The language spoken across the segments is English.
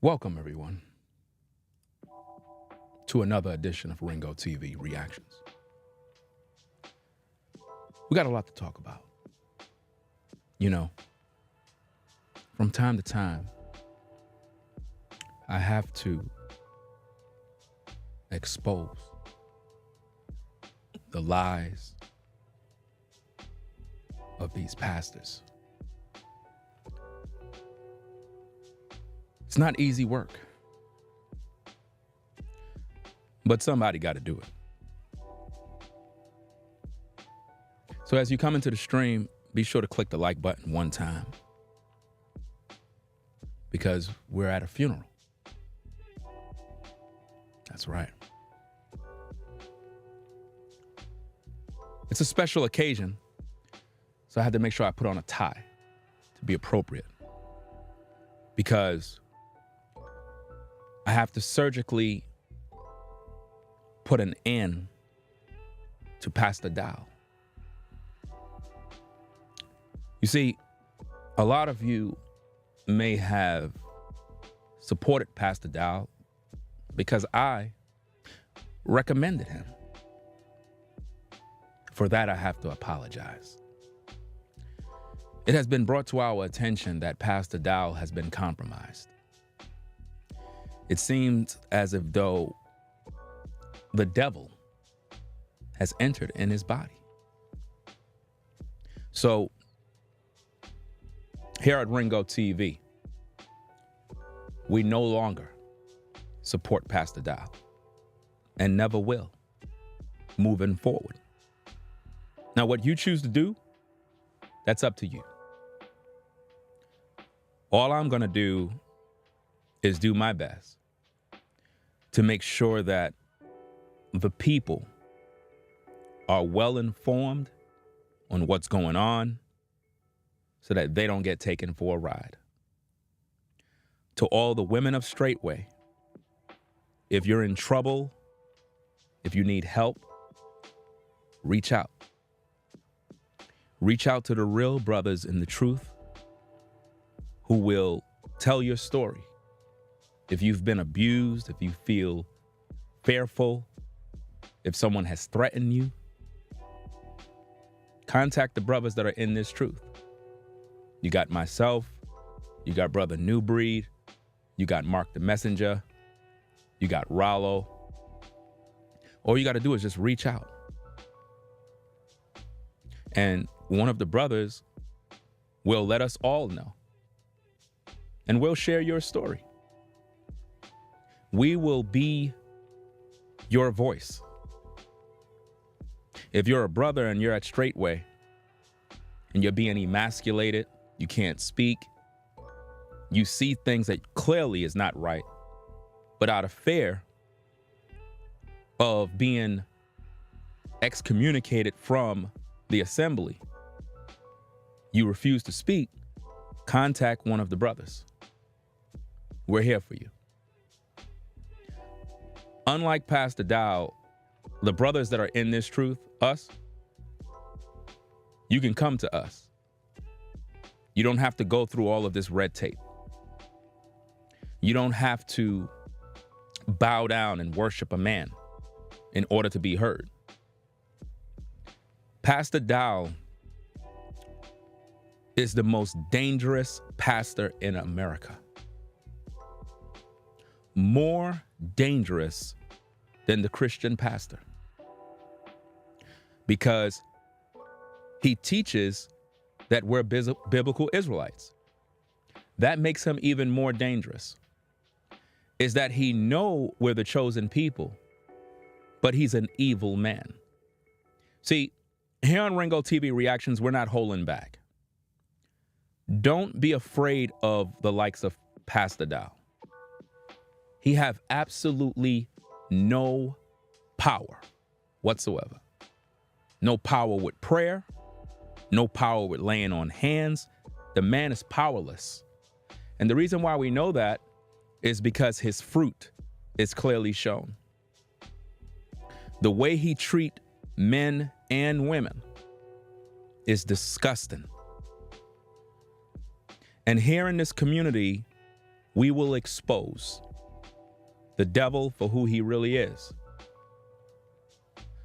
Welcome, everyone, to another edition of Ringo TV Reactions. We got a lot to talk about. You know, from time to time, I have to expose the lies of these pastors. It's not easy work, but somebody got to do it. So as you come into the stream, be sure to click the like button one time, because we're at a funeral. That's right. It's a special occasion, so I had to make sure I put on a tie to be appropriate, because I have to surgically put an end to Pastor Dowell. You see, a lot of you may have supported Pastor Dowell because I recommended him. For that, I have to apologize. It has been brought to our attention that Pastor Dowell has been compromised. It seems as if though the devil has entered in his body. So here at Ringo TV, we no longer support Pastor Dowell and never will moving forward. Now, what you choose to do, that's up to you. All I'm going to do is do my best to make sure that the people are well informed on what's going on so that they don't get taken for a ride. To all the women of Straightway, if you're in trouble, if you need help, reach out. Reach out to the real brothers in the truth who will tell your story. If you've been abused, if you feel fearful, if someone has threatened you, contact the brothers that are in this truth. You got myself, you got Brother New Breed, you got Mark the Messenger, you got Rollo. All you got to do is just reach out. And one of the brothers will let us all know. And we'll share your story. We will be your voice. If you're a brother and you're at Straightway and you're being emasculated, you can't speak, you see things that clearly is not right, but out of fear of being excommunicated from the assembly, you refuse to speak, contact one of the brothers. We're here for you. Unlike Pastor Dowell, the brothers that are in this truth, us, you can come to us. You don't have to go through all of this red tape. You don't have to bow down and worship a man in order to be heard. Pastor Dowell is the most dangerous pastor in America. More dangerous than the Christian pastor, because he teaches that we're biblical Israelites. That makes him even more dangerous, is that he knows we're the chosen people, but he's an evil man. See, here on Ringo TV Reactions, we're not holding back. Don't be afraid of the likes of Pastor Dowell. He have absolutely no power whatsoever. No power with prayer, no power with laying on hands. The man is powerless. And the reason why we know that is because his fruit is clearly shown. The way he treats men and women is disgusting. And here in this community, we will expose the devil for who he really is.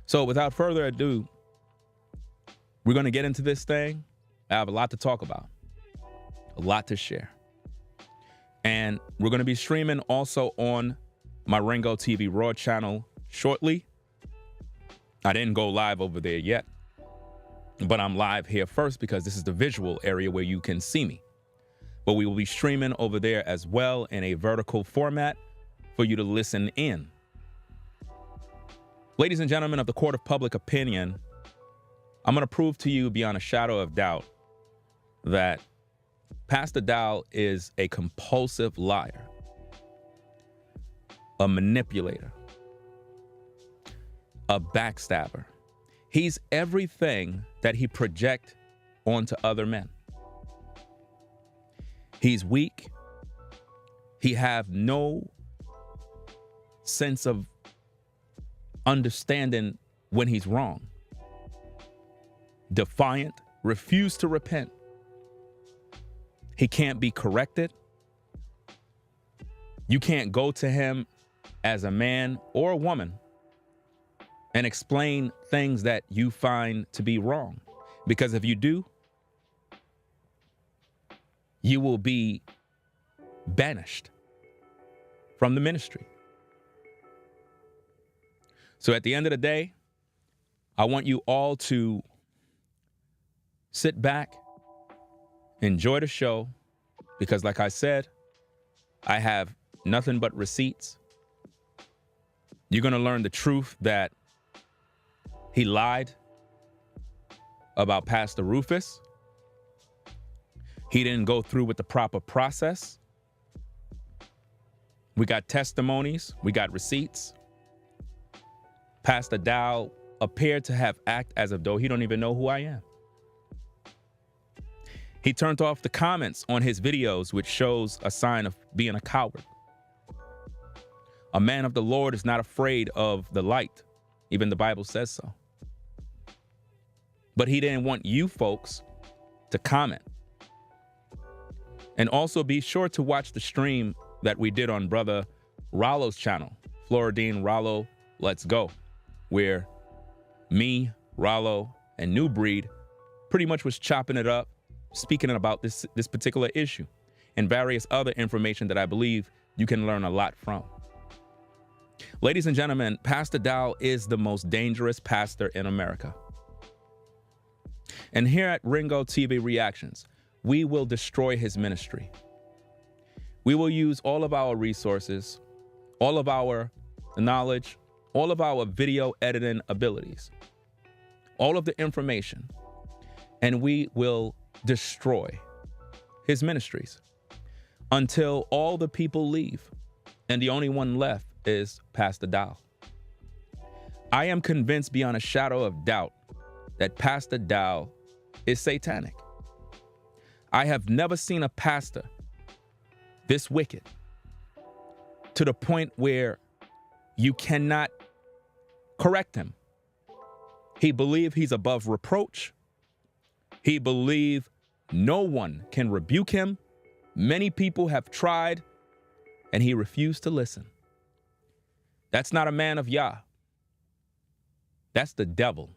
So without further ado, we're going to get into this thing. I have a lot to talk about, a lot to share. And we're going to be streaming also on my Ringo TV Raw channel shortly. I didn't go live over there yet, but I'm live here first because this is the visual area where you can see me. But we will be streaming over there as well in a vertical format for you to listen in. Ladies and gentlemen of the court of public opinion, I'm going to prove to you beyond a shadow of doubt that Pastor Dowell is a compulsive liar, a manipulator, a backstabber. He's everything that he projects onto other men. He's weak. He have no sense of understanding when he's wrong. Defiant, refuse to repent. He can't be corrected. You can't go to him as a man or a woman and explain things that you find to be wrong. Because if you do, you will be banished from the ministry. So at the end of the day, I want you all to sit back, enjoy the show, because like I said, I have nothing but receipts. You're going to learn the truth that he lied about Pastor Rufus. He didn't go through with the proper process. We got testimonies. We got receipts. Pastor Dowell appeared to have acted as though he don't even know who I am. He turned off the comments on his videos, which shows a sign of being a coward. A man of the Lord is not afraid of the light. Even the Bible says so. But he didn't want you folks to comment. And also be sure to watch the stream that we did on Brother Rollo's channel, Floridine Rollo Let's Go, where me, Rollo, and New Breed pretty much was chopping it up, speaking about this particular issue and various other information that I believe you can learn a lot from. Ladies and gentlemen, Pastor Dowell is the most dangerous pastor in America. And here at Ringo TV Reactions, we will destroy his ministry. We will use all of our resources, all of our knowledge, all of our video editing abilities, all of the information, and we will destroy his ministries until all the people leave and the only one left is Pastor Dowell. I am convinced beyond a shadow of doubt that Pastor Dowell is satanic. I have never seen a pastor this wicked to the point where you cannot correct him. He believes he's above reproach. He believes no one can rebuke him. Many people have tried, and he refused to listen. That's not a man of Yah. That's the devil.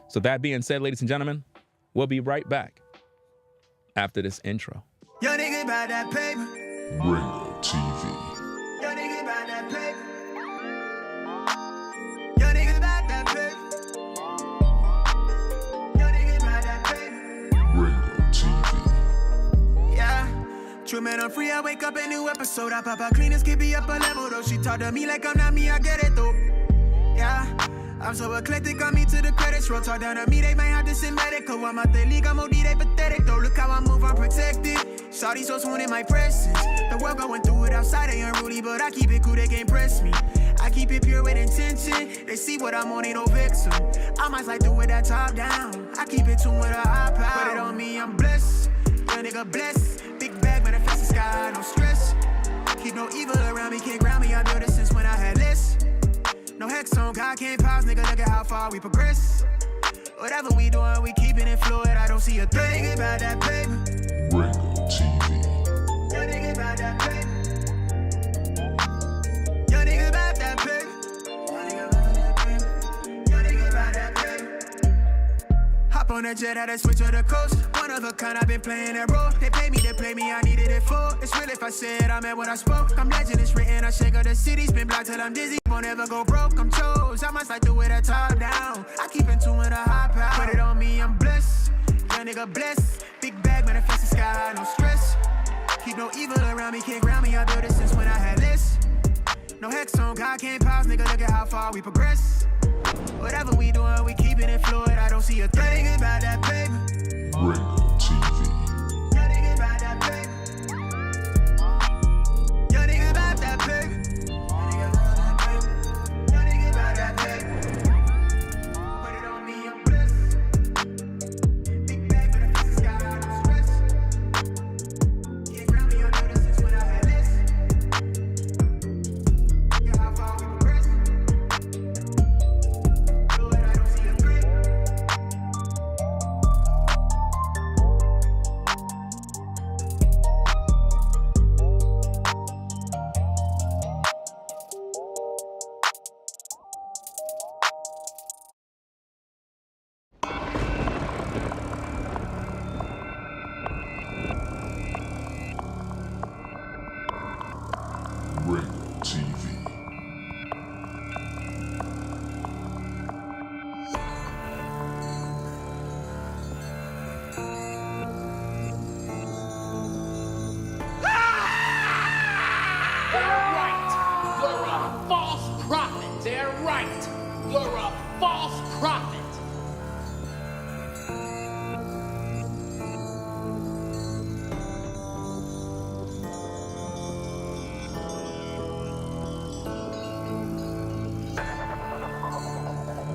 So that being said, ladies and gentlemen, we'll be right back after this intro. Yo, nigga, about that paper. Ringo TV. Yo, nigga, about that paper. Yo, nigga, about that paper. Yo, nigga, about that paper. Ringo TV. Yeah. True man, I'm free. I wake up a new episode. I pop out clean as can be up a level though. She talk to me like I'm not me. I get it though. Yeah. I'm so eclectic, on me to the credits roll. Talk down to me, they might have to send medical. I'm out the league, I'm OD, they pathetic though. Look how I move, I'm protected. Shawty so swoon in my presence. The world going through it outside, they unruly, but I keep it cool, they can't press me. I keep it pure with intention. They see what I'm on, ain't no vixen. I might like do it that top down. I keep it tuned with a high power. Put it on me, I'm blessed. Young nigga blessed. Big bag, manifest the sky, no stress. Keep no evil around me, can't ground me. I built it since when I had less. No hex on, God can't pause, nigga, look at how far we progress. Whatever we doing, we keeping it fluid, I don't see a thing about that paper. Ringo TV. Yo, nigga, about a jet, had to switch to the coast. One of a kind, I've been playing that role. They pay me to play me, I needed it full. It's real if I said I meant what I spoke. I'm legend, it's written, I shake up the city. Spin block till I'm dizzy, won't ever go broke. I'm chose, I must like do it a top down. I keep in tune with a high power. Put it on me, I'm blessed. Young nigga blessed. Big bag, manifest the sky, no stress. Keep no evil around me, can't ground me. I built it since when I had this. No hex on, God can't pause, nigga, look at how far we progress. Whatever we doing, we keeping it fluid. I don't see a thing about that paper. Ringo TV. Young nigga about that paper. Young nigga about that paper. Young nigga about that paper. Put it on me, I'm blessed. Big bag, but if it's got out of stress. Can't ground me, I know this since when I had this. Look at how far we progress. Ringo TV. They're right. You're a false prophet. They're right. You're a false prophet.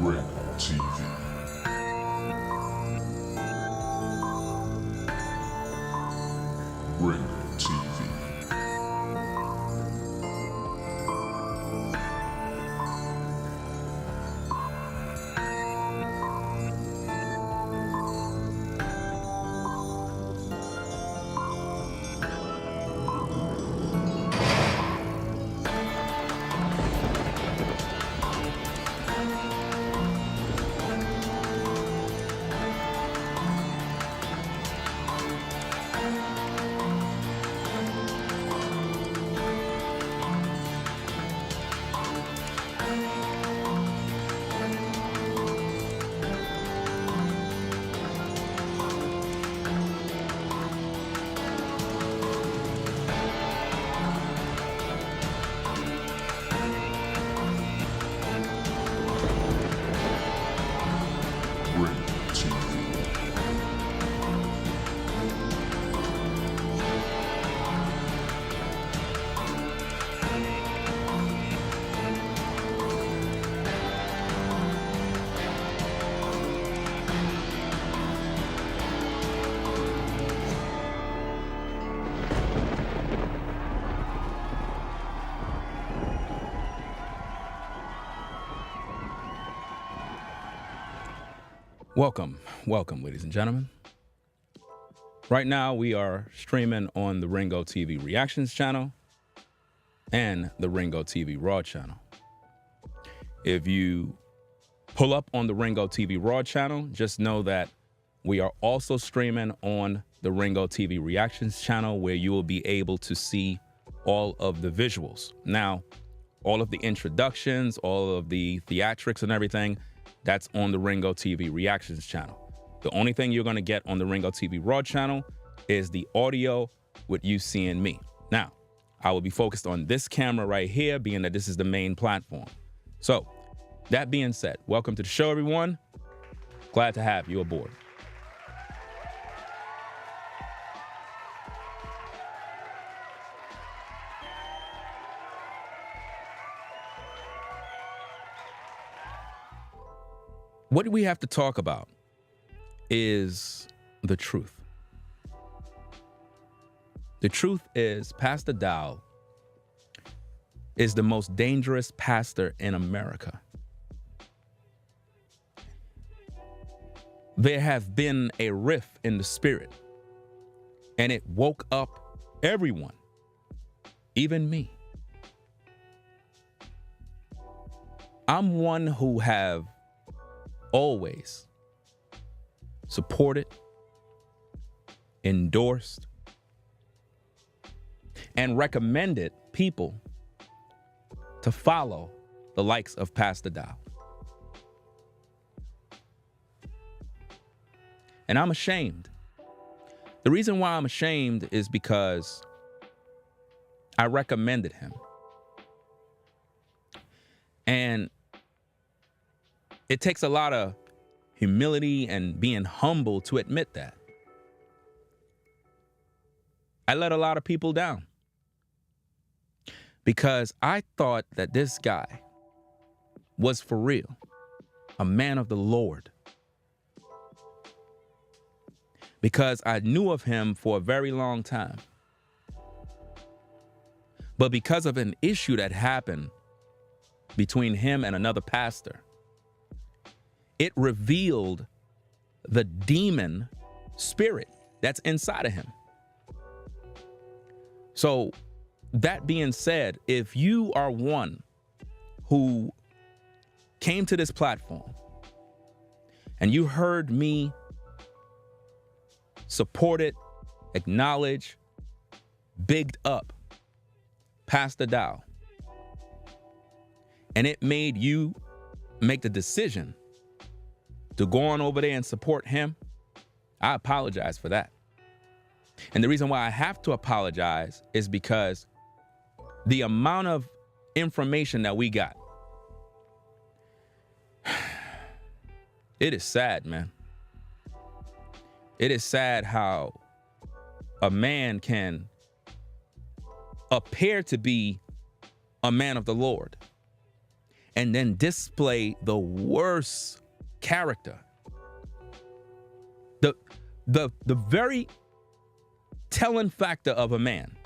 Ringo TV. Ringo TV. Ringo TV. Welcome, ladies and gentlemen. Right now, we are streaming on the Ringo TV Reactions channel and the Ringo TV Raw channel. If you pull up on the Ringo TV Raw channel, just know that we are also streaming on the Ringo TV Reactions channel, where you will be able to see all of the visuals. Now, all of the introductions, all of the theatrics and everything, that's on the Ringo TV Reactions channel. The only thing you're going to get on the Ringo TV Raw channel is the audio with you seeing me. Now, I will be focused on this camera right here, being that this is the main platform. So, that being said, welcome to the show, everyone. Glad to have you aboard. What we have to talk about is the truth. The truth is Pastor Dowell is the most dangerous pastor in America. There have been a rift in the spirit, and it woke up everyone, even me. I'm one who have always supported, endorsed, and recommended people to follow the likes of Pastor Dow. And I'm ashamed. The reason why I'm ashamed is because I recommended him. And it takes a lot of humility and being humble to admit that. I let a lot of people down because I thought that this guy was for real, a man of the Lord. Because I knew of him for a very long time. But because of an issue that happened between him and another pastor, it revealed the demon spirit that's inside of him. So that being said, if you are one who came to this platform and you heard me support it, acknowledge, bigged up Pastor Dow, and it made you make the decision to go on over there and support him, I apologize for that. And the reason why I have to apologize is because the amount of information that we got, it is sad, man. It is sad how a man can appear to be a man of the Lord and then display the worst character. The very telling factor of a man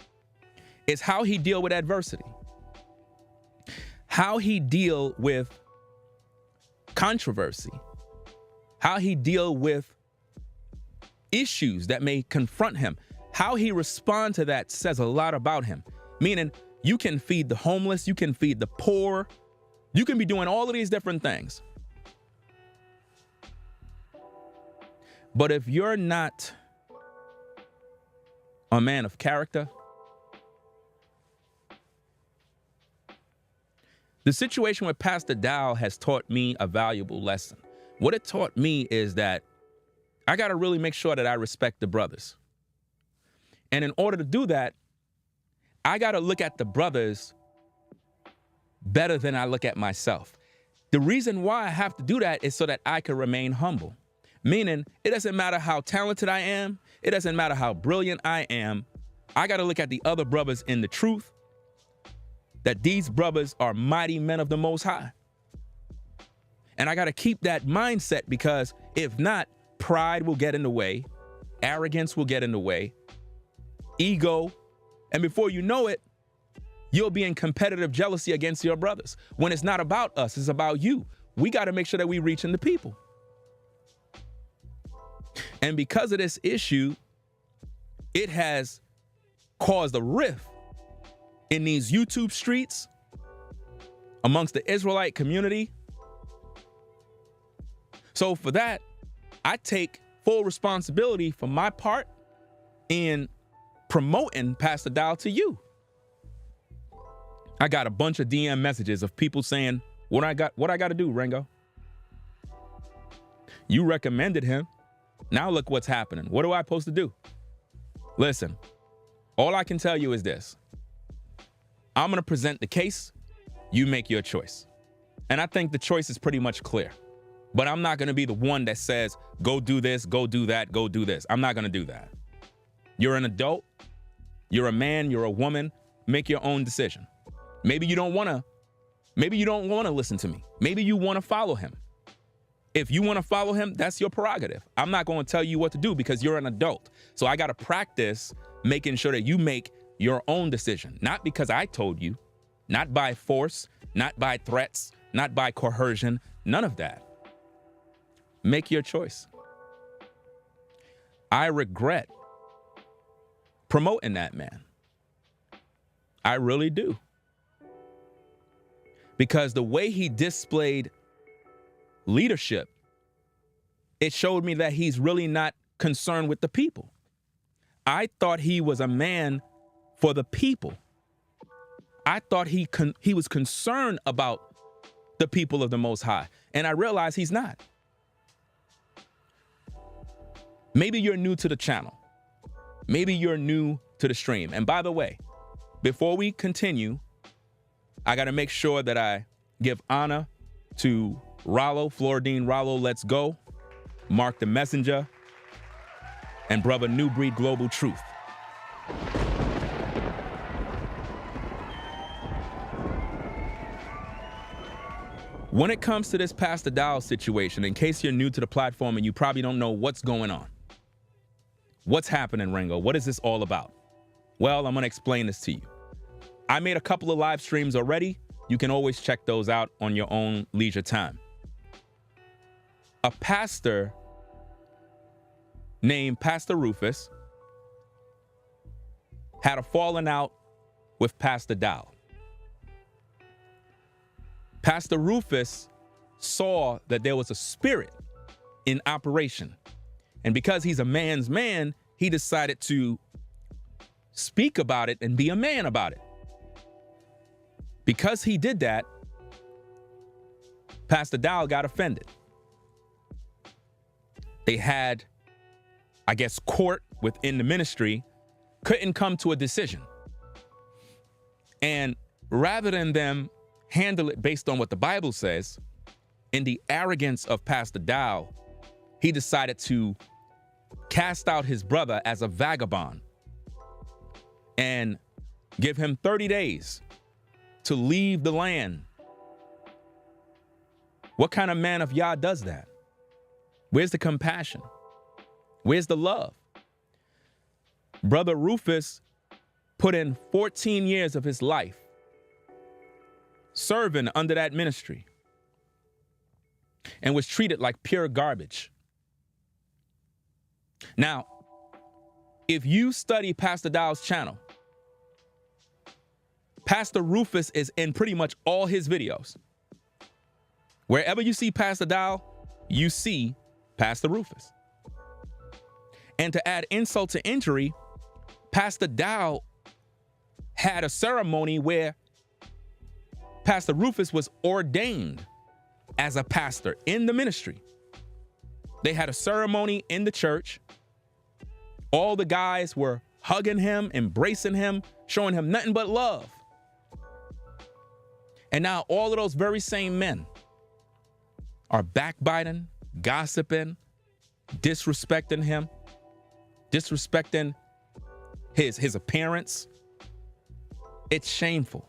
is how he deal with adversity, how he deal with controversy, how he deal with issues that may confront him. How he responds to that says a lot about him. Meaning, you can feed the homeless, you can feed the poor, you can be doing all of these different things. But if you're not a man of character, the situation with Pastor Dow has taught me a valuable lesson. What it taught me is that I got to really make sure that I respect the brothers. And in order to do that, I got to look at the brothers better than I look at myself. The reason why I have to do that is so that I can remain humble. Meaning, it doesn't matter how talented I am. It doesn't matter how brilliant I am. I got to look at the other brothers in the truth that these brothers are mighty men of the Most High. And I got to keep that mindset, because if not, pride will get in the way, arrogance will get in the way, ego, and before you know it, you'll be in competitive jealousy against your brothers. When it's not about us, it's about you. We got to make sure that we reaching the people. And because of this issue, it has caused a rift in these YouTube streets amongst the Israelite community. So for that, I take full responsibility for my part in promoting Pastor Dow to you. I got a bunch of DM messages of people saying, what I got to do, Ringo? You recommended him. Now look what's happening. What am I supposed to do? Listen, all I can tell you is this. I'm going to present the case. You make your choice. And I think the choice is pretty much clear. But I'm not going to be the one that says, go do this, go do that, go do this. I'm not going to do that. You're an adult. You're a man. You're a woman. Make your own decision. Maybe you don't want to listen to me. Maybe you want to follow him. If you want to follow him, that's your prerogative. I'm not going to tell you what to do because you're an adult. So I got to practice making sure that you make your own decision. Not because I told you, not by force, not by threats, not by coercion, none of that. Make your choice. I regret promoting that man. I really do. – because the way he displayed leadership it showed me that he's really not concerned with the people. I thought he was a man for the people. I thought he was concerned about the people of the Most High, and I realized he's not. Maybe you're new to the channel. Maybe you're new to the stream. And by the way, before we continue, I got to make sure that I give honor to Rollo, Floridine Rollo, Let's Go, Mark the Messenger, and brother New Breed Global Truth. When it comes to this Pastor Dowell situation, in case you're new to the platform and you probably don't know what's going on, what's happening, Ringo? What is this all about? Well, I'm going to explain this to you. I made a couple of live streams already. You can always check those out on your own leisure time. A pastor named Pastor Rufus had a falling out with Pastor Dowell. Pastor Rufus saw that there was a spirit in operation. And because he's a man's man, he decided to speak about it and be a man about it. Because he did that, Pastor Dowell got offended. They had, I guess, court within the ministry, couldn't come to a decision. And rather than them handle it based on what the Bible says, in the arrogance of Pastor Dowell, he decided to cast out his brother as a vagabond and give him 30 days to leave the land. What kind of man of Yah does that? Where's the compassion? Where's the love? Brother Rufus put in 14 years of his life serving under that ministry and was treated like pure garbage. Now, if you study Pastor Dowell's channel, Pastor Rufus is in pretty much all his videos. Wherever you see Pastor Dowell, you see Pastor Rufus. And to add insult to injury, Pastor Dowell had a ceremony where Pastor Rufus was ordained as a pastor in the ministry. They had a ceremony in the church. All the guys were hugging him, embracing him, showing him nothing but love. And now all of those very same men are backbiting, gossiping, disrespecting him, disrespecting his appearance. It's shameful.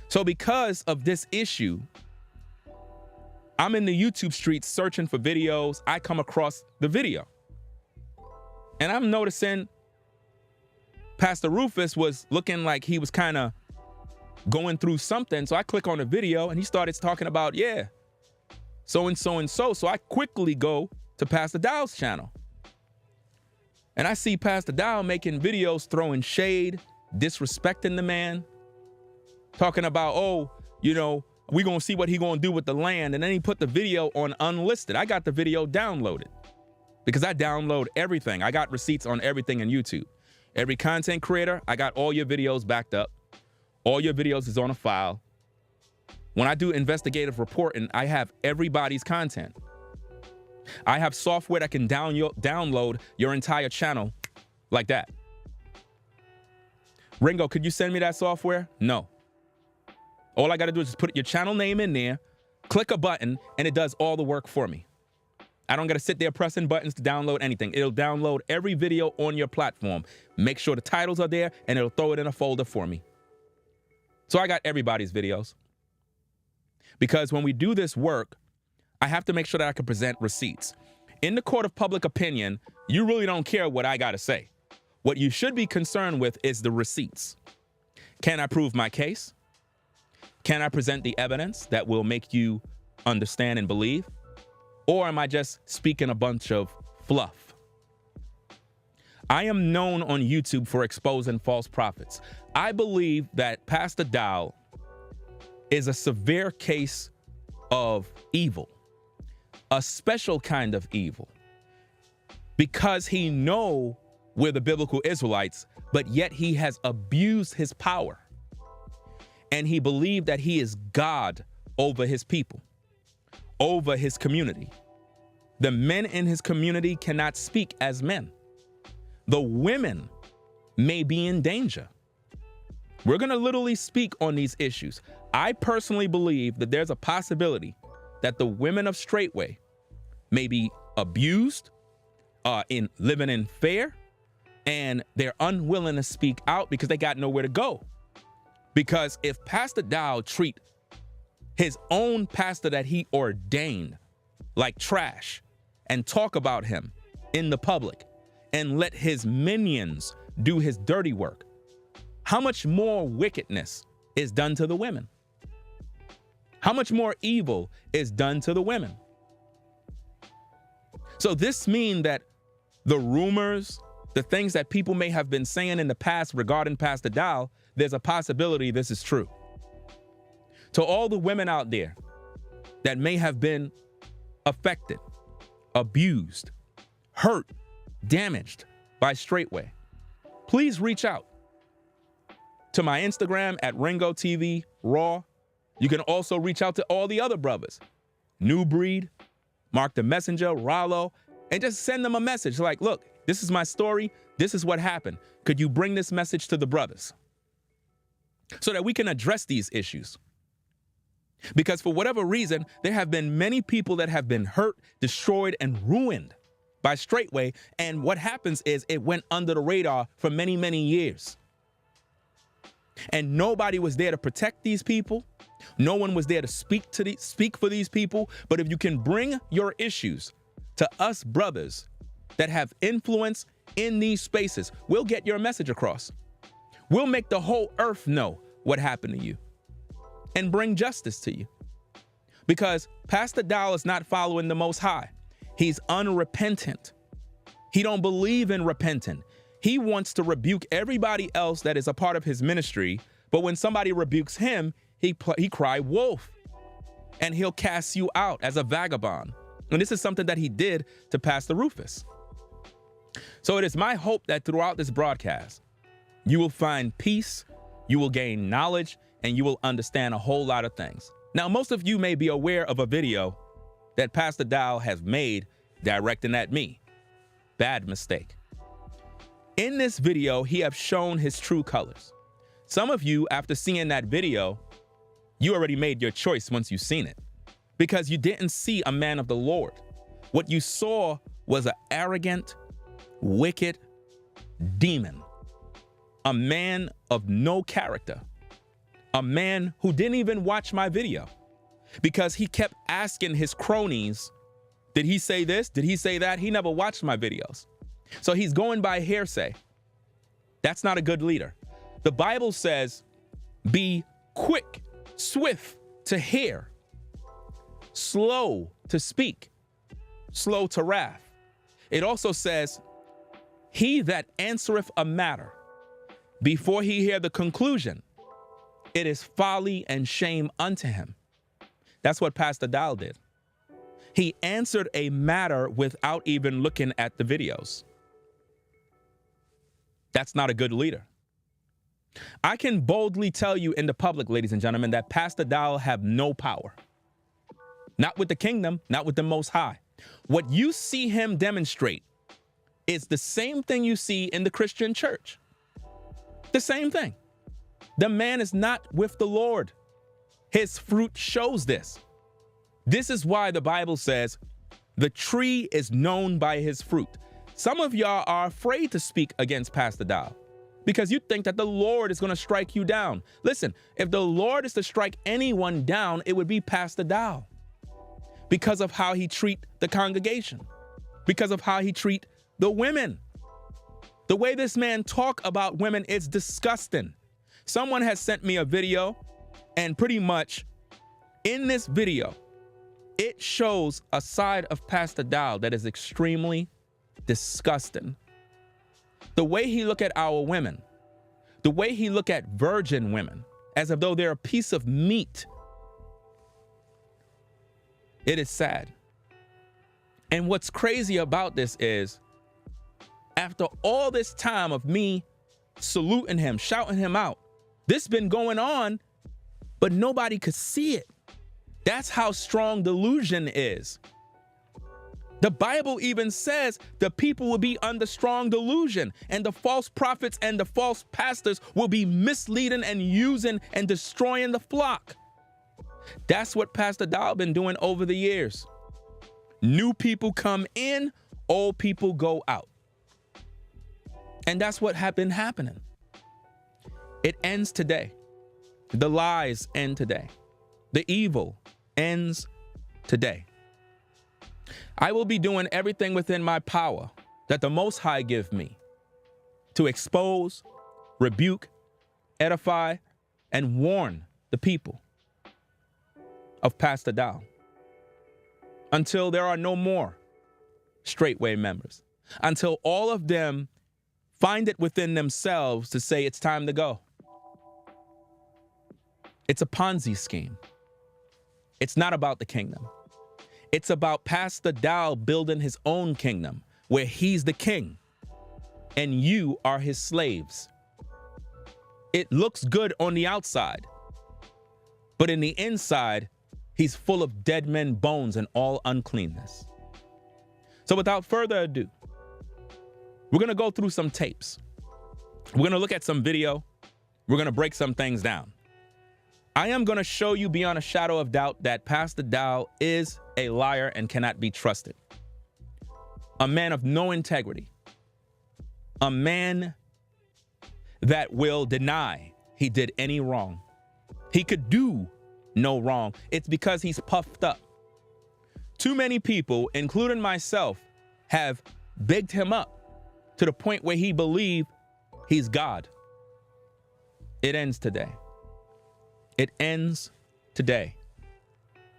So because of this issue, I'm in the YouTube streets searching for videos. I come across the video. And I'm noticing Pastor Rufus was looking like he was kind of going through something. So I click on the video and he started talking about, yeah, so-and-so and so. So I quickly go to Pastor Dowell's channel. And I see Pastor Dowell making videos, throwing shade, disrespecting the man, talking about, oh, you know, we're going to see what he going to do with the land. And then he put the video on unlisted. I got the video downloaded because I download everything. I got receipts on everything in YouTube. Every content creator, I got all your videos backed up. All your videos is on a file. When I do investigative reporting, I have everybody's content. I have software that can download your entire channel like that. Ringo, could you send me that software? No. All I got to do is just put your channel name in there, click a button, and it does all the work for me. I don't got to sit there pressing buttons to download anything. It'll download every video on your platform. Make sure the titles are there, and it'll throw it in a folder for me. So I got everybody's videos. Because when we do this work, I have to make sure that I can present receipts. In the court of public opinion, you really don't care what I got to say. What you should be concerned with is the receipts. Can I prove my case? Can I present the evidence that will make you understand and believe? Or am I just speaking a bunch of fluff? I am known on YouTube for exposing false prophets. I believe that Pastor Dowell is a severe case of evil. a special kind of evil, because he know we're the biblical Israelites, but yet he has abused his power. And he believed that he is God over his people, over his community. The men in his community cannot speak as men. The women may be in danger. We're going to literally speak on these issues. I personally believe that there's a possibility that the women of Straightway may be abused, in living in fear, and they're unwilling to speak out because they got nowhere to go. Because if Pastor Dowell treat his own pastor that he ordained like trash and talk about him in the public and let his minions do his dirty work, how much more wickedness is done to the women? How much more evil is done to the women? So this means that the rumors, the things that people may have been saying in the past regarding Pastor Dowell, there's a possibility this is true. To all the women out there that may have been affected, abused, hurt, damaged by Straightway, please reach out to my Instagram at Ringo TV Raw. You can also reach out to all the other brothers, New Breed, Mark the Messenger, Rollo, and just send them a message like, look, this is my story. This is what happened. Could you bring this message to the brothers so that we can address these issues? Because for whatever reason, there have been many people that have been hurt, destroyed, and ruined by Straightway. And what happens is it went under the radar for many, many years. And nobody was there to protect these people. No one was there to speak for these people. But if you can bring your issues to us brothers that have influence in these spaces, we'll get your message across. We'll make the whole earth know what happened to you and bring justice to you. Because Pastor Dowell is not following the Most High. He's unrepentant. He don't believe in repenting. He wants to rebuke everybody else that is a part of his ministry, but when somebody rebukes him, he cry wolf, and he'll cast you out as a vagabond. And this is something that he did to Pastor Rufus. So it is my hope that throughout this broadcast, you will find peace, you will gain knowledge, and you will understand a whole lot of things. Now, most of you may be aware of a video that Pastor Dowell has made directing at me. Bad mistake. In this video, he has shown his true colors. Some of you, after seeing that video, you already made your choice once you've seen it, because you didn't see a man of the Lord. What you saw was an arrogant, wicked demon, a man of no character, a man who didn't even watch my video because he kept asking his cronies, did he say this? Did he say that? He never watched my videos. So he's going by hearsay. That's not a good leader. The Bible says, be quick, swift to hear, slow to speak, slow to wrath. It also says, he that answereth a matter before he hear the conclusion, it is folly and shame unto him. That's what Pastor Dowell did. He answered a matter without even looking at the videos. That's not a good leader. I can boldly tell you in the public, ladies and gentlemen, that Pastor Dowell have no power. Not with the kingdom, not with the Most High. What you see him demonstrate is the same thing you see in the Christian church. The same thing. The man is not with the Lord. His fruit shows this. This is why the Bible says the tree is known by his fruit. Some of y'all are afraid to speak against Pastor Dowell because you think that the Lord is going to strike you down. Listen, if the Lord is to strike anyone down, it would be Pastor Dowell because of how he treat the congregation, because of how he treat the women. The way this man talk about women is disgusting. Someone has sent me a video, and pretty much in this video, it shows a side of Pastor Dowell that is extremely disgusting. The way he look at our women, the way he look at virgin women, as if though they're a piece of meat. It is sad. And what's crazy about this is, after all this time of me saluting him, shouting him out, this been going on, but nobody could see it. That's how strong delusion is. The Bible even says the people will be under strong delusion, and the false prophets and the false pastors will be misleading and using and destroying the flock. That's what Pastor Dowell been doing over the years. New people come in, old people go out. And that's what had been happening. It ends today. The lies end today. The evil ends today. I will be doing everything within my power that the Most High give me to expose, rebuke, edify, and warn the people of Pastor Dowell until there are no more straightway members, until all of them find it within themselves to say it's time to go. It's a Ponzi scheme. It's not about the kingdom. It's about Pastor Dowell building his own kingdom where he's the king and you are his slaves. It looks good on the outside, but in the inside, he's full of dead men bones and all uncleanness. So without further ado, we're going to go through some tapes. We're going to look at some video. We're going to break some things down. I am going to show you beyond a shadow of doubt that Pastor Dowell is a liar and cannot be trusted. A man of no integrity. A man that will deny he did any wrong. He could do no wrong. It's because he's puffed up. Too many people, including myself, have bigged him up to the point where he believes he's God. It ends today. It ends today.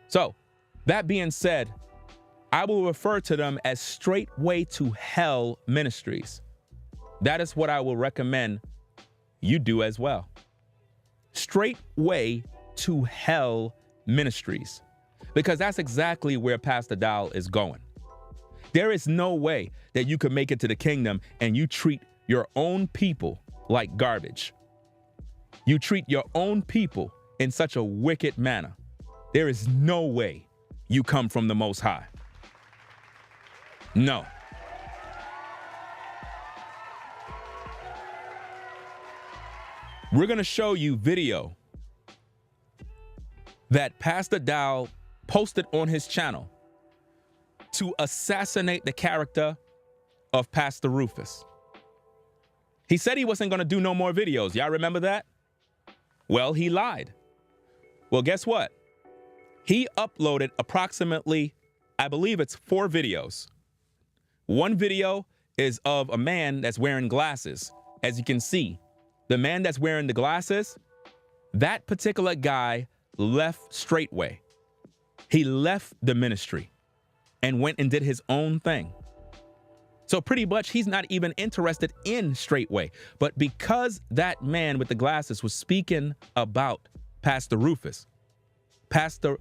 So, that being said, I will refer to them as straightway to hell ministries. That is what I will recommend you do as well. Straightway to hell ministries. Because that's exactly where Pastor Dowell is going. There is no way that you could make it to the kingdom and you treat your own people like garbage. You treat your own people in such a wicked manner. There is no way you come from the Most High. No. We're going to show you video that Pastor Dowell posted on his channel to assassinate the character of Pastor Rufus. He said he wasn't going to do no more videos. Y'all remember that? Well, he lied. Well, guess what? He uploaded approximately, I believe it's 4 videos. One video is of a man that's wearing glasses. As you can see, the man that's wearing the glasses, that particular guy left straightway. He left the ministry and went and did his own thing. So pretty much he's not even interested in straightway. But because that man with the glasses was speaking about Pastor Rufus, Pastor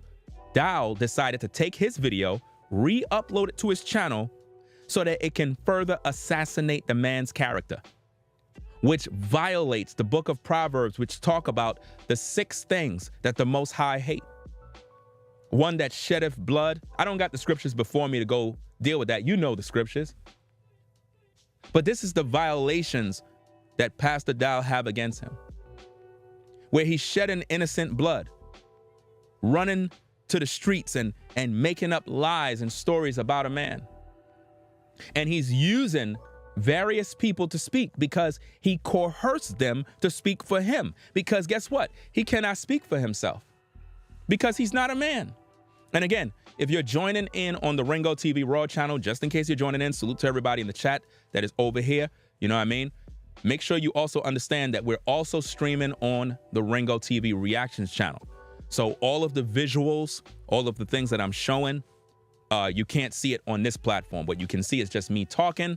Dowell decided to take his video, re-upload it to his channel so that it can further assassinate the man's character, which violates the book of Proverbs, which talk about the 6 things that the Most High hate. One that sheddeth blood. I don't got the scriptures before me to go deal with that. You know the scriptures. But this is the violations that Pastor Dowell have against him, where he's shedding innocent blood, running to the streets and making up lies and stories about a man. And he's using various people to speak because he coerced them to speak for him. Because guess what? He cannot speak for himself because he's not a man. And again, if you're joining in on the Ringo TV Raw channel, just in case you're joining in, salute to everybody in the chat that is over here. You know what I mean? Make sure you also understand that we're also streaming on the Ringo TV Reactions channel. So all of the visuals, all of the things that I'm showing, you can't see it on this platform. What you can see is just me talking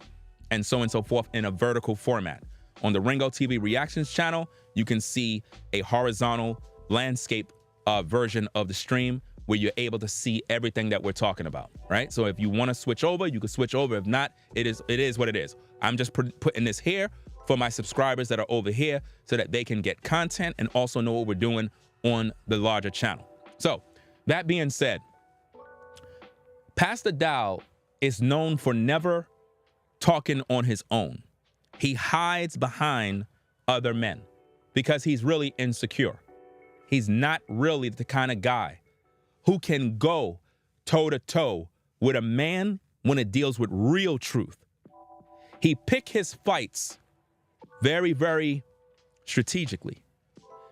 and so forth in a vertical format. On the Ringo TV Reactions channel, you can see a horizontal landscape version of the stream where you're able to see everything that we're talking about, right? So if you want to switch over, you can switch over. If not, it is what it is. I'm just putting this here for my subscribers that are over here so that they can get content and also know what we're doing on the larger channel. So that being said, Pastor Dowell is known for never talking on his own. He hides behind other men because he's really insecure. He's not really the kind of guy who can go toe-to-toe with a man when it deals with real truth. He pick his fights very, very strategically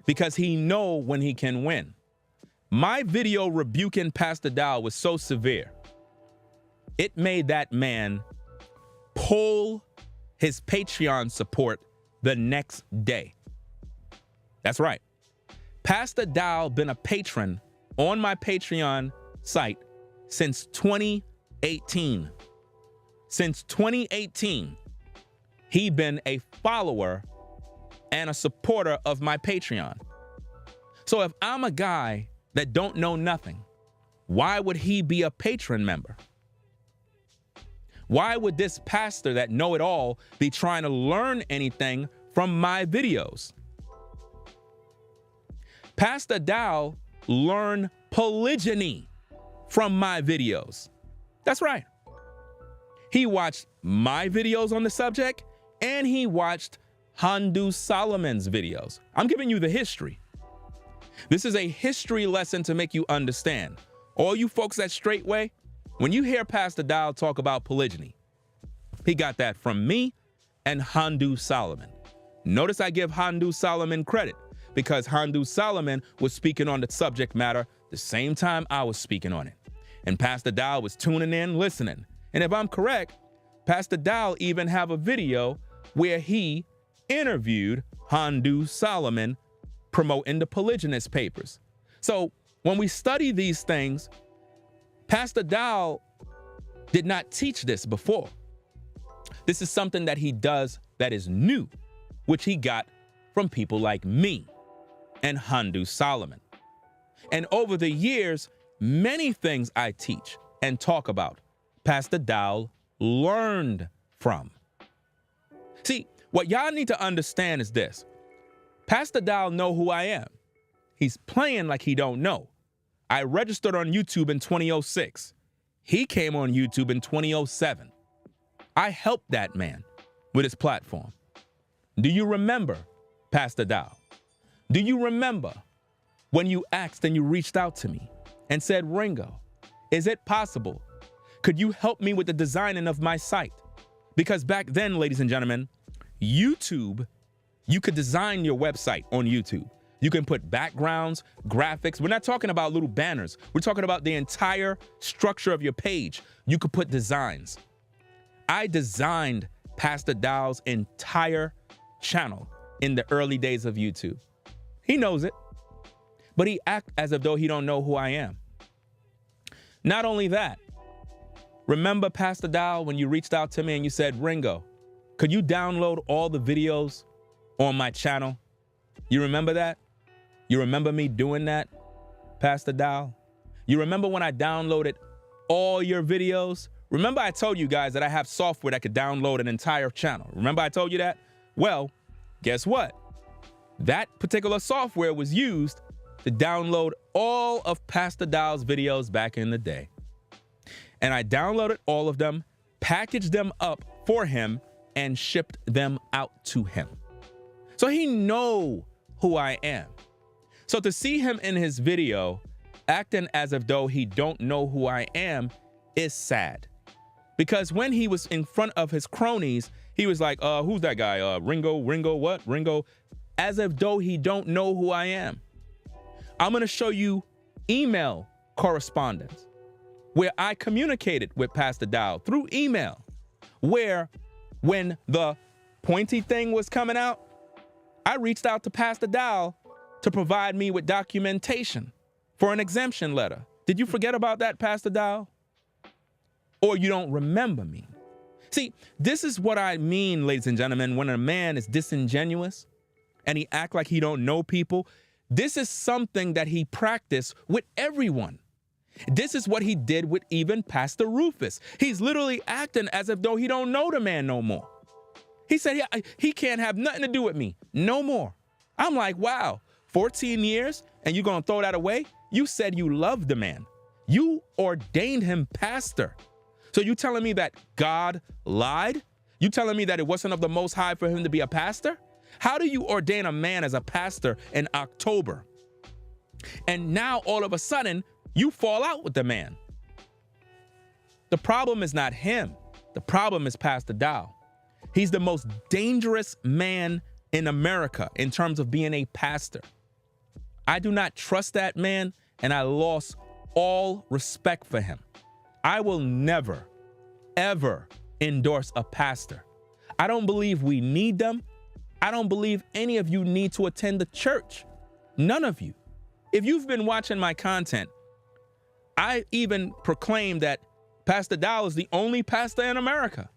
because he know when he can win. My video rebuking Pastor Dowell was so severe, it made that man pull his Patreon support the next day. That's right. Pastor Dowell been a patron on my Patreon site since 2018. Since 2018, he been a follower and a supporter of my Patreon. So if I'm a guy that don't know nothing, why would he be a patron member? Why would this pastor that know it all be trying to learn anything from my videos? Pastor Dowell learned polygyny from my videos. That's right. He watched my videos on the subject and he watched Handu Solomon's videos. I'm giving you the history. This is a history lesson to make you understand. All you folks that straightway, when you hear Pastor Dowell talk about polygyny, he got that from me and Handu Solomon. Notice I give Handu Solomon credit because Handu Solomon was speaking on the subject matter the same time I was speaking on it. And Pastor Dowell was tuning in, listening. And if I'm correct, Pastor Dowell even have a video where he interviewed Handu Solomon promoting the polygynist papers. So when we study these things, Pastor Dowell did not teach this before. This is something that he does that is new, which he got from people like me and Handu Solomon. And over the years, many things I teach and talk about, Pastor Dowell learned from. See, what y'all need to understand is this. Pastor Dowell know who I am. He's playing like he don't know. I registered on YouTube in 2006. He came on YouTube in 2007. I helped that man with his platform. Do you remember, Pastor Dowell? Do you remember when you asked and you reached out to me and said, Ringo, is it possible? Could you help me with the designing of my site? Because back then, ladies and gentlemen, YouTube, you could design your website on YouTube. You can put backgrounds, graphics. We're not talking about little banners. We're talking about the entire structure of your page. You could put designs. I designed Pastor Dowell's entire channel in the early days of YouTube. He knows it, but he acts as if though he don't know who I am. Not only that, remember Pastor Dowell when you reached out to me and you said, Ringo, could you download all the videos on my channel? You remember that? You remember me doing that, Pastor Dowell? You remember when I downloaded all your videos? Remember I told you guys that I have software that could download an entire channel. Remember I told you that? Well, guess what? That particular software was used to download all of Pastor Dowell's videos back in the day. And I downloaded all of them, packaged them up for him, and shipped them out to him. So he know who I am. So to see him in his video acting as if though he don't know who I am is sad. Because when he was in front of his cronies, he was like, who's that guy? Ringo, what? Ringo, as if though he don't know who I am. I'm gonna show you email correspondence where I communicated with Pastor Dowell through email, where when the pointy thing was coming out, I reached out to Pastor Dowell to provide me with documentation for an exemption letter. Did you forget about that, Pastor Dowell? Or you don't remember me? See, this is what I mean, ladies and gentlemen, when a man is disingenuous and he act like he don't know people. This is something that he practiced with everyone. This is what he did with even Pastor Rufus. He's literally acting as if though he don't know the man no more. He said he can't have nothing to do with me no more. I'm like, wow, 14 years and you're going to throw that away? You said you loved the man. You ordained him pastor. So you telling me that God lied? You telling me that it wasn't of the Most High for him to be a pastor? How do you ordain a man as a pastor in October? And now all of a sudden, you fall out with the man. The problem is not him. The problem is Pastor Dow. He's the most dangerous man in America in terms of being a pastor. I do not trust that man, and I lost all respect for him. I will never, ever endorse a pastor. I don't believe we need them. I don't believe any of you need to attend the church. None of you. If you've been watching my content, I even proclaim that Pastor Dow is the only pastor in America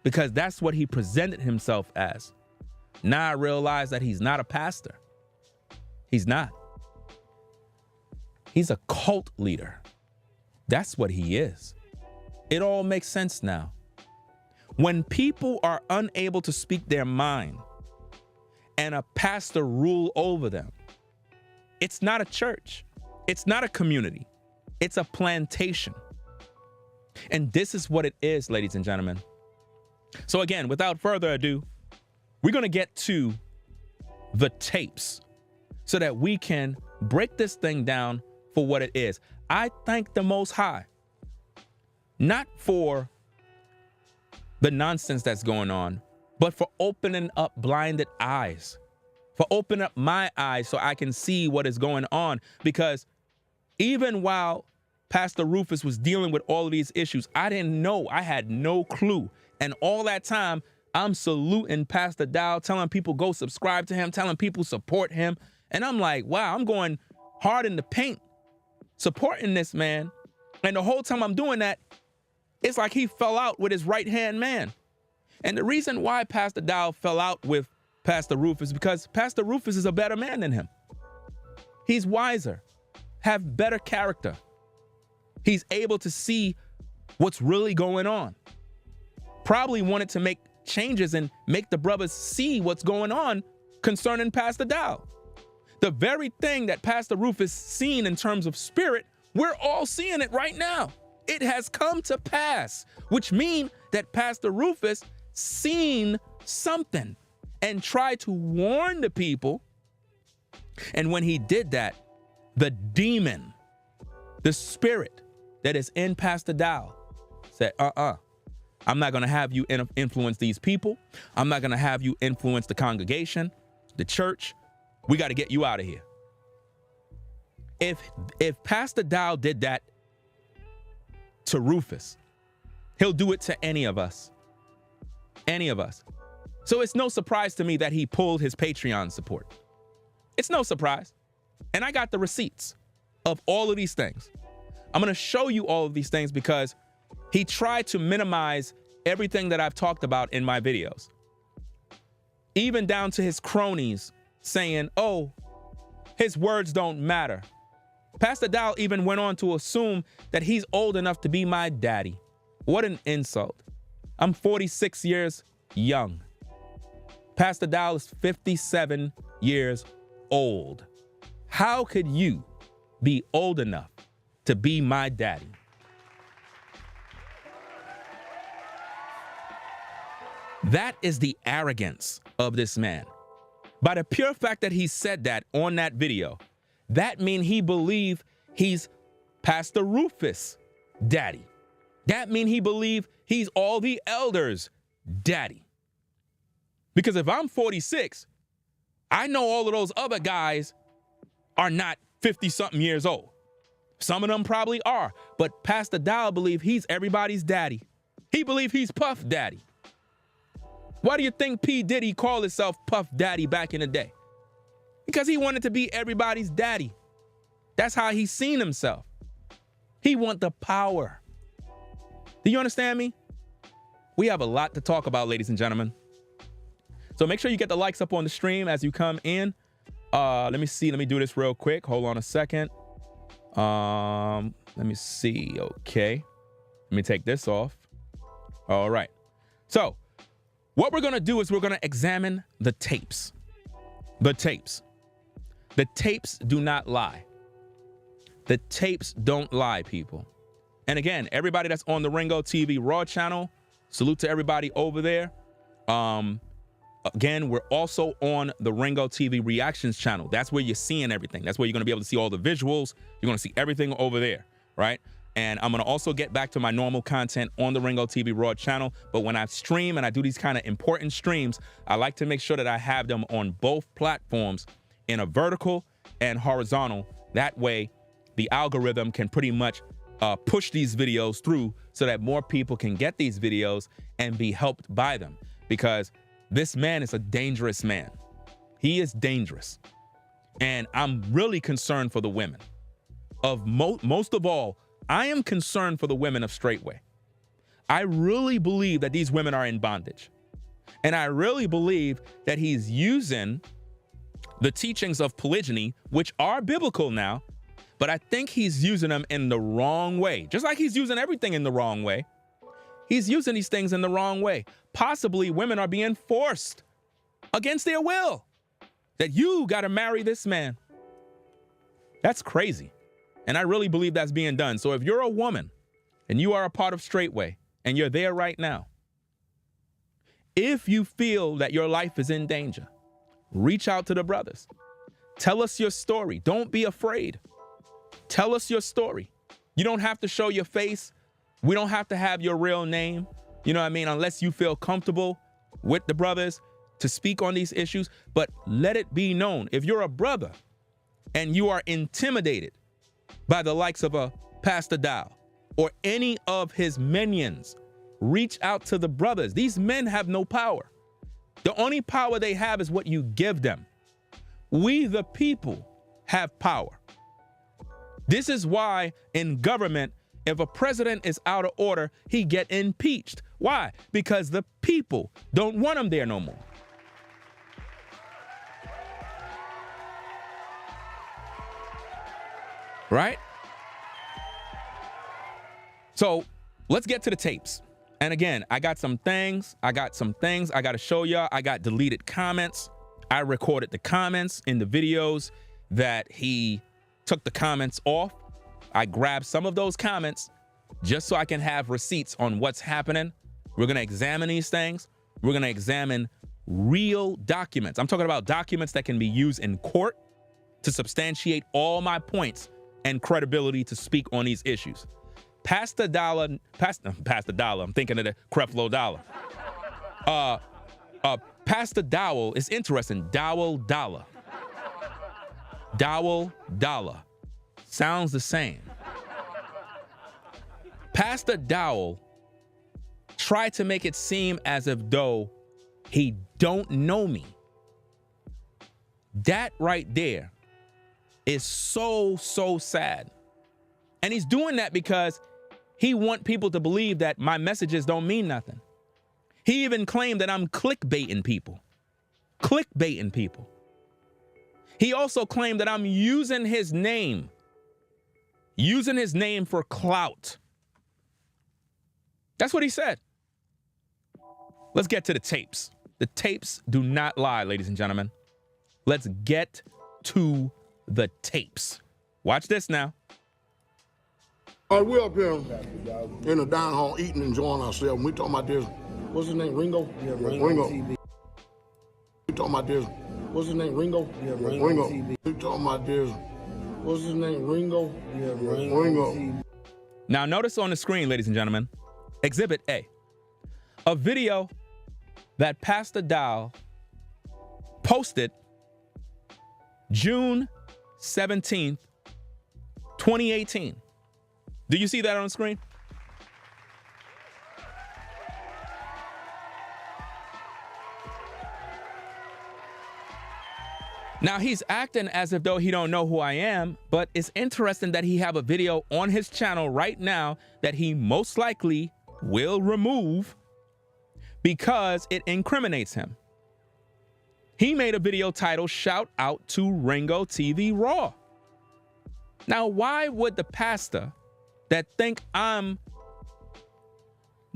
because that's what he presented himself as. Now I realize that he's not a pastor. He's not. He's a cult leader. That's what he is. It all makes sense now. When people are unable to speak their mind and a pastor rule over them, it's not a church. It's not a community. It's a plantation. And this is what it is, ladies and gentlemen. So again, without further ado, we're going to get to the tapes so that we can break this thing down for what it is. I thank the Most High, not for the nonsense that's going on, but for opening up blinded eyes, for opening up my eyes so I can see what is going on. Because even while Pastor Rufus was dealing with all of these issues, I didn't know. I had no clue. And all that time, I'm saluting Pastor Dow, telling people go subscribe to him, telling people support him. And I'm like, wow, I'm going hard in the paint, supporting this man. And the whole time I'm doing that, it's like he fell out with his right-hand man. And the reason why Pastor Dow fell out with Pastor Rufus is because Pastor Rufus is a better man than him. He's wiser, have better character. He's able to see what's really going on. Probably wanted to make changes and make the brothers see what's going on concerning Pastor Dow. The very thing that Pastor Rufus seen in terms of spirit, we're all seeing it right now. It has come to pass, which means that Pastor Rufus seen something and tried to warn the people. And when he did that, the demon, the spirit that is in Pastor Dow said, I'm not going to have you influence these people. I'm not going to have you influence the congregation, the church. We got to get you out of here. If Pastor Dow did that to Rufus, he'll do it to any of us. Any of us. So it's no surprise to me that he pulled his Patreon support. It's no surprise. And I got the receipts of all of these things. I'm going to show you all of these things because he tried to minimize everything that I've talked about in my videos. Even down to his cronies saying, oh, his words don't matter. Pastor Dow even went on to assume that he's old enough to be my daddy. What an insult. I'm 46 years young. Pastor Dow is 57 years old. How could you be old enough to be my daddy? That is the arrogance of this man. By the pure fact that he said that on that video, that means he believed he's Pastor Rufus' daddy. That means he believed he's all the elders' daddy. Because if I'm 46, I know all of those other guys are not 50-something years old. Some of them probably are, but Pastor Dow believes he's everybody's daddy. He believes he's Puff Daddy. Why do you think P. Diddy called himself Puff Daddy back in the day? Because he wanted to be everybody's daddy. That's how he seen himself. He want the power. Do you understand me? We have a lot to talk about, ladies and gentlemen. So make sure you get the likes up on the stream as you come in. Let me see. Let me do this real quick. Hold on a second. Let me see. Okay. Let me take this off. All right. So what we're going to do is we're going to examine the tapes. The tapes. The tapes do not lie. The tapes don't lie, people. And again, everybody that's on the Ringo TV Raw channel, salute to everybody over there. Again, we're also on the Ringo TV Reactions channel. That's where you're seeing everything. That's where you're going to be able to see all the visuals. You're going to see everything over there, right? And I'm going to also get back to my normal content on the Ringo TV Raw channel. But when I stream and I do these kind of important streams, I like to make sure that I have them on both platforms in a vertical and horizontal. That way, the algorithm can pretty much push these videos through so that more people can get these videos and be helped by them. Because this man is a dangerous man. He is dangerous. And I'm really concerned for the women. Most of all, I am concerned for the women of Straightway. I really believe that these women are in bondage. And I really believe that he's using the teachings of polygyny, which are biblical now, but I think he's using them in the wrong way. Just like he's using everything in the wrong way. He's using these things in the wrong way. Possibly women are being forced against their will that you got to marry this man. That's crazy. And I really believe that's being done. So if you're a woman and you are a part of Straightway and you're there right now, if you feel that your life is in danger, reach out to the brothers. Tell us your story. Don't be afraid. Tell us your story. You don't have to show your face. We don't have to have your real name. You know what I mean? Unless you feel comfortable with the brothers to speak on these issues. But let it be known, if you're a brother and you are intimidated by the likes of a Pastor Dowell or any of his minions, reach out to the brothers. These men have no power. The only power they have is what you give them. We, the people, have power. This is why in government, if a president is out of order, he get impeached. Why? Because the people don't want him there no more. Right? So let's get to the tapes. And again, I got some things I got to show y'all. I got deleted comments. I recorded the comments in the videos that he took the comments off. I grabbed some of those comments just so I can have receipts on what's happening. We're going to examine these things. We're going to examine real documents. I'm talking about documents that can be used in court to substantiate all my points and credibility to speak on these issues. Pastor Dollar, I'm thinking of the Creflo Dollar. Pastor Dowell is interesting. Dowell Dollar. Dowell Dollar. Sounds the same. Pastor Dowell tried to make it seem as if though he don't know me. That right there is so sad. And he's doing that because he want people to believe that my messages don't mean nothing. He even claimed that I'm clickbaiting people. Clickbaiting people. He also claimed that I'm using his name for clout. That's what he said. Let's get to the tapes. The tapes do not lie, ladies and gentlemen. Let's get to the tapes. Watch this now. All right, we're up here in the dining hall eating, enjoying ourselves. And we talking about this. What's his name? Ringo? Yeah, Ringo. TV. We talking about this. What's his name? Ringo? Yeah, Ringo. TV. We talking about this. What's his name? Ringo? Yeah, Ringo. TV. Now notice on the screen, ladies and gentlemen, Exhibit A. A video that Pastor Dowell posted June 17th, 2018. Do you see that on the screen? Now he's acting as if though he don't know who I am, but it's interesting that he have a video on his channel right now that he most likely will remove because it incriminates him. He made a video titled "Shout Out to Ringo TV Raw." Now, why would the pastor that think I'm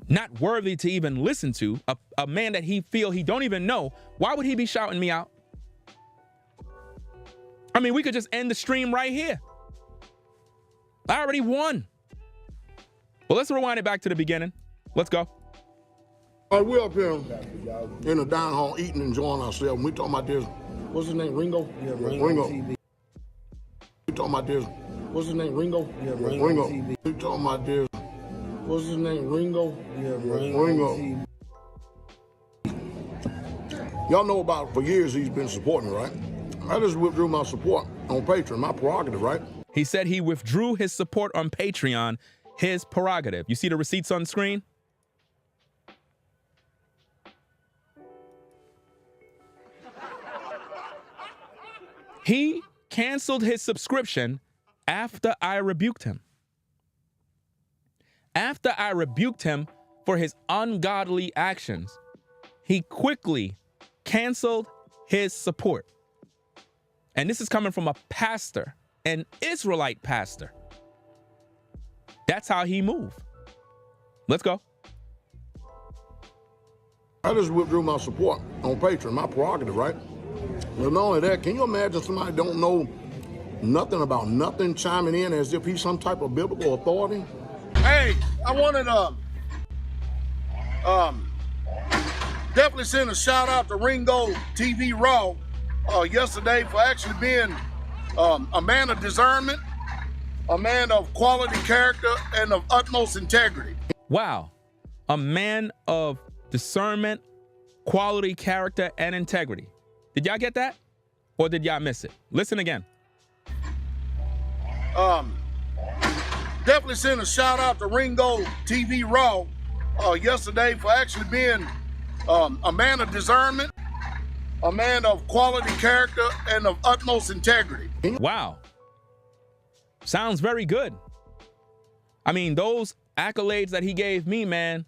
not worthy to even listen to, a man that he feel he don't even know, why would he be shouting me out? I mean, we could just end the stream right here. I already won. Well, let's rewind it back to the beginning. Let's go. All right, we're up here in the dining hall eating and enjoying ourselves. And we talking about this, what's his name, Ringo? Yeah, Ringo. We talking about this, what's his name, Ringo? Yeah, Ringo. We talking about this, what's his name, Ringo? Yeah, Ringo. Y'all know about, for years he's been supporting me, right? I just withdrew my support on Patreon, my prerogative, right? He said he withdrew his support on Patreon, his prerogative. You see the receipts on screen? He canceled his subscription after I rebuked him. After I rebuked him for his ungodly actions, he quickly canceled his support. And this is coming from a pastor, an Israelite pastor. That's how he moved. Let's go. I just withdrew my support on Patreon, my prerogative, right? But not only that, can you imagine somebody don't know nothing about nothing chiming in as if he's some type of biblical authority? Hey, I wanted definitely send a shout out to Ringo TV Raw yesterday for actually being a man of discernment, a man of quality character, and of utmost integrity. Wow. A man of discernment, quality character, and integrity. Did y'all get that? Or did y'all miss it? Listen again. Definitely send a shout out to Ringo TV Raw yesterday for actually being a man of discernment, a man of quality character, and of utmost integrity. Wow. Sounds very good. I mean, those accolades that he gave me, man,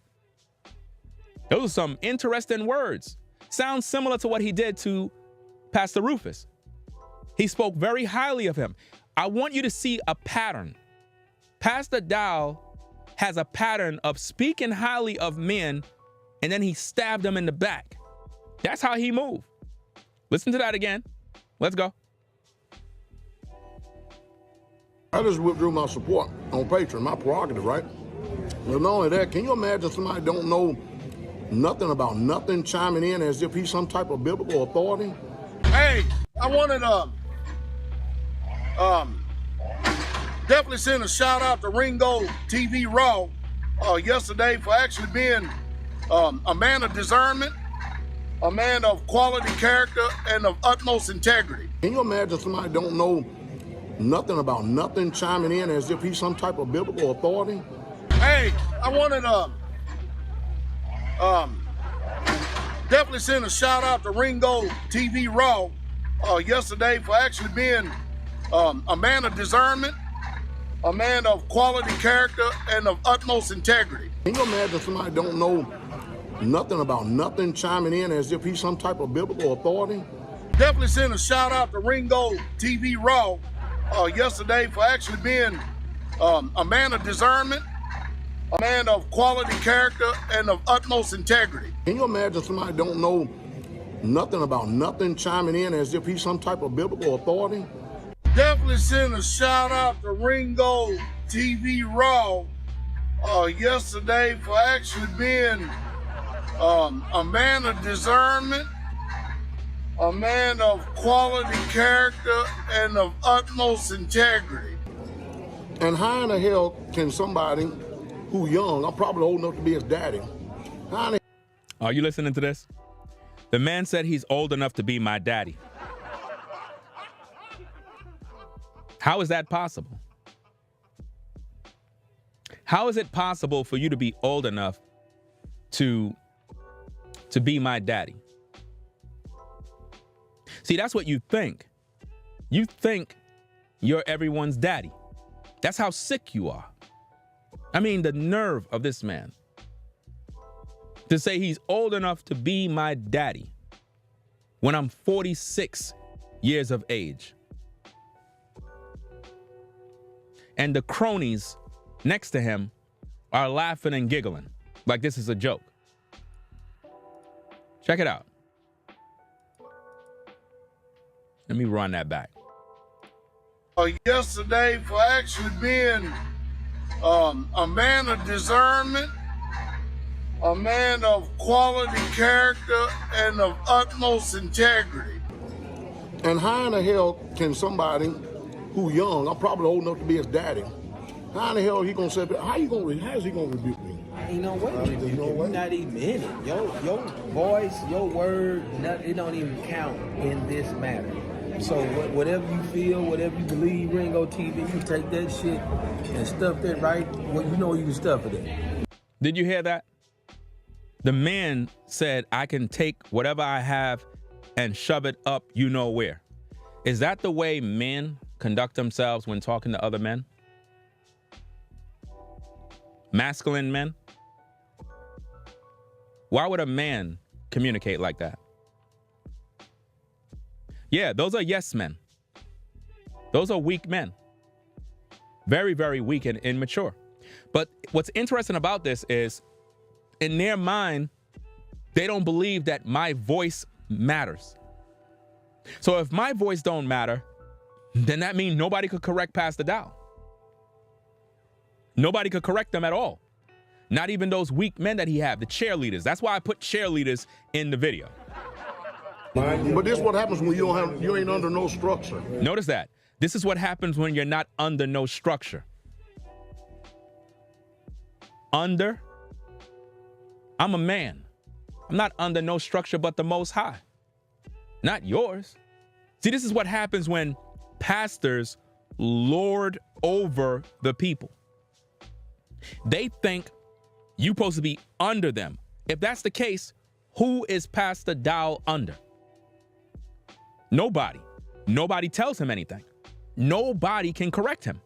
those are some interesting words. Sounds similar to what he did to Pastor Rufus. He spoke very highly of him. I want you to see a pattern. Pastor Dowell has a pattern of speaking highly of men, and then he stabbed them in the back. That's how he moved. Listen to that again. Let's go. I just withdrew my support on Patreon, my prerogative, right? But not only that, can you imagine somebody don't know nothing about nothing chiming in as if he's some type of biblical authority? Hey, I wanted definitely send a shout out to Ringo TV Raw yesterday for actually being a man of discernment, a man of quality character, and of utmost integrity. Can you imagine somebody don't know nothing about nothing chiming in as if he's some type of biblical authority? Hey, I wanted definitely send a shout out to Ringo TV Raw yesterday for actually being a man of discernment, a man of quality character, and of utmost integrity. Can you imagine somebody don't know nothing about nothing chiming in as if he's some type of biblical authority? Definitely send a shout out to Ringo TV Raw yesterday for actually being a man of discernment, a man of quality character, and of utmost integrity. Can you imagine somebody don't know nothing about nothing chiming in as if he's some type of biblical authority? Definitely send a shout out to Ringo TV Raw yesterday for actually being a man of discernment, a man of quality character, and of utmost integrity. And how in the hell can somebody who young, I'm probably old enough to be his daddy, how in the Are you listening to this? The man said he's old enough to be my daddy. How is that possible? How is it possible for you to be old enough to be my daddy? See, that's what you think. You think you're everyone's daddy. That's how sick you are. I mean, the nerve of this man to say he's old enough to be my daddy when I'm 46 years of age. and the cronies next to him are laughing and giggling like this is a joke. Check it out. Let me run that back. Yesterday for actually being a man of discernment, a man of quality character, and of utmost integrity. And how in the hell can somebody who young, I'm probably old enough to be his daddy, how in the hell he gonna say, how is he gonna rebuke me? Ain't no way. You're not even in it. Your voice, your word, it don't even count in this matter. So whatever you feel, whatever you believe, Ringo TV, you take that shit and stuff that right where you know you can stuff it in. Did you hear that? The man said, I can take whatever I have and shove it up you know where. Is that the way men conduct themselves when talking to other men? Masculine men? Why would a man communicate like that? Yeah, those are yes men. Those are weak men. Very, very weak and immature. But what's interesting about this is, in their mind, they don't believe that my voice matters. So if my voice don't matter, then that means nobody could correct Pastor Dow. Nobody could correct them at all. Not even those weak men that he had, the cheerleaders. That's why I put cheerleaders in the video. But this is what happens when you ain't under no structure. Notice that. This is what happens when you're not under no structure. I'm a man. I'm not under no structure but the Most High. Not yours. See, this is what happens when pastors lord over the people. They think you're supposed to be under them. If that's the case, who is Pastor Dow under? Nobody. Nobody tells him anything. Nobody can correct him.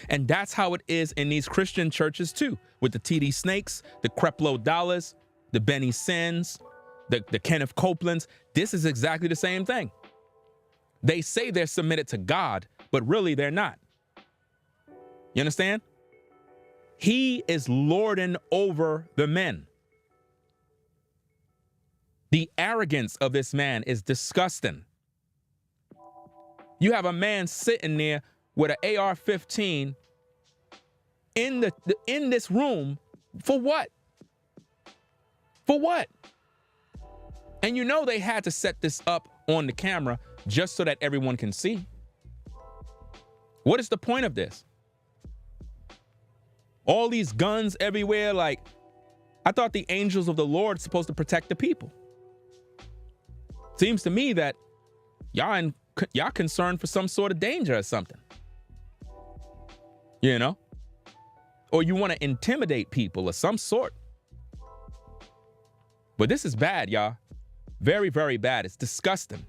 And that's how it is in these Christian churches too, with the TD Snakes, the Creflo Dollars, the Benny Sins, the Kenneth Copelands. This is exactly the same thing. They say they're submitted to God, but really they're not. You understand? He is lording over the men. The arrogance of this man is disgusting. You have a man sitting there with an AR-15 in this room for what? For what? And you know they had to set this up on the camera just so that everyone can see. What is the point of this? All these guns everywhere, like, I thought the angels of the Lord are supposed to protect the people. Seems to me that y'all concerned for some sort of danger or something. You know? Or you want to intimidate people of some sort. But this is bad, y'all. Very, very bad. It's disgusting.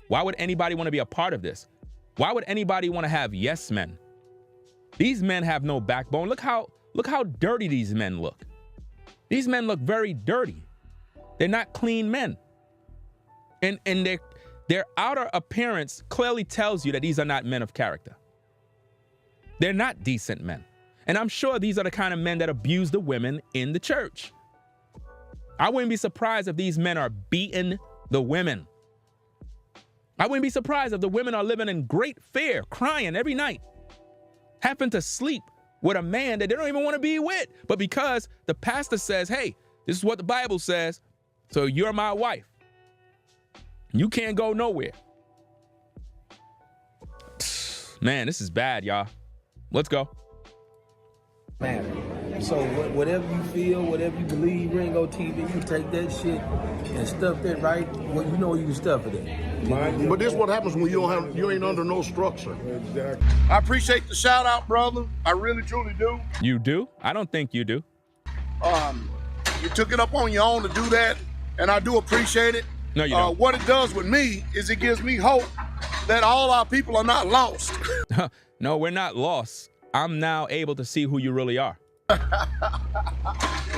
Why would anybody want to be a part of this? Why would anybody want to have yes men? These men have no backbone. Look how dirty these men look. These men look very dirty. They're not clean men. And their outer appearance clearly tells you that these are not men of character. They're not decent men. And I'm sure these are the kind of men that abuse the women in the church. I wouldn't be surprised if these men are beating the women. I wouldn't be surprised if the women are living in great fear, crying every night, having to sleep with a man that they don't even want to be with. But because the pastor says, hey, this is what the Bible says, so you're my wife. You can't go nowhere. Man, this is bad, y'all. Let's go. Matter. So whatever you feel, whatever you believe, Ringo TV, you take that shit and stuff that right where you know you can stuff it in. But this is what happens when you ain't under no structure. Exactly. I appreciate the shout out, brother. I really truly do. You do? I don't think you do. You took it up on your own to do that, and I do appreciate it. No, you don't. What it does with me is it gives me hope that all our people are not lost. No, we're not lost. I'm now able to see who you really are.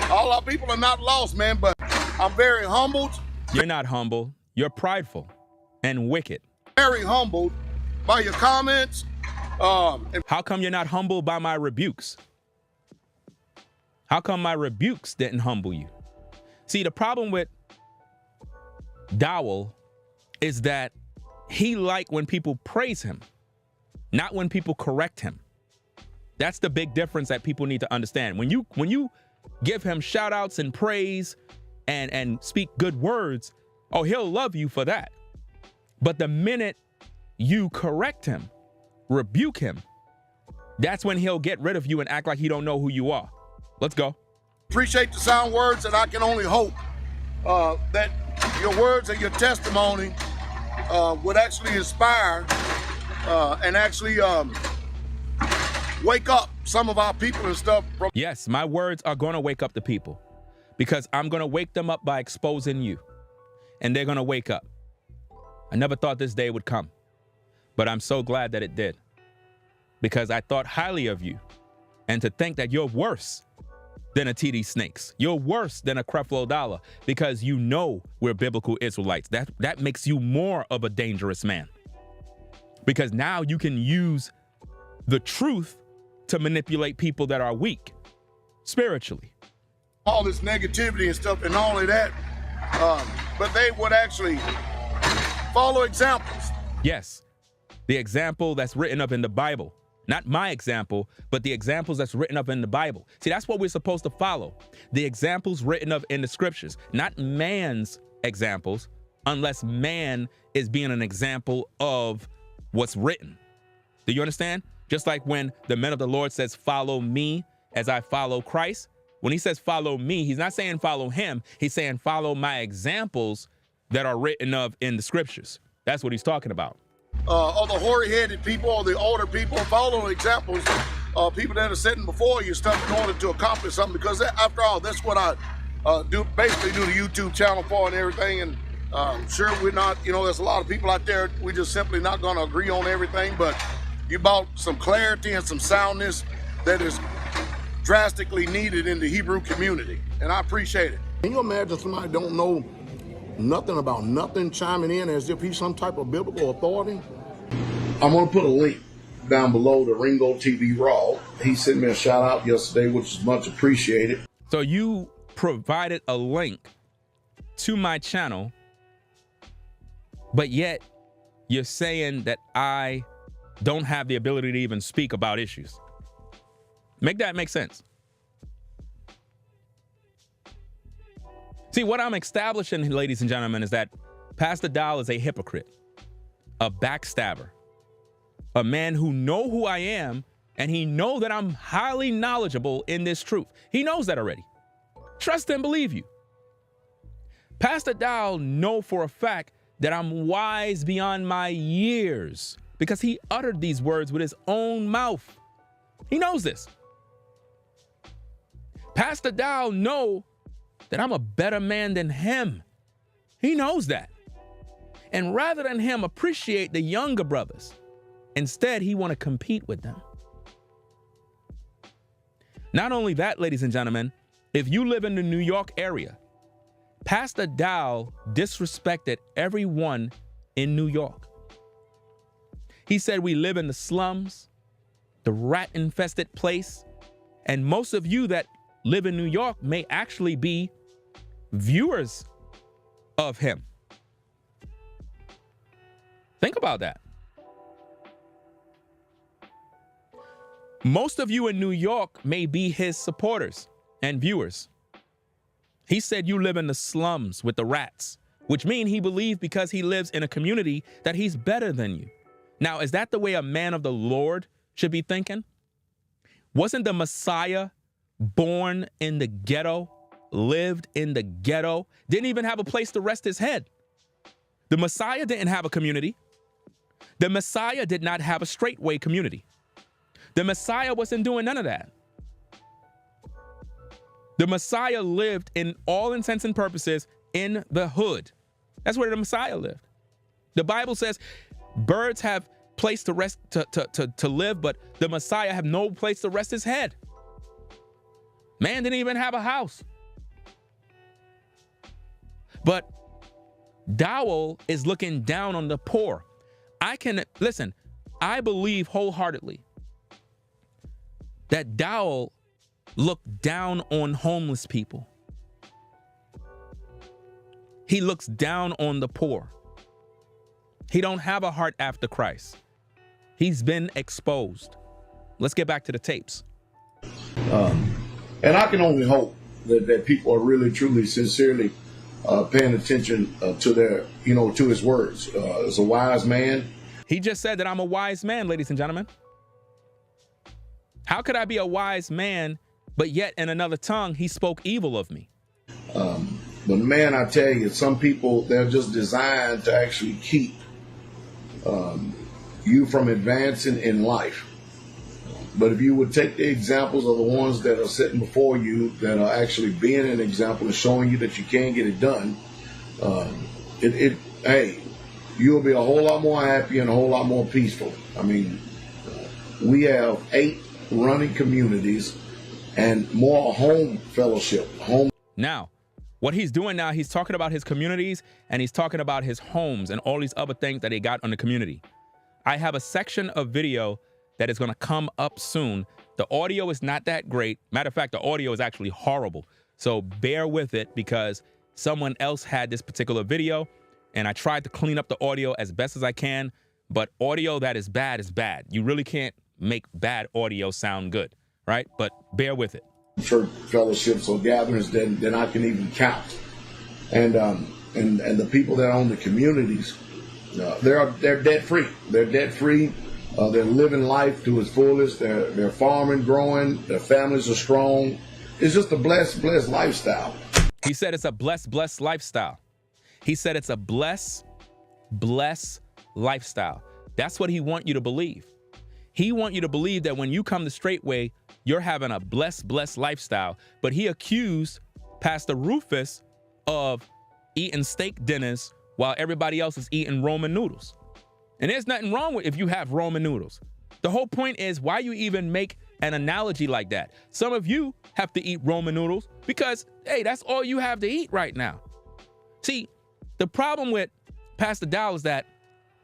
All our people are not lost, man, but I'm very humbled. You're not humble. You're prideful and wicked. Very humbled by your comments How come you're not humbled by my rebukes? How come my rebukes didn't humble you? See, the problem with Dowell is that he likes when people praise him, not when people correct him. That's the big difference that people need to understand. When you give him shout outs and praise and speak good words, oh, he'll love you for that. But the minute you correct him, rebuke him, that's when he'll get rid of you and act like he don't know who you are. Let's go. Appreciate the sound words, and I can only hope that your words and your testimony would actually inspire and actually wake up some of our people and stuff. Yes, my words are going to wake up the people because I'm going to wake them up by exposing you, and they're going to wake up. I never thought this day would come, but I'm so glad that it did because I thought highly of you, and to think that you're worse than a TD Snakes. You're worse than a Creflo Dollar because you know we're biblical Israelites. That makes you more of a dangerous man because now you can use the truth to manipulate people that are weak spiritually. All this negativity and stuff and all of that, but they would actually follow examples. Yes, the example that's written up in the Bible. Not my example, but the examples that's written up in the Bible. See, that's what we're supposed to follow. The examples written up in the scriptures, not man's examples, unless man is being an example of what's written. Do you understand? Just like when the men of the Lord says, follow me as I follow Christ. When he says follow me, he's not saying follow him. He's saying follow my examples that are written of in the scriptures. That's what he's talking about. Or the hoary-headed people or the older people, follow examples of people that are sitting before you stuff in order to accomplish something. Because after all, that's what I basically do the YouTube channel for and everything. And sure, we're not, there's a lot of people out there. We just simply not going to agree on everything. But you brought some clarity and some soundness that is drastically needed in the Hebrew community. And I appreciate it. Can you imagine somebody don't know nothing about nothing chiming in as if he's some type of biblical authority? I'm going to put a link down below to Ringo TV Raw. He sent me a shout out yesterday, which is much appreciated. So you provided a link to my channel, but yet you're saying that I don't have the ability to even speak about issues. Make that make sense. See, what I'm establishing, ladies and gentlemen, is that Pastor Dowell is a hypocrite, a backstabber, a man who know who I am, and he know that I'm highly knowledgeable in this truth. He knows that already. Trust and believe you. Pastor Dowell know for a fact that I'm wise beyond my years because he uttered these words with his own mouth. He knows this. Pastor Dowell know that I'm a better man than him. He knows that. And rather than him appreciate the younger brothers, instead he want to compete with them. Not only that, ladies and gentlemen, if you live in the New York area, Pastor Dowell disrespected everyone in New York. He said we live in the slums, the rat-infested place, and most of you that live in New York may actually be viewers of him. Think about that. Most of you in New York may be his supporters and viewers. He said you live in the slums with the rats, which means he believed because he lives in a community that he's better than you. Now, is that the way a man of the Lord should be thinking? Wasn't the Messiah born in the ghetto, lived in the ghetto, didn't even have a place to rest his head? The Messiah didn't have a community. The Messiah did not have a straightway community. The Messiah wasn't doing none of that. The Messiah lived, in all intents and purposes, in the hood. That's where the Messiah lived. The Bible says birds have place to rest, to live, but the Messiah have no place to rest his head. Man didn't even have a house. But Dowell is looking down on the poor. Listen, I believe wholeheartedly that Dowell looked down on homeless people. He looks down on the poor. He don't have a heart after Christ. He's been exposed. Let's get back to the tapes. And I can only hope that people are really, truly, sincerely paying attention to their, to his words. As a wise man. He just said that I'm a wise man, ladies and gentlemen. How could I be a wise man, but yet in another tongue, he spoke evil of me? But man, I tell you, some people, they're just designed to actually keep you from advancing in life. But if you would take the examples of the ones that are sitting before you, that are actually being an example and showing you that you can get it done, hey, you'll be a whole lot more happy and a whole lot more peaceful. I mean, we have 8 running communities and more home fellowship. Now, what he's doing now, he's talking about his communities and he's talking about his homes and all these other things that he got on the community. I have a section of video that is going to come up soon. The audio is not that great. Matter of fact, the audio is actually horrible. So bear with it because someone else had this particular video and I tried to clean up the audio as best as I can, but audio that is bad is bad. You really can't make bad audio sound good, right? But bear with it. Church fellowships or gatherings that I can even count. And the people that own the communities, they're debt free. They're debt free. They're living life to its fullest. They're farming, growing. Their families are strong. It's just a blessed lifestyle. He said it's a blessed lifestyle. He said it's a blessed lifestyle. That's what he want you to believe. He want you to believe that when you come the straight way, you're having a blessed lifestyle. But he accused Pastor Rufus of eating steak dinners while everybody else is eating Roman noodles. And there's nothing wrong with if you have Roman noodles. The whole point is why you even make an analogy like that. Some of you have to eat Roman noodles because, hey, that's all you have to eat right now. See, the problem with Pastor Dowell is that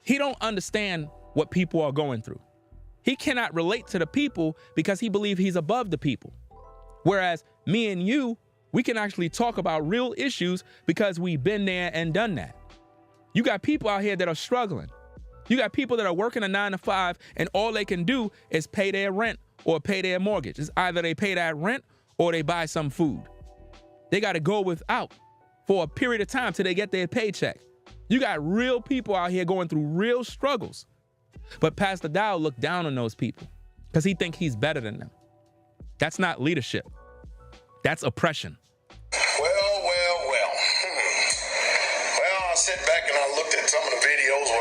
he don't understand what people are going through. He cannot relate to the people because he believes he's above the people. Whereas me and you, we can actually talk about real issues because we've been there and done that. You got people out here that are struggling. You got people that are working a 9 to 5 and all they can do is pay their rent or pay their mortgage. It's either they pay that rent or they buy some food. They got to go without for a period of time till they get their paycheck. You got real people out here going through real struggles. But Pastor Dowell looked down on those people because he thinks he's better than them. That's not leadership. That's oppression. Well, I sat back and I looked at some of the videos, a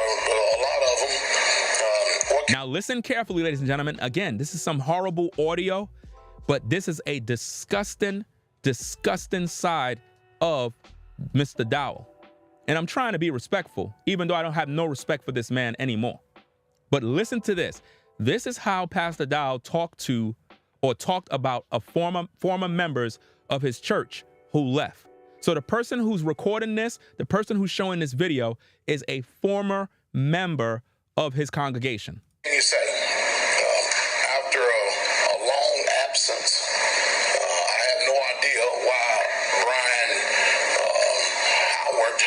lot of them. Now listen carefully, ladies and gentlemen. Again, this is some horrible audio, but this is a disgusting side of Mr. Dowell. And I'm trying to be respectful, even though I don't have no respect for this man anymore. But listen to this. This is how Pastor Dowell talked about a former members of his church who left. So the person who's recording this, the person who's showing this video is a former member of his congregation. You say, after a long absence, I have no idea why Brian Howard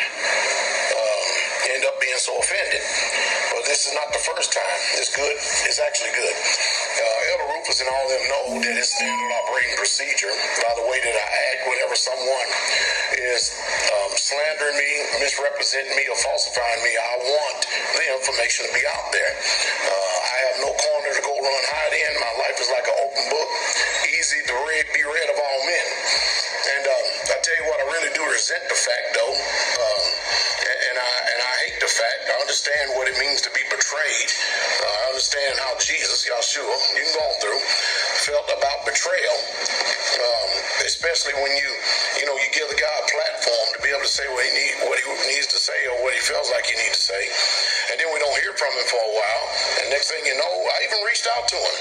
ended up being so offended. But this is not the first time. It's good. It's actually good. Elder Rufus and all them know that it's standard operating procedure by the way that I act whenever someone is slandering me, misrepresenting me, or falsifying me. I want the information to be out there. I have no corner to go run hide in. My life is like an open book, easy to be read of all men. And I tell you what, I really do resent the fact, though, and I hate the fact. I understand what it means to be betrayed. I understand how Jesus, Yahshua, you can go on through, felt about betrayal, especially when you give the guy a platform to be able to say what he needs to say or what he feels like he needs to say, and then we don't hear from him for a while, and next thing you know, I even reached out to him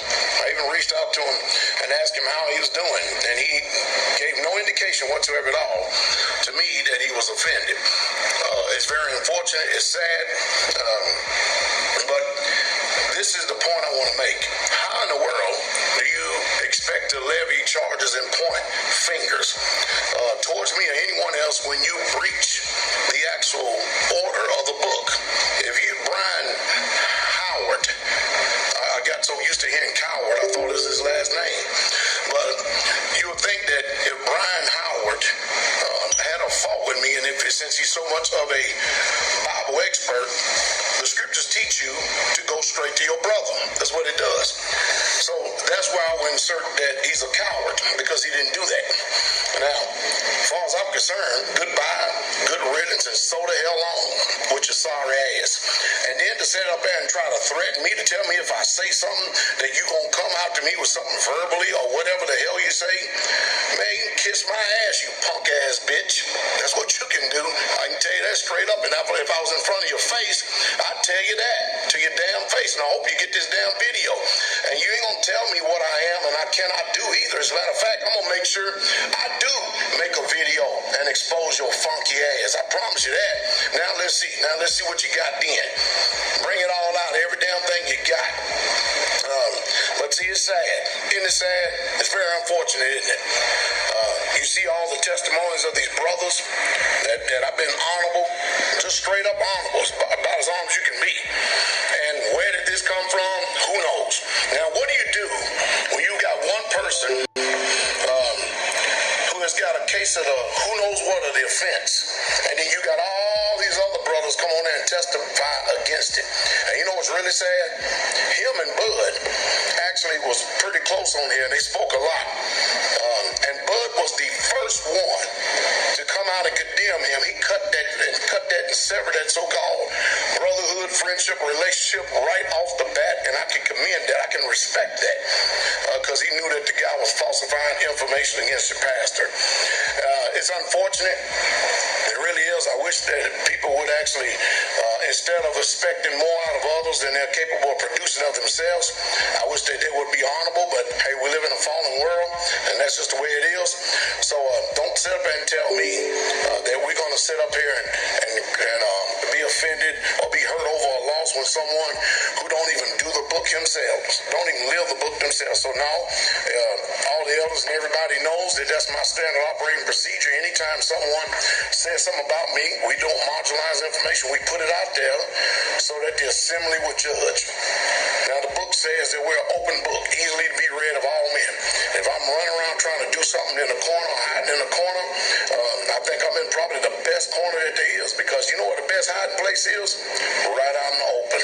and asked him how he was doing, and he gave no indication whatsoever at all to me that he was offended. It's very unfortunate, it's sad, but this is the point I want to make. How in the world do you expect to levy charges and point fingers towards me or anyone else when you breach the actual order of the book? If you, Brian Howard, I got so used to hearing Coward, I thought it was his last name. But you would think that if Brian Howard had a fault with me, and since he's so much of a Bible expert, the scriptures teach you to go straight to your brother. That's what it does. So that's why I would insert that he's a coward, because he didn't do that. Now, as far as I'm concerned, goodbye, good riddance, and so the hell on with your sorry ass. And then to sit up there and try to threaten me, to tell me if I say something that you gonna come out to me with something verbally or whatever the hell you say, man, kiss my ass, you punk ass bitch. That's what you can do. I can tell you that straight up. And if I was in front of your face, I'd tell you that to your damn face. And I hope you get this damn video. And you ain't gonna tell me what I am and I cannot do either. As a matter of fact, I'm gonna make sure I do make a video and expose your funky ass. I promise you that. Now let's see. Now let's see what you got then. Bring it all out. Every damn thing you got. But see, it's sad. Isn't it sad? It's very unfortunate, isn't it? You see all the testimonies of these brothers that I've been honorable, just straight up honorable, about as honorable as you can be. And where did this come from? Who knows? Now, what do you do when you got one person who has got a case of the who knows what of the offense, and then you got all these other brothers come on there and testify against it? And you know what's really sad? Him and Bud actually was pretty close on here, and they spoke a lot. And Bud was the first one to come out and condemn him. He cut that and severed that so-called brotherhood, friendship, relationship right off the bat, and I can commend that. I can respect that because he knew that the guy was falsifying information against the pastor. It's unfortunate. It really is. I wish that people would actually, instead of expecting more out of others than they're capable of producing of themselves, I wish that they would be honorable, but hey, we live in a fallen world, and that's just the way it is. So don't sit up and tell me that we're going to sit up here and be offended or be hurt over a loss when someone who don't even do the book themselves, don't even live the book themselves. So now, all the elders and everybody knows that that's my standard operating procedure. Anytime someone says something about me, we don't marginalize information. We put it out there so that the assembly will judge. Now, the book says that we're an open book, easily to be read of all men. If I'm running around trying to do something in the corner, hiding in the corner, I think I'm in probably the best corner that there is, because you know what the best hiding place is? Right out in the open.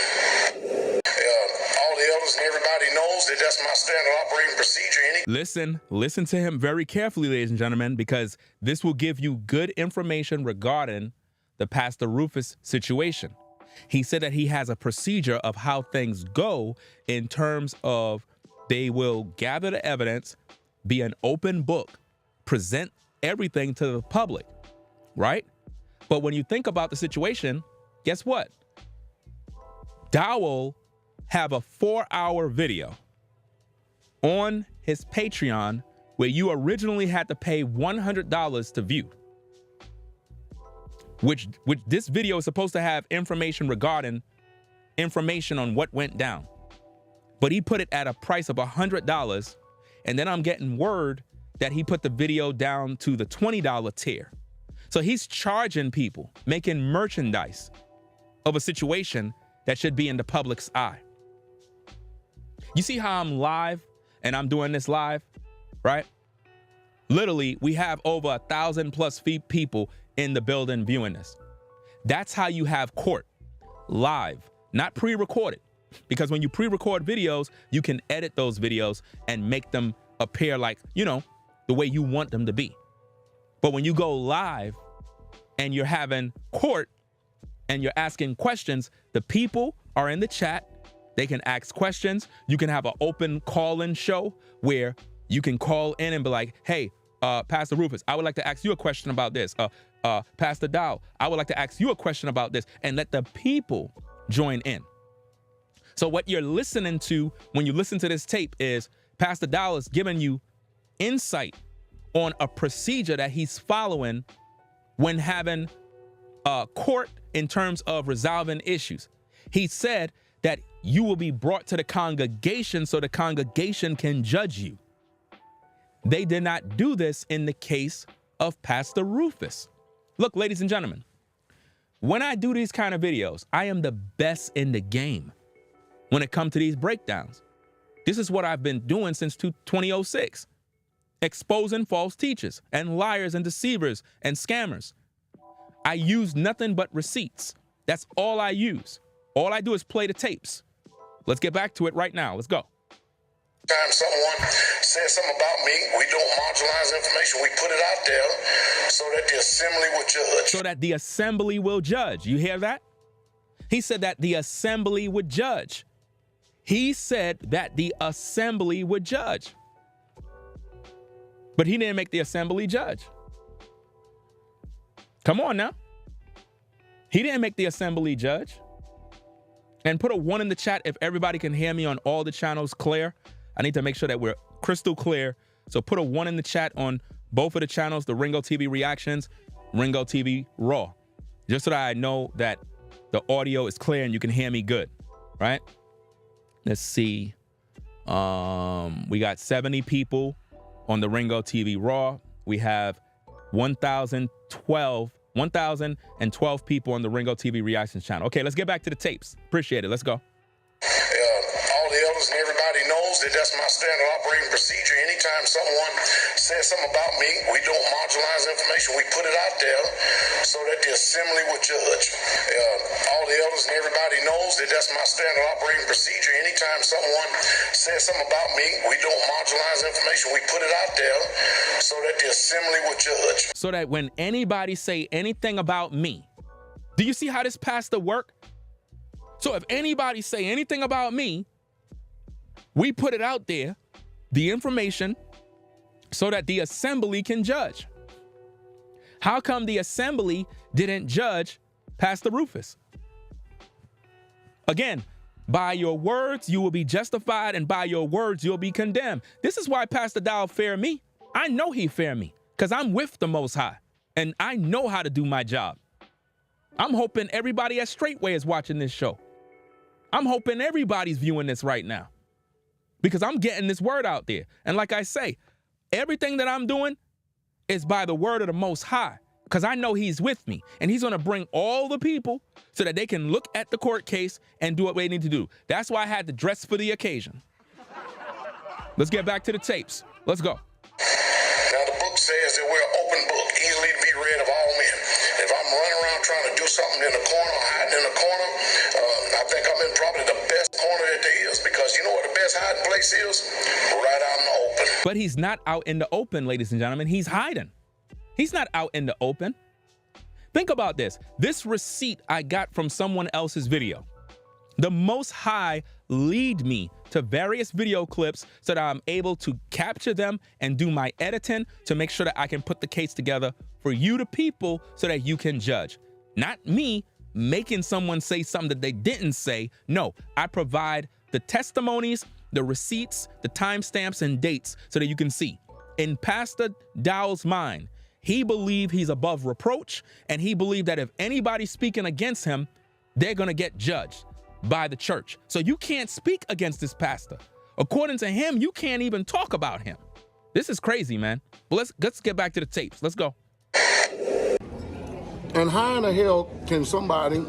All the elders and everybody knows that that's my standard operating procedure. Listen to him very carefully, ladies and gentlemen, because this will give you good information regarding the Pastor Rufus situation. He said that he has a procedure of how things go in terms of they will gather the evidence, be an open book, present everything to the public, right? But when you think about the situation, guess what? Dowell have a 4-hour video on his Patreon where you originally had to pay $100 to view, which this video is supposed to have information regarding information on what went down. But he put it at a price of $100, and then I'm getting word that he put the video down to the $20 tier. So he's charging people, making merchandise of a situation that should be in the public's eye. You see how I'm live and I'm doing this live, right? Literally, we have over 1,000+ people in the building viewing this. That's how you have court, live, not pre-recorded. Because when you pre-record videos, you can edit those videos and make them appear like, you know, the way you want them to be. But when you go live and you're having court and you're asking questions, the people are in the chat. They can ask questions. You can have an open call-in show where you can call in and be like, hey, Pastor Rufus, I would like to ask you a question about this. Pastor Dowell, I would like to ask you a question about this, and let the people join in. So what you're listening to when you listen to this tape is Pastor Dowell is giving you insight on a procedure that he's following when having court in terms of resolving issues. He said that you will be brought to the congregation so the congregation can judge you. They did not do this in the case of Pastor Rufus. Look, ladies and gentlemen, when I do these kind of videos, I am the best in the game when it comes to these breakdowns. This is what I've been doing since 2006, exposing false teachers and liars and deceivers and scammers. I use nothing but receipts. That's all I use. All I do is play the tapes. Let's get back to it right now. Let's go. Time someone says something about me, we don't marginalize information. We put it out there so that the assembly will judge. So that the assembly will judge. You hear that? He said that the assembly would judge. He said that the assembly would judge. But he didn't make the assembly judge. Come on now. He didn't make the assembly judge. And put a 1 in the chat if everybody can hear me on all the channels clear. I need to make sure that we're crystal clear. So put a 1 in the chat on both of the channels, the Ringo TV Reactions, Ringo TV Raw, just so that I know that the audio is clear and you can hear me good, right? Let's see. We got 70 people on the Ringo TV Raw. We have 1,012 people on the Ringo TV Reactions channel. Okay, let's get back to the tapes. Appreciate it. Let's go. All the elders and everybody knows that that's my standard operating procedure. Anytime someone says something about me, we don't marginalize information. We put it out there so that the assembly will judge. All the elders and everybody knows that that's my standard operating procedure. Anytime someone says something about me, we don't marginalize information. We put it out there so that the assembly will judge. So that when anybody say anything about me, do you see how this pastor work? So if anybody say anything about me, we put it out there, the information, so that the assembly can judge. How come the assembly didn't judge Pastor Rufus? Again, by your words, you will be justified, and by your words, you'll be condemned. This is why Pastor Dowell fear me. I know he fear me because I'm with the Most High, and I know how to do my job. I'm hoping everybody at Straightway is watching this show. I'm hoping everybody's viewing this right now because I'm getting this word out there. And like I say, everything that I'm doing is by the word of the Most High because I know he's with me and he's going to bring all the people so that they can look at the court case and do what they need to do. That's why I had to dress for the occasion. Let's get back to the tapes. Let's go. Now the book says that we're an open book, easily to be read of all men. If I'm running around trying to do something in the corner, hiding in the corner, I think I'm in probably the best corner that there is because you know what the best hiding place is? Right out in the open. But he's not out in the open, ladies and gentlemen. He's hiding. He's not out in the open. Think about this. This receipt I got from someone else's video. The Most High lead me to various video clips so that I'm able to capture them and do my editing to make sure that I can put the case together for you, the people, so that you can judge. Not me making someone say something that they didn't say. No, I provide the testimonies, the receipts, the timestamps, and dates so that you can see. In Pastor Dowell's mind, he believed he's above reproach, and he believed that if anybody's speaking against him, they're going to get judged by the church. So you can't speak against this pastor. According to him, you can't even talk about him. This is crazy, man. But let's get back to the tapes. Let's go. And how in the hell can somebody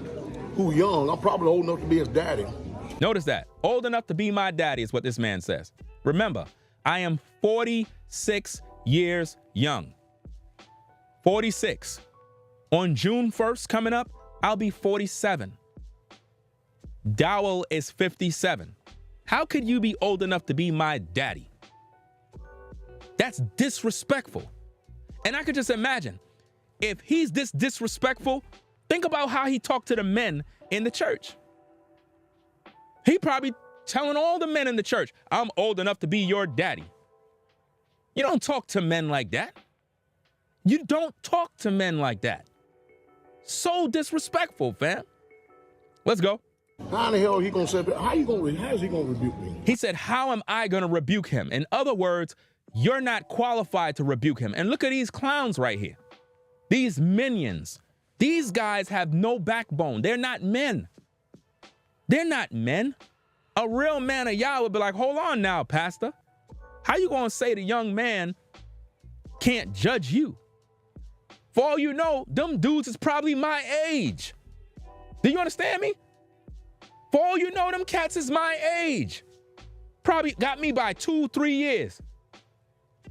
who young, I'm probably old enough to be his daddy. Notice that. Old enough to be my daddy is what this man says. Remember, I am 46 years young. 46. On June 1st coming up, I'll be 47. Dowell is 57. How could you be old enough to be my daddy? That's disrespectful. And I could just imagine, if he's this disrespectful, think about how he talked to the men in the church. He probably telling all the men in the church, I'm old enough to be your daddy. You don't talk to men like that. You don't talk to men like that. So disrespectful, fam. Let's go. How in the hell he gonna say that? How is he gonna rebuke me? He said, how am I gonna rebuke him? In other words, you're not qualified to rebuke him. And look at these clowns right here. These minions. These guys have no backbone. They're not men. They're not men. A real man of Yah would be like, hold on now, pastor. How you gonna say the young man can't judge you? For all you know, them dudes is probably my age. Do you understand me? For all you know, them cats is my age. Probably got me by 2-3 years.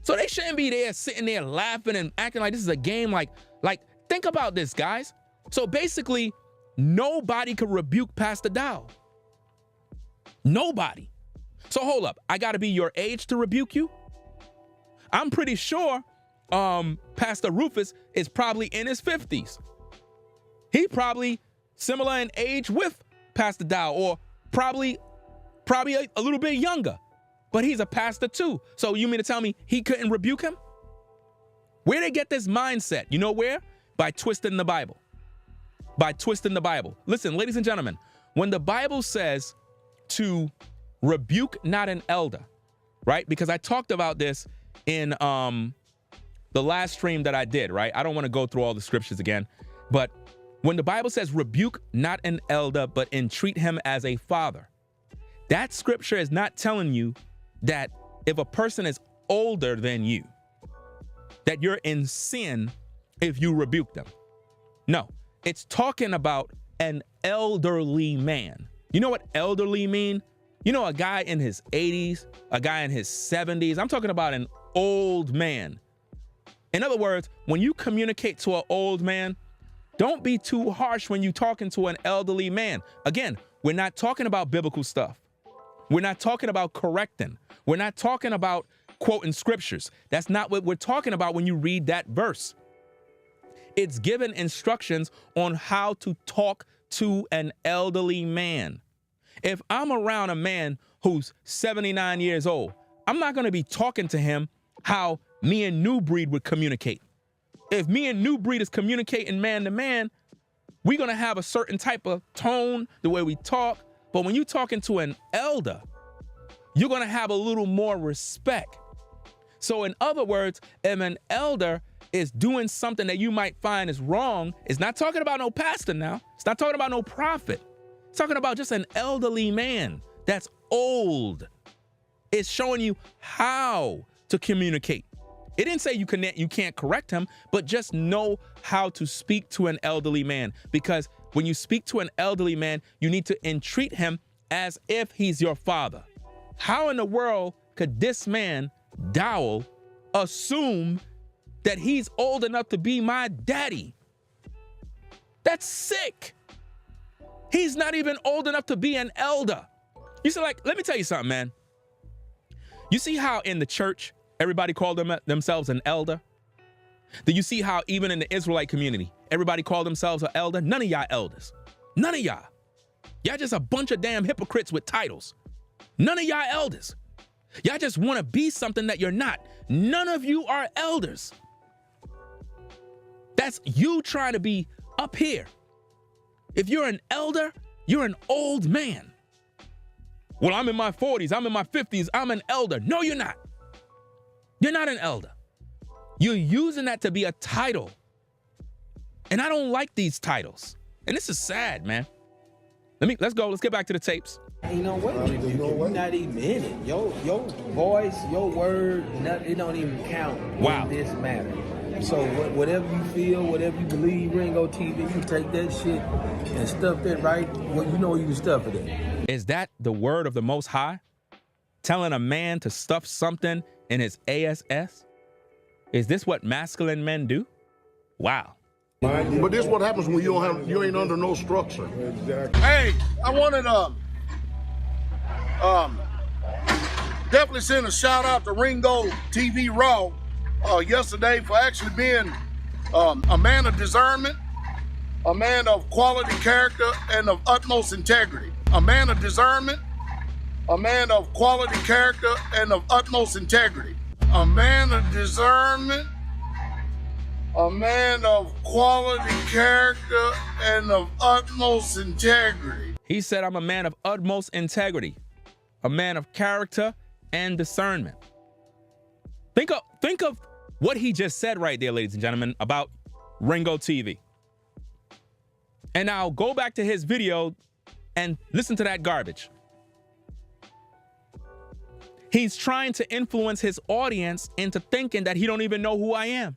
So they shouldn't be there sitting there laughing and acting like this is a game. Like think about this, guys. So basically, nobody could rebuke Pastor Dowell. Nobody. So hold up, I gotta be your age to rebuke you? I'm pretty sure Pastor Rufus is probably in his 50s. He probably similar in age with Pastor Dowell, or probably a little bit younger, but he's a pastor too. So you mean to tell me he couldn't rebuke him? Where they get this mindset? You know where? By twisting the Bible. By twisting the Bible. Listen, ladies and gentlemen, when the Bible says to rebuke not an elder, right? Because I talked about this in the last stream that I did, right? I don't want to go through all the scriptures again, but when the Bible says rebuke not an elder, but entreat him as a father, that scripture is not telling you that if a person is older than you, that you're in sin if you rebuke them. No, it's talking about an elderly man. You know what elderly mean? You know, a guy in his 80s, a guy in his 70s. I'm talking about an old man. In other words, when you communicate to an old man, don't be too harsh when you're talking to an elderly man. Again, we're not talking about biblical stuff. We're not talking about correcting. We're not talking about quoting scriptures. That's not what we're talking about when you read that verse. It's given instructions on how to talk to an elderly man. If I'm around a man who's 79 years old, I'm not going to be talking to him how me and New Breed would communicate. If me and New Breed is communicating man to man, we're going to have a certain type of tone, the way we talk. But when you're talking to an elder, you're going to have a little more respect. So in other words, if an elder is doing something that you might find is wrong, it's not talking about no pastor now. It's not talking about no prophet. It's talking about just an elderly man that's old. It's showing you how to communicate. It didn't say you can't correct him, but just know how to speak to an elderly man. Because when you speak to an elderly man, you need to entreat him as if he's your father. How in the world could this man, Dowell, assume that he's old enough to be my daddy? That's sick. He's not even old enough to be an elder. You see, like, let me tell you something, man. You see how in the church, everybody called themselves an elder? Do you see how even in the Israelite community, everybody called themselves an elder? None of y'all elders. None of y'all. Y'all just a bunch of damn hypocrites with titles. None of y'all elders. Y'all just want to be something that you're not. None of you are elders. That's you trying to be up here. If you're an elder, you're an old man. Well, I'm in my 40s, I'm in my 50s, I'm an elder. No, you're not. You're not an elder. You're using that to be a title. And I don't like these titles. And this is sad, man. Let's go. Let's get back to the tapes. Ain't no way. You're not even in it. Your voice, your word, it don't even count in this matter. So whatever you feel, whatever you believe, Ringo TV, you take that shit and stuff it right. Well, you know you can stuff it in. Is that the word of the Most High? Telling a man to stuff something in his ASS? Is this what masculine men do? Wow. But this is what happens when you ain't under no structure. Hey, I wanted definitely send a shout out to Ringo TV Raw yesterday for actually being a man of discernment, a man of quality character and of utmost integrity. A man of discernment, a man of quality character and of utmost integrity. A man of discernment, a man of quality character and of utmost integrity. He said, I'm a man of utmost integrity, a man of character and discernment. Think of what he just said right there, ladies and gentlemen, about Ringo TV. And now go back to his video and listen to that garbage. He's trying to influence his audience into thinking that he don't even know who I am.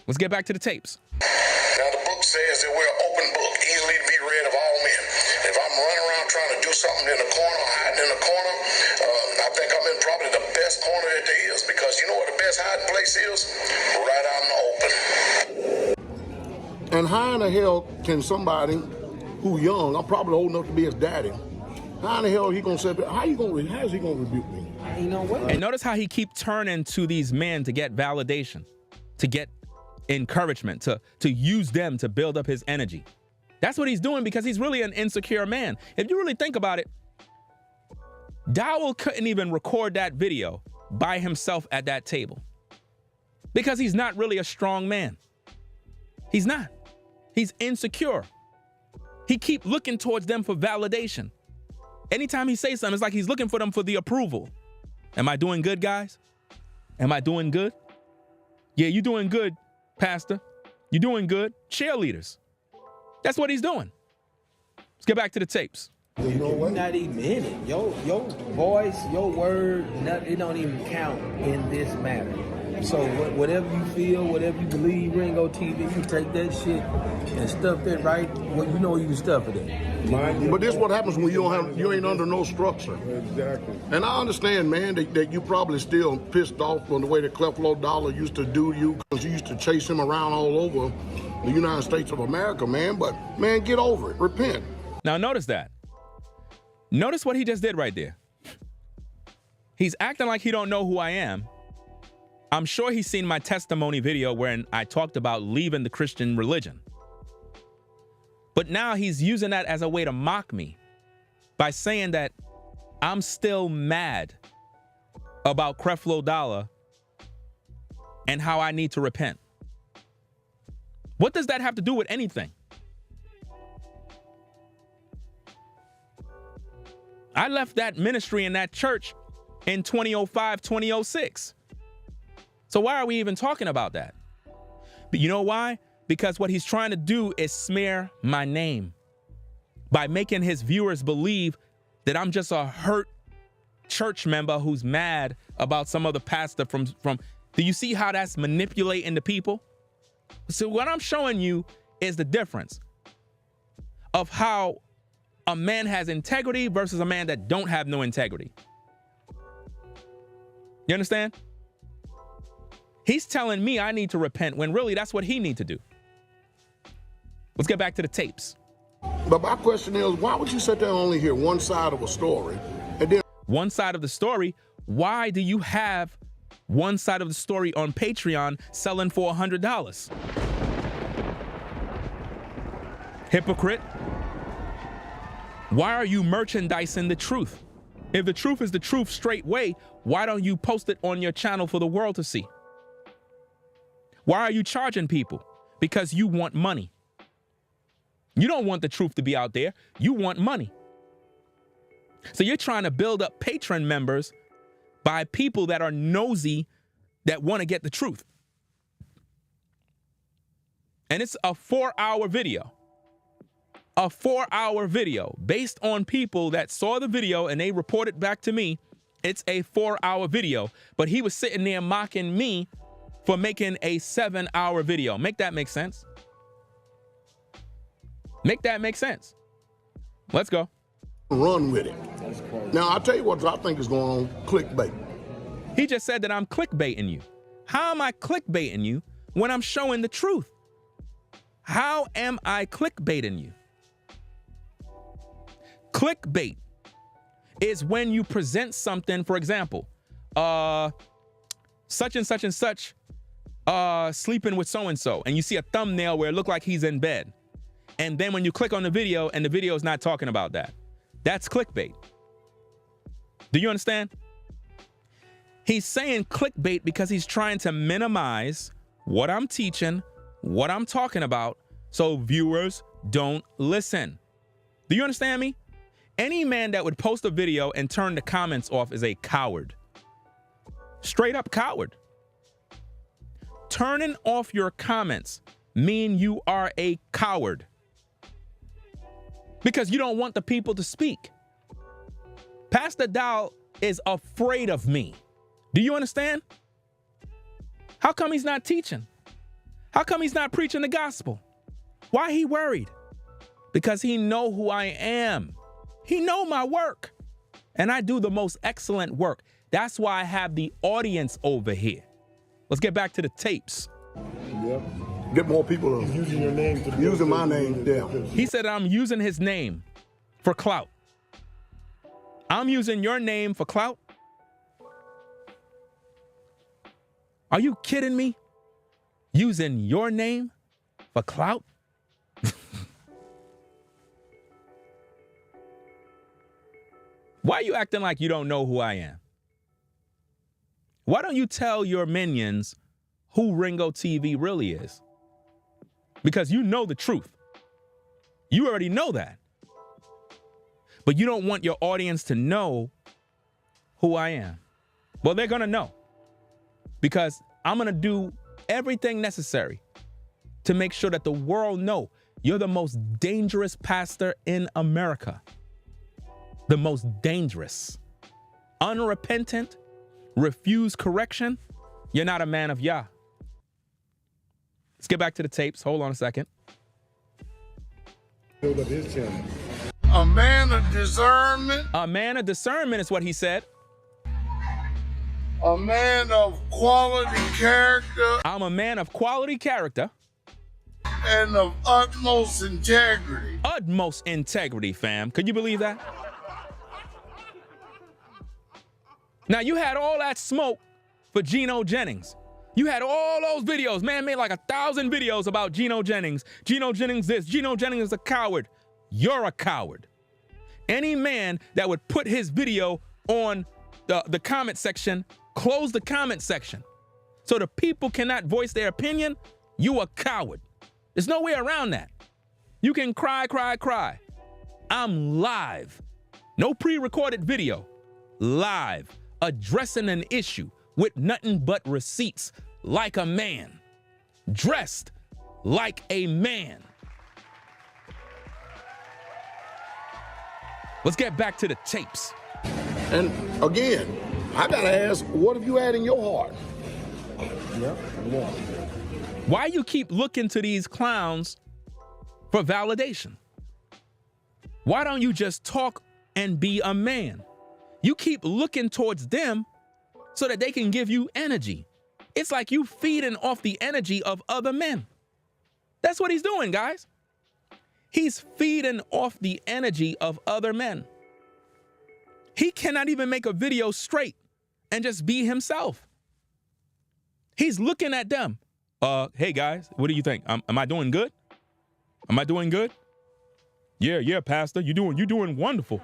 Let's get back to the tapes. Now, the book says that we're an open book, easily to be read of all men. If I'm running around trying to do something in the corner, hiding in the corner, I think I'm in probably the best corner that there is, because you know what the best hiding place is? Right out in the open. And how in the hell can somebody who young, I'm probably old enough to be his daddy, how in the hell he gonna say, how is he gonna rebuke me? You know what? And notice how he keep turning to these men to get validation, to get encouragement, to use them to build up his energy. That's what he's doing, because he's really an insecure man. If you really think about it, Dowell couldn't even record that video by himself at that table, because he's not really a strong man. He's not. He's insecure. He keep looking towards them for validation. Anytime he says something, it's like he's looking for them for the approval. Am I doing good, guys? Am I doing good? Yeah, you're doing good, Pastor. You're doing good. Cheerleaders. That's what he's doing. Let's get back to the tapes. You know what? Not even in it. Your voice, your word, it don't even count in this matter. So whatever you feel, whatever you believe, Ringo TV, you take that shit and stuff it right. Well, you know you can stuff it in. But this is what happens when you ain't under no structure. Exactly. And I understand, man, that you probably still pissed off on the way that Creflo Dollar used to do you, because you used to chase him around all over the United States of America, man. But, man, get over it. Repent. Now, notice that. Notice what he just did right there. He's acting like he don't know who I am. I'm sure he's seen my testimony video wherein I talked about leaving the Christian religion. But now he's using that as a way to mock me by saying that I'm still mad about Creflo Dollar and how I need to repent. What does that have to do with anything? I left that ministry in that church in 2005, 2006. So why are we even talking about that? But you know why? Because what he's trying to do is smear my name by making his viewers believe that I'm just a hurt church member who's mad about some other pastor from. Do you see how that's manipulating the people? So what I'm showing you is the difference of how a man has integrity versus a man that don't have no integrity. You understand? He's telling me I need to repent when really that's what he need to do. Let's get back to the tapes. But my question is, why would you sit there and only hear one side of a story? And then One side of the story? Why do you have one side of the story on Patreon selling for $100? Hypocrite. Why are you merchandising the truth? If the truth is the truth straight way, why don't you post it on your channel for the world to see? Why are you charging people? Because you want money. You don't want the truth to be out there. You want money. So you're trying to build up Patreon members by people that are nosy, that want to get the truth. And it's a 4-hour video. A 4-hour video based on people that saw the video and they reported back to me. It's a 4-hour video, but he was sitting there mocking me for making a 7-hour video. Make that make sense? Make that make sense. Let's go. run with it. Now, I'll tell you what I think is going on, clickbait. He just said that I'm clickbaiting you. How am I clickbaiting you when I'm showing the truth? How am I clickbaiting you? Clickbait is when you present something, for example, such and such and such sleeping with so-and-so, and you see a thumbnail where it looked like he's in bed. And then when you click on the video and the video is not talking about that, that's clickbait. Do you understand? He's saying clickbait because he's trying to minimize what I'm teaching, what I'm talking about, so viewers don't listen. Do you understand me? Any man that would post a video and turn the comments off is a coward. Straight up coward. Turning off your comments mean you are a coward. because you don't want the people to speak. Pastor Dowell is afraid of me. Do you understand? How come he's not teaching? How come he's not preaching the gospel? Why he worried? Because he know who I am. He know my work. And I do the most excellent work. That's why I have the audience over here. Let's get back to the tapes. Yep. Get more people using your name. Using my name, yeah. He said I'm using his name for clout. I'm using your name for clout? Are you kidding me? Using your name for clout? Why are you acting like you don't know who I am? Why don't you tell your minions who Ringo TV really is? Because you know the truth. You already know that. But you don't want your audience to know who I am. Well, they're going to know. Because I'm going to do everything necessary to make sure that the world know you're the most dangerous pastor in America. The most dangerous. Unrepentant, refuse correction. You're not a man of Yah. Let's get back to the tapes. Hold on a second. A man of discernment. A man of discernment is what he said. A man of quality character. I'm a man of quality character. And of utmost integrity. Utmost integrity, fam. Could you believe that? Now, you had all that smoke for Geno Jennings. You had all those videos. Man made like 1,000 videos about Geno Jennings. Geno Jennings this. Geno Jennings is a coward. You're a coward. Any man that would put his video on the comment section, close the comment section so the people cannot voice their opinion, you a coward. There's no way around that. You can cry, cry, cry. I'm live. No pre-recorded video. Live. Addressing an issue with nothing but receipts, like a man. Dressed like a man. Let's get back to the tapes. And again, I gotta ask, what have you had in your heart? Yeah. Why you keep looking to these clowns for validation? Why don't you just talk and be a man? You keep looking towards them so that they can give you energy. It's like you feeding off the energy of other men. That's what he's doing, guys. He's feeding off the energy of other men. He cannot even make a video straight and just be himself. He's looking at them. Hey guys, what do you think? Am I doing good? Am I doing good? Yeah, Pastor, you doing wonderful.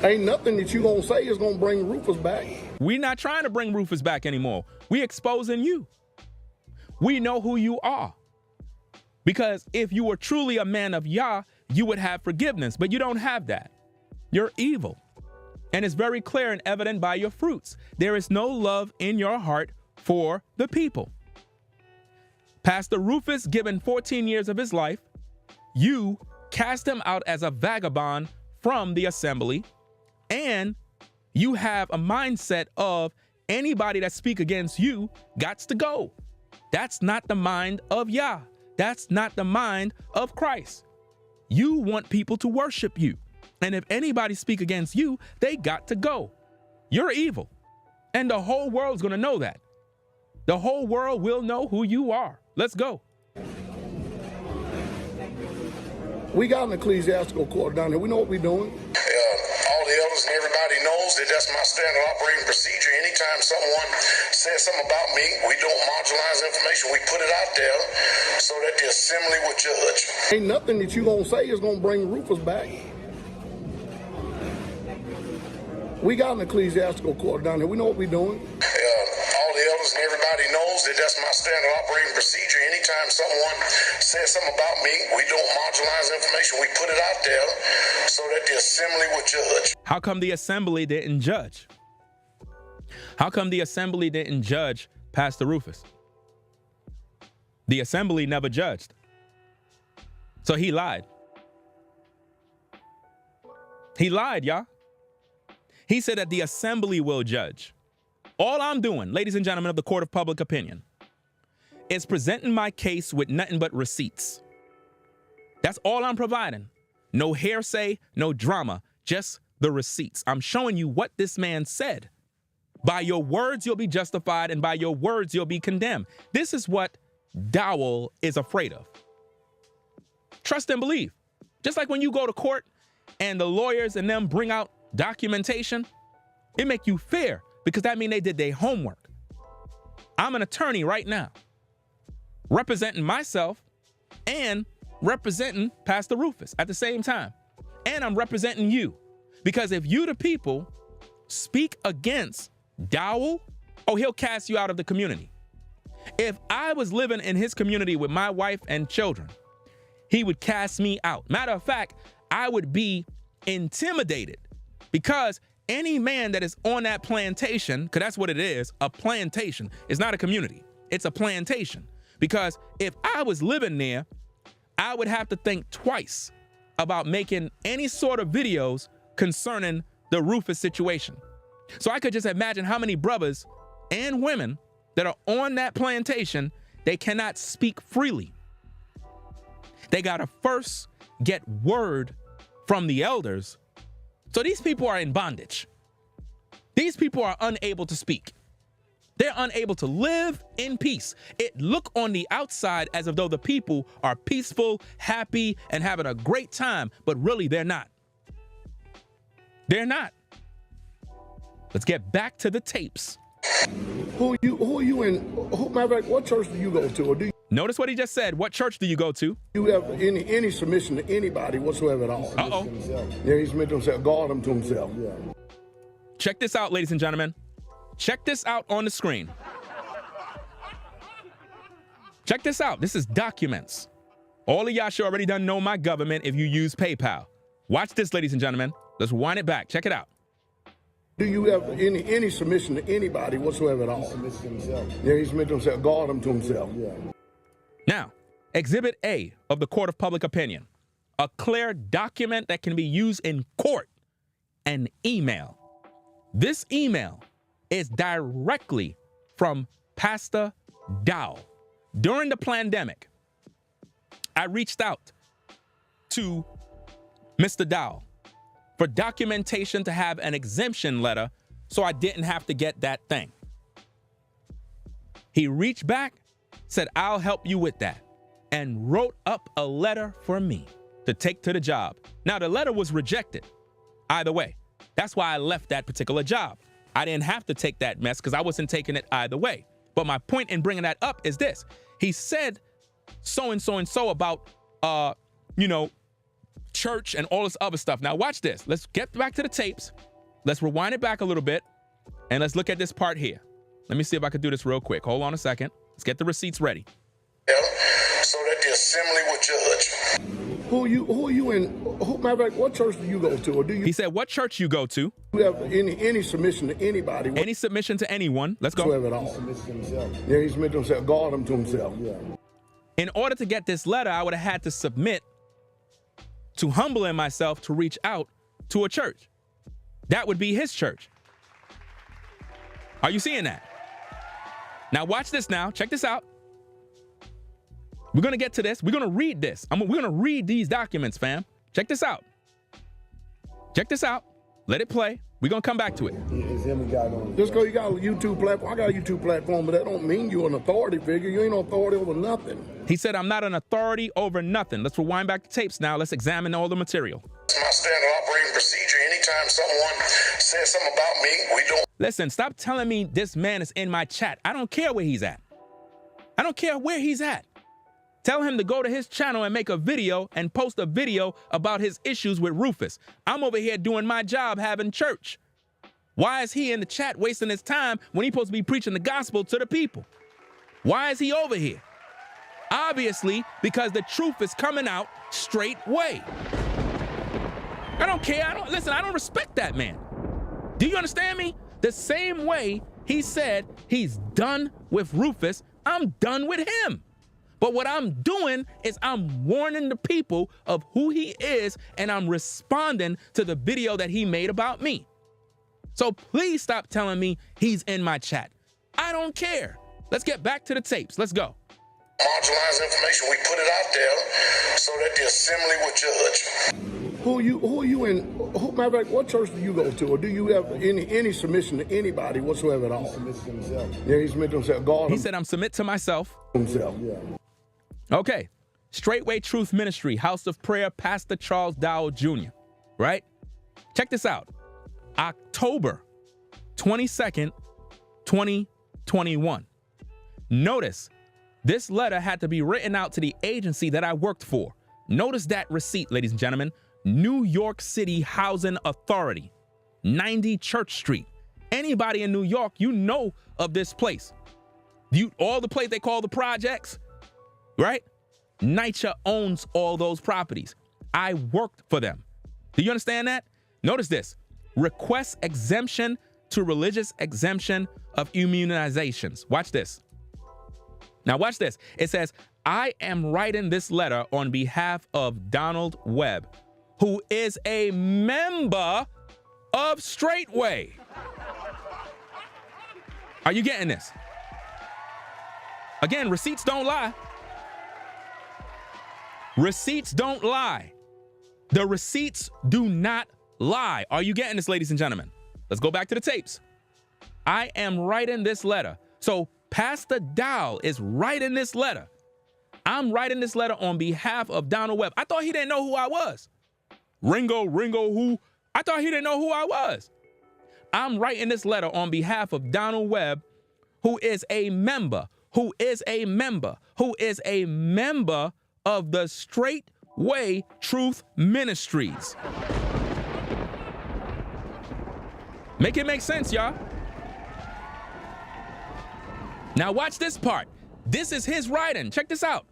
Ain't nothing that you gonna say is gonna bring Rufus back. We're not trying to bring Rufus back anymore. We exposing you. We know who you are. Because if you were truly a man of Yah, you would have forgiveness, but you don't have that. You're evil. And it's very clear and evident by your fruits. There is no love in your heart for the people. Pastor Rufus, given 14 years of his life, you cast him out as a vagabond from the assembly, and you have a mindset of anybody that speak against you gots to go. That's not the mind of Yah. That's not the mind of Christ. You want people to worship you. And if anybody speak against you, they got to go. You're evil. And the whole world's going to know that. The whole world will know who you are. Let's go. We got an ecclesiastical court down here. We know what we're doing. All the elders and everybody knows that that's my standard operating procedure. Anytime someone says something about me, we don't marginalize information. We put it out there so that the assembly will judge. Ain't nothing that you gonna say is gonna bring Rufus back. We got an ecclesiastical court down here. We know what we're doing. All the elders and everybody knows that that's my standard operating procedure. Anytime someone says something about me, we don't marginalize information. We put it out there so that the assembly will judge. How come the assembly didn't judge? How come the assembly didn't judge Pastor Rufus? The assembly never judged. So he lied. He lied, y'all. He said that the assembly will judge. All I'm doing, ladies and gentlemen of the court of public opinion, is presenting my case with nothing but receipts. That's all I'm providing. No hearsay, no drama, just the receipts. I'm showing you what this man said. By your words, you'll be justified, and by your words, you'll be condemned. This is what Dowell is afraid of. Trust and believe. Just like when you go to court and the lawyers and them bring out documentation, it make you fear because that means they did their homework. I'm an attorney right now, representing myself and representing Pastor Rufus at the same time. And I'm representing you because if you, the people, speak against Dowell, oh, he'll cast you out of the community. If I was living in his community with my wife and children, he would cast me out. Matter of fact, I would be intimidated because any man that is on that plantation, because that's what it is, a plantation. It's not a community. It's a plantation. Because if I was living there, I would have to think twice about making any sort of videos concerning the Rufus situation. So I could just imagine how many brothers and women that are on that plantation, they cannot speak freely. They got to first get word from the elders. So these people are in bondage. These people are unable to speak. They're unable to live in peace. It look on the outside as if though the people are peaceful, happy, and having a great time, but really they're not. They're not. Let's get back to the tapes. Who are you in? Matter of fact, what church do you go to? Or do you Notice what he just said. What church do you go to? have any submission to anybody whatsoever at all? Uh-oh. Yeah, he submitted to himself, guard him to himself. Check this out, ladies and gentlemen. Check this out on the screen. Check this out. This is documents. All of y'all should already done know my government if you use PayPal. Watch this, ladies and gentlemen. Let's wind it back. Check it out. Do you have any submission to anybody whatsoever at all? Yeah, he submitted to himself, guard him to himself. Now, Exhibit A of the Court of Public Opinion, a clear document that can be used in court, an email. This email is directly from Pastor Dowell. During the pandemic, I reached out to Mr. Dowell for documentation to have an exemption letter so I didn't have to get that thing. He reached back, said, I'll help you with that, and wrote up a letter for me to take to the job. Now, the letter was rejected. Either way, that's why I left that particular job. I didn't have to take that mess because I wasn't taking it either way. But my point in bringing that up is this. He said so-and-so and so about, church and all this other stuff. Now watch this. Let's get back to the tapes. Let's rewind it back a little bit and let's look at this part here. Let me see if I can do this real quick. Hold on a second. Let's get the receipts ready. So that the assembly will judge. Who are you in? Matter of fact, what church do you go to? Or do you He said, what church you go to? have any submission to anybody Any submission to anyone. Let's go. whatsoever at all? Yeah, he submitted to himself, guard him to himself. In order to get this letter, I would have had to submit to humbling myself to reach out to a church. That would be his church. Are you seeing that? Now watch this now. Check this out. We're going to get to this. We're going to read this. We're going to read these documents, fam. Check this out. Check this out. Let it play. We're going to come back to it. Just because you got a YouTube platform, I got a YouTube platform, but that don't mean you're an authority figure. You ain't no authority over nothing. He said, I'm not an authority over nothing. Let's rewind back the tapes now. Let's examine all the material. It's my standard operating procedure. Anytime someone says something about me, we don't. Listen, stop telling me this man is in my chat. I don't care where he's at. I don't care where he's at. Tell him to go to his channel and make a video and post a video about his issues with Rufus. I'm over here doing my job having church. Why is he in the chat wasting his time when he's supposed to be preaching the gospel to the people? Why is he over here? Obviously, because the truth is coming out straight way. I don't care. I don't respect that man. Do you understand me? The same way he said he's done with Rufus, I'm done with him. But what I'm doing is I'm warning the people of who he is, and I'm responding to the video that he made about me. So please stop telling me he's in my chat. I don't care. Let's get back to the tapes. Let's go. Marginalized information, we put it out there so that the assembly would judge. Who are you in? Matter of fact, what church do you go to, or do you have any submission to anybody whatsoever at all? He submits to himself. Yeah, he submits to himself. God. He said, "I'm submit to myself." Himself. Yeah. Okay. Straightway Truth Ministry, House of Prayer, Pastor Charles Dowell Jr. Right? Check this out. October 22nd, 2021. Notice, this letter had to be written out to the agency that I worked for. Notice that receipt, ladies and gentlemen. New York City Housing Authority, 90 Church Street. Anybody in New York, you know of this place. All the place they call the projects, right? NYCHA owns all those properties. I worked for them. Do you understand that? Notice this. Request exemption to religious exemption of immunizations. Watch this. Now watch this. It says, I am writing this letter on behalf of Donald Webb, who is a member of Straightway. Are you getting this? Again, receipts don't lie. Receipts don't lie. The receipts do not lie. Are you getting this, ladies and gentlemen? Let's go back to the tapes. I am writing this letter. So Pastor Dowell is writing this letter. I'm writing this letter on behalf of Donald Webb. I thought he didn't know who I was. Ringo, who? I thought he didn't know who I was. I'm writing this letter on behalf of Donald Webb, who is a member of the Straightway Truth Ministries. Make it make sense, y'all. Now watch this part. This is his writing. Check this out.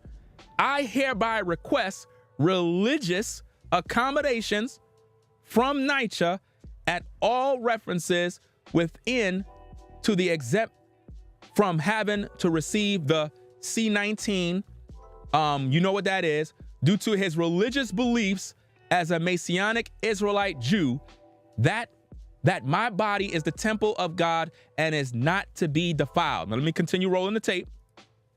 I hereby request religious accommodations from NYCHA at all references within to the exempt from having to receive the C-19, you know what that is, due to his religious beliefs as a Messianic Israelite Jew, that my body is the temple of God and is not to be defiled. Now let me continue rolling the tape,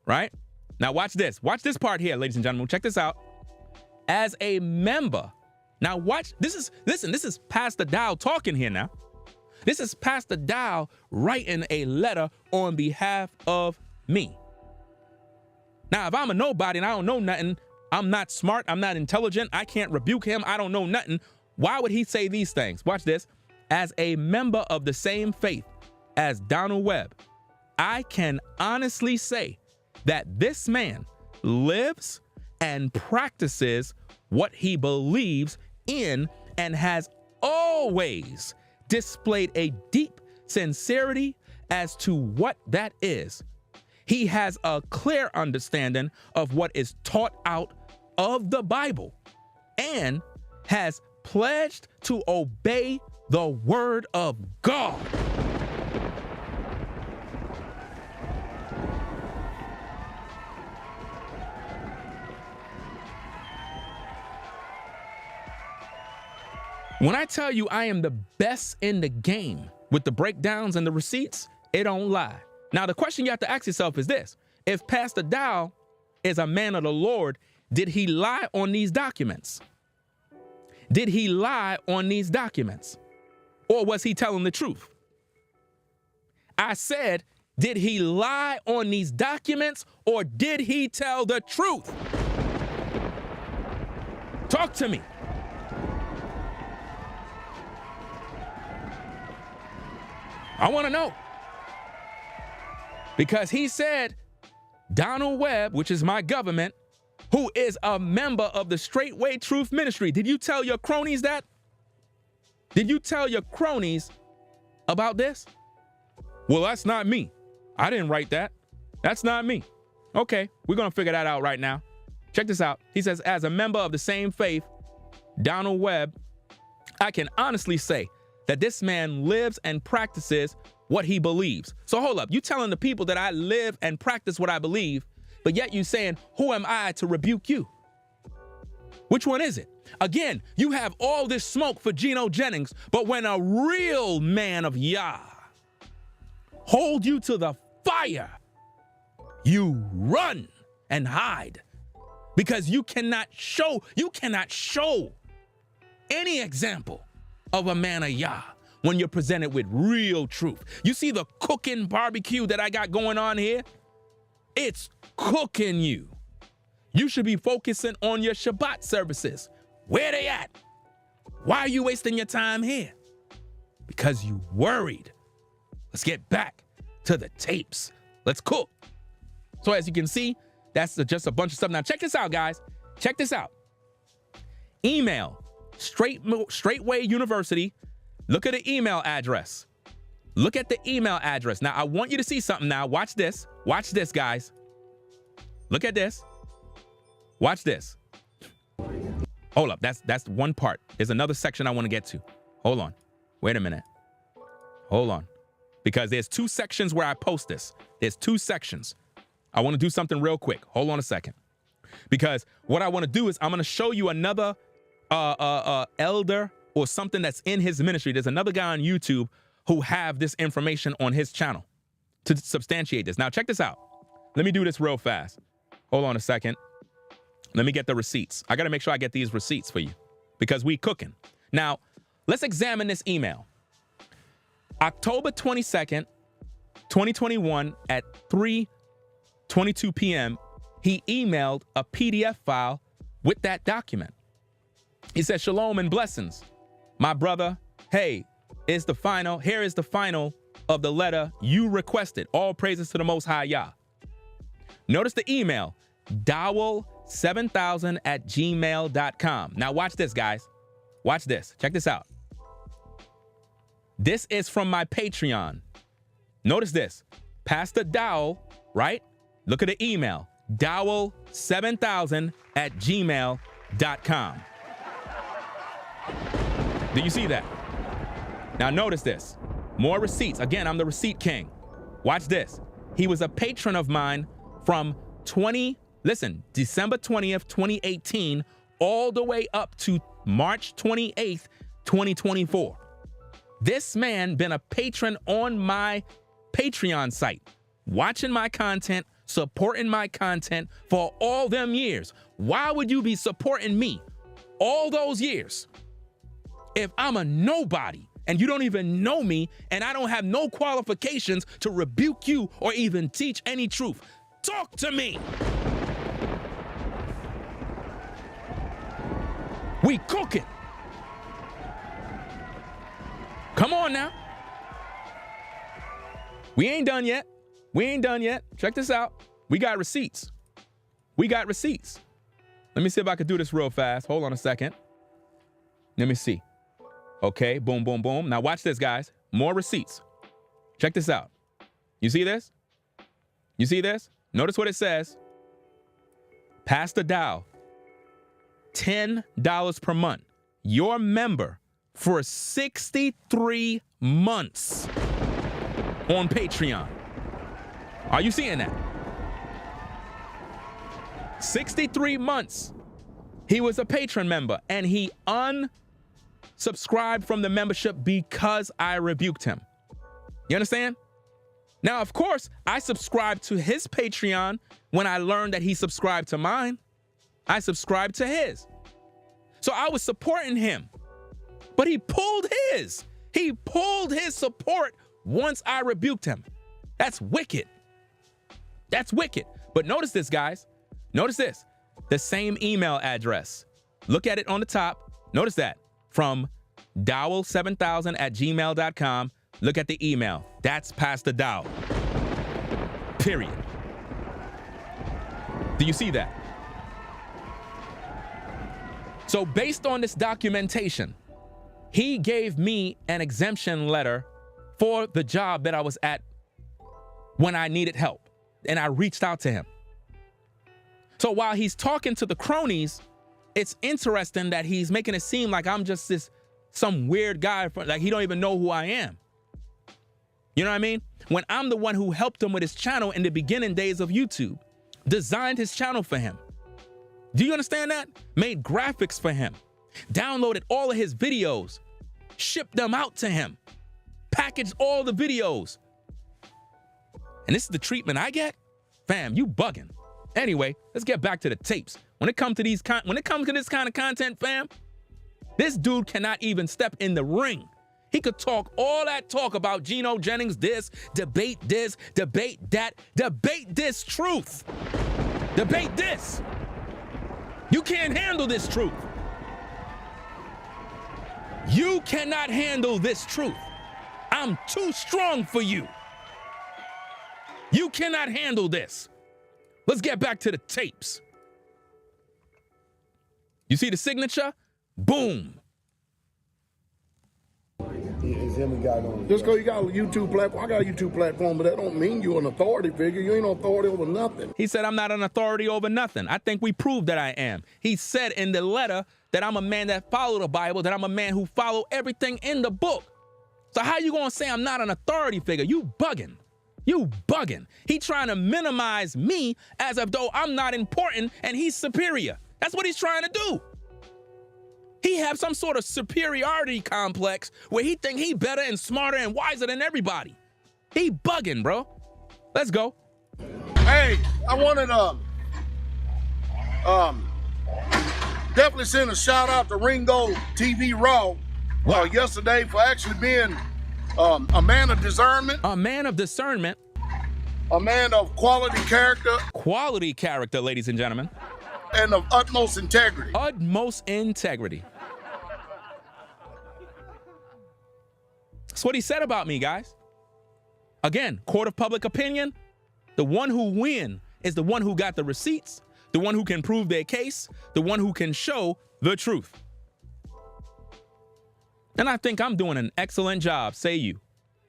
right? Now watch this. Watch this part here, ladies and gentlemen. Check this out. As a member, now watch, this is Pastor Dowell talking here now. This is Pastor Dowell writing a letter on behalf of me. Now, if I'm a nobody and I don't know nothing, I'm not smart, I'm not intelligent, I can't rebuke him, I don't know nothing, why would he say these things? Watch this. As a member of the same faith as Donald Webb, I can honestly say that this man lives and practices what he believes in and has always displayed a deep sincerity as to what that is. He has a clear understanding of what is taught out of the Bible and has pledged to obey the word of God. When I tell you I am the best in the game with the breakdowns and the receipts, it don't lie. Now, the question you have to ask yourself is this. If Pastor Dowell is a man of the Lord, did he lie on these documents? Did he lie on these documents? Or was he telling the truth? I said, did he lie on these documents or did he tell the truth? Talk to me. I want to know. Because he said, Donald Webb, which is my government, who is a member of the Straightway Truth Ministry. Did you tell your cronies that? Did you tell your cronies about this? Well, that's not me. I didn't write that. That's not me. Okay, we're going to figure that out right now. Check this out. He says, as a member of the same faith, Donald Webb, I can honestly say that this man lives and practices what he believes. So hold up, you telling the people that I live and practice what I believe, but yet you saying, who am I to rebuke you? Which one is it? Again, you have all this smoke for Geno Jennings, but when a real man of Yah hold you to the fire, you run and hide because you cannot show any example of a man of Yah when you're presented with real truth. You see the cooking barbecue that I got going on here? It's cooking you. You should be focusing on your Shabbat services. Where they at? Why are you wasting your time here? Because you worried. Let's get back to the tapes. Let's cook. So as you can see, that's just a bunch of stuff. Now check this out, guys. Check this out. Email, Straightway University. Look at the email address. Look at the email address. Now I want you to see something now. Watch this. Watch this, guys. Look at this. Watch this. Hold up. That's one part. There's another section I want to get to. Hold on. Wait a minute. Hold on. Because there's two sections where I post this. There's two sections. I want to do something real quick. Hold on a second. Because what I want to do is I'm going to show you another elder or something that's in his ministry. There's another guy on YouTube who have this information on his channel to substantiate this. Now check this out. Let me do this real fast. Hold on a second. Let me get the receipts. I got to make sure I get these receipts for you because we cooking. Now, let's examine this email. October 22nd, 2021 at 3:22 p.m., he emailed a PDF file with that document. He said, "Shalom and blessings. My brother, hey, here is the final of the letter you requested. All praises to the Most High Yah." Notice the email, dowell7000@gmail.com. Now watch this, guys. Watch this. Check this out. This is from my Patreon. Notice this. Pastor Dowell, right? Look at the email, dowell7000@gmail.com. Do you see that? Now notice this. More receipts. Again, I'm the receipt king. Watch this. He was a patron of mine from December 20th, 2018, all the way up to March 28th, 2024. This man been a patron on my Patreon site, watching my content, supporting my content for all them years. Why would you be supporting me all those years if I'm a nobody and you don't even know me and I don't have no qualifications to rebuke you or even teach any truth? Talk to me. We cooking. Come on now. We ain't done yet. We ain't done yet. Check this out. We got receipts. We got receipts. Let me see if I can do this real fast. Hold on a second. Let me see. Okay, boom, boom, boom. Now watch this, guys. More receipts. Check this out. You see this? You see this? Notice what it says. Pastor Dow, $10 per month. Your member for 63 months on Patreon. Are you seeing that? 63 months. He was a patron member and he unsubscribed from the membership because I rebuked him. You understand? Now, of course, I subscribed to his Patreon when I learned that he subscribed to mine. I subscribed to his. So I was supporting him, but he pulled his. He pulled his support once I rebuked him. That's wicked. That's wicked. But notice this, guys. Notice this. The same email address. Look at it on the top. Notice that. From dowell7000@gmail.com. Look at the email. That's Pastor Dowell. Period. Do you see that? So based on this documentation, he gave me an exemption letter for the job that I was at when I needed help. And I reached out to him. So while he's talking to the cronies, it's interesting that he's making it seem like I'm just some weird guy, like he don't even know who I am. You know what I mean? When I'm the one who helped him with his channel in the beginning days of YouTube. designed his channel for him. Do you understand that? Made graphics for him, downloaded all of his videos, shipped them out to him, packaged all the videos. And this is the treatment I get? Fam, you bugging. Anyway, let's get back to the tapes. When it comes to this kind of content, fam, this dude cannot even step in the ring. He could talk all that talk about Geno Jennings this, debate that, debate this truth. Debate this. You can't handle this truth. You cannot handle this truth. I'm too strong for you. You cannot handle this. Let's get back to the tapes. You see the signature? Boom. Just because you got a YouTube platform, I got a YouTube platform, but that don't mean you're an authority figure. You ain't no authority over nothing. He said, I'm not an authority over nothing. I think we proved that I am. He said in the letter that I'm a man that follow the Bible, that I'm a man who follow everything in the book. So how you gonna say I'm not an authority figure? You bugging. You bugging. He trying to minimize me as if though I'm not important and he's superior. That's what he's trying to do. He have some sort of superiority complex where he think he better and smarter and wiser than everybody. He bugging, bro. Let's go. Hey, I wanted definitely send a shout out to Ringo TV Raw yesterday for actually being a man of discernment. A man of discernment. A man of quality character. Quality character, ladies and gentlemen. And of utmost integrity. Utmost integrity. That's what he said about me, guys. Again, court of public opinion. The one who win is the one who got the receipts, the one who can prove their case, the one who can show the truth. And I think I'm doing an excellent job, say you.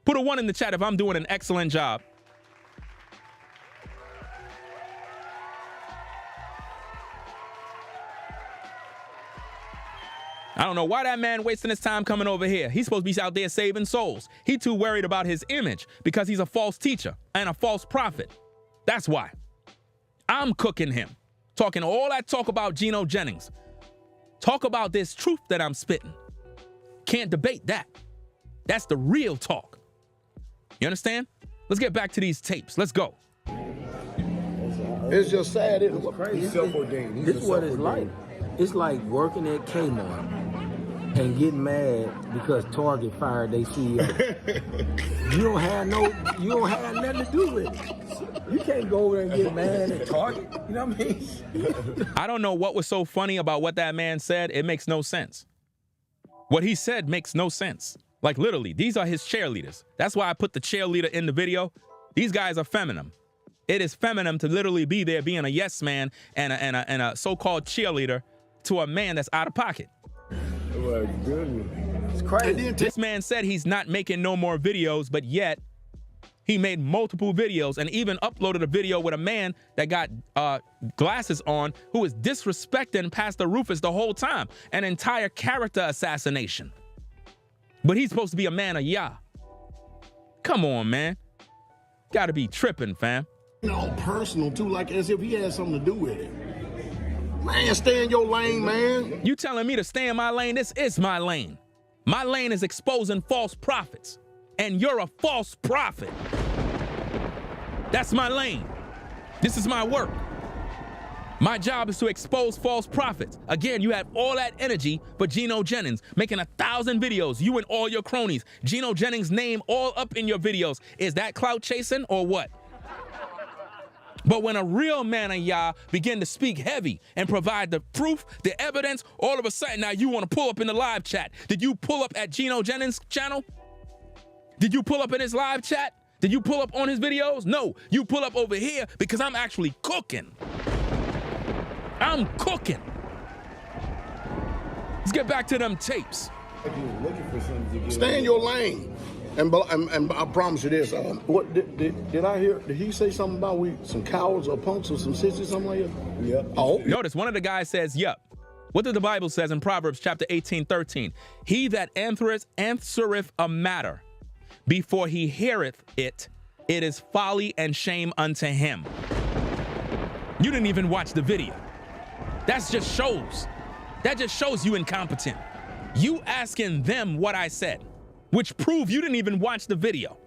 Put a 1 in the chat if I'm doing an excellent job. I don't know why that man wasting his time coming over here. He's supposed to be out there saving souls. He too worried about his image because he's a false teacher and a false prophet. That's why. I'm cooking him. Talking all that talk about Geno Jennings. Talk about this truth that I'm spitting. Can't debate that. That's the real talk. You understand? Let's get back to these tapes. Let's go. It's just sad. It's crazy. He's self-ordained. This is what it's like. It's like working at Kmart and getting mad because Target fired their CEO. You don't have nothing to do with it. You can't go over there and get mad at Target. You know what I mean? I don't know what was so funny about what that man said. It makes no sense. What he said makes no sense. Like literally, these are his cheerleaders. That's why I put the cheerleader in the video. These guys are feminine. It is feminine to literally be there being a yes man and a so-called cheerleader to a man that's out of pocket. Oh my goodness. It's crazy. This man said he's not making no more videos, but yet he made multiple videos and even uploaded a video with a man that got glasses on who was disrespecting Pastor Rufus the whole time. An entire character assassination. But he's supposed to be a man of Yah. Come on, man. Gotta be tripping, fam. Personal too, like as if he had something to do with it. Man, stay in your lane, man. You telling me to stay in my lane? This is my lane. My lane is exposing false prophets. And you're a false prophet. That's my lane. This is my work. My job is to expose false prophets. Again, you have all that energy for Geno Jennings, making 1,000 videos, you and all your cronies. Geno Jennings' name all up in your videos. Is that clout chasing or what? But when a real man of Yah begin to speak heavy and provide the proof, the evidence, all of a sudden now you want to pull up in the live chat. Did you pull up at Geno Jennings' channel? Did you pull up in his live chat? Did you pull up on his videos? No, you pull up over here because I'm actually cooking. I'm cooking. Let's get back to them tapes. Stay in your lane. And I promise you this. What did I hear? Did he say something about some cowards or punks or some sissies, something like that? Yep. Oh. Notice one of the guys says, yep. What did the Bible says in Proverbs chapter 18:13? He that answereth a matter before he heareth it, it is folly and shame unto him. You didn't even watch the video. That just shows you incompetent. You asking them what I said, which prove you didn't even watch the video.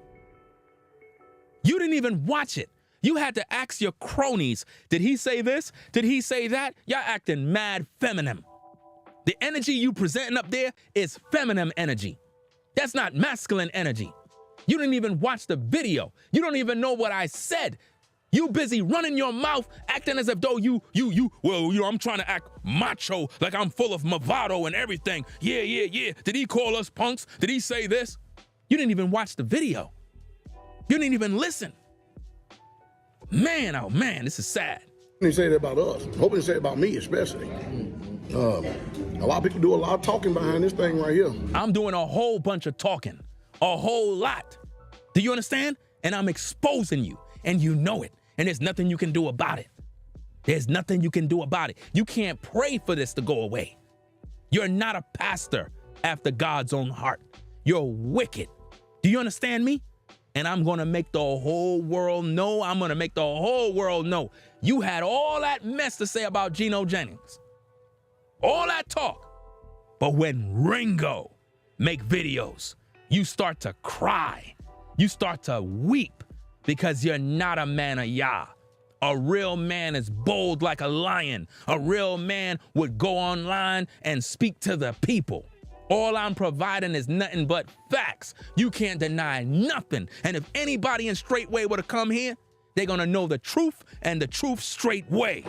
You didn't even watch it. You had to ask your cronies, did he say this? Did he say that? Y'all acting mad feminine. The energy you presenting up there is feminine energy. That's not masculine energy. You didn't even watch the video. You don't even know what I said. You busy running your mouth, acting as if though I'm trying to act macho, like I'm full of bravado and everything. Yeah. Did he call us punks? Did he say this? You didn't even watch the video. You didn't even listen. Man, oh man, this is sad. They say that about us. Hope they say it about me especially. A lot of people do a lot of talking behind this thing right here. I'm doing a whole bunch of talking, a whole lot. Do you understand? And I'm exposing you, and you know it. And there's nothing you can do about it. There's nothing you can do about it. You can't pray for this to go away. You're not a pastor after God's own heart. You're wicked. Do you understand me? And I'm going to make the whole world know. I'm going to make the whole world know. You had all that mess to say about Geno Jennings. All that talk. But when Ringo make videos, you start to cry. You start to weep because you're not a man of Yah. A real man is bold like a lion. A real man would go online and speak to the people. All I'm providing is nothing but facts. You can't deny nothing. And if anybody in straight way were to come here, they're gonna know the truth and the truth straight way.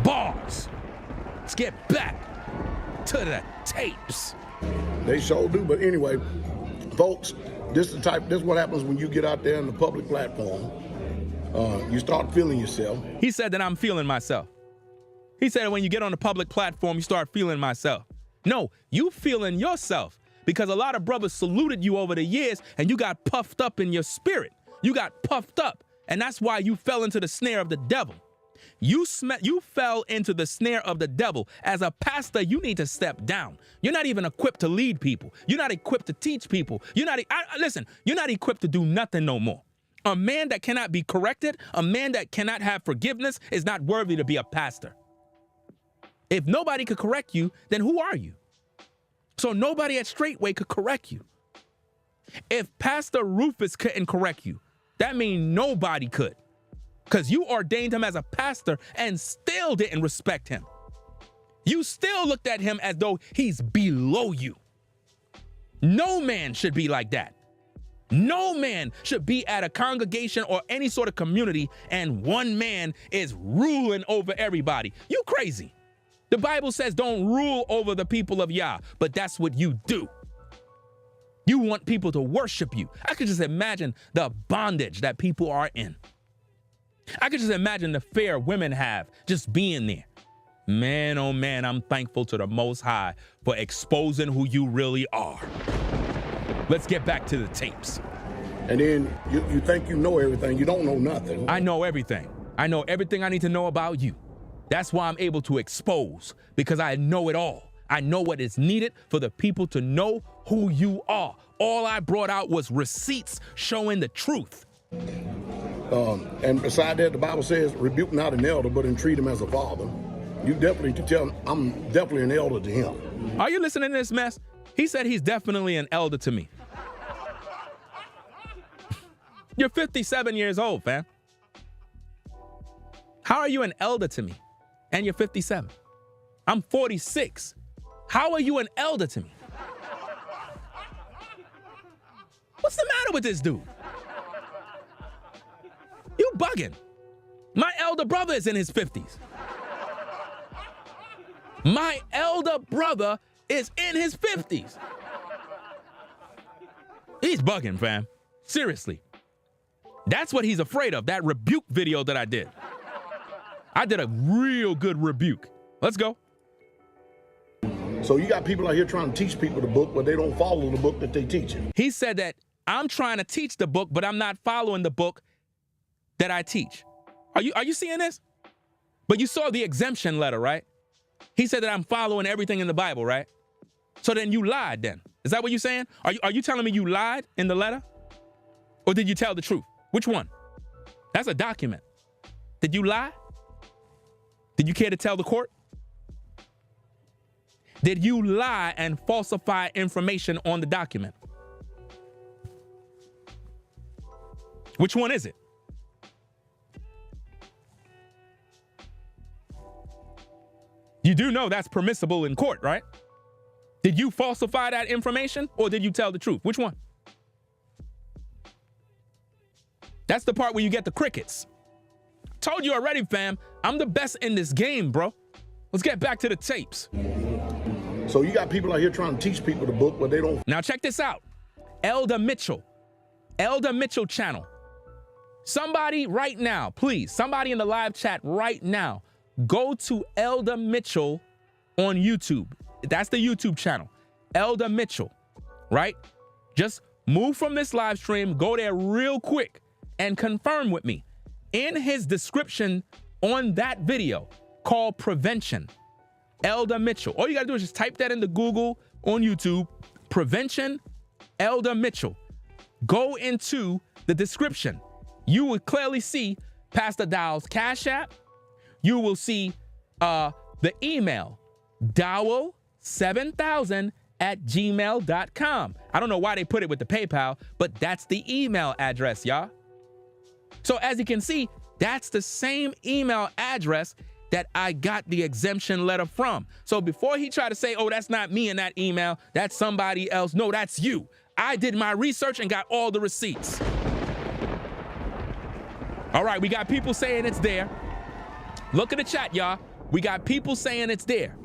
Bars. Let's get back to the tapes. They sure do, but anyway, folks, this is what happens when you get out there in the public platform. You start feeling yourself. He said that I'm feeling myself. He said when you get on the public platform, you start feeling myself. No, you feeling yourself because a lot of brothers saluted you over the years and you got puffed up in your spirit. You got puffed up, and that's why you fell into the snare of the devil. You fell into the snare of the devil. As a pastor, you need to step down. You're not even equipped to lead people. You're not equipped to teach people. Listen, you're not equipped to do nothing no more. A man that cannot be corrected, a man that cannot have forgiveness is not worthy to be a pastor. If nobody could correct you, then who are you? So nobody at Straightway could correct you. If Pastor Rufus couldn't correct you, that means nobody could. Because you ordained him as a pastor and still didn't respect him. You still looked at him as though he's below you. No man should be like that. No man should be at a congregation or any sort of community and one man is ruling over everybody. You crazy. The Bible says don't rule over the people of Yah, but that's what you do. You want people to worship you. I could just imagine the bondage that people are in. I could just imagine the fear women have just being there. Man, oh man, I'm thankful to the Most High for exposing who you really are. Let's get back to the tapes. And then you think you know everything. You don't know nothing. I know everything. I know everything I need to know about you. That's why I'm able to expose, because I know it all. I know what is needed for the people to know who you are. All I brought out was receipts showing the truth. And beside that, the Bible says, rebuke not an elder, but entreat him as a father. You definitely to tell him, I'm definitely an elder to him. Are you listening to this mess? He said he's definitely an elder to me. You're 57 years old, fam. How are you an elder to me? And you're 57. I'm 46. How are you an elder to me? What's the matter with this dude? You bugging. My elder brother is in his 50s. My elder brother is in his 50s. He's bugging, fam. Seriously. That's what he's afraid of, that rebuke video that I did. I did a real good rebuke. Let's go. So you got people out here trying to teach people the book, but they don't follow the book that they teach. He said that I'm trying to teach the book, but I'm not following the book that I teach. Are you seeing this? But you saw the exemption letter, right? He said that I'm following everything in the Bible, right? So then you lied then. Is that what you're saying? Are you telling me you lied in the letter? Or did you tell the truth? Which one? That's a document. Did you lie? Did you care to tell the court? Did you lie and falsify information on the document? Which one is it? You do know that's permissible in court, right? Did you falsify that information or did you tell the truth? Which one? That's the part where you get the crickets. Told you already, fam. I'm the best in this game, bro. Let's get back to the tapes. So you got people out here trying to teach people the book, but they don't. Now check this out. Elder Mitchell channel. Somebody right now, please, somebody in the live chat right now, go to Elder Mitchell on YouTube. That's the YouTube channel. Elder Mitchell, right? Just move from this live stream, go there real quick and confirm with me. In his description on that video called Prevention, Elder Mitchell, all you gotta do is just type that into Google on YouTube, Prevention, Elder Mitchell. Go into the description. You will clearly see Pastor Dowell's Cash App. You will see the email, dowell7000@gmail.com. I don't know why they put it with the PayPal, but that's the email address, y'all. So as you can see, that's the same email address that I got the exemption letter from. So before he tried to say, oh, that's not me in that email, that's somebody else. No, that's you. I did my research and got all the receipts. All right, we got people saying it's there. Look at the chat, y'all. We got people saying it's there.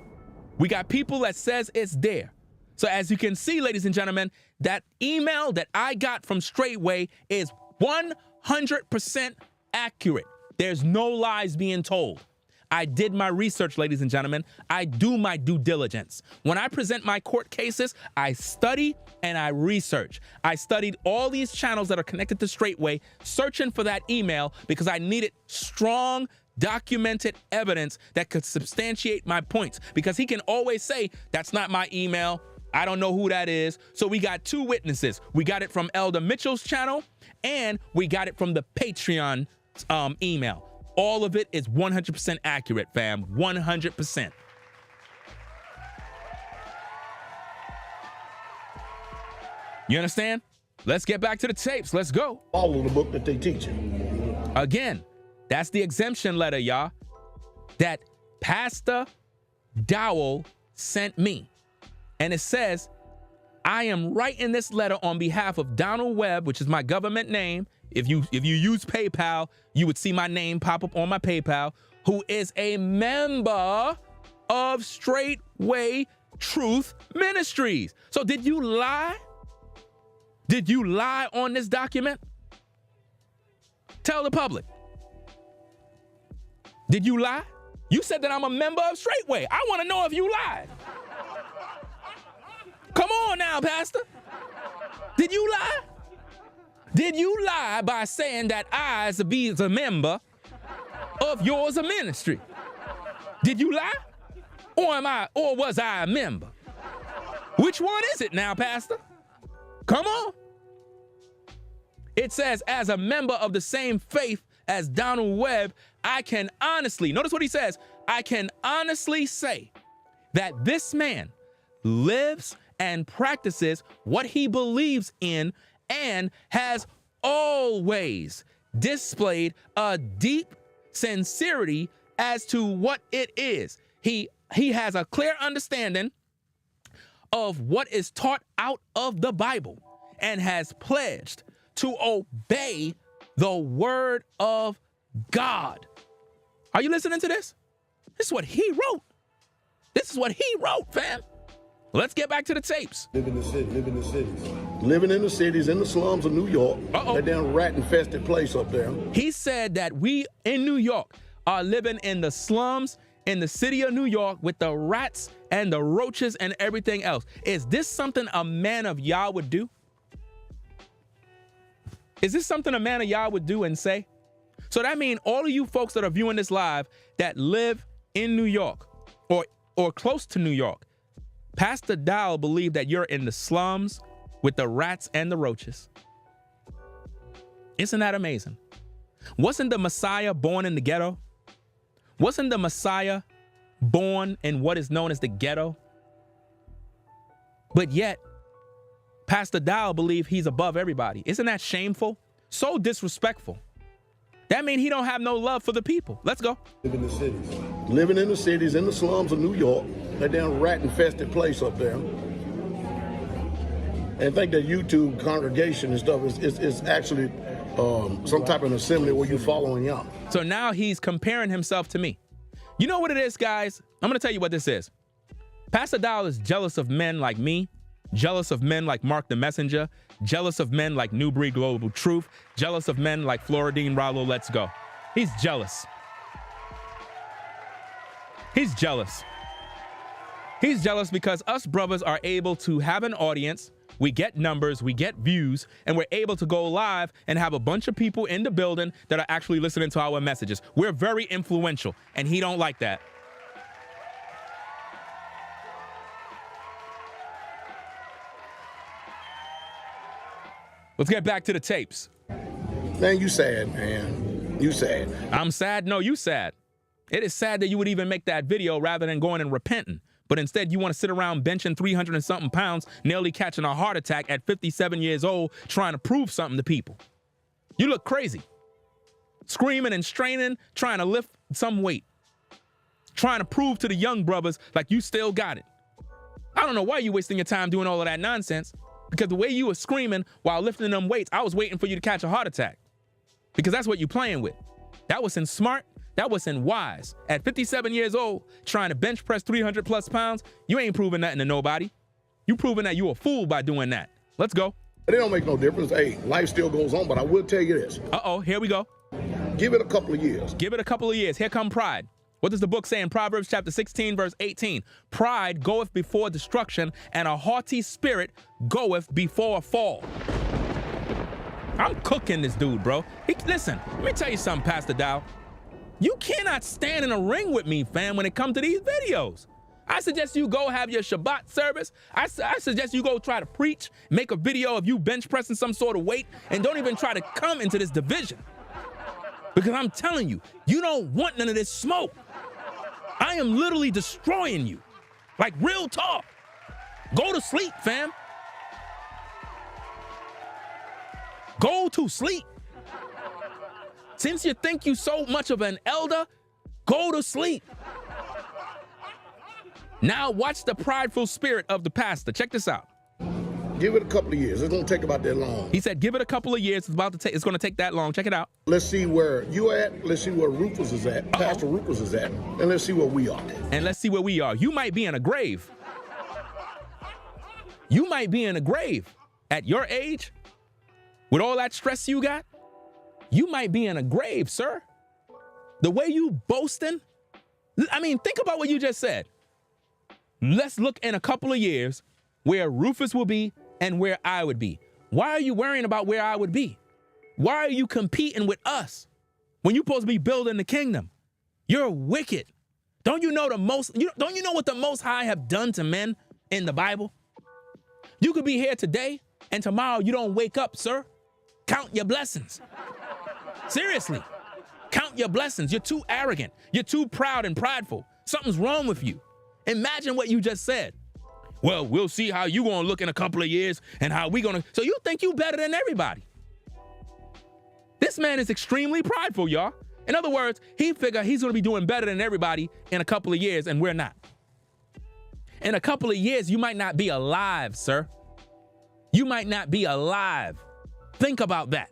We got people that says it's there. So as you can see, ladies and gentlemen, that email that I got from Straightway is 100% accurate. There's no lies being told. I did my research, ladies and gentlemen. I do my due diligence. When I present my court cases, I study and I research. I studied all these channels that are connected to Straightway, searching for that email because I needed strong, documented evidence that could substantiate my points. Because he can always say, that's not my email. I don't know who that is. So we got two witnesses. We got it from Elder Mitchell's channel and we got it from the Patreon email. All of it is 100% accurate, fam. 100%. You understand? Let's get back to the tapes. Let's go. Follow the book that they teach you. Again, that's the exemption letter, y'all, that Pastor Dowell sent me. And it says, I am writing this letter on behalf of Donald Webb, which is my government name. If you use PayPal, you would see my name pop up on my PayPal, who is a member of Straightway Truth Ministries. So did you lie? Did you lie on this document? Tell the public. Did you lie? You said that I'm a member of Straightway. I want to know if you lied. Come on now, Pastor. Did you lie? Did you lie by saying that I as a member of yours a ministry? Did you lie? Or was I a member? Which one is it now, Pastor? Come on. It says, as a member of the same faith as Donald Webb, I can honestly, notice what he says, I can honestly say that this man lives and practices what he believes in and has always displayed a deep sincerity as to what it is. He has a clear understanding of what is taught out of the Bible and has pledged to obey the word of God. Are you listening to this? This is what he wrote. This is what he wrote, fam. Let's get back to the tapes. Live in the cities. Living in the cities, in the slums of New York. That damn rat-infested place up there. He said that we in New York are living in the slums in the city of New York with the rats and the roaches and everything else. Is this something a man of Yah would do? Is this something a man of Yah would do and say? So that means all of you folks that are viewing this live that live in New York or close to New York, Pastor Dowell believed that you're in the slums with the rats and the roaches. Isn't that amazing? Wasn't the Messiah born in the ghetto? Wasn't the Messiah born in what is known as the ghetto? But yet, Pastor Dowell believes he's above everybody. Isn't that shameful? So disrespectful. That means he don't have no love for the people. Let's go. Living in the cities. Living in the cities, in the slums of New York, that damn rat-infested place up there. And think that YouTube congregation and stuff is actually some type of assembly where you're following out. So now he's comparing himself to me. You know what it is, guys? I'm going to tell you what this is. Pastor Dowell is jealous of men like me, jealous of men like Mark the Messenger, jealous of men like New Breed Global Truth, jealous of men like Floridine Rollo Let's Go. He's jealous. He's jealous. He's jealous because us brothers are able to have an audience, we get numbers, we get views, and we're able to go live and have a bunch of people in the building that are actually listening to our messages. We're very influential, and he don't like that. Let's get back to the tapes. Man, you sad, man. You sad. I'm sad? No, you sad. It is sad that you would even make that video rather than going and repenting. But instead, you want to sit around benching 300 and something pounds, nearly catching a heart attack at 57 years old, trying to prove something to people. You look crazy. Screaming and straining, trying to lift some weight. Trying to prove to the young brothers like you still got it. I don't know why you're wasting your time doing all of that nonsense. Because the way you were screaming while lifting them weights, I was waiting for you to catch a heart attack. Because that's what you're playing with. That wasn't smart. That wasn't wise. At 57 years old, trying to bench press 300 plus pounds, you ain't proving nothing to nobody. You proving that you a fool by doing that. Let's go. It don't make no difference. Hey, life still goes on, but I will tell you this. Uh-oh, here we go. Give it a couple of years. Give it a couple of years. Here come pride. What does the book say in Proverbs chapter 16, verse 18? Pride goeth before destruction, and a haughty spirit goeth before a fall. I'm cooking this dude, bro. Listen, let me tell you something, Pastor Dow. You cannot stand in a ring with me, fam, when it comes to these videos. I suggest you go have your Shabbat service. I suggest you go try to preach, make a video of you bench pressing some sort of weight, and don't even try to come into this division. Because I'm telling you, you don't want none of this smoke. I am literally destroying you. Like real talk. Go to sleep, fam. Go to sleep. Since you think you so much of an elder, go to sleep. Now watch the prideful spirit of the pastor. Check this out. Give it a couple of years. It's gonna take about that long. He said, give it a couple of years. It's gonna take that long. Check it out. Let's see where you at. Let's see where Rufus is at. Pastor Rufus is at. And let's see where we are. And let's see where we are. You might be in a grave. You might be in a grave. At your age, with all that stress you got, you might be in a grave, sir. The way you boasting, I mean, think about what you just said. Let's look in a couple of years where Rufus will be and where I would be. Why are you worrying about where I would be? Why are you competing with us when you're supposed to be building the kingdom? You're wicked. Don't you know don't you know what the Most High have done to men in the Bible? You could be here today and tomorrow you don't wake up, sir. Count your blessings. Seriously, count your blessings. You're too arrogant. You're too proud and prideful. Something's wrong with you. Imagine what you just said. Well, we'll see how you gonna look in a couple of years and how we gonna. So you think you better than everybody. This man is extremely prideful, y'all. In other words, he figure he's gonna be doing better than everybody in a couple of years, and we're not. In a couple of years, you might not be alive, sir. You might not be alive. Think about that.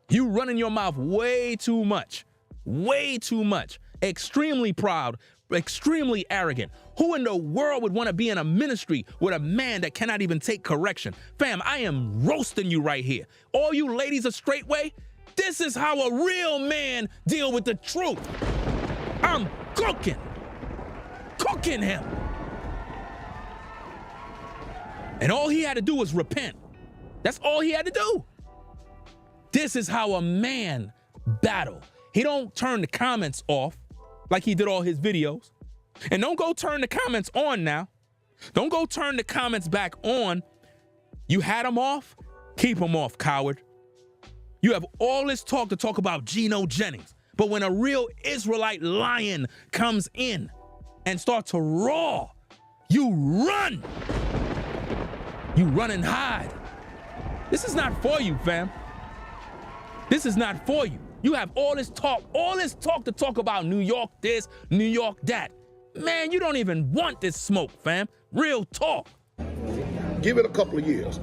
You running your mouth way too much. Way too much. Extremely proud, extremely arrogant. Who in the world would want to be in a ministry with a man that cannot even take correction? Fam, I am roasting you right here. All you ladies are straightway. This is how a real man deal with the truth. I'm cooking him. And all he had to do was repent. That's all he had to do. This is how a man battle. He don't turn the comments off like he did all his videos. And don't go turn the comments on now. Don't go turn the comments back on. You had them off, keep them off, coward. You have all this talk to talk about Geno Jennings, But when a real Israelite lion comes in and starts to roar, you run. You run and hide. This is not for you, fam. This is not for you. You have all this talk to talk about New York this, New York that. Man, you don't even want this smoke, fam. Real talk. Give it a couple of years.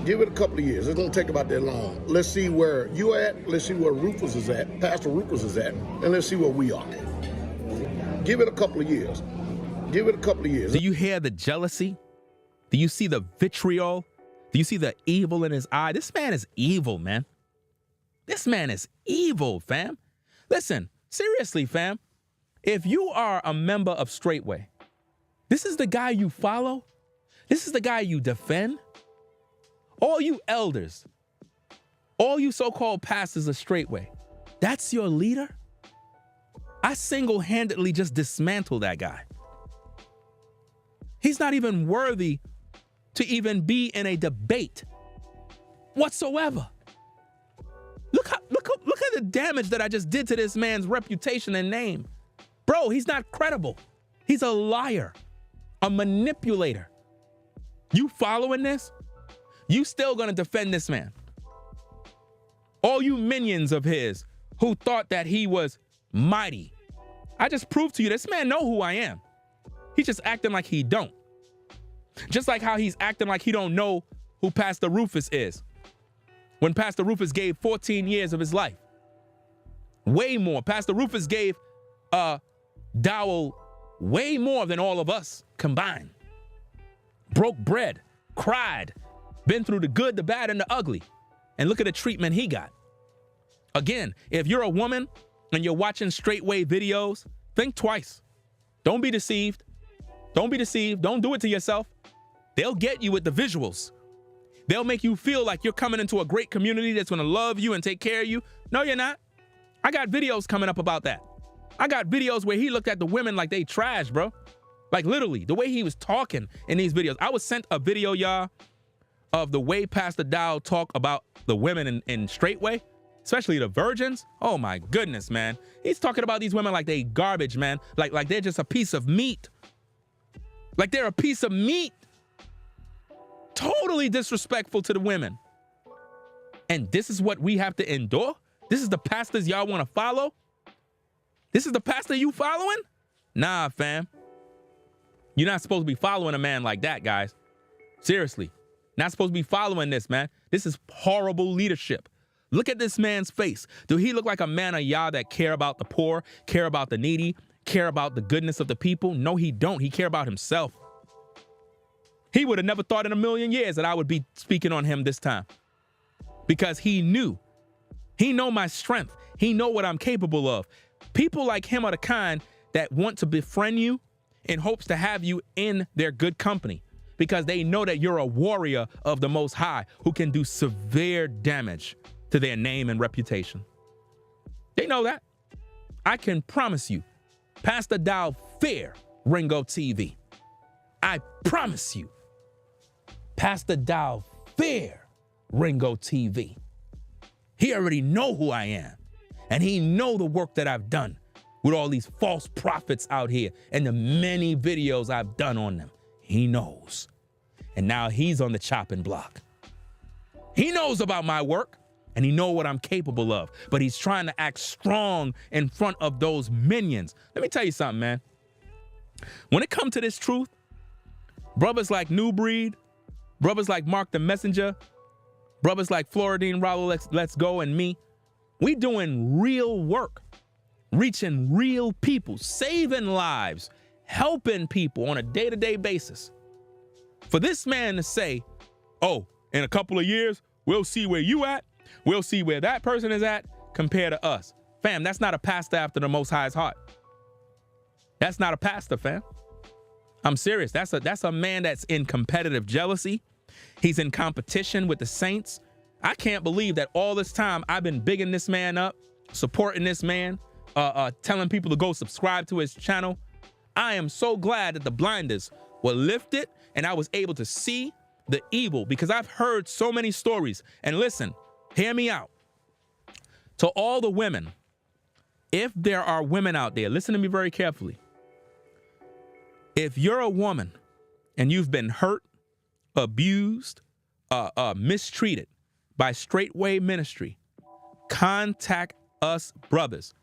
Give it a couple of years. It's gonna take about that long. Let's see where you at. Let's see where Rufus is at, Pastor Rufus is at, and let's see where we are. Give it a couple of years. Give it a couple of years. Do you hear the jealousy? Do you see the vitriol? Do you see the evil in his eye? This man is evil, man. This man is evil, fam. Listen, seriously, fam. If you are a member of Straightway, this is the guy you follow? This is the guy you defend? All you elders, all you so-called pastors of Straightway, that's your leader? I single-handedly just dismantled that guy. He's not even worthy to even be in a debate whatsoever. Look at the damage that I just did to this man's reputation and name. Bro, he's not credible. He's a liar, a manipulator. You following this? You still gonna defend this man? All you minions of his who thought that he was mighty. I just proved to you this man know who I am. He's just acting like he don't. Just like how he's acting like he don't know who Pastor Rufus is. When Pastor Rufus gave 14 years of his life. Way more. Pastor Rufus gave Dowell way more than all of us combined. Broke bread, cried, been through the good, the bad, and the ugly. And look at the treatment he got. Again, if you're a woman and you're watching Straightway videos, think twice. Don't be deceived. Don't be deceived. Don't do it to yourself. They'll get you with the visuals. They'll make you feel like you're coming into a great community that's gonna love you and take care of you. No, you're not. I got videos coming up about that. I got videos where he looked at the women like they trash, bro. Like literally, the way he was talking in these videos. I was sent a video, y'all, of the way Pastor Dow talk about the women in Straightway, especially the virgins. Oh my goodness, man. He's talking about these women like they garbage, man. Like they're just a piece of meat. Like they're a piece of meat. Totally disrespectful to the women. And this is what we have to endure? This is the pastors y'all want to follow? This is the pastor you following? Nah, fam. You're not supposed to be following a man like that, guys. Seriously. Not supposed to be following this, man. This is horrible leadership. Look at this man's face. Do he look like a man of Yah that care about the poor, care about the needy, care about the goodness of the people? No, he don't. He care about himself. He would have never thought in a million years that I would be speaking on him this time. Because he knew. He know my strength. He know what I'm capable of. People like him are the kind that want to befriend you in hopes to have you in their good company. Because they know that you're a warrior of the Most High who can do severe damage to their name and reputation. They know that. I can promise you, Pastor Dow fear Ringo TV. I promise you, Pastor Dow fear Ringo TV. He already know who I am. And he know the work that I've done with all these false prophets out here and the many videos I've done on them. He knows. And now he's on the chopping block. He knows about my work and he know what I'm capable of, but he's trying to act strong in front of those minions. Let me tell you something, man. When it comes to this truth, brothers like New Breed, brothers like Mark the Messenger, brothers like Floridine Rollo, Let's Go, and me, we doing real work, reaching real people, saving lives, helping people on a day-to-day basis. For this man to say, oh, in a couple of years, we'll see where you at, we'll see where that person is at, compared to us. Fam, that's not a pastor after the Most High's heart. That's not a pastor, fam. I'm serious. That's a man that's in competitive jealousy. He's in competition with the saints. I can't believe that all this time I've been bigging this man up, supporting this man, telling people to go subscribe to his channel. I am so glad that the blinders were lifted and I was able to see the evil, because I've heard so many stories. And listen, hear me out. To all the women If there are women out there, listen to me very carefully. If you're a woman and you've been hurt, abused, mistreated by Straightway Ministry, contact us brothers.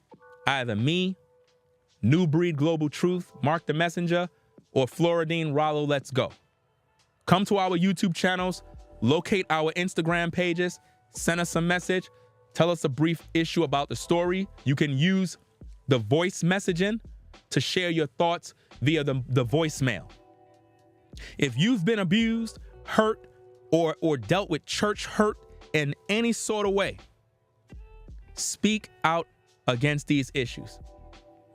Either me, New Breed Global Truth, Mark the Messenger, or Floridine Rollo Let's Go. Come to our YouTube channels, locate our Instagram pages, send us a message, tell us a brief issue about the story. You can use the voice messaging to share your thoughts via the voicemail. If you've been abused, hurt, or dealt with church hurt in any sort of way, speak out against these issues.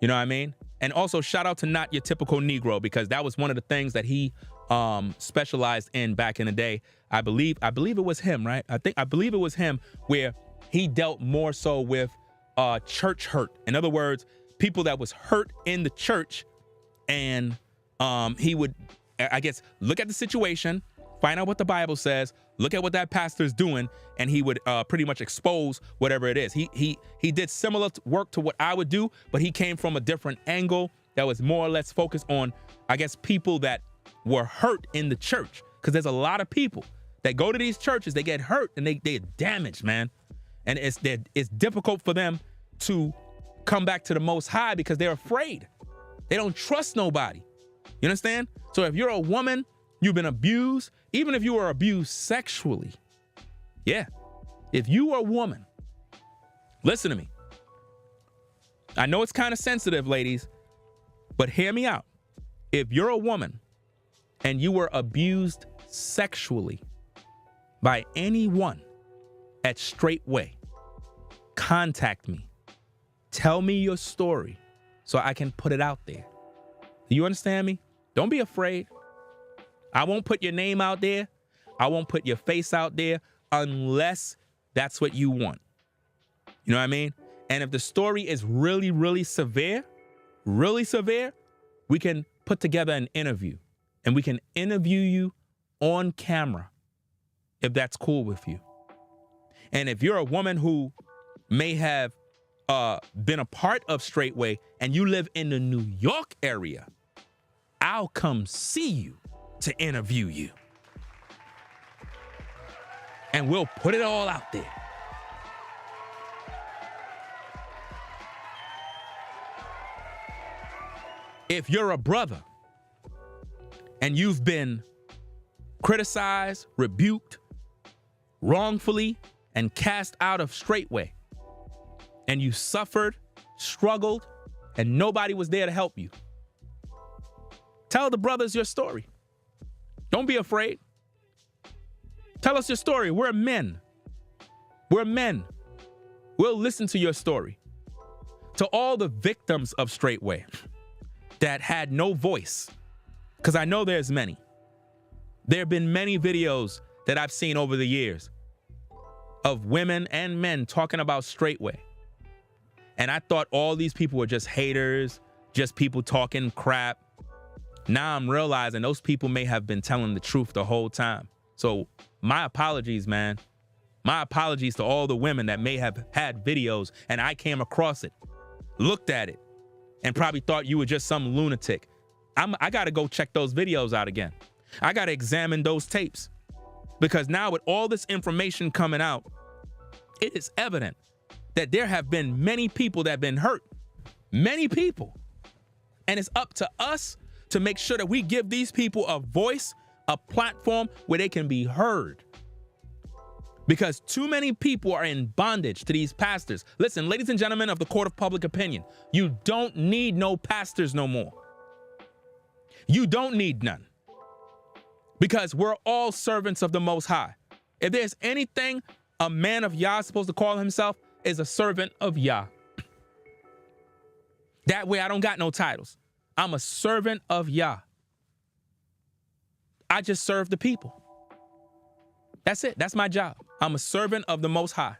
You know what I mean? And also shout out to Not Your Typical Negro, because that was one of the things that he specialized in back in the day. I believe it was him, right? I believe it was him, where he dealt more so with church hurt. In other words, people that was hurt in the church, and he would, I guess, look at the situation, find out what the Bible says, look at what that pastor's doing, and he would pretty much expose whatever it is. He did similar work to what I would do, but he came from a different angle that was more or less focused on, I guess, people that were hurt in the church. Because there's a lot of people that go to these churches, they get hurt and they're damaged, man. And it's difficult for them to come back to the Most High because they're afraid. They don't trust nobody. You understand? So if you're a woman, you've been abused, even if you were abused sexually, yeah. If you are a woman, listen to me. I know it's kind of sensitive, ladies, but hear me out. If you're a woman and you were abused sexually by anyone at Straightway, contact me. Tell me your story so I can put it out there. Do you understand me? Don't be afraid. I won't put your name out there. I won't put your face out there unless that's what you want. You know what I mean? And if the story is really, really severe, we can put together an interview and we can interview you on camera if that's cool with you. And if you're a woman who may have been a part of Straightway and you live in the New York area, I'll come see you to interview you. And we'll put it all out there. If you're a brother and you've been criticized, rebuked, wrongfully, and cast out of Straightway, and you suffered, struggled, and nobody was there to help you, tell the brothers your story. Don't be afraid. Tell us your story. We're men. We're men. We'll listen to your story. To all the victims of Straightway that had no voice, because I know there's many. There have been many videos that I've seen over the years of women and men talking about Straightway. And I thought all these people were just haters, just people talking crap. Now I'm realizing those people may have been telling the truth the whole time. So my apologies, man. My apologies to all the women that may have had videos and I came across it, looked at it, and probably thought you were just some lunatic. I got to go check those videos out again. I got to examine those tapes, because now with all this information coming out, it is evident that there have been many people that have been hurt. Many people. And it's up to us to make sure that we give these people a voice, a platform where they can be heard. Because too many people are in bondage to these pastors. Listen, ladies and gentlemen of the court of public opinion, you don't need no pastors no more. You don't need none. Because we're all servants of the Most High. If there's anything a man of Yah is supposed to call himself, is a servant of Yah. That way I don't got no titles. I'm a servant of Yah. I just serve the people. That's it. That's my job. I'm a servant of the Most High.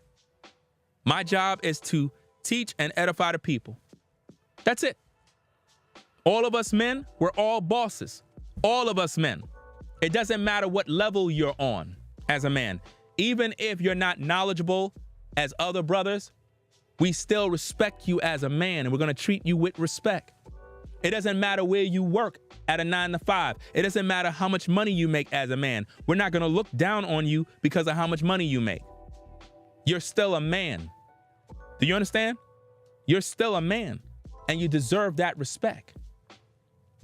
My job is to teach and edify the people. That's it. All of us men, we're all bosses. All of us men. It doesn't matter what level you're on as a man. Even if you're not knowledgeable as other brothers, we still respect you as a man, and we're going to treat you with respect. It doesn't matter where you work at a 9 to 5. It doesn't matter how much money you make as a man. We're not going to look down on you because of how much money you make. You're still a man. Do you understand? You're still a man, and you deserve that respect.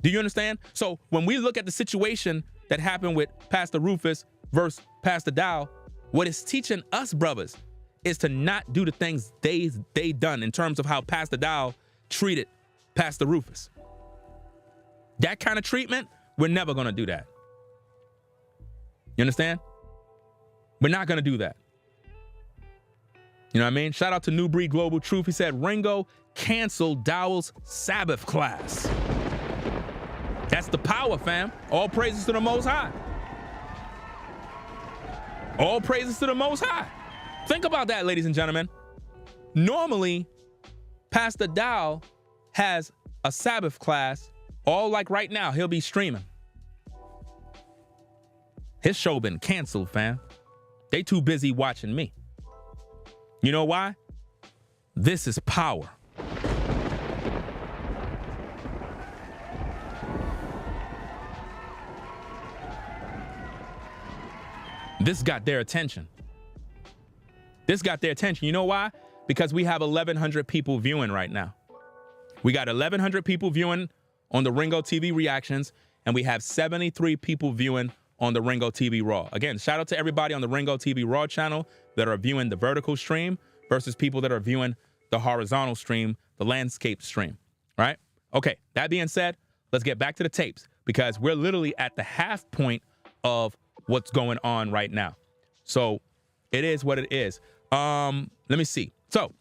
Do you understand? So when we look at the situation that happened with Pastor Rufus versus Pastor Dow, what it's teaching us, brothers, is to not do the things they done in terms of how Pastor Dow treated Pastor Rufus. That kind of treatment, we're never going to do that. You understand? We're not going to do that. You know what I mean? Shout out to New Breed Global Truth. He said, Ringo canceled Dowell's Sabbath class. That's the power, fam. All praises to the Most High. All praises to the Most High. Think about that, ladies and gentlemen. Normally, Pastor Dow has a Sabbath class, all like right now, he'll be streaming. His show been canceled, fam. They too busy watching me. You know why? This is power. This got their attention. This got their attention. You know why? Because we have 1,100 people viewing right now. We got 1,100 people viewing on the Ringo TV reactions, and we have 73 people viewing on the Ringo TV Raw. Again, shout out to everybody on the Ringo TV Raw channel that are viewing the vertical stream versus people that are viewing the horizontal stream, the landscape stream, right? Okay, that being said, let's get back to the tapes because we're literally at the half point of what's going on right now. So it is what it is. Let me see. So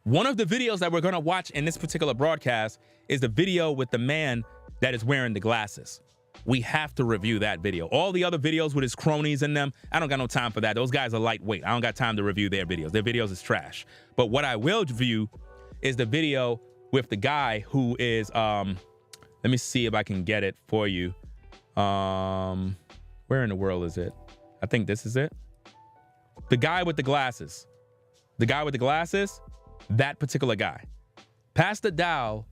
one of the videos that we're going to watch in this particular broadcast is the video with the man that is wearing the glasses. We have to review that video. All the other videos with his cronies in them, I don't got no time for that. Those guys are lightweight. I don't got time to review their videos. Their videos is trash. But what I will view is the video with the guy who is, let me see if I can get it for you. Where in the world is it? I think this is it. The guy with the glasses. The guy with the glasses, that particular guy. Pastor Dow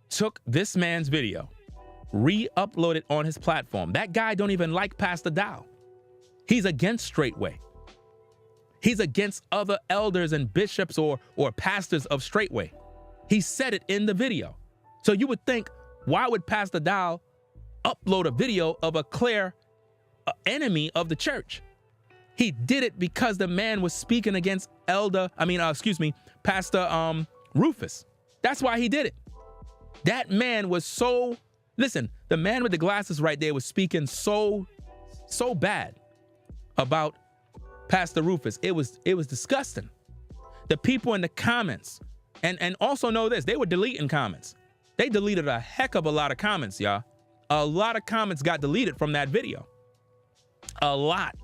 took this man's video, re-uploaded on his platform. That guy don't even like Pastor Dow. He's against Straightway. He's against other elders and bishops or pastors of Straightway. He said it in the video. So you would think, why would Pastor Dow upload a video of a clear enemy of the church? He did it because the man was speaking against Pastor Rufus. That's why he did it. That man was so, listen, the man with the glasses right there was speaking so bad about Pastor Rufus. It was disgusting. The people in the comments, and also know this, they were deleting comments. They deleted a heck of a lot of comments, y'all. A lot of comments got deleted from that video. A lot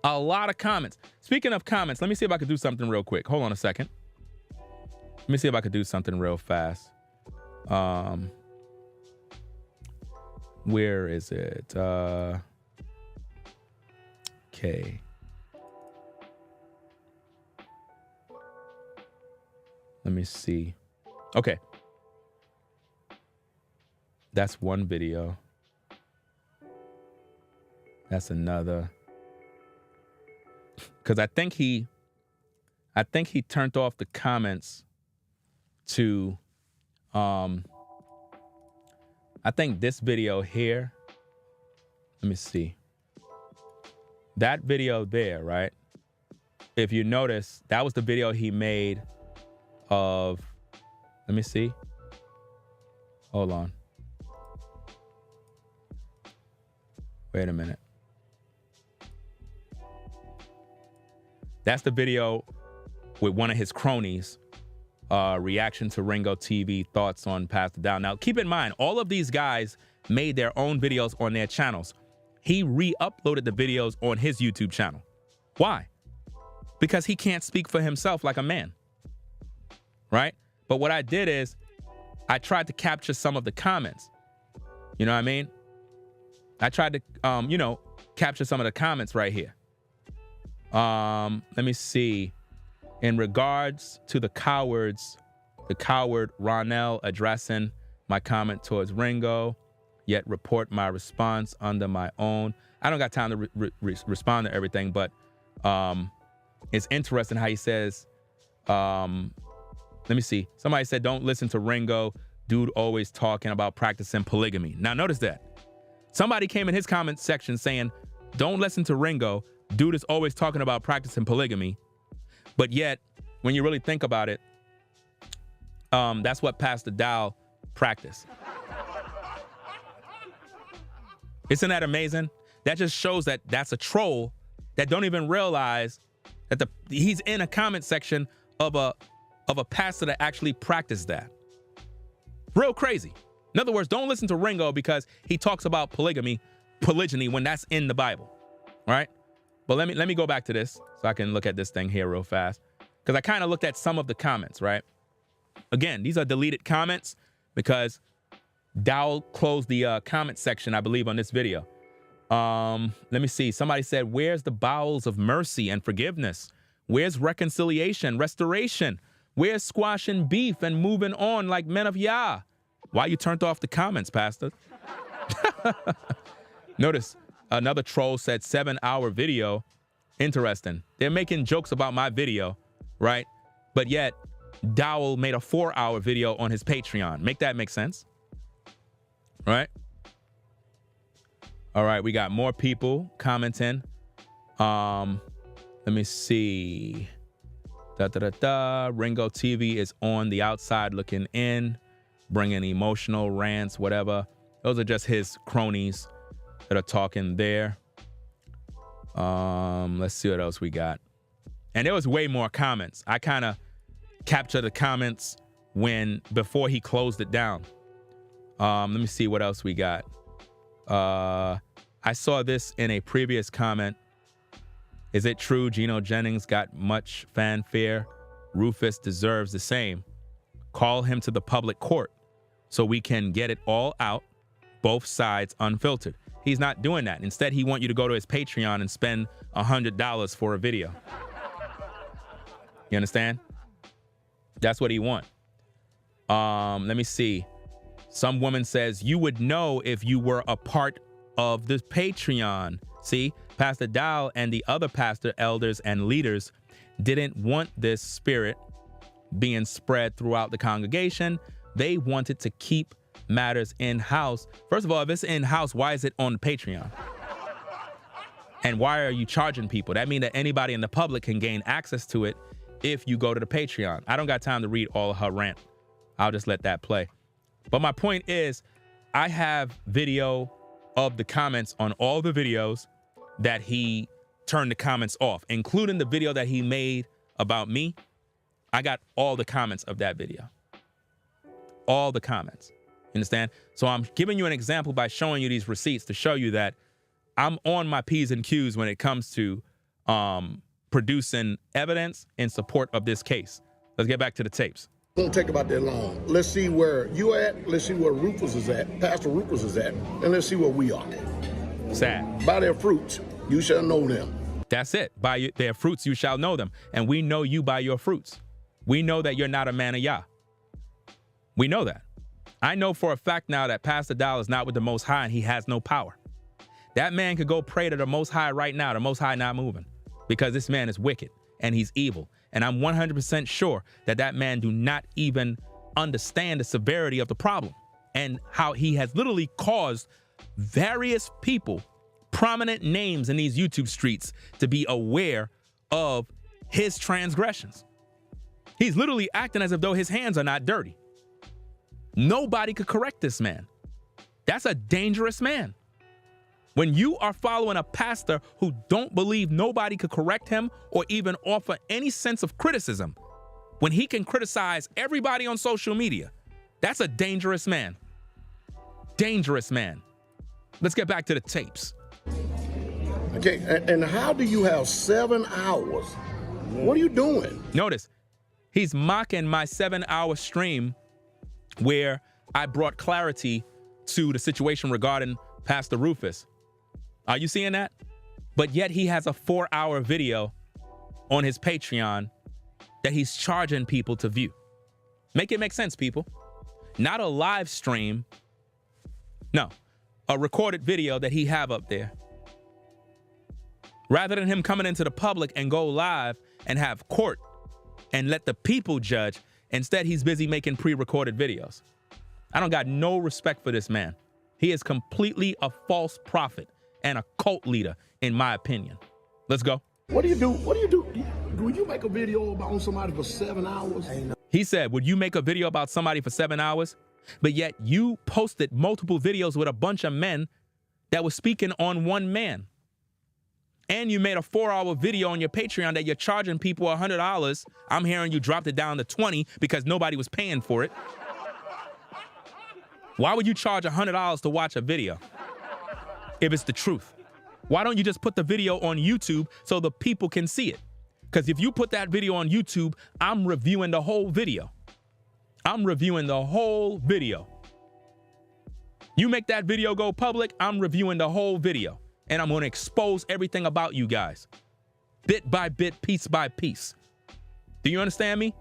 of comments. Speaking of comments, let me see if I could do something real quick. Hold on a second. Let me see if I could do something real fast. Where is it? Okay. Let me see. Okay. That's one video. That's another. Because I think he turned off the comments to I think this video here. Let me see. That video there, right? If you notice, that was the video he made of, let me see. Hold on. Wait a minute. That's the video with one of his cronies, reaction to Ringo TV, thoughts on Pastor Dow. Now, keep in mind, all of these guys made their own videos on their channels. He re-uploaded the videos on his YouTube channel. Why? Because he can't speak for himself like a man, right? But what I did is I tried to capture some of the comments. You know what I mean? I tried to, capture some of the comments right here. Let me see. In regards to the coward Ronell addressing my comment towards Ringo, yet report my response under my own. I don't got time to respond to everything, but it's interesting how he says, let me see. Somebody said, don't listen to Ringo. Dude always talking about practicing polygamy. Now notice that. Somebody came in his comment section saying, don't listen to Ringo. Dude is always talking about practicing polygamy. But yet, when you really think about it, that's what Pastor Dowell practiced. Isn't that amazing? That just shows that that's a troll that don't even realize that he's in a comment section of a pastor that actually practiced that. Real crazy. In other words, don't listen to Ringo because he talks about polygyny when that's in the Bible, right? But let me go back to this so I can look at this thing here real fast, because I kind of looked at some of the comments, right? Again, these are deleted comments because Dowell closed the comment section, I believe, on this video. Let me see. Somebody said, where's the bowels of mercy and forgiveness? Where's reconciliation, restoration? Where's squashing beef and moving on like men of Yah? Why you turned off the comments, Pastor? Notice another troll said 7-hour video. Interesting. They're making jokes about my video, right? But yet Dowell made a 4-hour video on his Patreon. Make that make sense? Right? All right, we got more people commenting. Let me see. Ringo TV is on the outside looking in, bringing emotional rants, whatever. Those are just his cronies that are talking there. Let's see what else we got. And there was way more comments. I kind of captured the comments before he closed it down. Let me see what else we got. I saw this in a previous comment. Is it true Geno Jennings got much fanfare? Rufus deserves the same. Call him to the public court so we can get it all out, both sides unfiltered. He's not doing that. Instead, he wants you to go to his Patreon and spend $100 for a video. You understand? That's what he wants. Let me see. Some woman says, you would know if you were a part of this Patreon. See, Pastor Dowell and the other pastor, elders, and leaders didn't want this spirit being spread throughout the congregation. They wanted to keep matters in-house. First of all, if it's in-house, why is it on the Patreon? And why are you charging people? That means that anybody in the public can gain access to it if you go to the Patreon. I don't got time to read all of her rant. I'll just let that play. But my point is, I have video of the comments on all the videos that he turned the comments off, including the video that he made about me. I got all the comments of that video. All the comments. You understand? So I'm giving you an example by showing you these receipts to show you that I'm on my P's and Q's when it comes to producing evidence in support of this case. Let's get back to the tapes. Won't take about that long. Let's see where you at. Let's see where Rufus is at. Pastor Rufus is at. And let's see where we are. Sad. By their fruits, you shall know them. That's it. By their fruits, you shall know them. And we know you by your fruits. We know that you're not a man of Yah. We know that. I know for a fact now that Pastor Dowell is not with the Most High and he has no power. That man could go pray to the Most High right now. The Most High not moving because this man is wicked and he's evil. And I'm 100% sure that that man do not even understand the severity of the problem and how he has literally caused various people, prominent names in these YouTube streets, to be aware of his transgressions. He's literally acting as if though his hands are not dirty. Nobody could correct this man. That's a dangerous man. When you are following a pastor who don't believe nobody could correct him or even offer any sense of criticism, when he can criticize everybody on social media, that's a dangerous man. Dangerous man. Let's get back to the tapes. Okay, and how do you have 7 hours? What are you doing? Notice, he's mocking my 7-hour stream where I brought clarity to the situation regarding Pastor Rufus. Are you seeing that? But yet he has a 4-hour video on his Patreon that he's charging people to view. Make it make sense, people. Not a live stream. No, a recorded video that he have up there. Rather than him coming into the public and go live and have court and let the people judge, instead he's busy making pre-recorded videos. I don't got no respect for this man. He is completely a false prophet and a cult leader, in my opinion. Let's go. What do you do? What do you do? Would you make a video about somebody for 7 hours? He said, would you make a video about somebody for 7 hours? But yet you posted multiple videos with a bunch of men that were speaking on one man. And you made a 4-hour video on your Patreon that you're charging people $100. I'm hearing you dropped it down to 20 because nobody was paying for it. Why would you charge $100 to watch a video if it's the truth? Why don't you just put the video on YouTube so the people can see it? Because if you put that video on YouTube, I'm reviewing the whole video. I'm reviewing the whole video. You make that video go public, I'm reviewing the whole video. And I'm going to expose everything about you guys. Bit by bit, piece by piece. Do you understand me?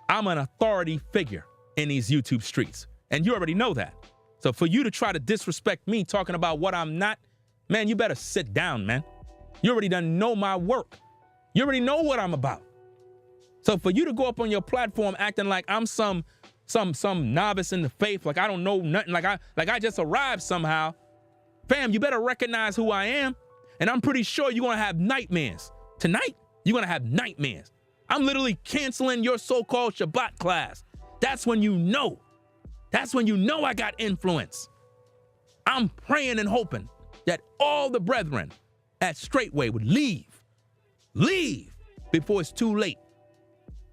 I'm an authority figure in these YouTube streets. And you already know that. So for you to try to disrespect me talking about what I'm not, man, you better sit down, man. You already done know my work. You already know what I'm about. So for you to go up on your platform acting like I'm some novice in the faith, like I don't know nothing, like I just arrived somehow, fam, you better recognize who I am. And I'm pretty sure you're gonna have nightmares. Tonight, you're gonna have nightmares. I'm literally canceling your so-called Shabbat class. That's when you know. That's when you know I got influence. I'm praying and hoping that all the brethren at Straightway would leave before it's too late.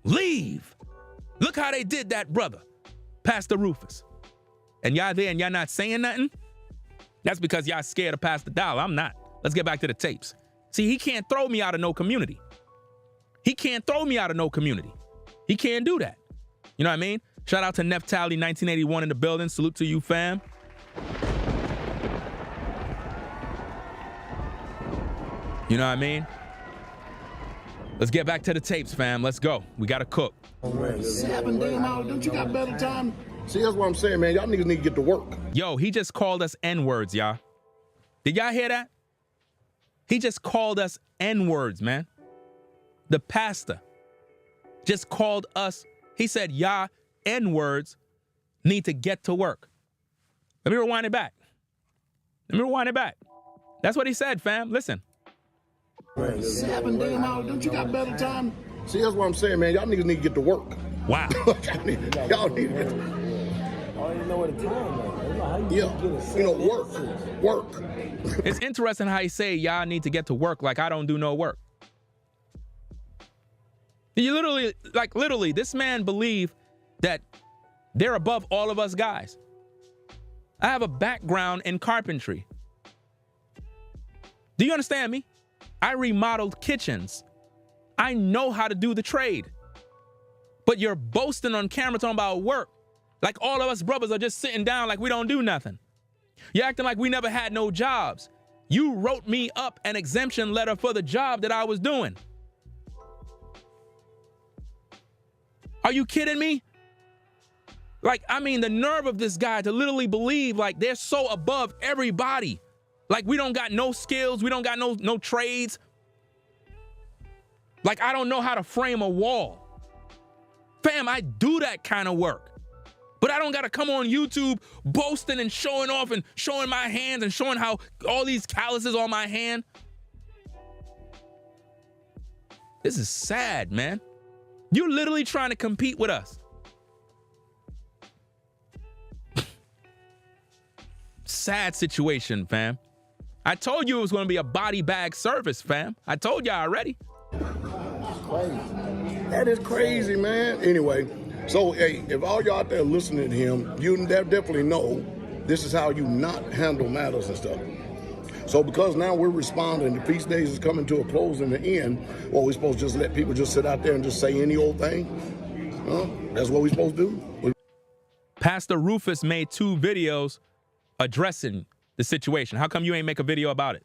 Leave. Look how they did that brother, Pastor Rufus. And y'all there and y'all not saying nothing? That's because y'all scared of Pastor Dowell. I'm not. Let's get back to the tapes. See, he can't throw me out of no community. He can't throw me out of no community. He can't do that. You know what I mean? Shout out to Neftali 1981 in the building. Salute to you, fam. You know what I mean? Let's get back to the tapes, fam. Let's go. We got to cook. 7 damn hours. Don't you got better time? See, that's what I'm saying, man. Y'all niggas need to get to work. Yo, he just called us N-words, y'all. Did y'all hear that? He just called us N-words, man. The pastor just called us. He said, y'all N-words need to get to work. Let me rewind it back. That's what he said, fam. Listen. 7 damn hours. Don't you got better time? See, that's what I'm saying, man. Y'all niggas need to get to work. Wow. Y'all need to get to work. I don't even know what the time is. Yeah, you know, work. It's interesting how he say y'all need to get to work like I don't do no work. You literally, this man believe that they're above all of us guys. I have a background in carpentry. Do you understand me? I remodeled kitchens. I know how to do the trade. But you're boasting on camera talking about work. Like all of us brothers are just sitting down like we don't do nothing. You're acting like we never had no jobs. You wrote me up an exemption letter for the job that I was doing. Are you kidding me? Like, I mean, the nerve of this guy to literally believe like they're so above everybody. Like we don't got no skills. We don't got no trades. Like I don't know how to frame a wall. Fam, I do that kind of work. But I don't got to come on YouTube boasting and showing off and showing my hands and showing how all these calluses on my hand. This is sad, man. You're literally trying to compete with us. Sad situation, fam. I told you it was going to be a body bag service, fam. I told y'all already. That is crazy, man. Anyway, so, hey, if all y'all out there listening to him, you definitely know this is how you not handle matters and stuff. So because now we're responding, the feast days is coming to a close in the end, well, we're supposed to just let people just sit out there and just say any old thing? That's what we're supposed to do? Pastor Rufus made 2 videos addressing the situation. How come you ain't make a video about it?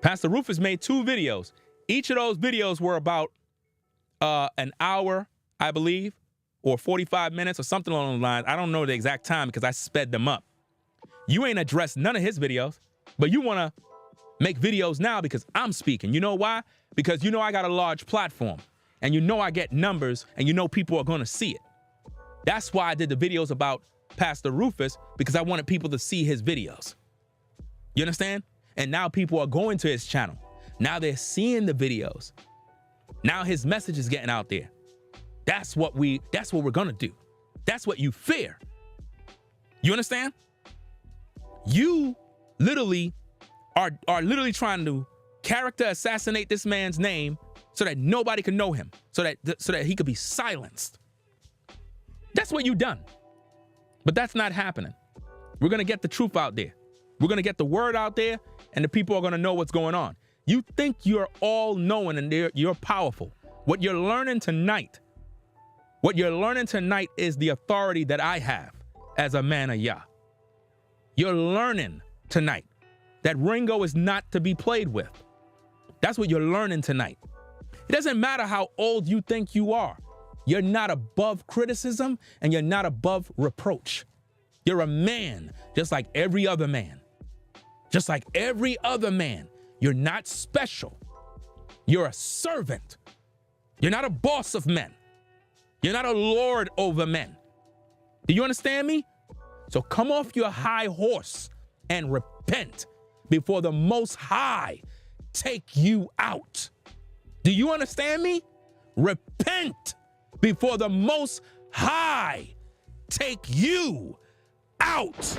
Pastor Rufus made 2 videos. Each of those videos were about an hour, I believe, or 45 minutes or something along those lines. I don't know the exact time because I sped them up. You ain't addressed none of his videos, but you want to make videos now because I'm speaking. You know why? Because you know I got a large platform, and you know I get numbers, and you know people are going to see it. That's why I did the videos about Pastor Rufus, because I wanted people to see his videos. You understand? And now people are going to his channel. Now they're seeing the videos. Now his message is getting out there. That's what we're going to do. That's what you fear. You understand? You literally are literally trying to character assassinate this man's name so that nobody can know him, so that he could be silenced. That's what you've done. But that's not happening. We're going to get the truth out there. We're going to get the word out there, and the people are going to know what's going on. You think you're all knowing and you're powerful. What you're learning tonight is the authority that I have as a man of Yah. You're learning tonight that Ringo is not to be played with. That's what you're learning tonight. It doesn't matter how old you think you are. You're not above criticism, and you're not above reproach. You're a man just like every other man. Just like every other man. You're not special. You're a servant. You're not a boss of men. You're not a lord over men. Do you understand me? So come off your high horse and repent before the Most High take you out. Do you understand me? Repent before the Most High take you out.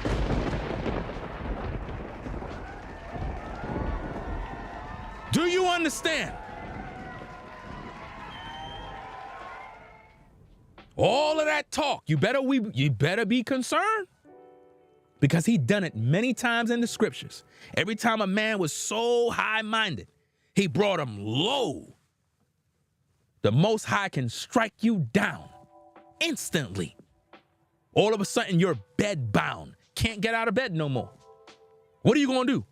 Do you understand? All of that talk, you better be concerned, because he done it many times in the scriptures. Every time a man was so high-minded, he brought him low. The Most High can strike you down instantly. All of a sudden, you're bed-bound. Can't get out of bed no more. What are you going to do?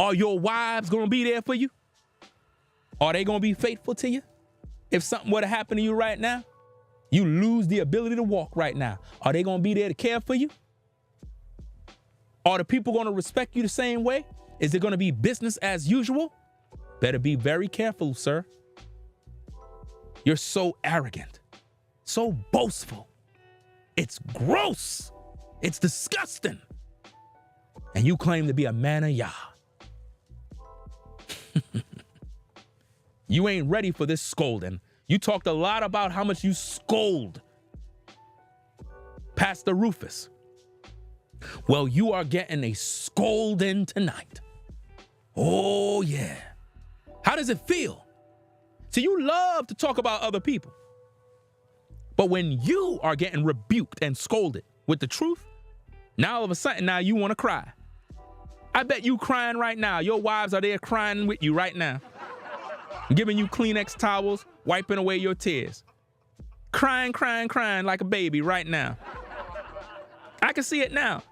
Are your wives going to be there for you? Are they going to be faithful to you? If something were to happen to you right now, you lose the ability to walk right now. Are they going to be there to care for you? Are the people going to respect you the same way? Is it going to be business as usual? Better be very careful, sir. You're so arrogant, so boastful. It's gross. It's disgusting. And you claim to be a man of Yah. You ain't ready for this scolding. You talked a lot about how much you scold Pastor Rufus. Well, you are getting a scolding tonight. Oh, yeah. How does it feel? See, you love to talk about other people. But when you are getting rebuked and scolded with the truth, now all of a sudden, now you want to cry. I bet you crying right now. Your wives are there crying with you right now. Giving you Kleenex towels, wiping away your tears. Crying, crying, crying like a baby right now. I can see it now.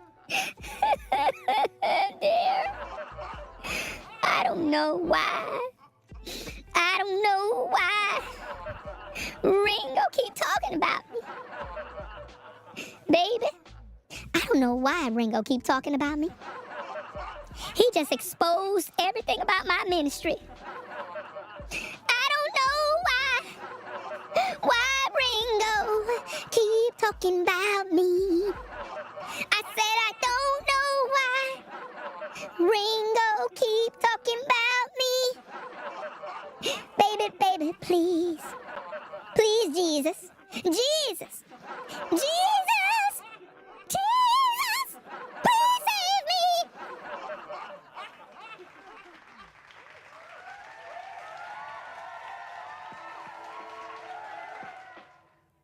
Dear, I don't know why. I don't know why Ringo keep talking about me. Baby, I don't know why Ringo keep talking about me. He just exposed everything about my ministry. I don't know why Ringo keep talking about me. I said I don't know why Ringo keep talking about me. Baby, baby, please. Please, Jesus. Jesus. Jesus. Jesus. Please save me.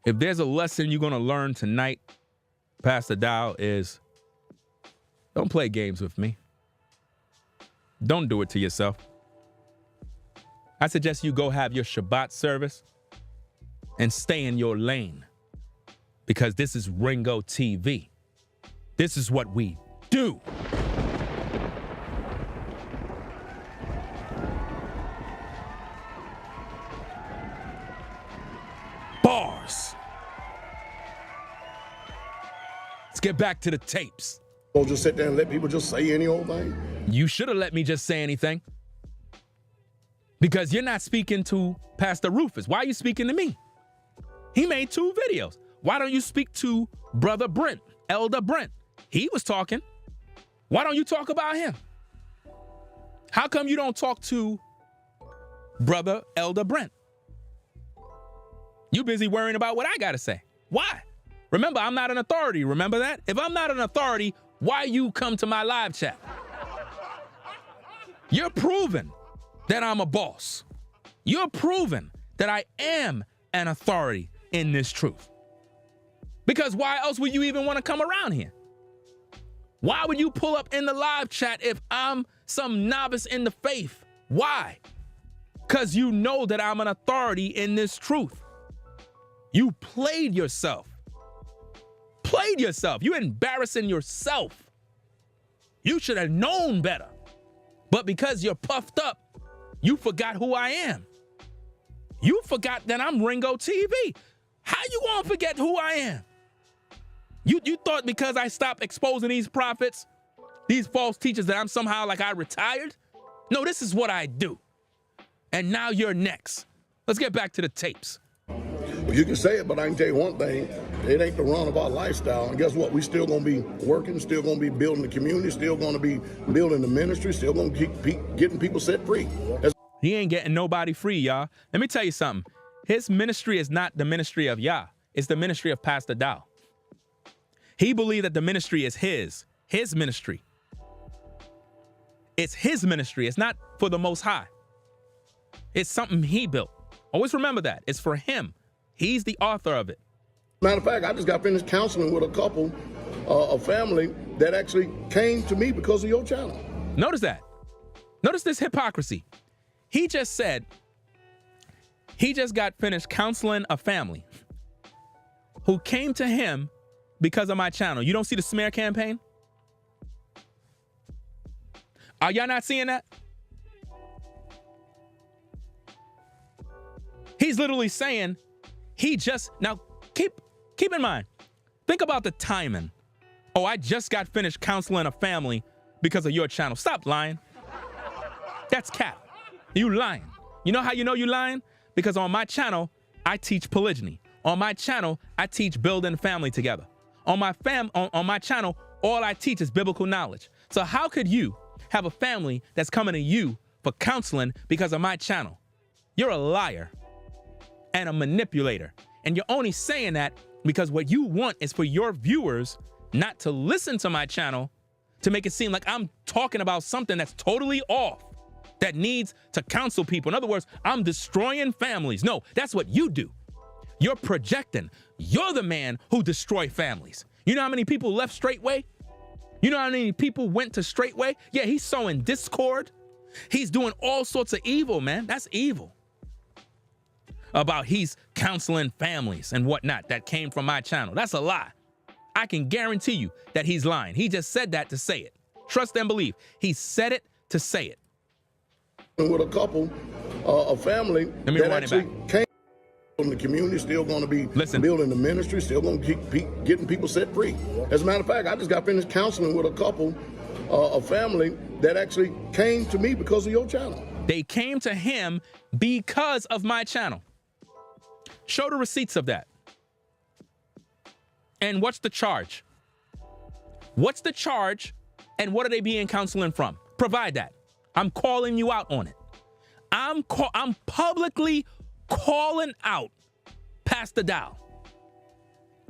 If there's a lesson you're going to learn tonight, Pastor Dow, is don't play games with me. Don't do it to yourself. I suggest you go have your Shabbat service and stay in your lane, because this is Ringo TV. This is what we do. dangerous. Let's get back to the tapes. Don't just sit there and let people just say any old thing. You should have let me just say anything. Because you're not speaking to Pastor Rufus. Why are you speaking to me? He made 2 videos. Why don't you speak to Brother Brent, Elder Brent? He was talking. Why don't you talk about him? How come you don't talk to Brother Elder Brent? You busy worrying about what I got to say. Why? Remember, I'm not an authority. Remember that? If I'm not an authority, why you come to my live chat? You're proving that I'm a boss. You're proving that I am an authority in this truth. Because why else would you even want to come around here? Why would you pull up in the live chat if I'm some novice in the faith? Why? Because you know that I'm an authority in this truth. You played yourself. Played yourself. You're embarrassing yourself. You should have known better. But because you're puffed up, you forgot who I am. You forgot that I'm Ringo TV. How you gonna forget who I am? You thought because I stopped exposing these prophets, these false teachers, that I'm somehow like I retired? No, this is what I do. And now you're next. Let's get back to the tapes. You can say it, but I can tell you one thing. It ain't the run of our lifestyle. And guess what? We still going to be working, still going to be building the community, still going to be building the ministry, still going to keep getting people set free. He ain't getting nobody free, y'all. Let me tell you something. His ministry is not the ministry of Yah. It's the ministry of Pastor Dow. He believed that the ministry is his ministry. It's his ministry. It's not for the Most High. It's something he built. Always remember that. It's for him. He's the author of it. Matter of fact, I just got finished counseling with a couple, a family that actually came to me because of your channel. Notice that. Notice this hypocrisy. He just said he just got finished counseling a family who came to him because of my channel. You don't see the smear campaign? Are y'all not seeing that? He's literally saying now keep in mind, think about the timing. Oh, I just got finished counseling a family because of your channel. Stop lying. That's cap. You lying. You know how you know you lying? Because on my channel, I teach polygyny. On my channel, I teach building family together. On my channel, all I teach is biblical knowledge. So how could you have a family that's coming to you for counseling because of my channel? You're a liar and a manipulator. And you're only saying that because what you want is for your viewers not to listen to my channel to make it seem like I'm talking about something that's totally off, that needs to counsel people. In other words, I'm destroying families. No, that's what you do. You're projecting. You're the man who destroy families. You know how many people left Straightway? You know how many people went to Straightway? Yeah, he's sowing discord. He's doing all sorts of evil, man. That's evil. About he's counseling families and whatnot that came from my channel. That's a lie. I can guarantee you that he's lying. He just said that to say it. Trust and believe. He said it to say it. With a couple, a family that actually came from the community, still going to be building the ministry, still going to keep getting people set free. As a matter of fact, I just got finished counseling with a couple, a family that actually came to me because of your channel. They came to him because of my channel. Show the receipts of that. And what's the charge? What's the charge and what are they being counseling from? Provide that. I'm calling you out on it. I'm publicly calling out Pastor Dow.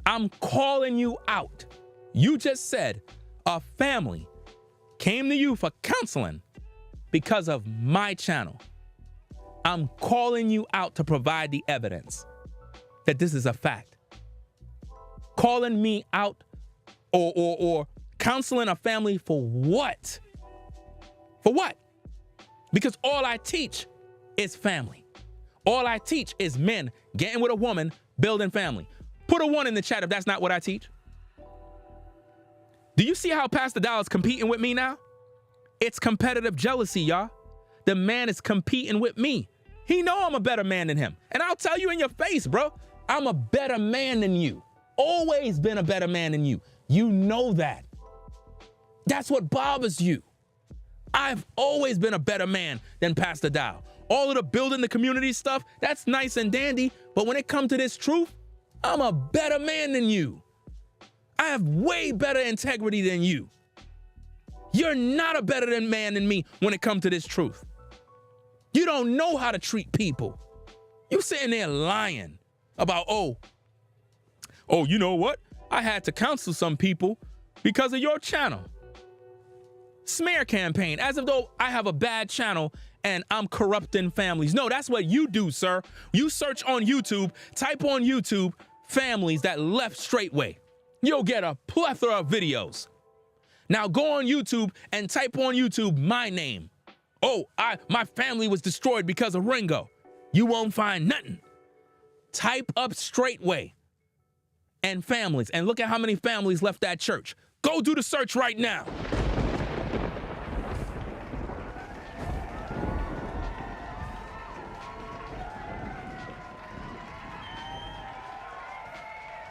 I'm calling you out. You just said a family came to you for counseling because of my channel. I'm calling you out to provide the evidence that this is a fact. Calling me out or counseling a family for what? For what? Because all I teach is family. All I teach is men getting with a woman, building family. Put a 1 in the chat if that's not what I teach. Do you see how Pastor Dow is competing with me now? It's competitive jealousy, y'all. The man is competing with me. He know I'm a better man than him. And I'll tell you in your face, bro. I'm a better man than you. Always been a better man than you. You know that. That's what bothers you. I've always been a better man than Pastor Dow. All of the building the community stuff, that's nice and dandy. But when it comes to this truth, I'm a better man than you. I have way better integrity than you. You're not a better man than me when it comes to this truth. You don't know how to treat people. You sitting there lying about, oh, you know what? I had to counsel some people because of your channel. Smear campaign, as if though I have a bad channel and I'm corrupting families. No, that's what you do, sir. You search on YouTube, type on YouTube, families that left straightway. You'll get a plethora of videos. Now go on YouTube and type on YouTube my name. Oh, my family was destroyed because of Ringo. You won't find nothing. Type up straightway and families and look at how many families left that church. Go do the search right now.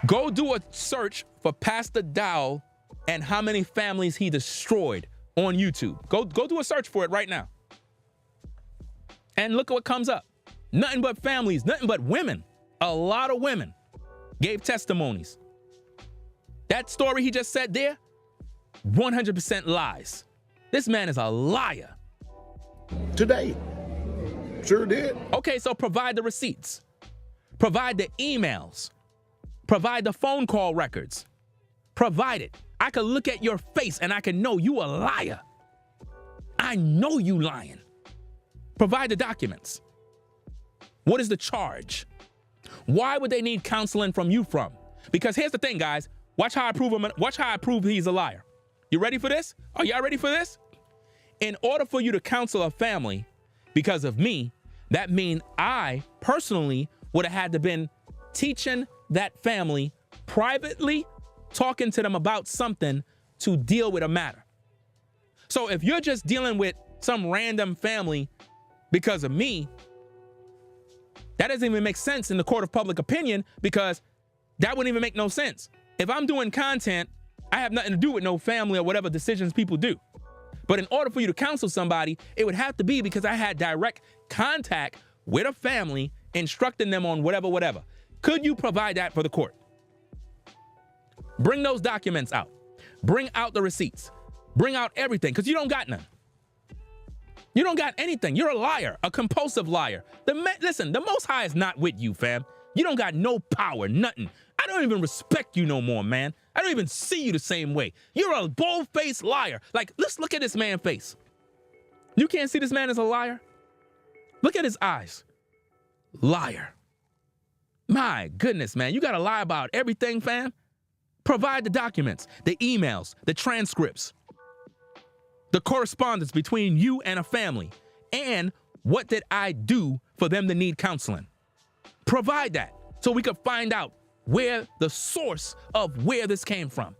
Go do a search for Pastor Dowell and how many families he destroyed on YouTube. Go do a search for it right now. And look at what comes up. Nothing but families, nothing but women. A lot of women gave testimonies. That story he just said there, 100% lies. This man is a liar. Today. Sure did. Okay, so provide the receipts. Provide the emails. Provide the phone call records. Provide it. I could look at your face and I can know you a liar. I know you lying. Provide the documents. What is the charge? Why would they need counseling from you from? Because here's the thing, guys. Watch how I prove him. Watch how I prove he's a liar. You ready for this? Are y'all ready for this? In order for you to counsel a family because of me, that means I personally would have had to been teaching that family privately, talking to them about something to deal with a matter. So if you're just dealing with some random family because of me, that doesn't even make sense in the court of public opinion, because that wouldn't even make no sense. If I'm doing content, I have nothing to do with no family or whatever decisions people do. But in order for you to counsel somebody, it would have to be because I had direct contact with a family, instructing them on whatever. Could you provide that for the court? Bring those documents out. Bring out the receipts. Bring out everything, because you don't got none. You don't got anything. You're a liar, a compulsive liar. Listen, the Most High is not with you, fam. You don't got no power, nothing. I don't even respect you no more, man. I don't even see you the same way. You're a bold-faced liar. Like, let's look at this man's face. You can't see this man as a liar? Look at his eyes. Liar. My goodness, man. You got to lie about everything, fam. Provide the documents, the emails, the transcripts, the correspondence between you and a family, and what did I do for them to need counseling. Provide that so we could find out where the source of where this came from.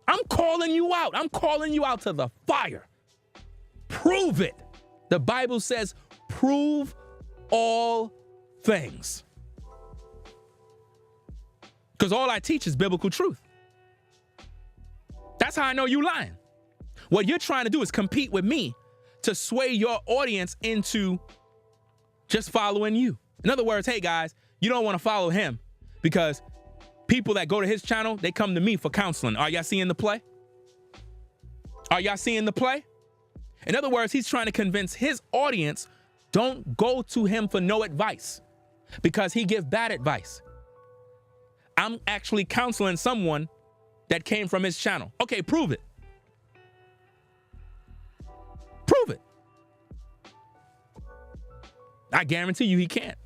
I'm calling you out. I'm calling you out to the fire. Prove it. The Bible says, prove all things. Because all I teach is biblical truth. That's how I know you lying. What you're trying to do is compete with me to sway your audience into just following you. In other words, hey guys, you don't want to follow him because people that go to his channel, they come to me for counseling. Are y'all seeing the play? Are y'all seeing the play? In other words, he's trying to convince his audience, don't go to him for no advice because he gives bad advice. I'm actually counseling someone that came from his channel. Okay, prove it. Prove it. I guarantee you he can't,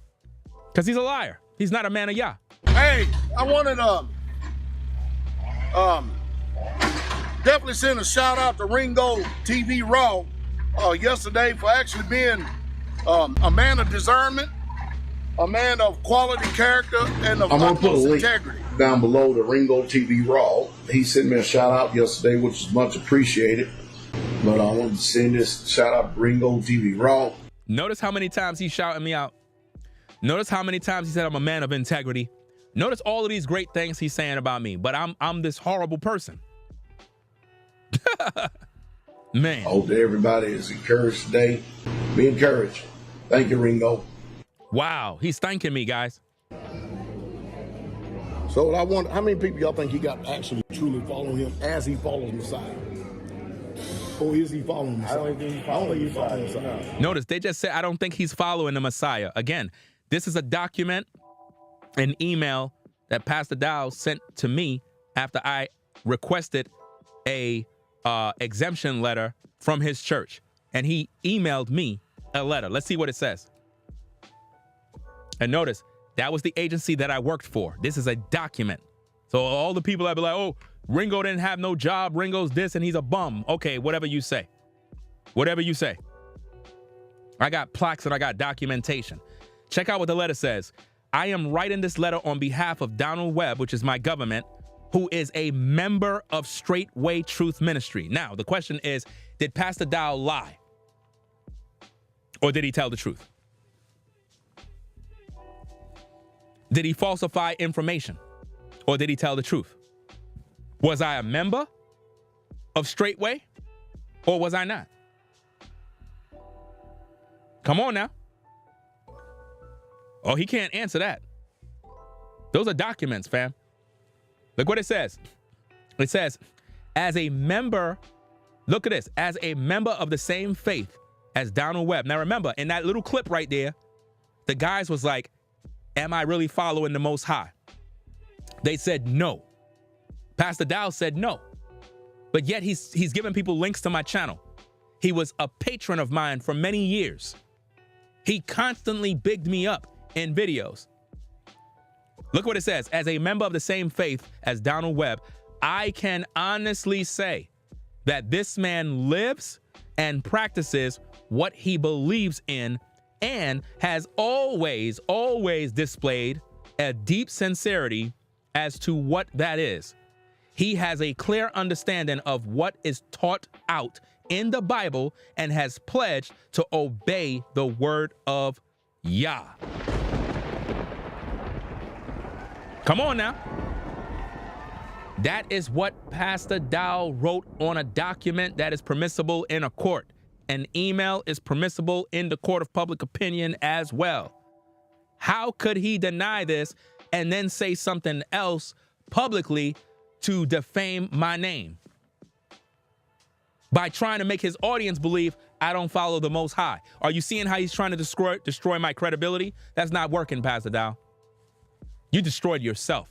because he's a liar. He's not a man of Yah. Hey, I wanted definitely send a shout out to Ringo TV Raw yesterday for actually being a man of discernment, a man of quality character, and of utmost integrity. Down below the Ringo TV Raw. He sent me a shout out yesterday, which is much appreciated. But I wanted to send this shout out to Ringo TV Raw. Notice how many times he's shouting me out. Notice how many times he said I'm a man of integrity. Notice all of these great things he's saying about me, but I'm this horrible person. Man. I hope that everybody is encouraged today. Be encouraged. Thank you, Ringo. Wow, he's thanking me, guys. So I wonder, how many people y'all think he got actually truly following him as he follows Messiah? Or is he following Messiah? I don't think he's following Messiah. Notice they just said, I don't think he's following the Messiah. Again, this is a document, an email that Pastor Dow sent to me after I requested a exemption letter from his church. And he emailed me a letter. Let's see what it says. And notice, that was the agency that I worked for. This is a document. So all the people that be like, oh, Ringo didn't have no job, Ringo's this, and he's a bum. Okay, whatever you say. Whatever you say. I got plaques and I got documentation. Check out what the letter says. I am writing this letter on behalf of Donald Webb, which is my government, who is a member of Straightway Truth Ministry. Now, the question is, did Pastor Dow lie? Or did he tell the truth? Did he falsify information? Or did he tell the truth? Was I a member of Straightway? Or was I not? Come on now. Oh, he can't answer that. Those are documents, fam. Look what it says. It says, as a member, look at this, as a member of the same faith as Donald Webb. Now remember, in that little clip right there, the guys was like, am I really following the Most High? They said no. Pastor Dow said no. But yet he's giving people links to my channel. He was a patron of mine for many years. He constantly bigged me up in videos. Look what it says. As a member of the same faith as Donald Webb, I can honestly say that this man lives and practices what he believes in and has always displayed a deep sincerity as to what that is. He has a clear understanding of what is taught out in the Bible and has pledged to obey the word of Yah. Come on now. That is what Pastor Dow wrote on a document that is permissible in a court. An email is permissible in the court of public opinion as well. How could he deny this and then say something else publicly to defame my name? By trying to make his audience believe I don't follow the Most High. Are you seeing how he's trying to destroy my credibility? That's not working, Pastor Dow. You destroyed yourself.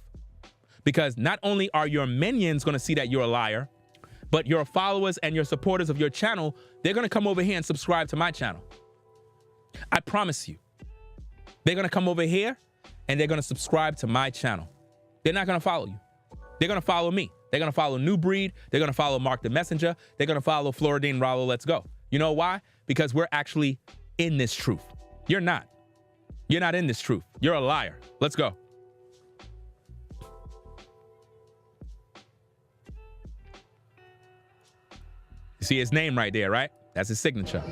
Because not only are your minions going to see that you're a liar, but your followers and your supporters of your channel, they're going to come over here and subscribe to my channel. I promise you. They're going to come over here and they're going to subscribe to my channel. They're not going to follow you. They're going to follow me. They're going to follow New Breed. They're going to follow Mark the Messenger. They're going to follow Floridine Rollo. Let's go. You know why? Because we're actually in this truth. You're not. You're not in this truth. You're a liar. Let's go. You see his name right there, right? That's his signature.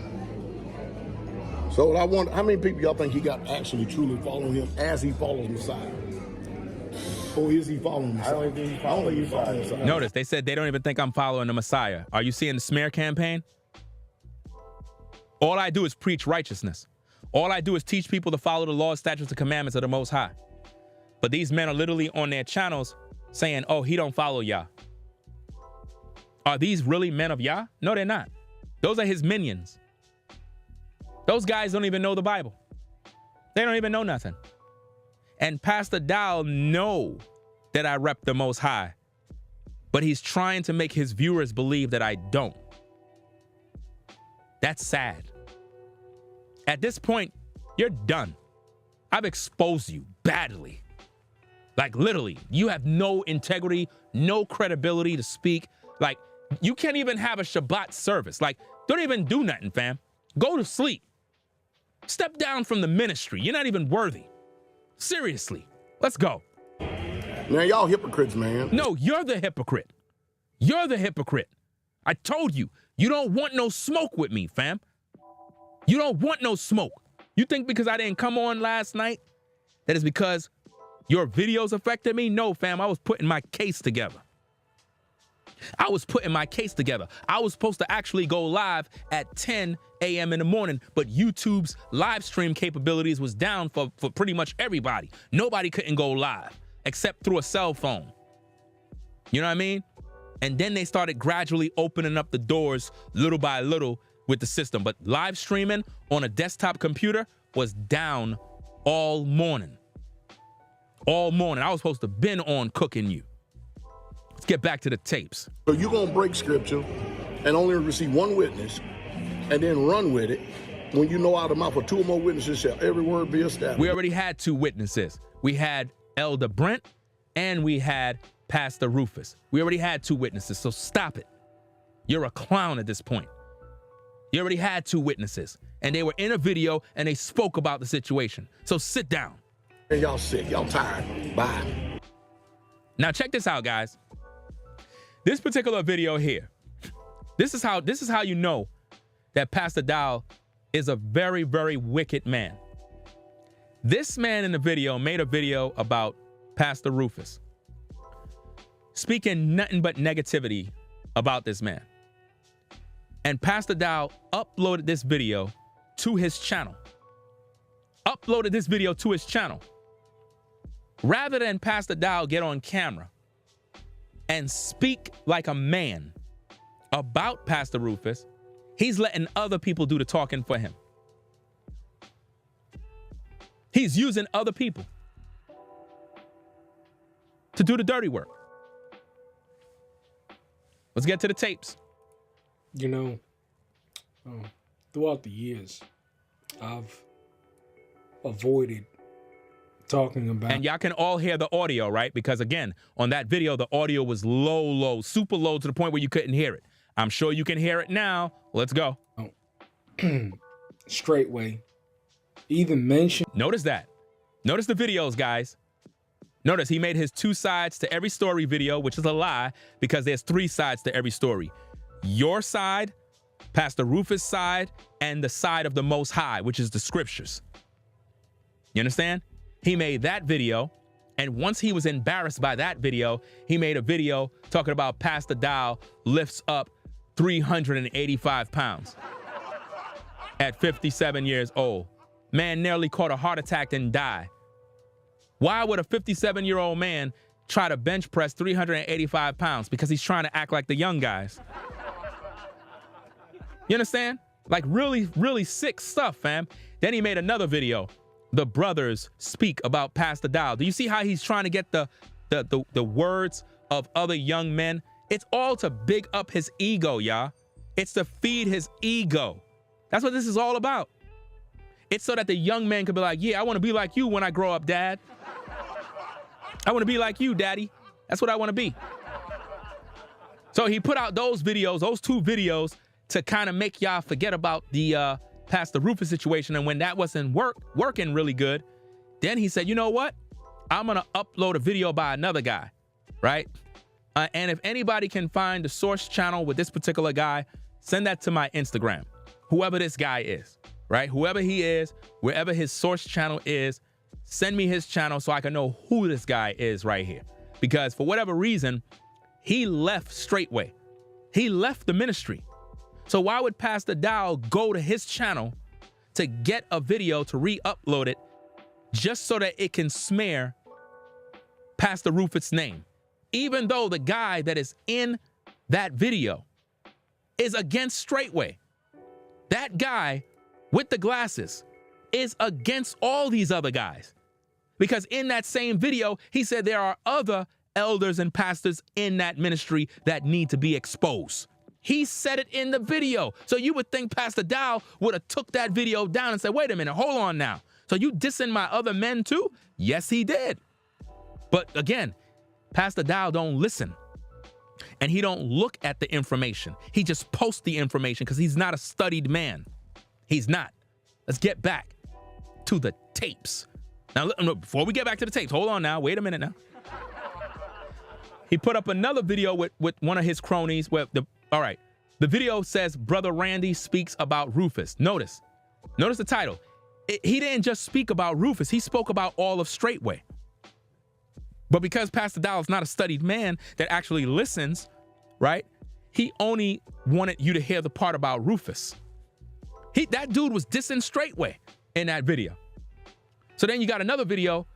So I wonder, how many people y'all think he got actually truly following him as he follows Messiah? Or is he following Messiah? I don't think he's following Messiah. Notice, they said they don't even think I'm following the Messiah. Are you seeing the smear campaign? All I do is preach righteousness. All I do is teach people to follow the laws, statutes, and commandments of the Most High. But these men are literally on their channels saying, oh, he don't follow Yah. Are these really men of Yah? No, they're not. Those are his minions. Those guys don't even know the Bible. They don't even know nothing. And Pastor Dow know that I rep the Most High, but he's trying to make his viewers believe that I don't. That's sad. At this point, you're done. I've exposed you badly. Like literally, you have no integrity, no credibility to speak. Like, you can't even have a Shabbat service. Like, don't even do nothing, fam. Go to sleep. Step down from the ministry. You're not even worthy. Seriously. Let's go. Now, y'all hypocrites, man. No, you're the hypocrite. You're the hypocrite. I told you, you don't want no smoke with me, fam. You don't want no smoke. You think because I didn't come on last night, that is because your videos affected me? No, fam, I was putting my case together. I was putting my case together. I was supposed to actually go live at 10 a.m. in the morning, but YouTube's live stream capabilities was down for pretty much everybody. Nobody couldn't go live except through a cell phone. You know what I mean? And then they started gradually opening up the doors little by little with the system. But live streaming on a desktop computer was down all morning. All morning. I was supposed to been on cooking you. Let's get back to the tapes. So you're going to break scripture and only receive one witness and then run with it when you know out of the mouth of two or more witnesses shall every word be established. We already had two witnesses. We had Elder Brent and we had Pastor Rufus. We already had two witnesses, so stop it. You're a clown at this point. You already had two witnesses, and they were in a video, and they spoke about the situation. So sit down. And y'all sick, y'all tired. Bye. Now check this out, guys. This particular video here, this is how you know that Pastor Dowell is a very, very wicked man. This man in the video made a video about Pastor Rufus, speaking nothing but negativity about this man. And Pastor Dowell uploaded this video to his channel. Rather than Pastor Dowell get on camera and speak like a man about Pastor Rufus, he's letting other people do the talking for him. He's using other people to do the dirty work. Let's get to the tapes. You know, throughout the years, I've avoided talking about... And y'all can all hear the audio, right? Because again, on that video, the audio was low, super low to the point where you couldn't hear it. I'm sure you can hear it now. Let's go. Straightway. Even mention... Notice that. Notice the videos, guys. Notice he made his two sides to every story video, which is a lie because there's three sides to every story. Your side, Pastor Rufus' side, and the side of the Most High, which is the scriptures. You understand? He made that video, and once he was embarrassed by that video, he made a video talking about Pastor Dowell lifts up 385 pounds at 57 years old. Man nearly caught a heart attack and died. Why would a 57-year-old man try to bench press 385 pounds? Because he's trying to act like the young guys. You understand? Like really, really sick stuff, fam. Then he made another video. The brothers speak about Pastor Dowell. Do you see how he's trying to get the words of other young men? It's all to big up his ego, y'all. It's to feed his ego. That's what this is all about. It's so that the young man could be like, yeah, I want to be like you when I grow up, Dad. I want to be like you, Daddy. That's what I want to be. So he put out those videos, those two videos, to kind of make y'all forget about the Pastor Rufus situation. And when that wasn't working really good, then he said, you know what? I'm going to upload a video by another guy, right? And if anybody can find the source channel with this particular guy, send that to my Instagram. Whoever this guy is, right? Whoever he is, wherever his source channel is, send me his channel so I can know who this guy is right here. Because for whatever reason, he left straightway. He left the ministry. So why would Pastor Dowell go to his channel to get a video to re-upload it just so that it can smear Pastor Rufus' name? Even though the guy that is in that video is against straightway. That guy with the glasses is against all these other guys. Because in that same video, he said there are other elders and pastors in that ministry that need to be exposed. He said it in the video. So you would think Pastor Dowell would have took that video down and said, wait a minute, hold on now. So you dissing my other men too? Yes, he did. But again, Pastor Dowell don't listen. And he don't look at the information. He just posts the information because he's not a studied man. He's not. Let's get back to the tapes. Now, before we get back to the tapes, hold on now. Wait a minute now. He put up another video with one of his cronies where all right, the video says Brother Randy speaks about Rufus. Notice the title. he didn't just speak about Rufus, he spoke about all of Straightway. But because Pastor Dowell's not a studied man that actually listens, right? He only wanted you to hear the part about Rufus. That dude was dissing Straightway in that video. So then you got another video,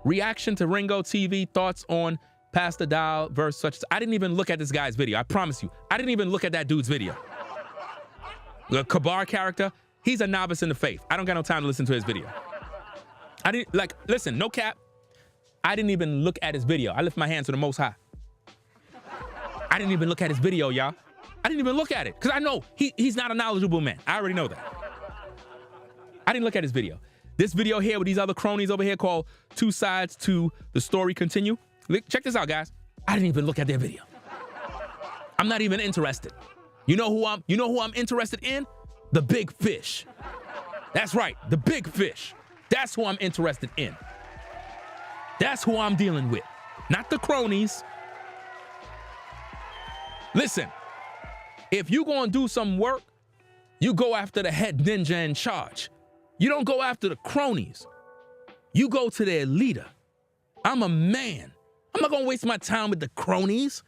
reaction to Ringo TV, thoughts on Pastor Dowell verse such. I didn't even look at this guy's video. I promise you. I didn't even look at that dude's video. The Kabar character, he's a novice in the faith. I don't got no time to listen to his video. I didn't, like, listen, no cap. I didn't even look at his video. I lift my hands to the Most High. I didn't even look at his video, y'all. I didn't even look at it because I know he's not a knowledgeable man. I already know that. I didn't look at his video. This video here with these other cronies over here called Two Sides to the Story Continue. Check this out, guys. I didn't even look at their video. I'm not even interested. You know who I'm interested in? The big fish. That's right, the big fish. That's who I'm interested in. That's who I'm dealing with, not the cronies. Listen, if you gonna do some work, you go after the head ninja in charge. You don't go after the cronies. You go to their leader. I'm a man. I'm not gonna waste my time with the cronies.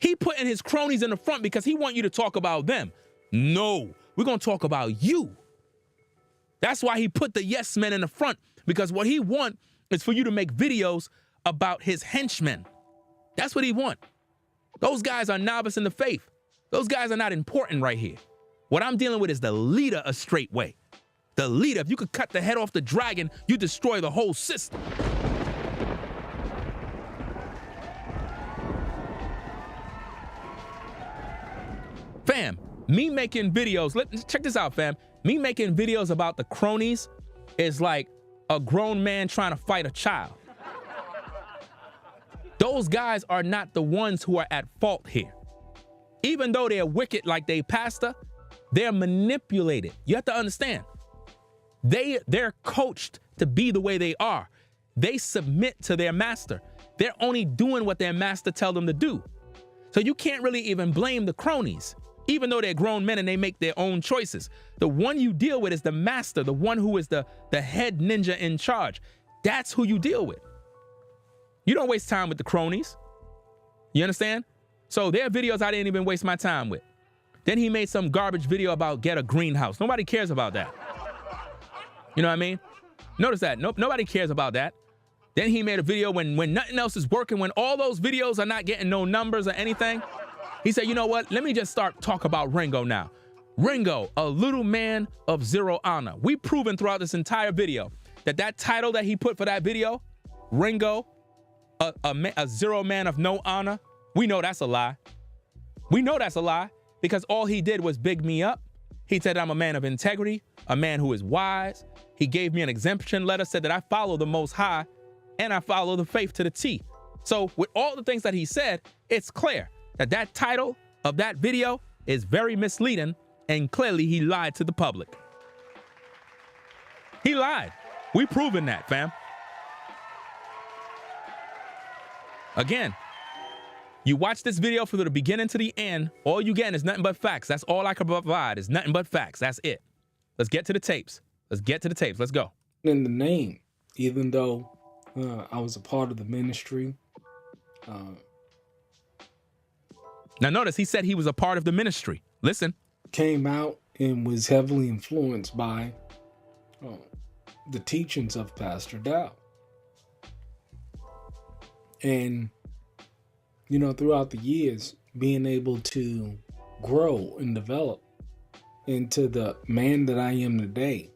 He putting his cronies in the front because he want you to talk about them. No, we're gonna talk about you. That's why he put the yes men in the front, because what he want is for you to make videos about his henchmen. That's what he want. Those guys are novice in the faith. Those guys are not important right here. What I'm dealing with is the leader of Straightway. The leader. If you could cut the head off the dragon, you destroy the whole system. Fam, me making videos, check this out, fam. Me making videos about the cronies is like a grown man trying to fight a child. Those guys are not the ones who are at fault here. Even though they're wicked like they pastor, they're manipulated. You have to understand. They're coached to be the way they are. They submit to their master. They're only doing what their master tell them to do. So you can't really even blame the cronies, even though they're grown men and they make their own choices. The one you deal with is the master, the one who is the head ninja in charge. That's who you deal with. You don't waste time with the cronies. You understand? So their videos I didn't even waste my time with. Then he made some garbage video about get a greenhouse. Nobody cares about that. You know what I mean? Notice that. Nobody cares about that. Then he made a video when nothing else is working, when all those videos are not getting no numbers or anything. He said, you know what? Let me just start talk about Ringo now. Ringo, a little man of zero honor. We've proven throughout this entire video that title that he put for that video, Ringo, a zero man of no honor, we know that's a lie. We know that's a lie because all he did was big me up. He said I'm a man of integrity, a man who is wise. He gave me an exemption letter, said that I follow the Most High and I follow the faith to the T. So with all the things that he said, it's clear that title of that video is very misleading, and clearly he lied to the public. He lied. We proven that, fam. Again, you watch this video from the beginning to the end, all you getting is nothing but facts. That's all I can provide is nothing but facts. That's it. Let's get to the tapes. Let's get to the tapes. Let's go. In the name, even though I was a part of the ministry. Now notice he said he was a part of the ministry. Listen. Came out and was heavily influenced by the teachings of Pastor Dowell. And, you know, throughout the years, being able to grow and develop into the man that I am today,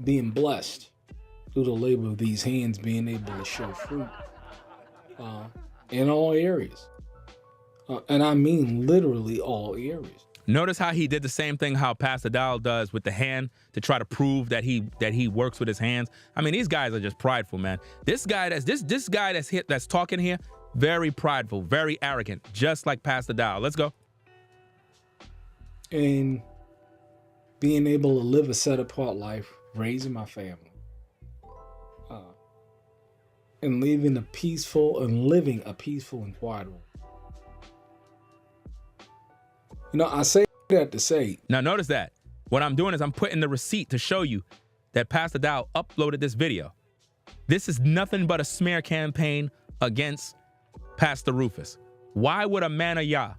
being blessed through the labor of these hands, being able to show fruit in all areas. And I mean literally all areas. Notice how he did the same thing how Pastor Dowell does with the hand to try to prove that he works with his hands. I mean, these guys are just prideful, man. This guy that's talking here, very prideful, very arrogant, just like Pastor Dowell. Let's go. And being able to live a set apart life, raising my family, and living a peaceful and quiet life. You know, I say that to say. Now notice that. What I'm doing is I'm putting the receipt to show you that Pastor Dow uploaded this video. This is nothing but a smear campaign against Pastor Rufus. Why would a man of Yah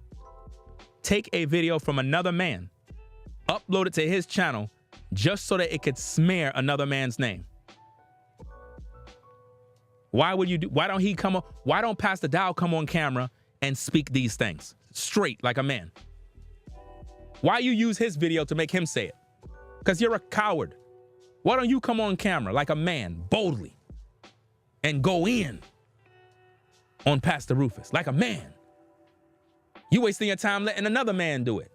take a video from another man, upload it to his channel, just so that it could smear another man's name? Why would you do? Why don't he come on? Why don't Pastor Dow come on camera and speak these things straight like a man? Why you use his video to make him say it? Because you're a coward. Why don't you come on camera like a man, boldly, and go in on Pastor Rufus like a man? You wasting your time letting another man do it.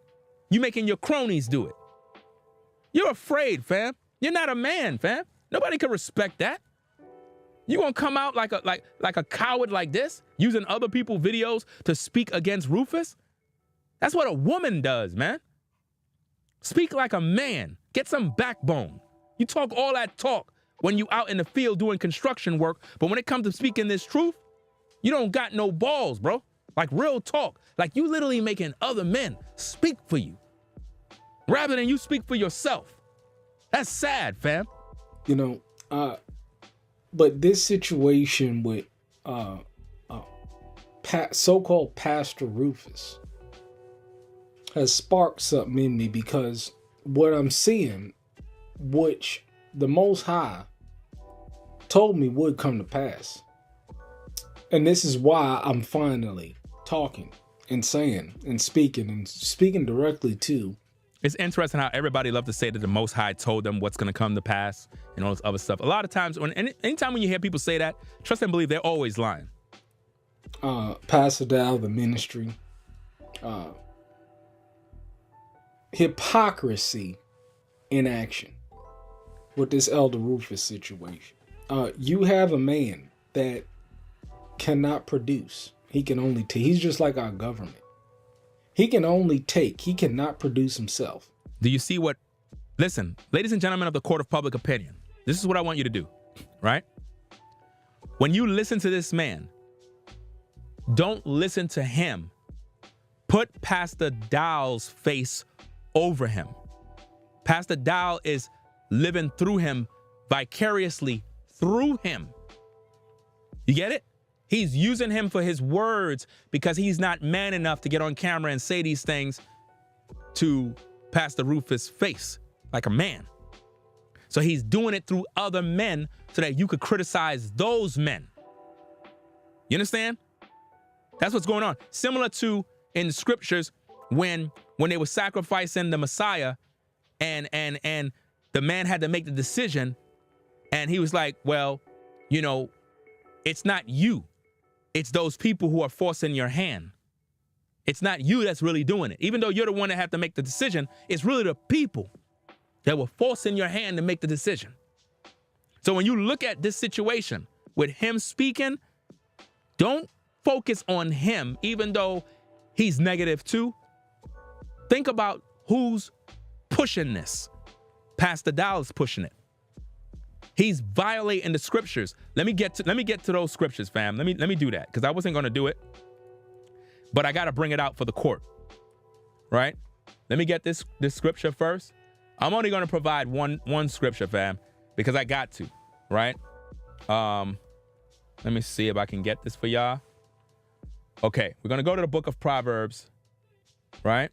You making your cronies do it. You're afraid, fam. You're not a man, fam. Nobody can respect that. You gonna come out like a coward like this, using other people's videos to speak against Rufus? That's what a woman does, man. Speak like a man. Get some backbone. You talk all that talk when you out in the field doing construction work, but when it comes to speaking this truth, you don't got no balls, bro. Like real talk. Like you literally making other men speak for you rather than you speak for yourself. That's sad, fam. You know, but this situation with so-called Pastor Rufus has sparked something in me, because what I'm seeing, which the Most High told me would come to pass. And this is why I'm finally talking and saying and speaking directly to. It's interesting how everybody loves to say that the Most High told them what's going to come to pass and all this other stuff. A lot of times, anytime when you hear people say that, trust and believe they're always lying. Pastor Dow, the ministry, hypocrisy in action with this Elder Rufus situation. You have a man that cannot produce. He can only take. He's just like our government. He can only take. He cannot produce himself. Do you see what? Listen, ladies and gentlemen of the court of public opinion, this is what I want you to do, right? When you listen to this man, don't listen to him. Put Pastor Dow's face over him. Pastor Dow is living through him, vicariously through him. You get it? He's using him for his words because he's not man enough to get on camera and say these things to Pastor Rufus' face like a man. So he's doing it through other men so that you could criticize those men. You understand? That's what's going on. Similar to in the scriptures when they were sacrificing the Messiah and the man had to make the decision, and he was like, well, you know, it's not you. It's those people who are forcing your hand. It's not you that's really doing it. Even though you're the one that had to make the decision, it's really the people that were forcing your hand to make the decision. So when you look at this situation with him speaking, don't focus on him, even though he's negative too. Think about who's pushing this. Pastor Dow is pushing it. He's violating the scriptures. Let me get to those scriptures, fam. Let me do that, because I wasn't going to do it, but I got to bring it out for the court, right? Let me get this scripture first. I'm only going to provide one scripture, fam, because I got to, right? Let me see if I can get this for y'all. Okay, we're going to go to the book of Proverbs, right?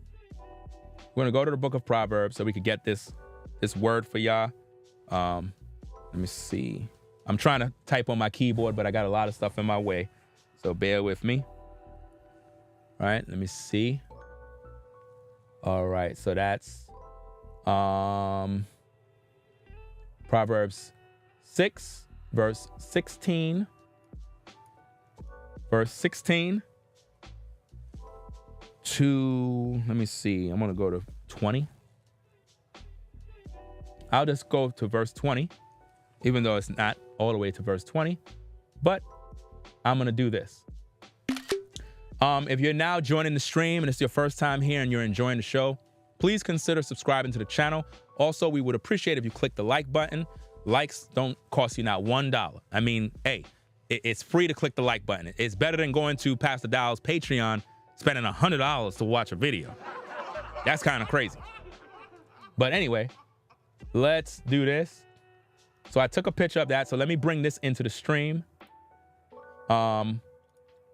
We're going to go to the book of Proverbs so we could get this word for y'all. Let me see. I'm trying to type on my keyboard, but I got a lot of stuff in my way, so bear with me. All right, let me see. All right, so that's Proverbs 6, verse 16. Verse 16 to, let me see, I'm going to go to 20. I'll just go to verse 20, even though it's not all the way to verse 20, but I'm going to do this. If you're now joining the stream and it's your first time here and you're enjoying the show, please consider subscribing to the channel. Also, we would appreciate if you click the like button. Likes don't cost you not $1. I mean, hey, it's free to click the like button. It's better than going to Pastor Dow's Patreon, spending $100 to watch a video. That's kind of crazy. But anyway, let's do this. So I took a picture of that. So let me bring this into the stream.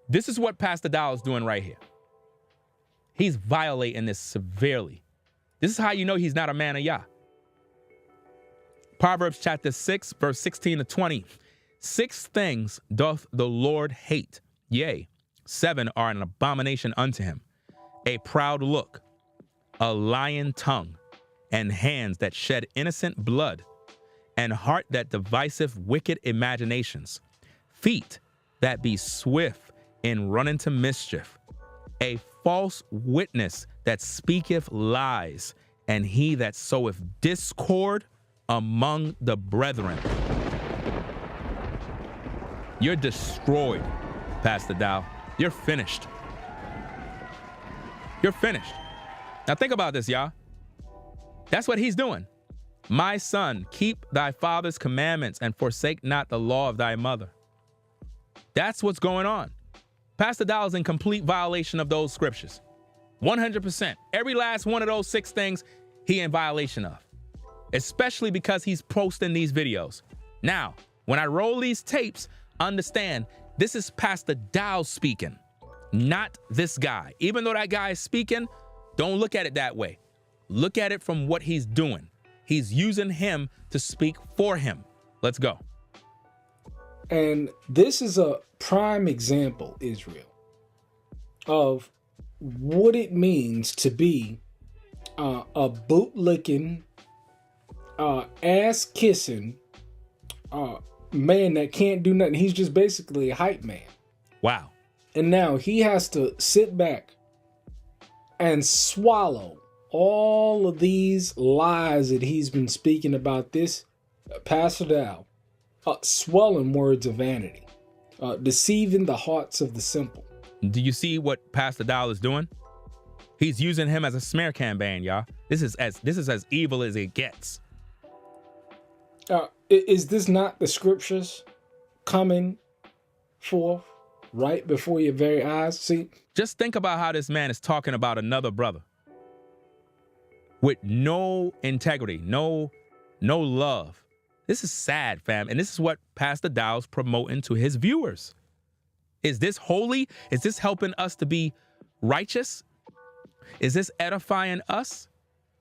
This is what Pastor Dowell is doing right here. He's violating this severely. This is how you know he's not a man of Yah. Proverbs chapter 6, verse 16 to 20. 6 things doth the Lord hate, yea, 7 are an abomination unto him. A proud look, a lying tongue, and hands that shed innocent blood, and heart that deviseth wicked imaginations, feet that be swift in running to mischief, a false witness that speaketh lies, and he that soweth discord among the brethren. You're destroyed, Pastor Dow. You're finished. You're finished. Now think about this, y'all. That's what he's doing. My son, keep thy father's commandments and forsake not the law of thy mother. That's what's going on. Pastor Dowell's in complete violation of those scriptures. 100%. Every last one of those 6 things he in violation of. Especially because he's posting these videos. Now, when I roll these tapes, understand this is Pastor Dowell speaking, not this guy. Even though that guy is speaking, don't look at it that way. Look at it from what he's doing. He's using him to speak for him. Let's go. And this is a prime example, Israel, of what it means to be a bootlicking, ass-kissing man that can't do nothing. He's just basically a hype man. Wow. And now he has to sit back and swallow all of these lies that he's been speaking about this Pastor Dow, swelling words of vanity, deceiving the hearts of the simple. Do you see what Pastor Dow is doing? He's using him as a smear campaign, y'all. This is as evil as it gets. Is this not the scriptures coming forth right before your very eyes? See, just think about how this man is talking about another brother with no integrity, no love. This is sad, fam. And this is what Pastor Dowell's promoting to his viewers. Is this holy? Is this helping us to be righteous? Is this edifying us?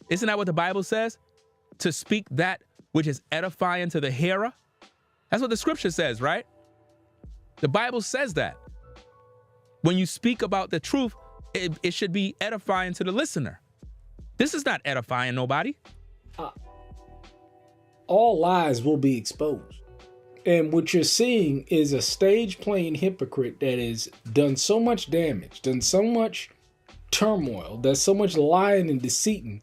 Isn't that what the Bible says? To speak that which is edifying to the hearer? That's what the scripture says, right? The Bible says that. When you speak about the truth, it should be edifying to the listener. This is not edifying nobody. All lies will be exposed. And what you're seeing is a stage playing hypocrite that has done so much damage, done so much turmoil, there's so much lying and deceiving.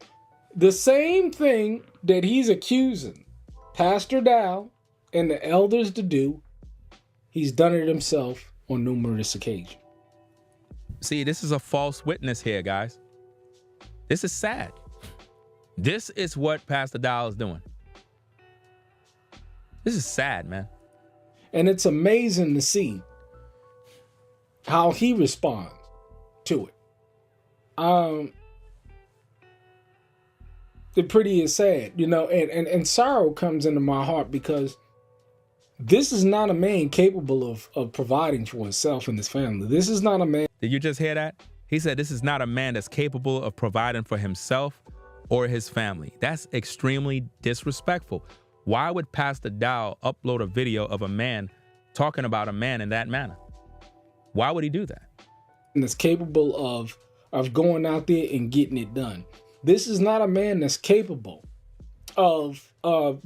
The same thing that he's accusing Pastor Dow and the elders to do, he's done it himself on numerous occasions. See, this is a false witness here, guys. This is sad. This is what Pastor Dow is doing. This is sad, man. And it's amazing to see how he responds to it. It pretty is sad, you know, and sorrow comes into my heart because this is not a man capable of providing for himself and his family. This is not a man. Did you just hear that? He said this is not a man that's capable of providing for himself or his family. That's extremely disrespectful. Why would Pastor Dow upload a video of a man talking about a man in that manner? Why would he do that? And that's capable of going out there and getting it done. This is not a man that's capable of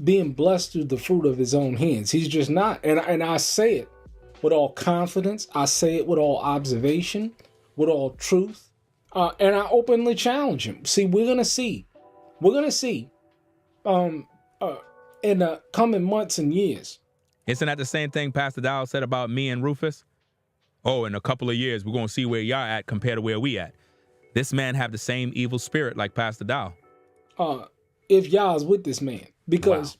being blessed through the fruit of his own hands. He's just not. And I say it with all confidence. I say it with all observation, with all truth. And I openly challenge him. See, we're going to see in the coming months and years. Isn't that the same thing Pastor Dow said about me and Rufus? Oh, in a couple of years, we're going to see where y'all at compared to where we at. This man have the same evil spirit like Pastor Dow. If y'all's with this man, because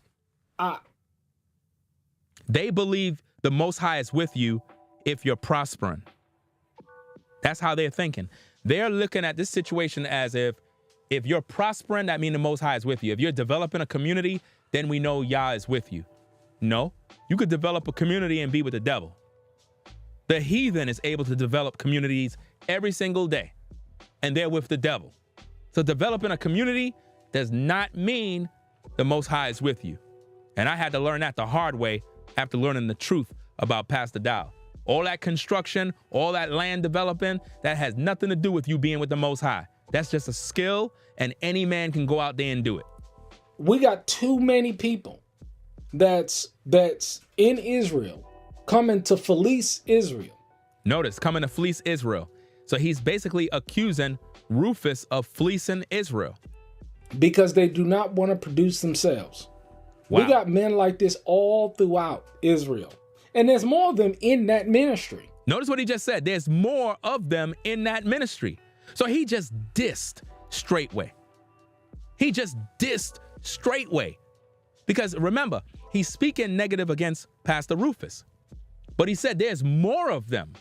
they believe the Most High is with you if you're prospering. That's how they're thinking. They're looking at this situation as if If you're prospering, that means the Most High is with you. If you're developing a community, then we know Yah is with you. No, you could develop a community and be with the devil. The heathen is able to develop communities every single day, and they're with the devil. So developing a community does not mean the Most High is with you. And I had to learn that the hard way after learning the truth about Pastor Dow. All that construction, all that land developing, that has nothing to do with you being with the Most High. That's just a skill, and any man can go out there and do it. We got too many people that's in Israel coming to fleece Israel. Notice, coming to fleece Israel. So he's basically accusing Rufus of fleecing Israel. Because they do not want to produce themselves. Wow. We got men like this all throughout Israel. And there's more of them in that ministry. Notice what he just said. There's more of them in that ministry. So he just dissed straightway. He just dissed straightway. Because remember, he's speaking negative against Pastor Rufus. But he said there's more of them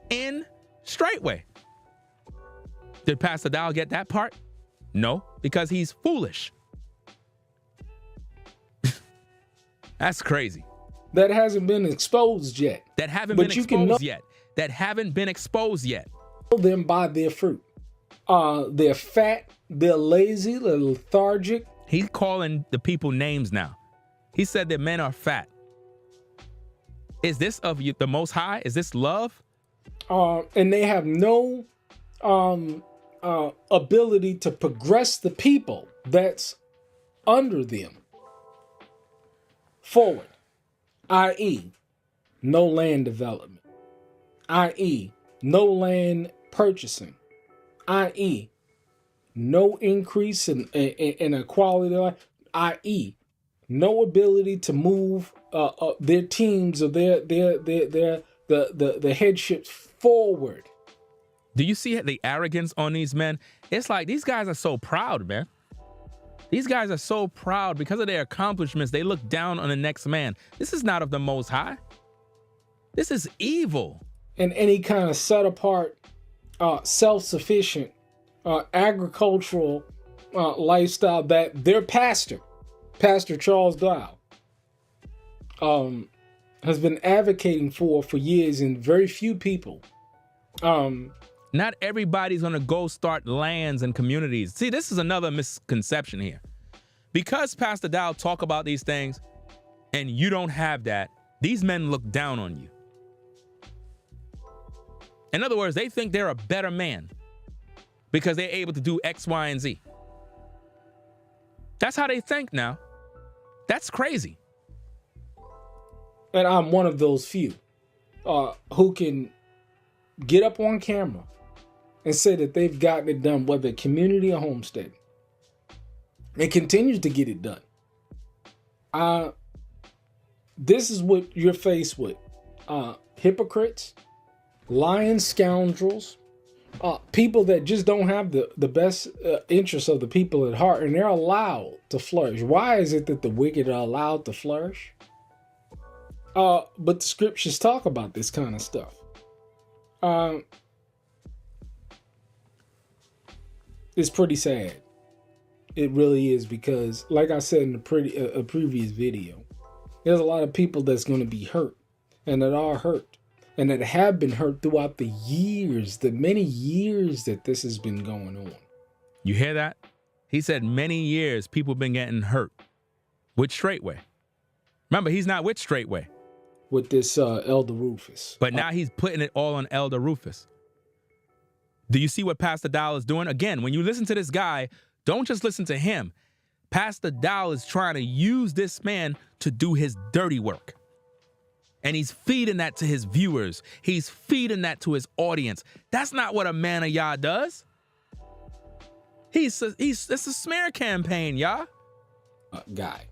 in straightway. Did Pastor Dow get that part? No, because he's foolish. That's crazy. That hasn't been exposed yet. That haven't been exposed yet. That haven't been exposed yet. Know them by their fruit. They're fat, they're lazy, they're lethargic. He's calling the people names now. He said that men are fat. Is this of you, the Most High? Is this love? And they have no ability to progress the people that's under them forward, i.e., no land development, i.e., no land purchasing, i.e., no increase in a quality of life, i.e., no ability to move their teams or the headships forward. Do you see the arrogance on these men? It's like these guys are so proud, man. These guys are so proud because of their accomplishments. They look down on the next man. This is not of the Most High. This is evil. And any kind of set apart, self-sufficient, agricultural lifestyle that their pastor, Pastor Charles Dow, has been advocating for years, and very few people. Not everybody's going to go start lands and communities. See, this is another misconception here. Because Pastor Dow talk about these things and you don't have that, these men look down on you. In other words, they think they're a better man because they're able to do X, Y, and Z. That's how they think now. That's crazy. And I'm one of those few who can get up on camera and say that they've gotten it done, whether community or homestead. It continues to get it done. This is what you're faced with. Hypocrites, lying scoundrels, people that just don't have the best interests of the people at heart, and they're allowed to flourish. Why is it that the wicked are allowed to flourish? But the scriptures talk about this kind of stuff. It's pretty sad. It really is, because like I said in a previous video, there's a lot of people that's going to be hurt, and that are hurt, and that have been hurt throughout the years, the many years that this has been going on. You hear that? He said many years people been getting hurt with Straightway. Remember, he's not with Straightway. With this Elder Rufus. But now he's putting it all on Elder Rufus. Do you see what Pastor Dow is doing? Again, when you listen to this guy, don't just listen to him. Pastor Dow is trying to use this man to do his dirty work. And he's feeding that to his viewers. He's feeding that to his audience. That's not what a man of Yah does. It's a smear campaign, Yah. Guy.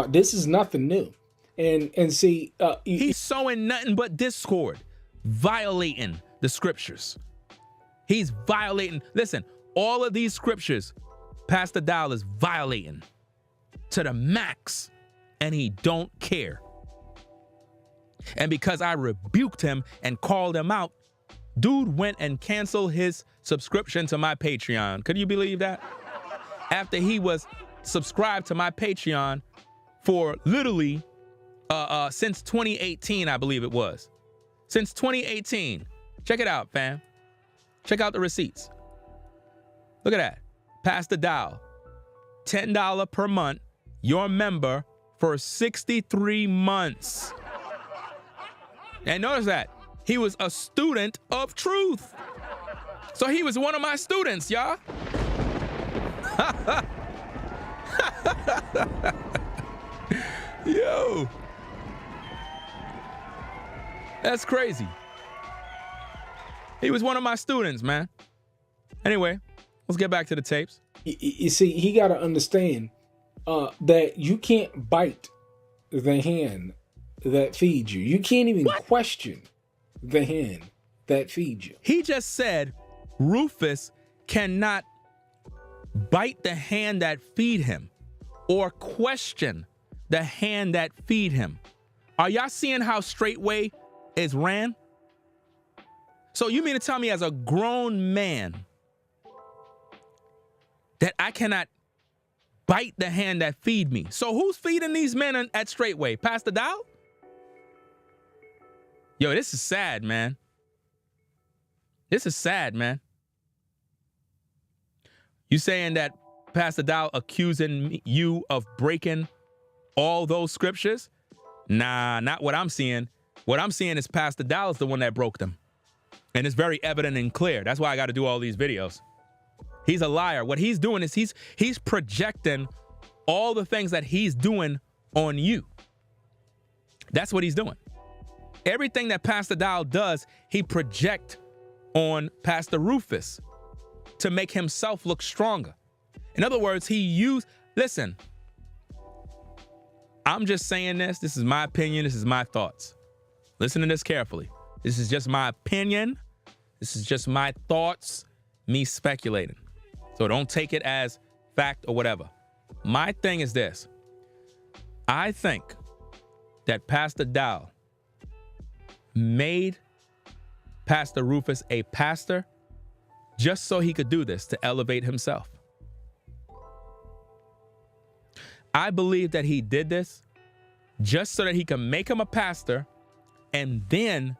This is nothing new. And see, he's sowing nothing but discord, violating the scriptures. He's violating. Listen, all of these scriptures, Pastor Dow is violating to the max, and he don't care. And because I rebuked him and called him out, dude went and canceled his subscription to my Patreon. Could you believe that? After he was subscribed to my Patreon for literally since 2018, I believe it was. Since 2018. Check it out, fam. Check out the receipts. Look at that. Pastor Dow, $10 per month, your member for 63 months. And notice that. He was a student of truth. So he was one of my students, y'all. Yo. That's crazy. He was one of my students, man. Anyway, let's get back to the tapes. You see, he got to understand that you can't bite the hand that feeds you. You can't even question the hand that feeds you. He just said Rufus cannot bite the hand that feed him or question the hand that feed him. Are y'all seeing how straightway is ran? So you mean to tell me as a grown man that I cannot bite the hand that feed me? So who's feeding these men at Straightway? Pastor Dow? Yo, this is sad, man. This is sad, man. You saying that Pastor Dow accusing you of breaking all those scriptures? Nah, not what I'm seeing. What I'm seeing is Pastor Dow is the one that broke them. And it's very evident and clear. That's why I got to do all these videos. He's a liar. What he's doing is he's projecting all the things that he's doing on you. That's what he's doing. Everything that Pastor Dow does, he projects on Pastor Rufus to make himself look stronger. In other words, listen, I'm just saying this. This is my opinion. This is my thoughts. Listen to this carefully. This is just my opinion. This is just my thoughts, me speculating. So don't take it as fact or whatever. My thing is this. I think that Pastor Dow made Pastor Rufus a pastor just so he could do this to elevate himself. I believe that he did this just so that he can make him a pastor and then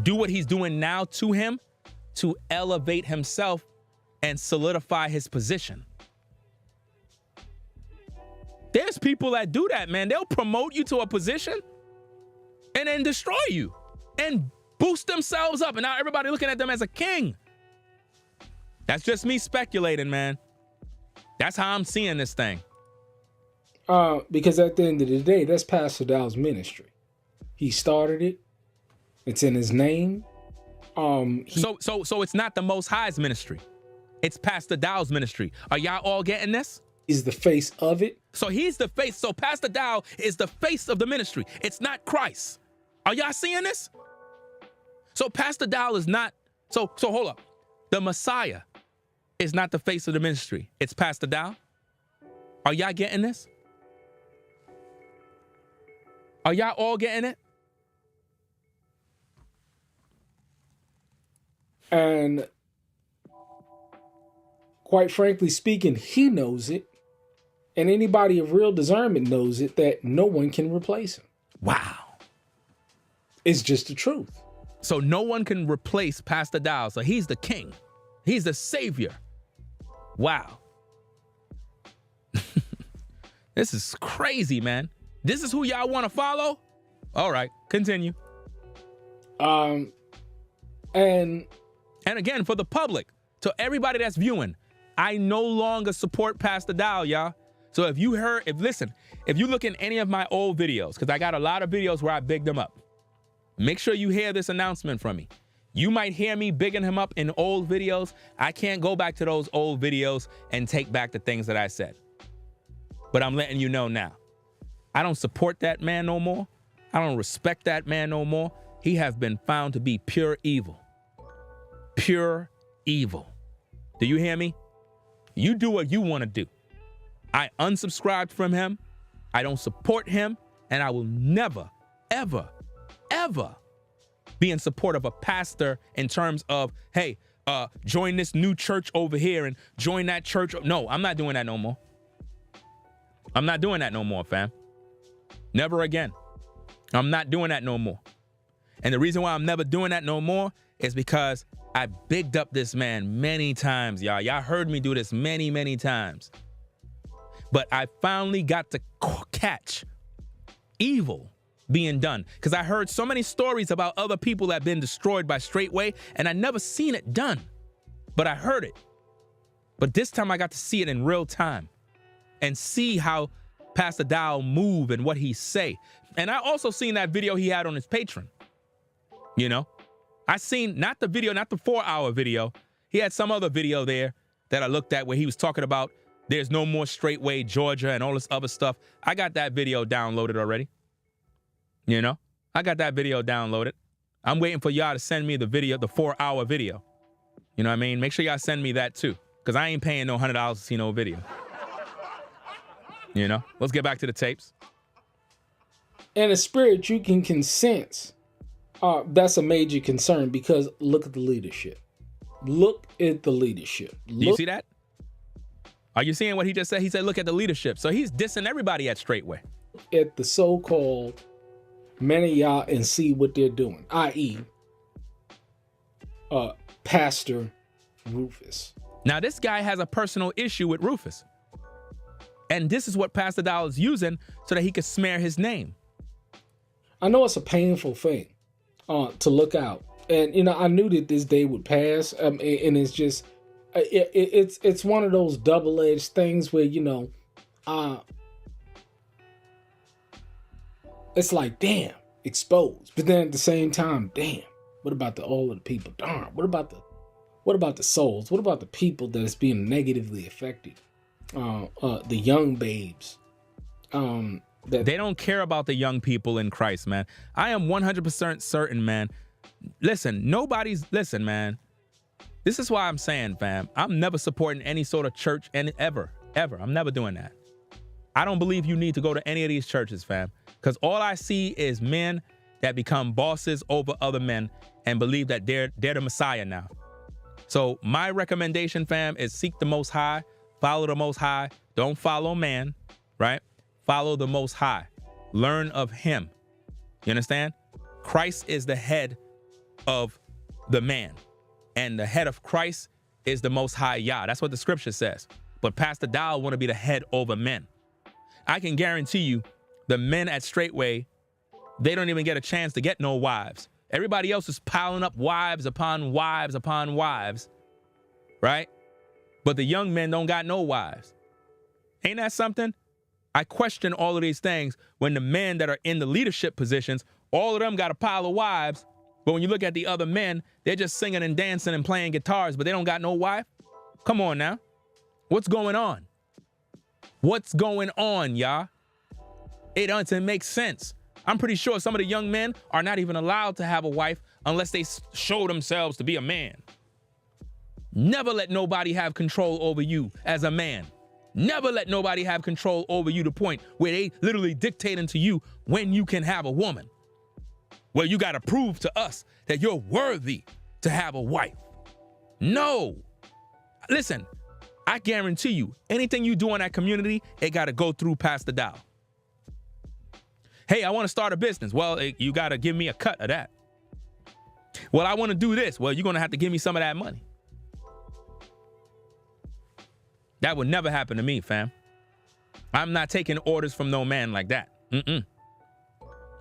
do what he's doing now to him to elevate himself and solidify his position. There's people that do that, man. They'll promote you to a position and then destroy you and boost themselves up. And now everybody looking at them as a king. That's just me speculating, man. That's how I'm seeing this thing. Because at the end of the day, that's Pastor Dow's ministry. He started it. It's in his name. So it's not the Most High's ministry. It's Pastor Dow's ministry. Are y'all all getting this? He's the face of it. So he's the face. So Pastor Dow is the face of the ministry. It's not Christ. Are y'all seeing this? So Pastor Dow is not. So hold up. The Messiah is not the face of the ministry. It's Pastor Dow. Are y'all getting this? Are y'all all getting it? And quite frankly speaking, he knows it. And anybody of real discernment knows it, that no one can replace him. Wow. It's just the truth. So no one can replace Pastor Dow. So he's the king. He's the savior. Wow. This is crazy, man. This is who y'all want to follow? All right, continue. And again, for the public, to everybody that's viewing, I no longer support Pastor Dow, y'all. So if you look in any of my old videos, because I got a lot of videos where I bigged him up, make sure you hear this announcement from me. You might hear me bigging him up in old videos. I can't go back to those old videos and take back the things that I said. But I'm letting you know now. I don't support that man no more. I don't respect that man no more. He has been found to be pure evil. Pure evil. Do you hear me? You do what you want to do. I unsubscribed from him. I don't support him. And I will never, ever, ever be in support of a pastor in terms of, hey, join this new church over here and join that church. No, I'm not doing that no more. I'm not doing that no more, fam. Never again. I'm not doing that no more. And the reason why I'm never doing that no more is because I bigged up this man many times, y'all. Y'all heard me do this many, many times. But I finally got to catch evil being done. Because I heard so many stories about other people that have been destroyed by Straightway, and I never seen it done. But I heard it. But this time I got to see it in real time and see how Pastor Dowell move and what he say. And I also seen that video he had on his Patreon. You know, I seen not the video, not the 4-hour video. He had some other video there that I looked at where he was talking about there's no more Straightway Georgia and all this other stuff. I got that video downloaded already. You know, I got that video downloaded. I'm waiting for y'all to send me the video, the 4-hour video. You know what I mean? Make sure y'all send me that too, because I ain't paying no $100 to see no video. You know, let's get back to the tapes. In a spirit, you can sense. That's a major concern because look at the leadership. Look at the leadership. Do you see that? Are you seeing what he just said? He said, look at the leadership. So he's dissing everybody at Straightway. At the so-called men of y'all and see what they're doing, i.e. Pastor Rufus. Now, this guy has a personal issue with Rufus. And this is what Pastor Dowell is using so that he could smear his name. I know it's a painful thing to look out. And, you know, I knew that this day would pass. And it's just, it's one of those double-edged things where, you know, it's like, damn, exposed. But then at the same time, damn, what about all of the people? Darn, what about the souls? What about the people that is being negatively affected? The young babes. They don't care about the young people in Christ, man. I am 100% certain, man. Listen, man. This is why I'm saying, fam, I'm never supporting any sort of church ever. I'm never doing that. I don't believe you need to go to any of these churches, fam, because all I see is men that become bosses over other men and believe that they're the Messiah now. So my recommendation, fam, is seek the Most High, follow the Most High. Don't follow man, right? Follow the Most High. Learn of him. You understand? Christ is the head of the man, and the head of Christ is the Most High Yah. That's what the scripture says. But Pastor Dowell want to be the head over men. I can guarantee you the men at Straightway, they don't even get a chance to get no wives. Everybody else is piling up wives upon wives upon wives, right? But the young men don't got no wives. Ain't that something? I question all of these things when the men that are in the leadership positions, all of them got a pile of wives, but when you look at the other men, they're just singing and dancing and playing guitars, but they don't got no wife. Come on now. What's going on? What's going on, y'all? It doesn't make sense. I'm pretty sure some of the young men are not even allowed to have a wife unless they show themselves to be a man. Never let nobody have control over you as a man. Never let nobody have control over you to the point where they literally dictating to you when you can have a woman. Well, you got to prove to us that you're worthy to have a wife. No. Listen, I guarantee you, anything you do in that community, it got to go through Pastor Dowell. Hey, I want to start a business. Well, you got to give me a cut of that. Well, I want to do this. Well, you're going to have to give me some of that money. That would never happen to me, fam. I'm not taking orders from no man like that.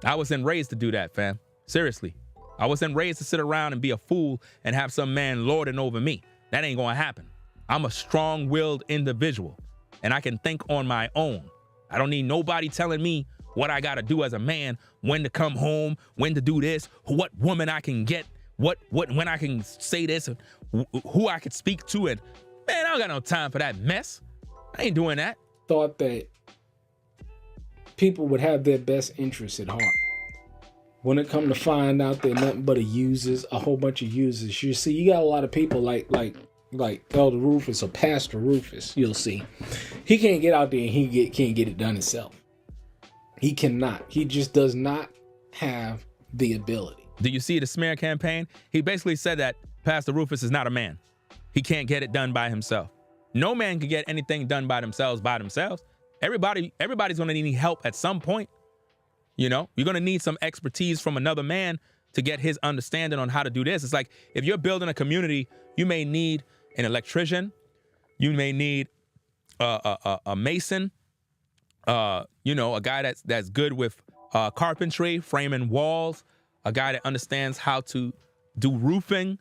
I wasn't raised to do that, fam. Seriously. I wasn't raised to sit around and be a fool and have some man lording over me. That ain't going to happen. I'm a strong-willed individual, and I can think on my own. I don't need nobody telling me what I got to do as a man, when to come home, when to do this, what woman I can get, when I can say this, who I could speak to, and man, I don't got no time for that mess. I ain't doing that. Thought that people would have their best interests at heart. When it come to find out they're nothing but a whole bunch of users. You see, you got a lot of people like Elder Rufus or Pastor Rufus, you'll see. He can't get out there and he can't get it done himself. He cannot. He just does not have the ability. Do you see the smear campaign? He basically said that Pastor Rufus is not a man. He can't get it done by himself. No man can get anything done by themselves. Everybody's going to need help at some point. You know, you're going to need some expertise from another man to get his understanding on how to do this. It's like if you're building a community, you may need an electrician. You may need a mason, you know, a guy that's good with carpentry, framing walls, a guy that understands how to do roofing,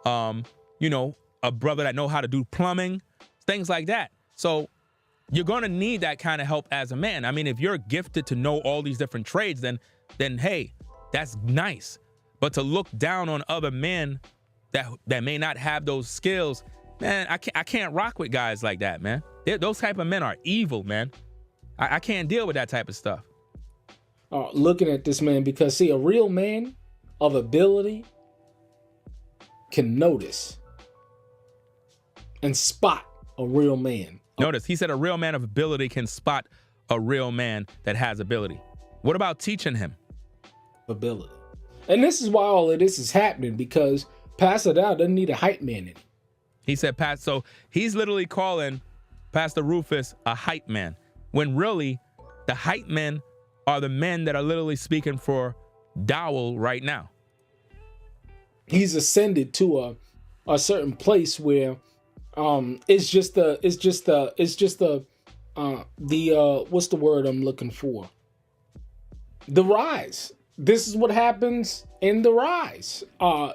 you know, a brother that know how to do plumbing, things like that. So you're going to need that kind of help as a man. I mean, if you're gifted to know all these different trades, then hey, that's nice. But to look down on other men that may not have those skills, man, I can't rock with guys like that, man. Those type of men are evil, man. I can't deal with that type of stuff. Looking at this man, because see, a real man of ability can notice and spot a real man. Notice, he said a real man of ability can spot a real man that has ability. What about teaching him? Ability. And this is why all of this is happening, because Pastor Dow doesn't need a hype man in it. He said, so he's literally calling Pastor Rufus a hype man, when really the hype men are the men that are literally speaking for Dowell right now. He's ascended to a certain place where it's just the what's the word I'm looking for? The rise. This is what happens in the rise.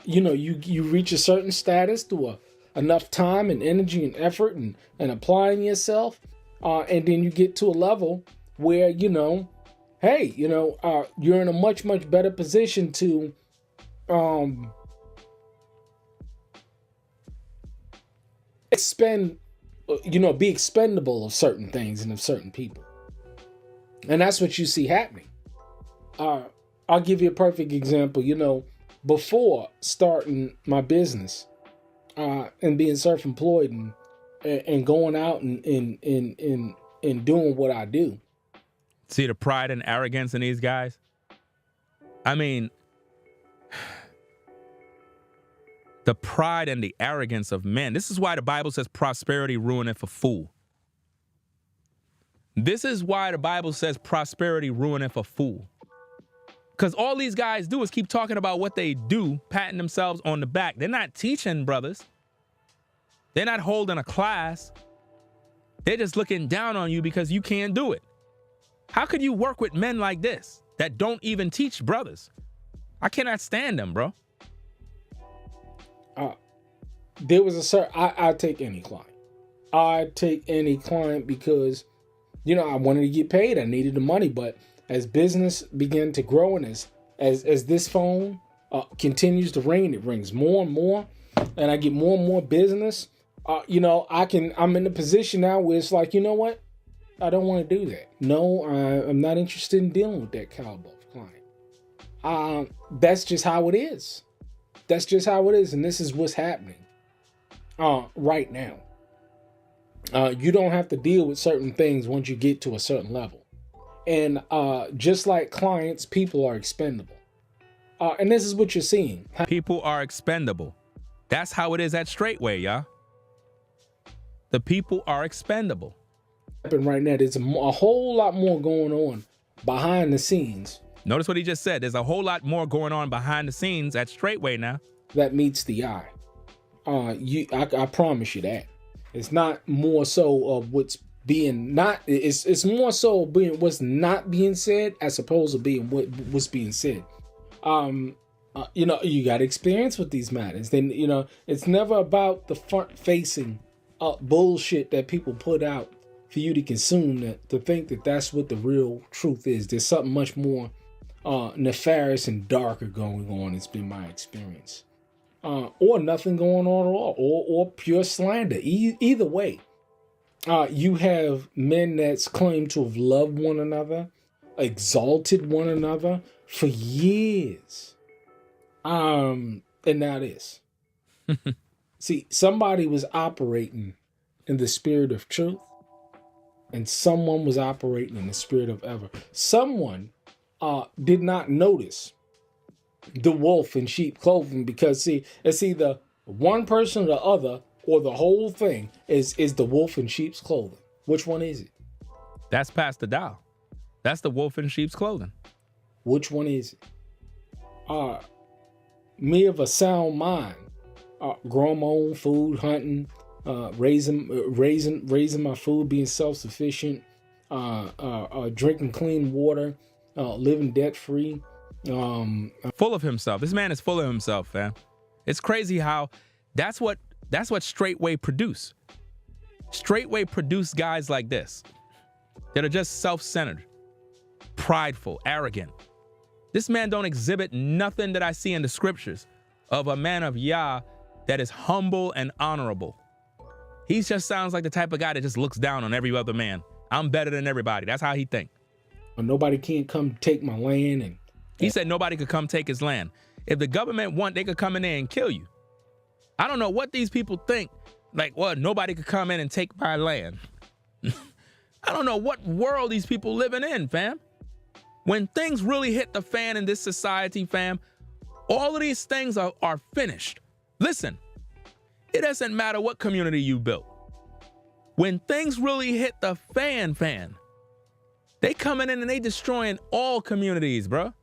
You know, you reach a certain status through enough time and energy and effort and applying yourself, and then you get to a level where, you know, hey, you know, you're in a much better position to expend, you know, be expendable of certain things and of certain people. And that's what you see happening. I'll give you a perfect example. You know, before starting my business and being self-employed and going out and doing what I do. See the pride and arrogance in these guys? I mean, the pride and the arrogance of men. This is why the Bible says prosperity ruineth a fool. This is why the Bible says prosperity ruineth a fool. Because all these guys do is keep talking about what they do, patting themselves on the back. They're not teaching, brothers. They're not holding a class. They're just looking down on you because you can't do it. How could you work with men like this that don't even teach brothers? I cannot stand them, bro. There was a certain, I take any client. I take any client because, you know, I wanted to get paid. I needed the money. But as business began to grow and as this phone continues to ring, it rings more and more, and I get more and more business, you know, I'm in a position now where it's like, you know what? I don't want to do that. No, I'm not interested in dealing with that caliber of client. That's just how it is. That's just how it is. And this is what's happening right now. You don't have to deal with certain things once you get to a certain level. And just like clients, people are expendable. And this is what you're seeing. People are expendable. That's how it is at Straightway, y'all. The people are expendable. Right now, there's a whole lot more going on behind the scenes. Notice what he just said. There's a whole lot more going on behind the scenes at Straightway now. That meets the eye. I promise you that. It's not more so of what's being not. It's more so being what's not being said as opposed to being what's being said. You know, you got experience with these matters. Then, you know, it's never about the front-facing bullshit that people put out for you to consume, to think that that's what the real truth is. There's something much more nefarious and darker going on. It's been my experience. Or nothing going on at all, or pure slander. Either way, you have men that's claimed to have loved one another, exalted one another for years. And now this. See, somebody was operating in the spirit of truth, and someone was operating in the spirit of error. Someone did not notice the wolf in sheep clothing, because see, it's either One person or the other, or the whole thing is the wolf in sheep's clothing. Which one is it? That's Pastor Dow. That's the wolf in sheep's clothing. Which one is it? Me of a sound mind, growing my own food, hunting, raising my food, being self-sufficient, drinking clean water, living debt-free. Full of himself. This man is full of himself, fam. It's crazy how that's what straightway produce. Straightway produce guys like this that are just self-centered, prideful, arrogant. This man don't exhibit nothing that I see in the scriptures of a man of Yah that is humble and honorable. He just sounds like the type of guy that just looks down on every other man. I'm better than everybody. That's how he think. Nobody can come take my land. And he said nobody could come take his land. If the government want, they could come in there and kill you. I don't know what these people think. Like, well, nobody could come in and take my land. I don't know what world these people living in, fam. When things really hit the fan in this society, fam, all of these things are finished. Listen, it doesn't matter what community you built. When things really hit the fan, they coming in and they destroying all communities, bro.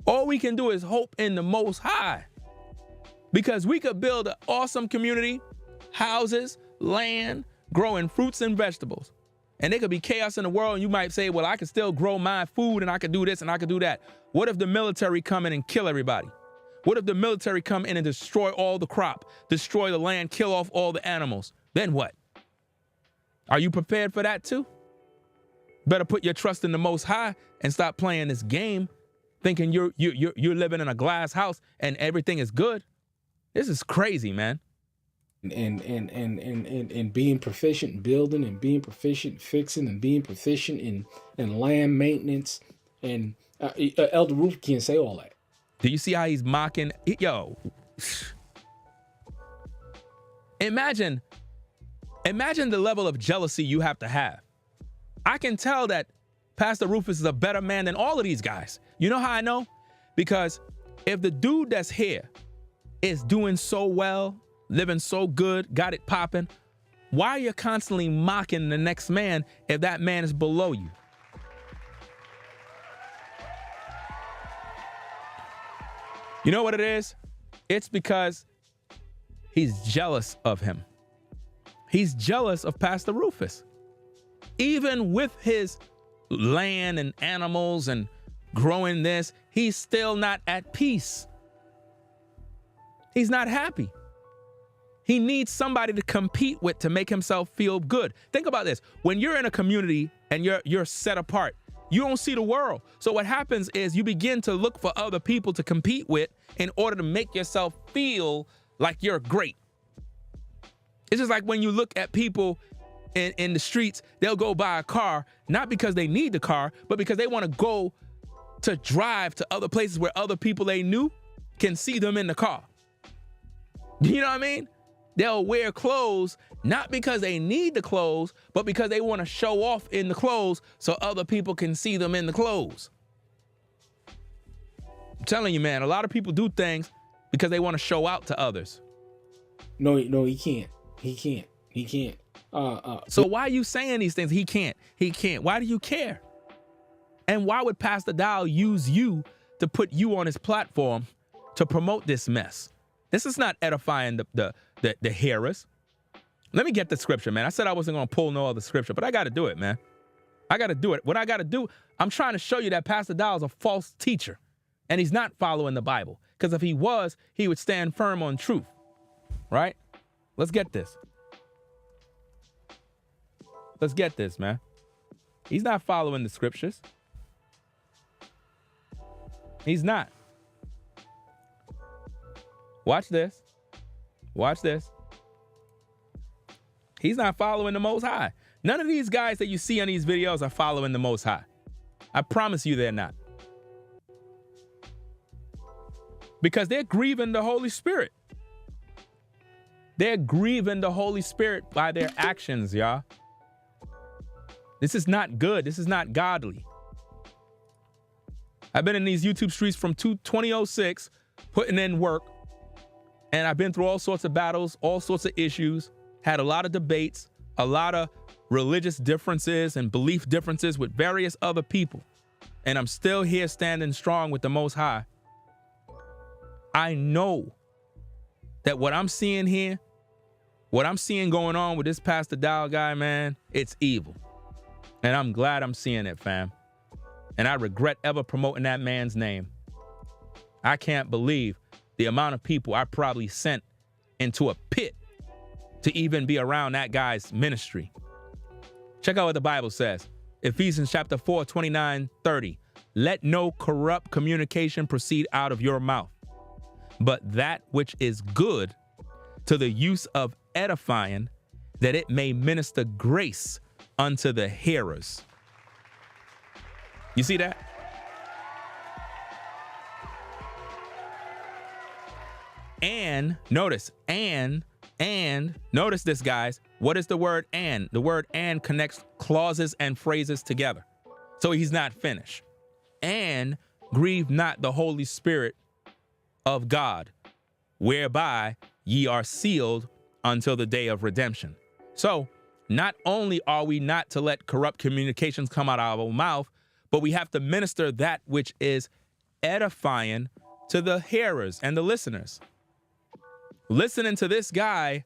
All we can do is hope in the Most High, because we could build an awesome community, houses, land, growing fruits and vegetables. And there could be chaos in the world, and you might say, well, I can still grow my food, and I could do this, and I could do that. What if the military come in and kill everybody? What if the military come in and destroy all the crop, destroy the land, kill off all the animals? Then what? Are you prepared for that too? Better put your trust in the Most High and stop playing this game, thinking you're living in a glass house and everything is good. This is crazy, man. And being proficient in building, and being proficient in fixing, and being proficient in land maintenance. And Elder Roof can't say all that. Do you see how he's mocking? Yo, imagine the level of jealousy you have to have. I can tell that Pastor Rufus is a better man than all of these guys. You know how I know? Because if the dude that's here is doing so well, living so good, got it popping, why are you constantly mocking the next man if that man is below you? You know what it is? It's because he's jealous of him. He's jealous of Pastor Rufus. Even with his land and animals and growing this, he's still not at peace. He's not happy. He needs somebody to compete with to make himself feel good. Think about this. When you're in a community and you're set apart, you don't see the world. So what happens is you begin to look for other people to compete with in order to make yourself feel like you're great. It's just like when you look at people in the streets, they'll go buy a car, not because they need the car, but because they want to go to drive to other places where other people they knew can see them in the car. You know what I mean? They'll wear clothes, not because they need the clothes, but because they want to show off in the clothes so other people can see them in the clothes. I'm telling you, man, a lot of people do things because they want to show out to others. No, he can't. He can't. So why are you saying these things? He can't. Why do you care? And why would Pastor Dow use you to put you on his platform to promote this mess? This is not edifying the hearers. Let me get the scripture, man. I said I wasn't going to pull no other scripture, but I got to do it, man. I got to do it. What I got to do, I'm trying to show you that Pastor Dow is a false teacher, and he's not following the Bible. Because if he was, he would stand firm on truth, right? Let's get this. Let's get this, man. He's not following the scriptures. He's not. Watch this. Watch this. He's not following the Most High. None of these guys that you see on these videos are following the Most High. I promise you they're not. Because they're grieving the Holy Spirit. They're grieving the Holy Spirit by their actions, y'all. This is not good. This is not godly. I've been in these YouTube streets from 2006, putting in work, And I've been through all sorts of battles, all sorts of issues, had a lot of debates, a lot of religious differences and belief differences with various other people. And I'm still here standing strong with the Most High. I know that what I'm seeing here, what I'm seeing going on with this Pastor Dowell guy, man, it's evil. And I'm glad I'm seeing it, fam. And I regret ever promoting that man's name. I can't believe the amount of people I probably sent into a pit to even be around that guy's ministry. Check out what the Bible says. Ephesians chapter 4, 29, 30. Let no corrupt communication proceed out of your mouth, but that which is good to the use of edifying, that it may minister grace unto the hearers. You see that? And notice, and notice this, guys. What is the word and? The word and connects clauses and phrases together. So he's not finished. And grieve not the Holy Spirit of God, whereby ye are sealed until the day of redemption. So not only are we not to let corrupt communications come out of our mouth, but we have to minister that which is edifying to the hearers and the listeners. Listening to this guy,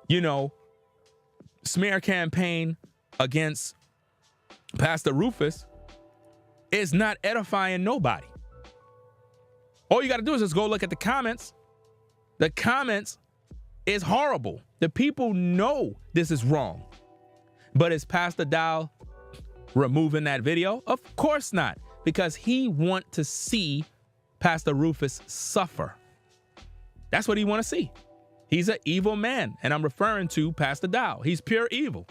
you know, smear campaign against Pastor Rufus is not edifying nobody. All you got to do is just go look at the comments. The comments is horrible. The people know this is wrong. But is Pastor Dowell removing that video? Of course not, because he want to see Pastor Rufus suffer. That's what he want to see. He's an evil man, and I'm referring to Pastor Dowell. He's pure evil.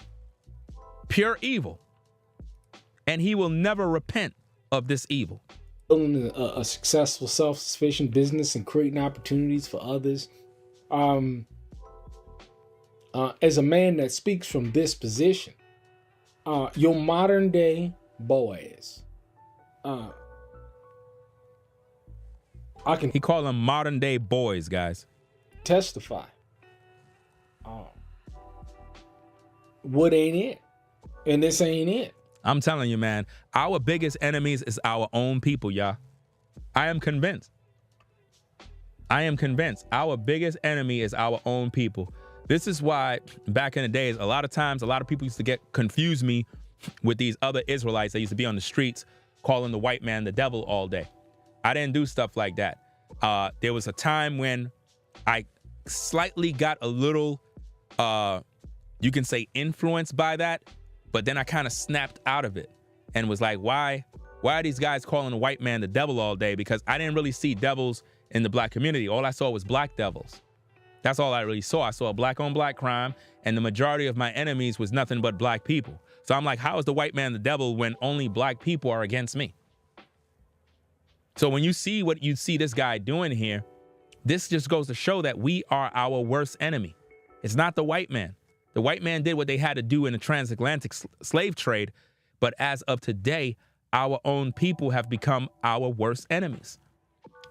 Pure evil. And he will never repent of this evil. Building a successful, self-sufficient business and creating opportunities for others. As a man that speaks from this position, your modern day boys, He call them modern day boys, guys. Testify. What ain't it? And this ain't it. I'm telling you, man, our biggest enemies is our own people, y'all. I am convinced. Our biggest enemy is our own people. This is why back in the days, a lot of times, a lot of people used to confuse me with these other Israelites that used to be on the streets calling the white man the devil all day. I didn't do stuff like that. There was a time when I slightly got a little, you can say, influenced by that, but then I kind of snapped out of it and was like, why are these guys calling the white man the devil all day? Because I didn't really see devils in the black community. All I saw was black devils. That's all I really saw. I saw black on black crime, and the majority of my enemies was nothing but black people. So I'm like, how is the white man the devil when only black people are against me? So when you see what you see this guy doing here, this just goes to show that we are our worst enemy. It's not the white man. The white man did what they had to do in the transatlantic slave trade, but as of today, our own people have become our worst enemies.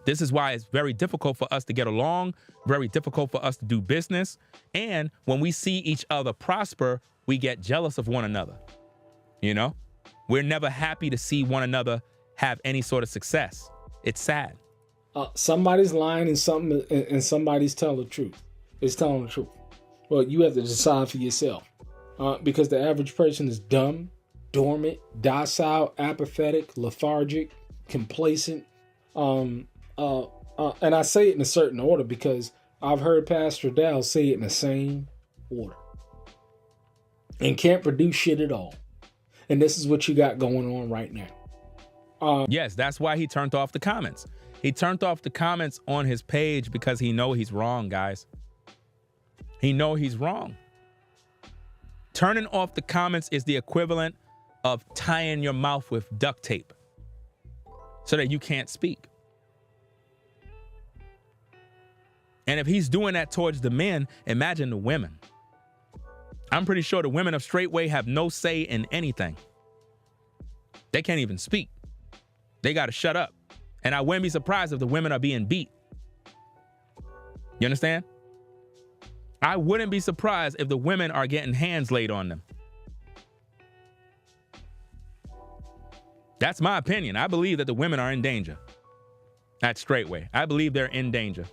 This is why it's very difficult for us to get along, very difficult for us to do business, and when we see each other prosper, we get jealous of one another. You know? We're never happy to see one another have any sort of success. It's sad. Somebody's lying and somebody's telling the truth. It's telling the truth. Well, you have to decide for yourself. Because the average person is dumb, dormant, docile, apathetic, lethargic, complacent. And I say it in a certain order because I've heard Pastor Dowell say it in the same order. And can't produce shit at all. And this is what you got going on right now. Yes, that's why he turned off the comments. He turned off the comments on his page because he know he's wrong, guys. He know he's wrong. Turning off the comments is the equivalent of tying your mouth with duct tape so that you can't speak. And if he's doing that towards the men, imagine the women. I'm pretty sure the women of Straightway have no say in anything. They can't even speak. They got to shut up. And I wouldn't be surprised if the women are being beat. You understand? I wouldn't be surprised if the women are getting hands laid on them. That's my opinion. I believe that the women are in danger. At Straightway. I believe they're in danger.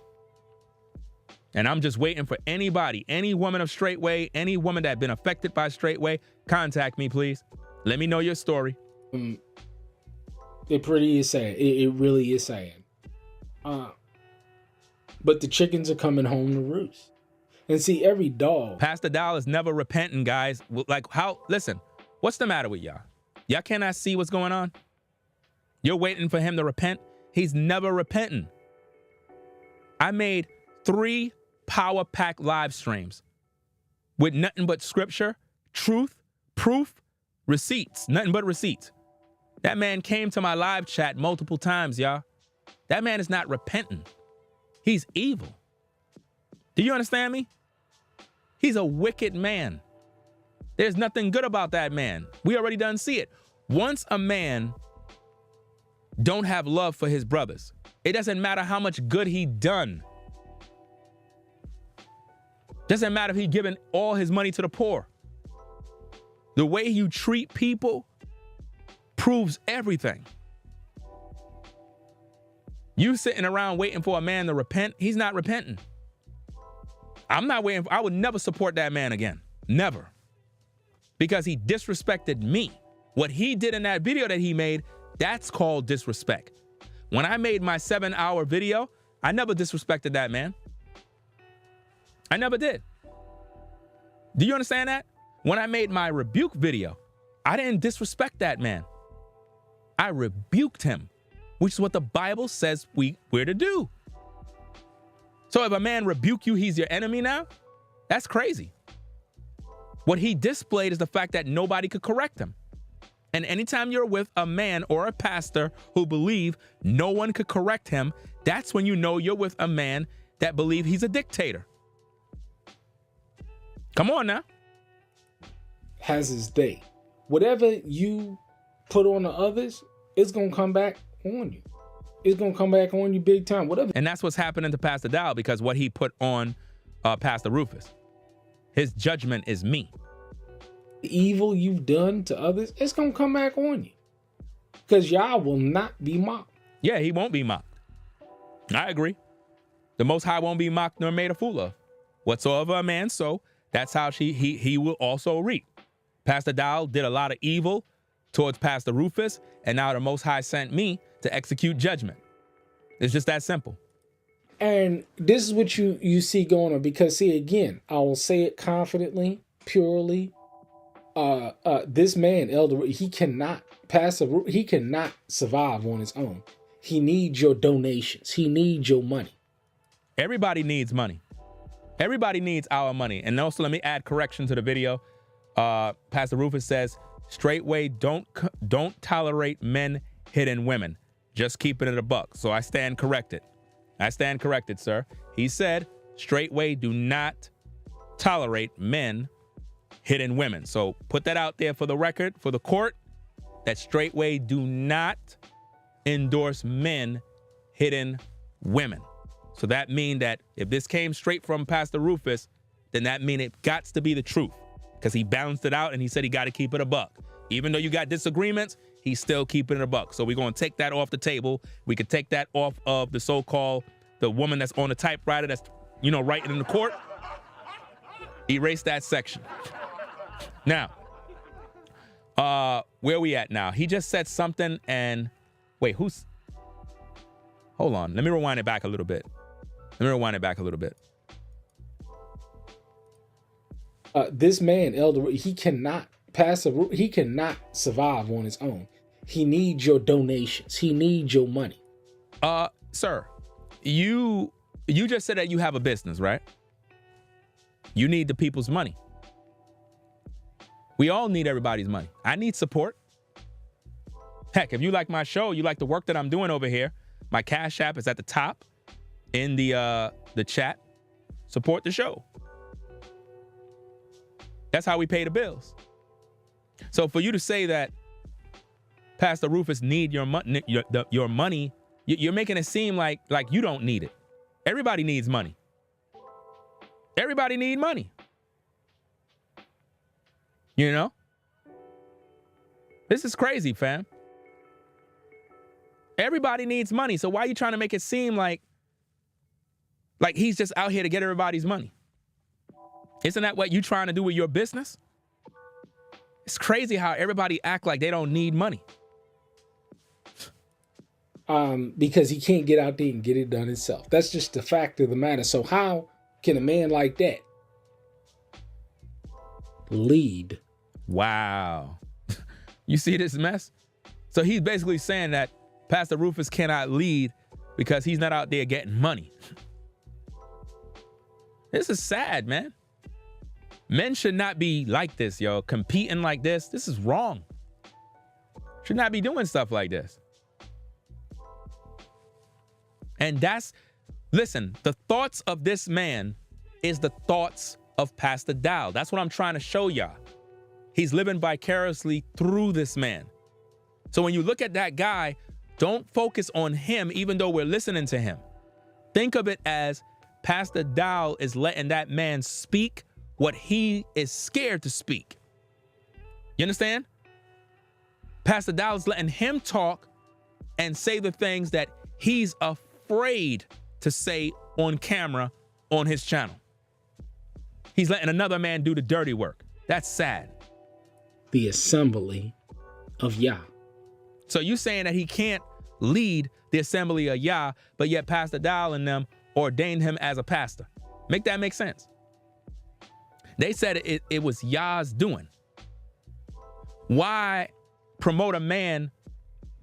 And I'm just waiting for anybody, any woman of Straightway, any woman that been affected by Straightway, contact me, please. Let me know your story. It pretty is sad. It really is sad. But the chickens are coming home to roost. And see, every dog. Pastor Dowell is never repenting, guys. Like, how? Listen, what's the matter with y'all? Y'all cannot see what's going on? You're waiting for him to repent? He's never repenting. I made 3 power-packed live streams with nothing but scripture, truth, proof, receipts, nothing but receipts. That man came to my live chat multiple times, y'all. That man is not repenting. He's evil. Do you understand me? He's a wicked man. There's nothing good about that man. We already done see it. Once a man don't have love for his brothers, it doesn't matter how much good he done. Doesn't matter if he given all his money to the poor. The way you treat people proves everything. You sitting around waiting for a man to repent, he's not repenting. I'm not waiting. I would never support that man again. Never. Because he disrespected me. What he did in that video that he made, that's called disrespect. When I made my 7-hour video, I never disrespected that man. I never did. Do you understand that? When I made my rebuke video, I didn't disrespect that man. I rebuked him, which is what the Bible says we're to do. So if a man rebuke you, he's your enemy now? That's crazy. What he displayed is the fact that nobody could correct him. And anytime you're with a man or a pastor who believe no one could correct him, that's when you know you're with a man that believe he's a dictator. Come on now. Has his day. Whatever you put on the others, it's going to come back on you. It's going to come back on you big time. Whatever. And that's what's happening to Pastor Dowell, because what he put on Pastor Rufus. His judgment is me. The evil you've done to others, it's going to come back on you. Because y'all will not be mocked. Yeah, he won't be mocked. I agree. The Most High won't be mocked nor made a fool of. Whatsoever a man sow, that's how he will also reap. Pastor Dowell did a lot of evil towards Pastor Rufus, and now the Most High sent me to execute judgment. It's just that simple. And this is what you see going on, because see, again, I will say it confidently, purely. This man, Elder, he cannot survive on his own. He needs your donations. He needs your money. Everybody needs money. Everybody needs our money. And also, let me add correction to the video. Pastor Rufus says, straightway, don't tolerate men hitting women. Just keep it at a buck. So I stand corrected. I stand corrected, sir. He said, straightway, do not tolerate men hitting women. So put that out there for the record, for the court, that straightway do not endorse men hitting women. So that means that if this came straight from Pastor Rufus, then that means it got to be the truth, because he balanced it out and he said he got to keep it a buck. Even though you got disagreements, he's still keeping it a buck. So we're going to take that off the table. We could take that off of the so-called, the woman that's on the typewriter that's, writing in the court. Erase that section. Now, where we at now? He just said something and, wait, hold on. Let me rewind it back a little bit. This man, Elder, he cannot survive on his own. He needs your donations. He needs your money. Sir, you just said that you have a business, right? You need the people's money. We all need everybody's money. I need support. Heck, if you like my show, you like the work that I'm doing over here, my Cash App is at the top in the chat. Support the show. That's how we pay the bills. So for you to say that Pastor Rufus need your money, your money, you're making it seem like you don't need it. Everybody needs money. Everybody need money. You know? This is crazy, fam. Everybody needs money. So why are you trying to make it seem like he's just out here to get everybody's money? Isn't that what you're trying to do with your business? It's crazy how everybody act like they don't need money. Because he can't get out there and get it done himself. That's just the fact of the matter. So how can a man like that lead? Wow. You see this mess? So he's basically saying that Pastor Rufus cannot lead because he's not out there getting money. This is sad, man. Men should not be like this, yo. Competing like this. This is wrong. Should not be doing stuff like this. And listen, the thoughts of this man is the thoughts of Pastor Dowell. That's what I'm trying to show y'all. He's living vicariously through this man. So when you look at that guy, don't focus on him, even though we're listening to him. Think of it as Pastor Dowell is letting that man speak what he is scared to speak. You understand? Pastor Dowell is letting him talk and say the things that he's afraid to say on camera on his channel. He's letting another man do the dirty work. That's sad. The assembly of Yah. So you saying that he can't lead the assembly of Yah, but yet Pastor Dowell and them ordained him as a pastor. Make that make sense? They said it was Yah's doing. Why promote a man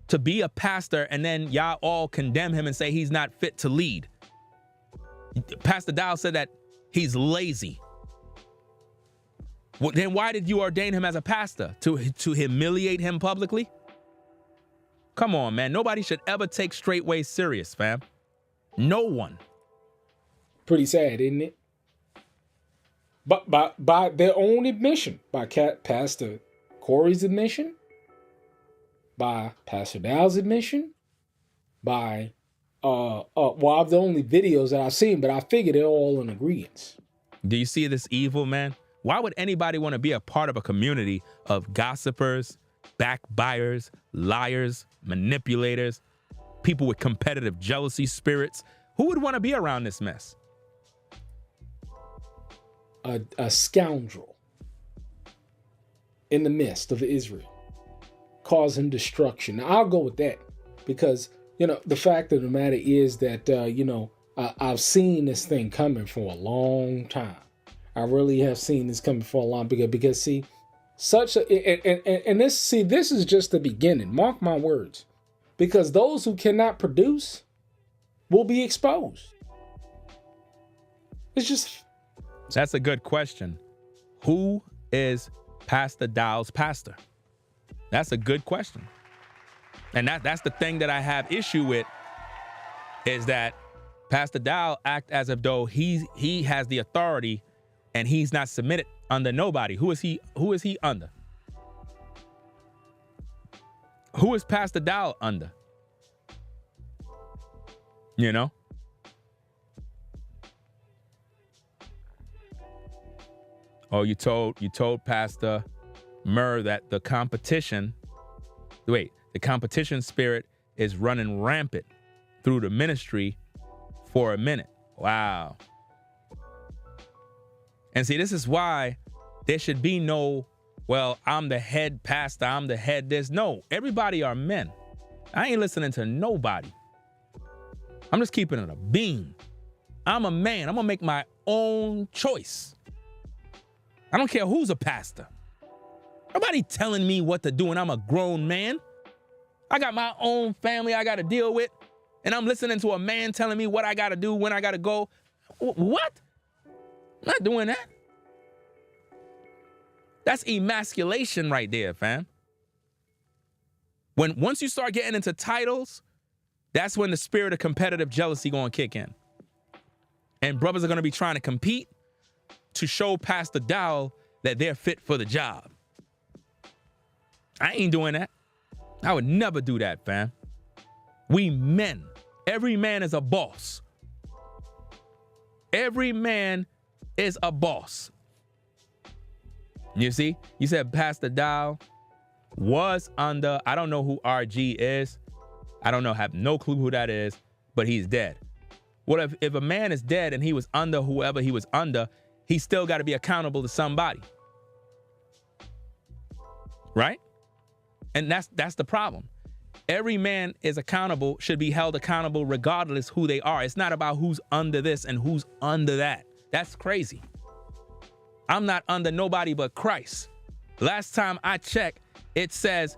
to be a pastor and then Yah all condemn him and say he's not fit to lead? Pastor Dowell said that he's lazy. Well, then why did you ordain him as a pastor? To humiliate him publicly? Come on, man. Nobody should ever take straightway serious, fam. No one. Pretty sad, isn't it? But by their own admission, by Pastor Corey's admission, by Pastor Dowell's admission, by well, the only videos that I've seen, but I figure they're all in agreement. Do you see this evil, man? Why would anybody want to be a part of a community of gossipers, backbiters, liars, manipulators, people with competitive jealousy spirits? Who would want to be around this mess? A scoundrel in the midst of Israel, causing destruction. Now, I'll go with that because, the fact of the matter is that, I've seen this thing coming for a long time. I really have seen this coming for a long time because see, this is just the beginning. Mark my words, because those who cannot produce will be exposed. That's a good question. Who is Pastor Dowell's pastor? That's a good question. And that's the thing that I have issue with, is that Pastor Dowell act as if though he has the authority and he's not submitted under nobody. Who is he under? Who is Pastor Dowell under? Oh, you told Pastor Murr that the competition spirit is running rampant through the ministry for a minute. Wow. And see, this is why there should be no, well, I'm the head pastor, I'm the head this. No, everybody are men. I ain't listening to nobody. I'm just keeping it a beam. I'm a man. I'm gonna make my own choice. I don't care who's a pastor. Nobody telling me what to do, and I'm a grown man. I got my own family I got to deal with, and I'm listening to a man telling me what I got to do, when I got to go. What? I'm not doing that. That's emasculation right there, fam. Once you start getting into titles, that's when the spirit of competitive jealousy going to kick in. And brothers are going to be trying to compete to show Pastor Dowell that they're fit for the job. I ain't doing that. I would never do that, fam. We men. Every man is a boss. Every man is a boss. You see, you said Pastor Dow was under, I don't know who RG is. I don't know, have no clue who that is, but he's dead. Well, if a man is dead and he was under whoever he was under, he's still got to be accountable to somebody. Right? And that's the problem. Every man is accountable, should be held accountable regardless who they are. It's not about who's under this and who's under that. That's crazy. I'm not under nobody but Christ. Last time I checked, it says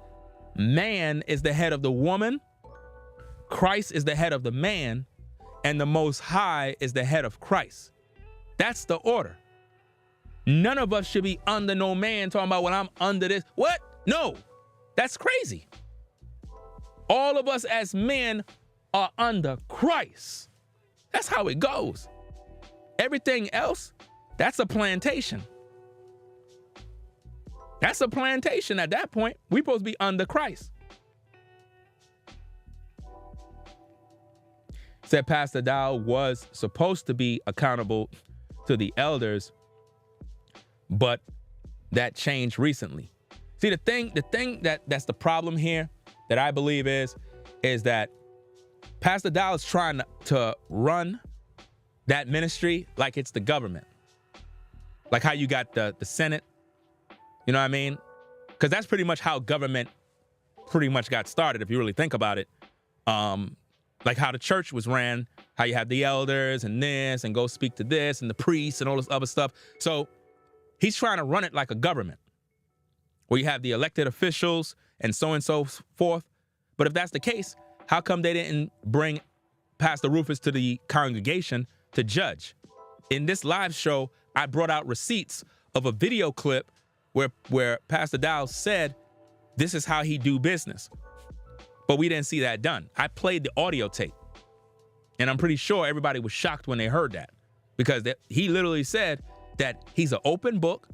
man is the head of the woman, Christ is the head of the man, and the Most High is the head of Christ. That's the order. None of us should be under no man talking about, well, I'm under this. What? No, that's crazy. All of us as men are under Christ. That's how it goes. Everything else, that's a plantation. That's a plantation at that point. We're supposed to be under Christ. Said Pastor Dow was supposed to be accountable to the elders, but that changed recently. See, the thing that's the problem here that I believe is that Pastor Dow is trying to run that ministry like it's the government. Like how you got the Senate, you know what I mean? Because that's pretty much how government pretty much got started, if you really think about it. Like how the church was ran, how you have the elders and this and go speak to this and the priests and all this other stuff. So he's trying to run it like a government where you have the elected officials and so forth. But if that's the case, how come they didn't bring Pastor Rufus to the congregation to judge? In this live show, I brought out receipts of a video clip where Pastor Dow said, this is how he do business. But we didn't see that done. I played the audio tape. And I'm pretty sure everybody was shocked when they heard that. Because he literally said that he's an open book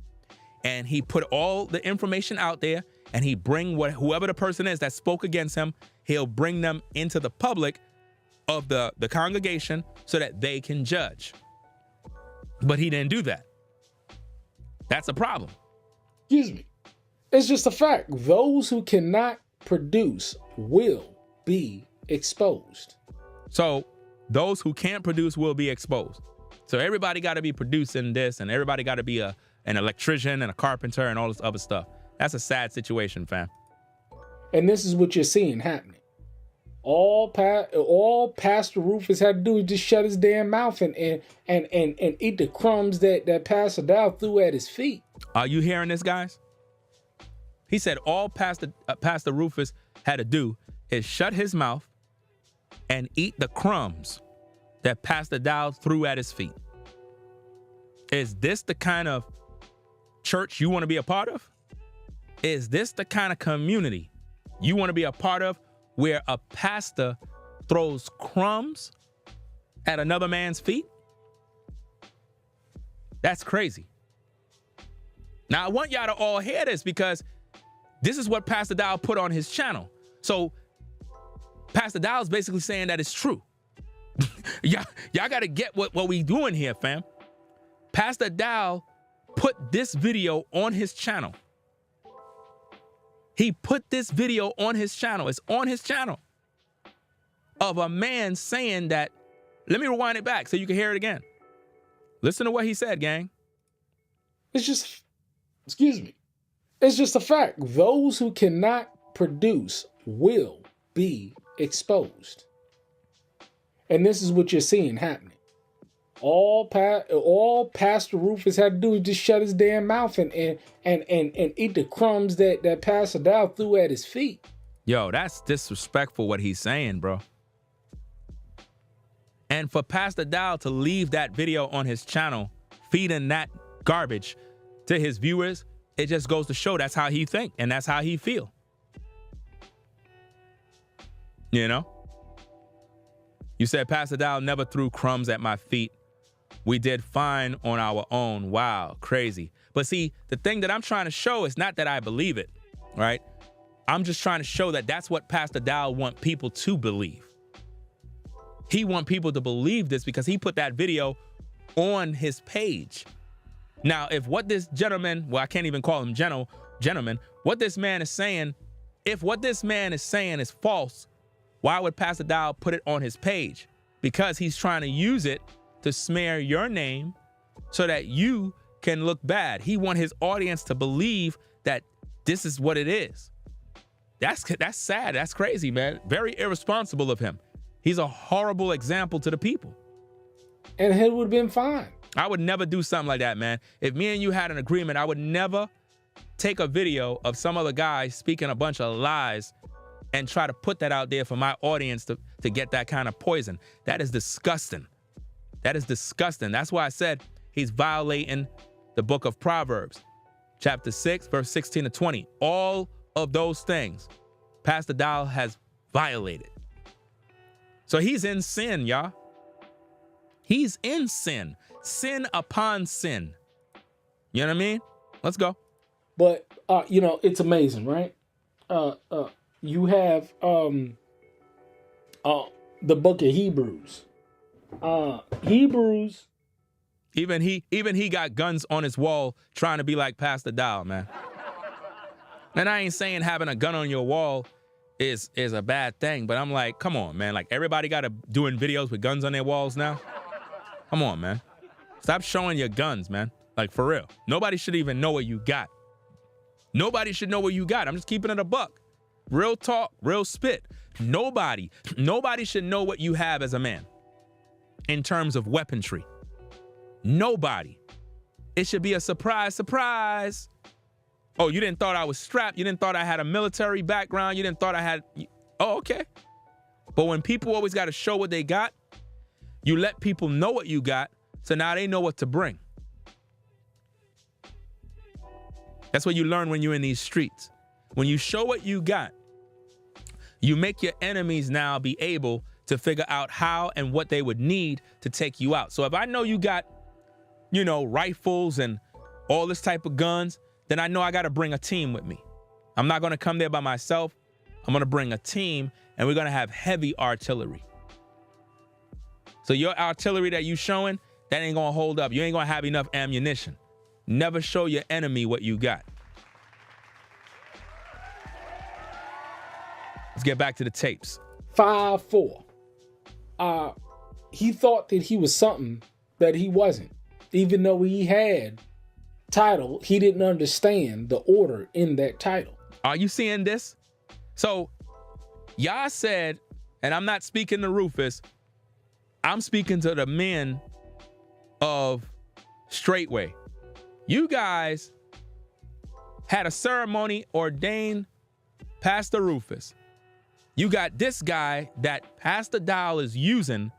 and he put all the information out there and he bring whoever the person is that spoke against him, he'll bring them into the public of the congregation so that they can judge. But he didn't do that. That's a problem. Excuse me. It's just a fact. Those who cannot produce will be exposed. So those who can't produce will be exposed. So everybody got to be producing this and everybody got to be an electrician and a carpenter and all this other stuff. That's a sad situation, fam. And this is what you're seeing happening. All Pastor Rufus had to do is just shut his damn mouth and eat the crumbs that Pastor Dow threw at his feet. Are you hearing this, guys? He said all Pastor Rufus had to do is shut his mouth and eat the crumbs that Pastor Dow threw at his feet. Is this the kind of church you want to be a part of? Is this the kind of community you want to be a part of where a pastor throws crumbs at another man's feet? That's crazy. Now, I want y'all to all hear this because this is what Pastor Dow put on his channel. So Pastor Dow is basically saying that it's true. y'all got to get what we doing here, fam. Pastor Dow put this video on his channel. He put this video on his channel. It's on his channel of a man saying that. Let me rewind it back so you can hear it again. Listen to what he said, gang. It's just, excuse me. It's just a fact. Those who cannot produce will be exposed. And this is what you're seeing happening. All Pastor Rufus had to do is just shut his damn mouth and eat the crumbs that Pastor Dow threw at his feet. Yo, that's disrespectful what he's saying, bro. And for Pastor Dow to leave that video on his channel, feeding that garbage to his viewers, it just goes to show that's how he think and that's how he feel. You know? You said Pastor Dow never threw crumbs at my feet. We did fine on our own. Wow, crazy. But see, the thing that I'm trying to show is not that I believe it, right? I'm just trying to show that that's what Pastor Dow want people to believe. He want people to believe this because he put that video on his page, Now, if what this gentleman, well, I can't even call him gentleman, what this man is saying, if what this man is saying is false, why would Pastor Dowell put it on his page? Because he's trying to use it to smear your name so that you can look bad. He wants his audience to believe that this is what it is. That's sad. That's crazy, man. Very irresponsible of him. He's a horrible example to the people. And it would have been fine. I would never do something like that, man. If me and you had an agreement, I would never take a video of some other guy speaking a bunch of lies and try to put that out there for my audience to get that kind of poison. That is disgusting. That is disgusting. That's why I said he's violating the book of Proverbs, chapter 6, verse 16 to 20. All of those things Pastor Dowell has violated. So he's in sin, y'all. He's in sin. Sin upon sin. You know what I mean? Let's go. But, it's amazing, right? You have the book of Hebrews. Hebrews. Even he got guns on his wall trying to be like Pastor Dowell, man. And I ain't saying having a gun on your wall is a bad thing, but I'm like, come on, man. Like, everybody got to doing videos with guns on their walls now. Come on, man. Stop showing your guns, man. Like, for real. Nobody should even know what you got. Nobody should know what you got. I'm just keeping it a buck. Real talk, real spit. Nobody should know what you have as a man in terms of weaponry. Nobody. It should be a surprise, surprise. Oh, you didn't thought I was strapped. You didn't thought I had a military background. You didn't thought I had. Oh, okay. But when people always got to show what they got, you let people know what you got, so now they know what to bring. That's what you learn when you're in these streets. When you show what you got, you make your enemies now be able to figure out how and what they would need to take you out. So if I know you got, rifles and all this type of guns, then I know I got to bring a team with me. I'm not going to come there by myself. I'm going to bring a team, and we're going to have heavy artillery. So your artillery that you showing, that ain't going to hold up. You ain't going to have enough ammunition. Never show your enemy what you got. Let's get back to the tapes. 5-4. He thought that he was something that he wasn't. Even though he had title, he didn't understand the order in that title. Are you seeing this? So y'all said, and I'm not speaking to Rufus, I'm speaking to the men of Straightway. You guys had a ceremony, ordained Pastor Rufus. You got this guy that Pastor Dowell is using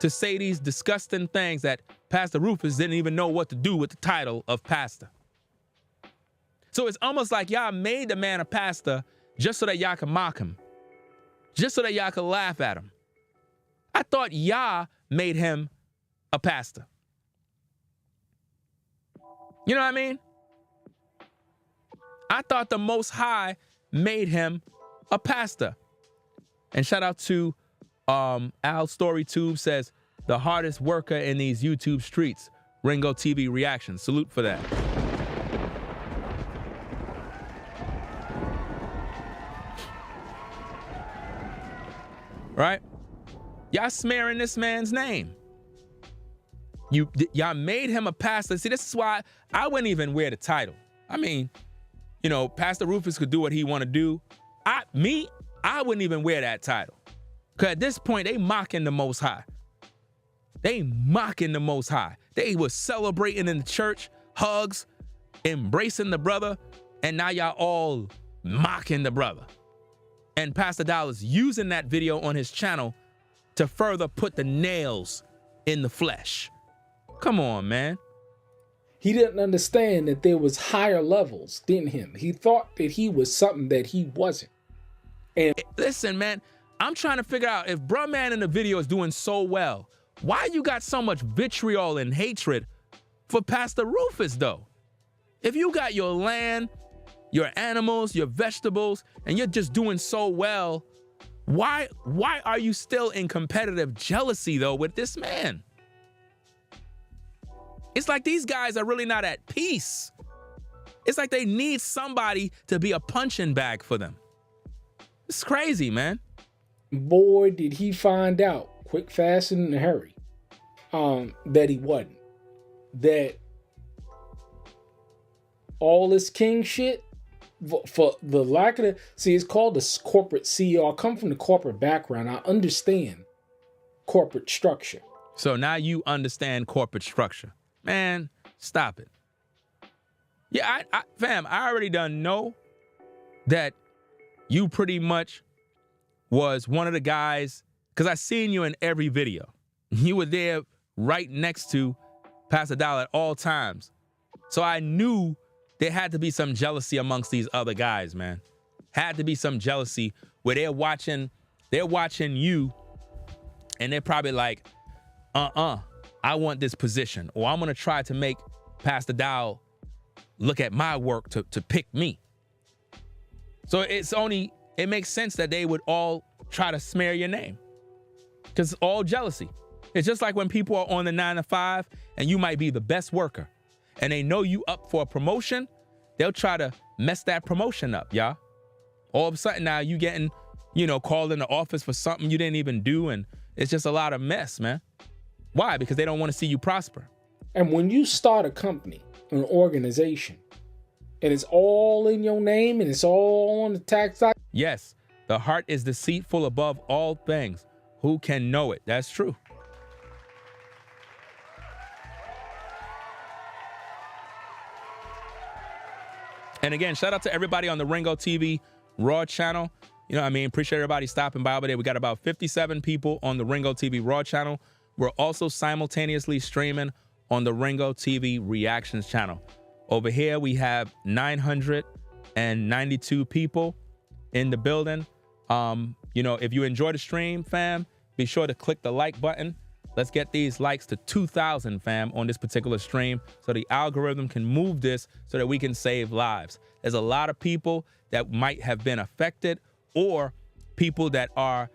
to say these disgusting things that Pastor Rufus didn't even know what to do with the title of pastor. So it's almost like y'all made the man a pastor just so that y'all can mock him, just so that y'all can laugh at him. I thought y'all made him a pastor. You know what I mean? I thought the Most High made him a pastor. And shout out to Al StoryTube says, the hardest worker in these YouTube streets, Ringo TV reactions. Salute for that. Right? Y'all smearing this man's name. Y'all made him a pastor. See, this is why I wouldn't even wear the title. I mean, Pastor Rufus could do what he want to do. I wouldn't even wear that title. Because at this point, they mocking the Most High. They mocking the Most High. They was celebrating in the church, hugs, embracing the brother, and now y'all all mocking the brother. And Pastor Dowell is using that video on his channel to further put the nails in the flesh. Come on, man. He didn't understand that there was higher levels than him. He thought that he was something that he wasn't. And listen, man, I'm trying to figure out if bruh man in the video is doing so well, why you got so much vitriol and hatred for Pastor Rufus, though? If you got your land, your animals, your vegetables, and you're just doing so well, why are you still in competitive jealousy, though, with this man? It's like these guys are really not at peace. It's like they need somebody to be a punching bag for them. It's crazy, man. Boy, did he find out quick, fast, and in a hurry that he wasn't. That all this king shit, for the lack of see, it's called the corporate CEO. I come from the corporate background. I understand corporate structure. So now you understand corporate structure. Man, stop it. Yeah, fam, I already done know that you pretty much was one of the guys, because I seen you in every video. You were there right next to Pastor Dowell at all times. So I knew there had to be some jealousy amongst these other guys, man. Had to be some jealousy where they're watching you and they're probably like, I want this position, or I'm gonna try to make Pastor Dowell look at my work to pick me. So it makes sense that they would all try to smear your name, because it's all jealousy. It's just like when people are on the 9 to 5 and you might be the best worker and they know you up for a promotion, they'll try to mess that promotion up, y'all. All of a sudden now you getting, called in the office for something you didn't even do, and it's just a lot of mess, man. Why? Because they don't want to see you prosper. And when you start a company, an organization, and it's all in your name and it's all on the tax side. Yes, the heart is deceitful above all things. Who can know it? That's true. And again, shout out to everybody on the Ringo TV Raw channel. Appreciate everybody stopping by over there. We got about 57 people on the Ringo TV Raw channel. We're also simultaneously streaming on the Ringo TV Reactions channel. Over here, we have 992 people in the building. If you enjoy the stream, fam, be sure to click the like button. Let's get these likes to 2,000, fam, on this particular stream so the algorithm can move this so that we can save lives. There's a lot of people that might have been affected, or people that are,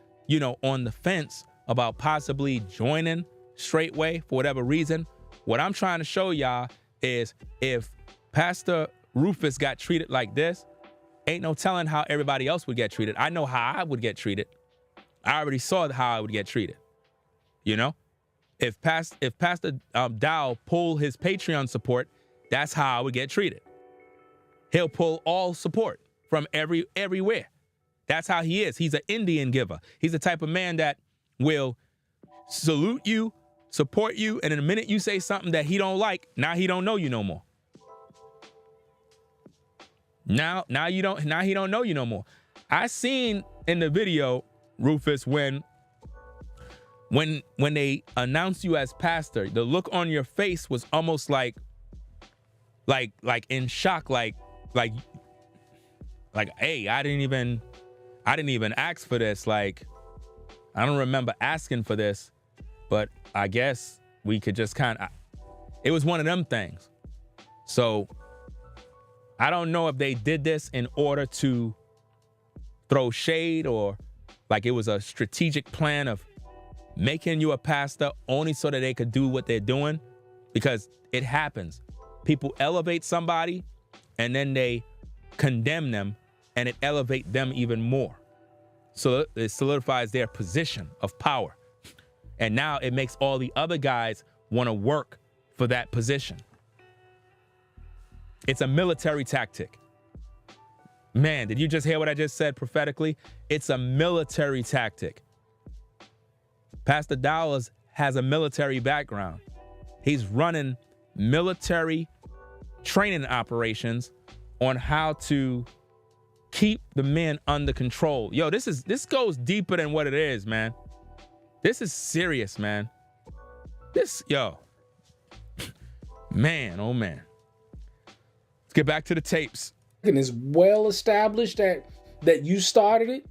on the fence about possibly joining straightway for whatever reason. What I'm trying to show y'all is if Pastor Rufus got treated like this, ain't no telling how everybody else would get treated. I know how I would get treated. I already saw how I would get treated. If Pastor Dowell pulled his Patreon support, that's how I would get treated. He'll pull all support from everywhere. That's how he is. He's an Indian giver. He's the type of man that will salute you, support you, and in a minute you say something that he don't like, now he don't know you no more. Now he don't know you no more. I seen in the video, Rufus, when they announced you as pastor, the look on your face was almost like in shock, like, hey, I didn't even ask for this. Like, I don't remember asking for this, but I guess we could just it was one of them things. So I don't know if they did this in order to throw shade, or like it was a strategic plan of making you a pastor only so that they could do what they're doing, because it happens. People elevate somebody and then they condemn them, and it elevates them even more. So it solidifies their position of power. And now it makes all the other guys want to work for that position. It's a military tactic. Man, did you just hear what I just said prophetically? It's a military tactic. Pastor Dowell has a military background. He's running military training operations on how to keep the men under control. Yo, this goes deeper than what it is, man. This is serious, man. Man, oh man. Let's get back to the tapes. And it's well established that you started it.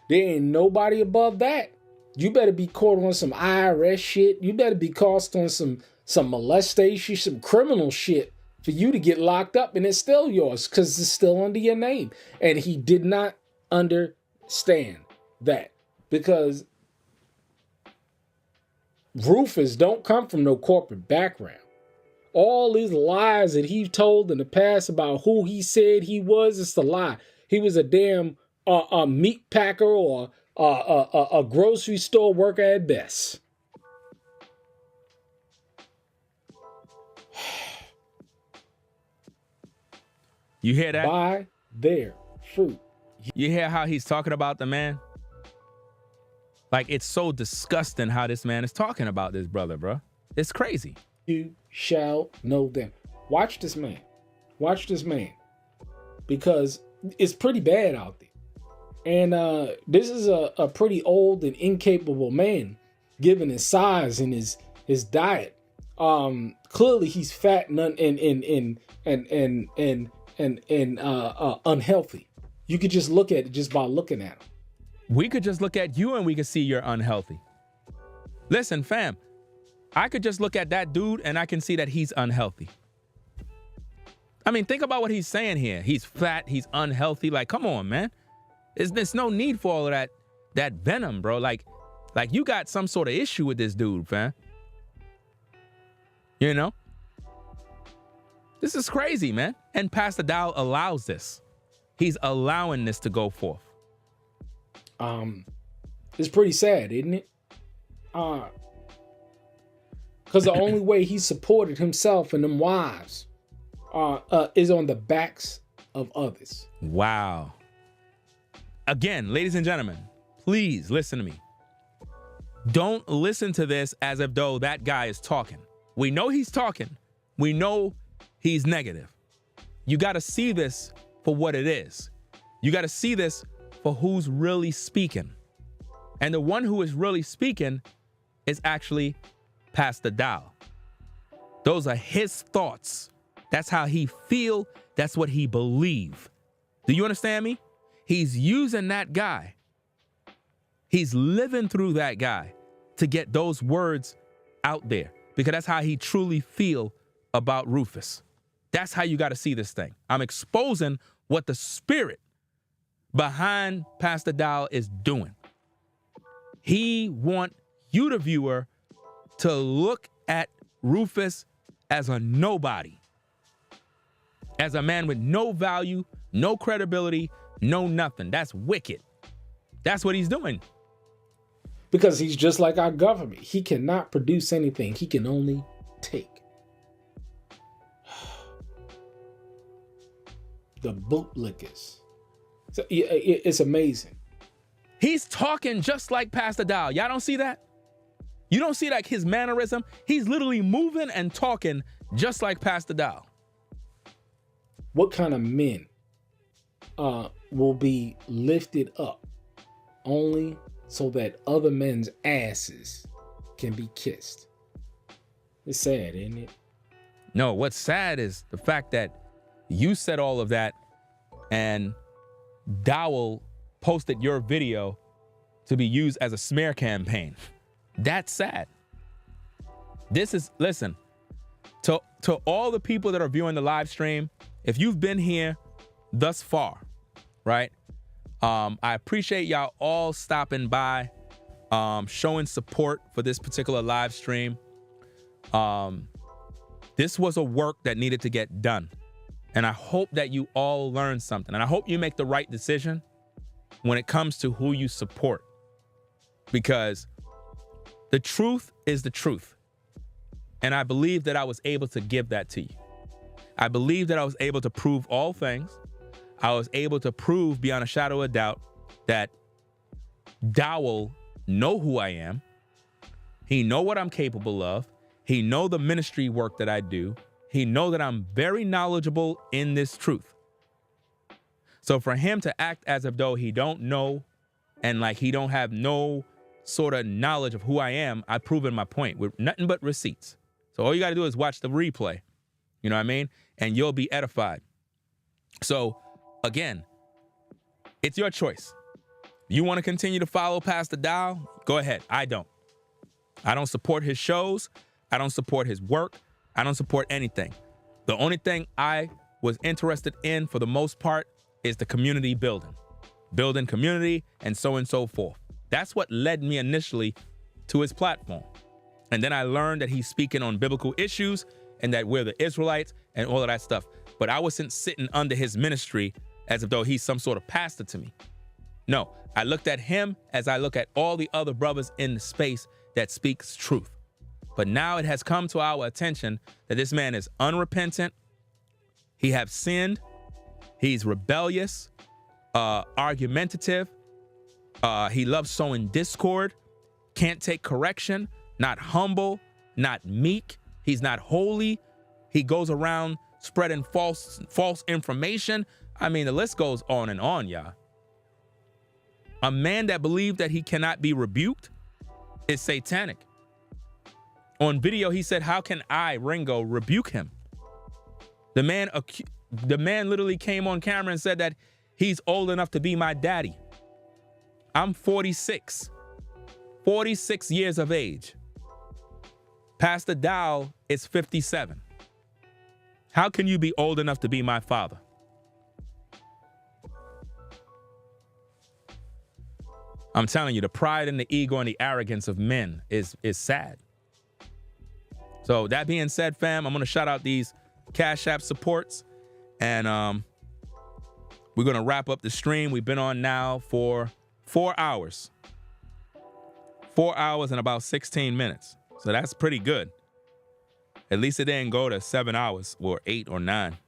There ain't nobody above that. You better be caught on some IRS shit. You better be caught on some molestation, some criminal shit for you to get locked up, and it's still yours because it's still under your name. And he did not understand that, because Rufus don't come from no corporate background. All these lies that he told in the past about who he said he was, it's a lie. He was a damn meat packer or a grocery store worker at best. You hear that? By their fruit. You hear how he's talking about the man? Like, it's so disgusting how this man is talking about this brother, bro. It's crazy. You shall know them. Watch this man. Watch this man. Because it's pretty bad out there. And this is a pretty old and incapable man, given his size and his diet. Clearly he's fat and unhealthy. You could just look at it just by looking at him. We could just look at you and we could see you're unhealthy. Listen, fam, I could just look at that dude and I can see that he's unhealthy. I mean, think about what he's saying here. He's fat, he's unhealthy. Like, come on, man. There's no need for all of that venom, bro. Like you got some sort of issue with this dude, fam. You know? This is crazy, man. And Pastor Dowell allows this. He's allowing this to go forth. It's pretty sad, isn't it? Because the only way he supported himself and them wives is on the backs of others. Wow. Again, ladies and gentlemen, please listen to me. Don't listen to this as if though that guy is talking. We know he's talking. We know he's negative. You got to see this for what it is. You got to see this for who's really speaking. And the one who is really speaking is actually Pastor Dowell. Those are his thoughts. That's how he feel. That's what he believe. Do you understand me? He's using that guy. He's living through that guy to get those words out there because that's how he truly feel about Rufus. That's how you got to see this thing. I'm exposing what the spirit behind Pastor Dowell is doing. He want you, the viewer, to look at Rufus as a nobody, as a man with no value, no credibility, no nothing. That's wicked. That's what he's doing. Because he's just like our government. He cannot produce anything. He can only take. The bootlickers. So it's amazing. He's talking just like Pastor Dowell. Y'all don't see that? You don't see like his mannerism? He's literally moving and talking just like Pastor Dowell. What kind of men will be lifted up only so that other men's asses can be kissed? It's sad, isn't it? No, what's sad is the fact that you said all of that and Dowell posted your video to be used as a smear campaign. That's sad. This is, listen, to all the people that are viewing the live stream, if you've been here thus far, right? I appreciate y'all all stopping by, showing support for this particular live stream. This was a work that needed to get done. And I hope that you all learn something. And I hope you make the right decision when it comes to who you support. Because the truth is the truth. And I believe that I was able to give that to you. I believe that I was able to prove all things. I was able to prove beyond a shadow of doubt that Dowell know who I am. He know what I'm capable of. He know the ministry work that I do. He know that I'm very knowledgeable in this truth. So for him to act as if though he don't know and like he don't have no sort of knowledge of who I am, I've proven my point with nothing but receipts. So all you got to do is watch the replay. You know what I mean? And you'll be edified. So again, it's your choice. You want to continue to follow Pastor Dowell? Go ahead. I don't. I don't support his shows. I don't support his work. I don't support anything. The only thing I was interested in for the most part is the community building community and so forth. That's what led me initially to his platform. And then I learned that he's speaking on biblical issues and that we're the Israelites and all of that stuff. But I wasn't sitting under his ministry as if though he's some sort of pastor to me. No, I looked at him as I look at all the other brothers in the space that speaks truth. But now it has come to our attention that this man is unrepentant. He have sinned. He's rebellious, argumentative. He loves sowing discord, can't take correction, not humble, not meek. He's not holy. He goes around spreading false information. I mean, the list goes on and on, y'all. A man that believes that he cannot be rebuked is satanic. On video, he said, "How can I, Ringo, rebuke him?" The man literally came on camera and said that he's old enough to be my daddy. I'm 46 years of age. Pastor Dowell is 57. How can you be old enough to be my father? I'm telling you, the pride and the ego and the arrogance of men is sad. So that being said, fam, I'm going to shout out these Cash App supports, and we're going to wrap up the stream. We've been on now for 4 hours. 4 hours and about 16 minutes. So that's pretty good. At least it didn't go to 7 hours or 8 or 9,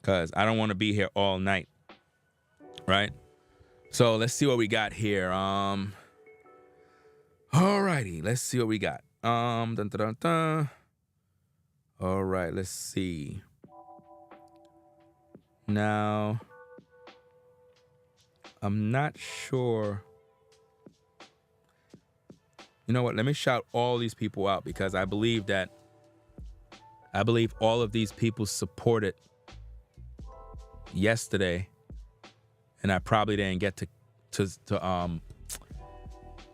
because I don't want to be here all night. Right? So let's see what we got here. Alrighty, let's see what we got. Dun, dun, dun, dun. All right, let's see. Now, I'm not sure. You know what? Let me shout all these people out, because I believe all of these people supported yesterday, and I probably didn't get to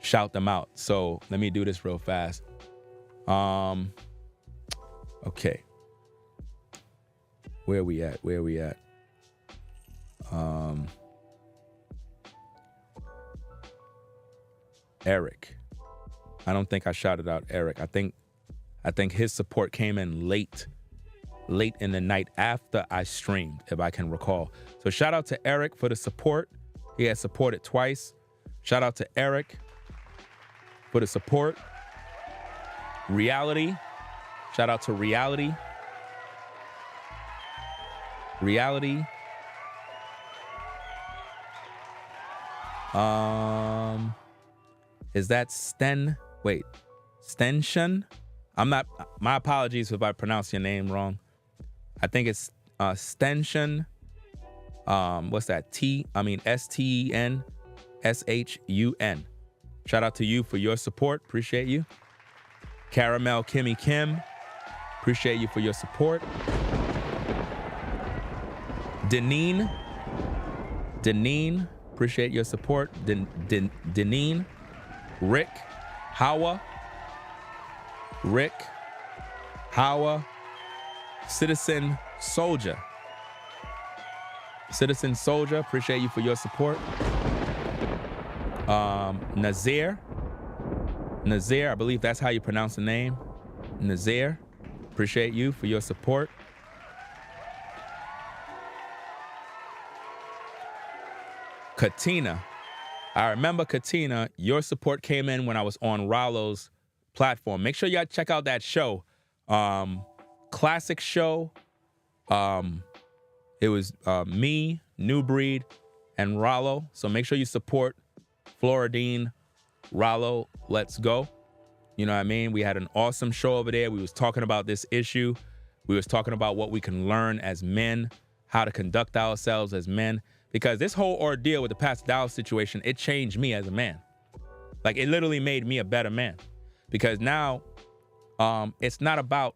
shout them out. So let me do this real fast. Okay. Where we at? Eric. I don't think I shouted out Eric. I think his support came in late in the night after I streamed, if I can recall. So shout out to Eric for the support. He has supported twice. Shout out to Eric for the support. Reality. Shout out to Reality. Is that Stention? My apologies if I pronounce your name wrong. I think it's Stention. What's that? STENSHUN. Shout out to you for your support. Appreciate you. Caramel Kimmy Kim. Appreciate you for your support. Deneen. Appreciate your support. Deneen. Rick. Howa. Citizen Soldier. Appreciate you for your support. Nazir, I believe that's how you pronounce the name. Nazir, appreciate you for your support. Katina, I remember Katina, your support came in when I was on Rollo's platform. Make sure y'all check out that show. Classic show. It was me, New Breed, and Rollo. So make sure you support Floridine, Rollo, let's go. You know what I mean? We had an awesome show over there. We was talking about this issue. We was talking about what we can learn as men, how to conduct ourselves as men. Because this whole ordeal with the Pastor Dowell situation, it changed me as a man. Like, it literally made me a better man. Because now, it's not about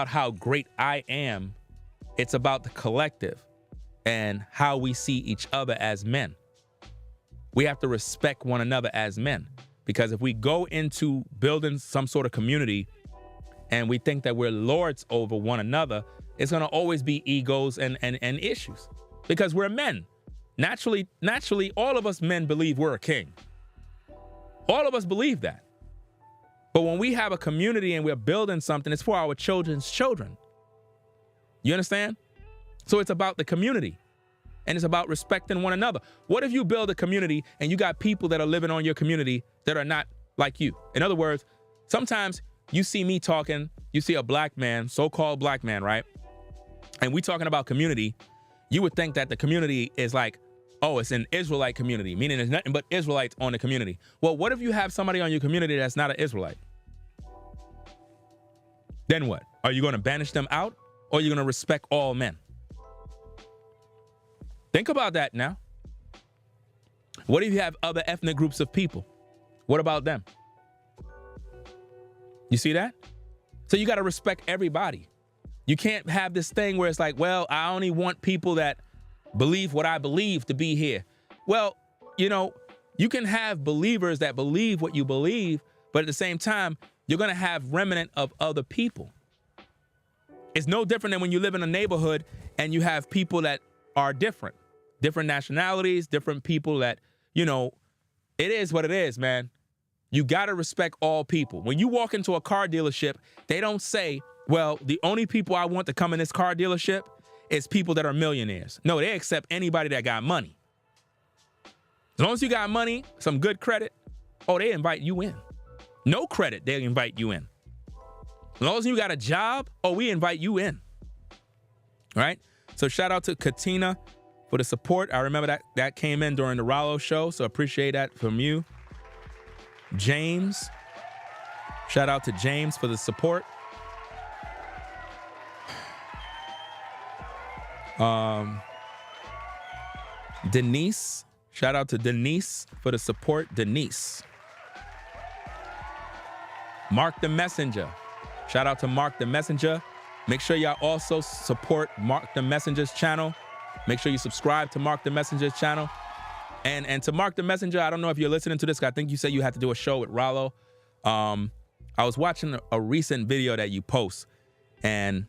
how great I am. It's about the collective and how we see each other as men. We have to respect one another as men, because if we go into building some sort of community and we think that we're lords over one another, it's going to always be egos and issues, because we're men. Naturally, all of us men believe we're a king. All of us believe that. But when we have a community and we're building something, it's for our children's children. You understand? So it's about the community, and it's about respecting one another. What if you build a community and you got people that are living on your community that are not like you? In other words, sometimes you see me talking, you see a black man, so-called black man, right? And we talking about community. You would think that the community is like, oh, it's an Israelite community, meaning there's nothing but Israelites on the community. Well, what if you have somebody on your community that's not an Israelite? Then what? Are you going to banish them out, or are you going to respect all men? Think about that now. What if you have other ethnic groups of people? What about them? You see that? So you got to respect everybody. You can't have this thing where it's like, well, I only want people that believe what I believe to be here. Well, you know, you can have believers that believe what you believe, but at the same time, you're going to have remnant of other people. It's no different than when you live in a neighborhood and you have people that are different nationalities, different people that, you know, it is what it is, man. You got to respect all people. When you walk into a car dealership, they don't say, well, the only people I want to come in this car dealership is people that are millionaires. No, they accept anybody that got money. As long as you got money, some good credit, oh, they invite you in. No credit, they invite you in. As long as you got a job, oh, we invite you in. All right? So shout out to Katina for the support. I remember that came in during the Rollo show, so appreciate that from you. James, shout out to James for the support. Denise, shout out to Denise for the support. Denise. Mark the Messenger. Shout out to Mark the Messenger. Make sure y'all also support Mark the Messenger's channel. Make sure you subscribe to Mark the Messenger's channel. And to Mark the Messenger, I don't know if you're listening to this, I think you said you had to do a show with Rollo. I was watching a recent video that you post, and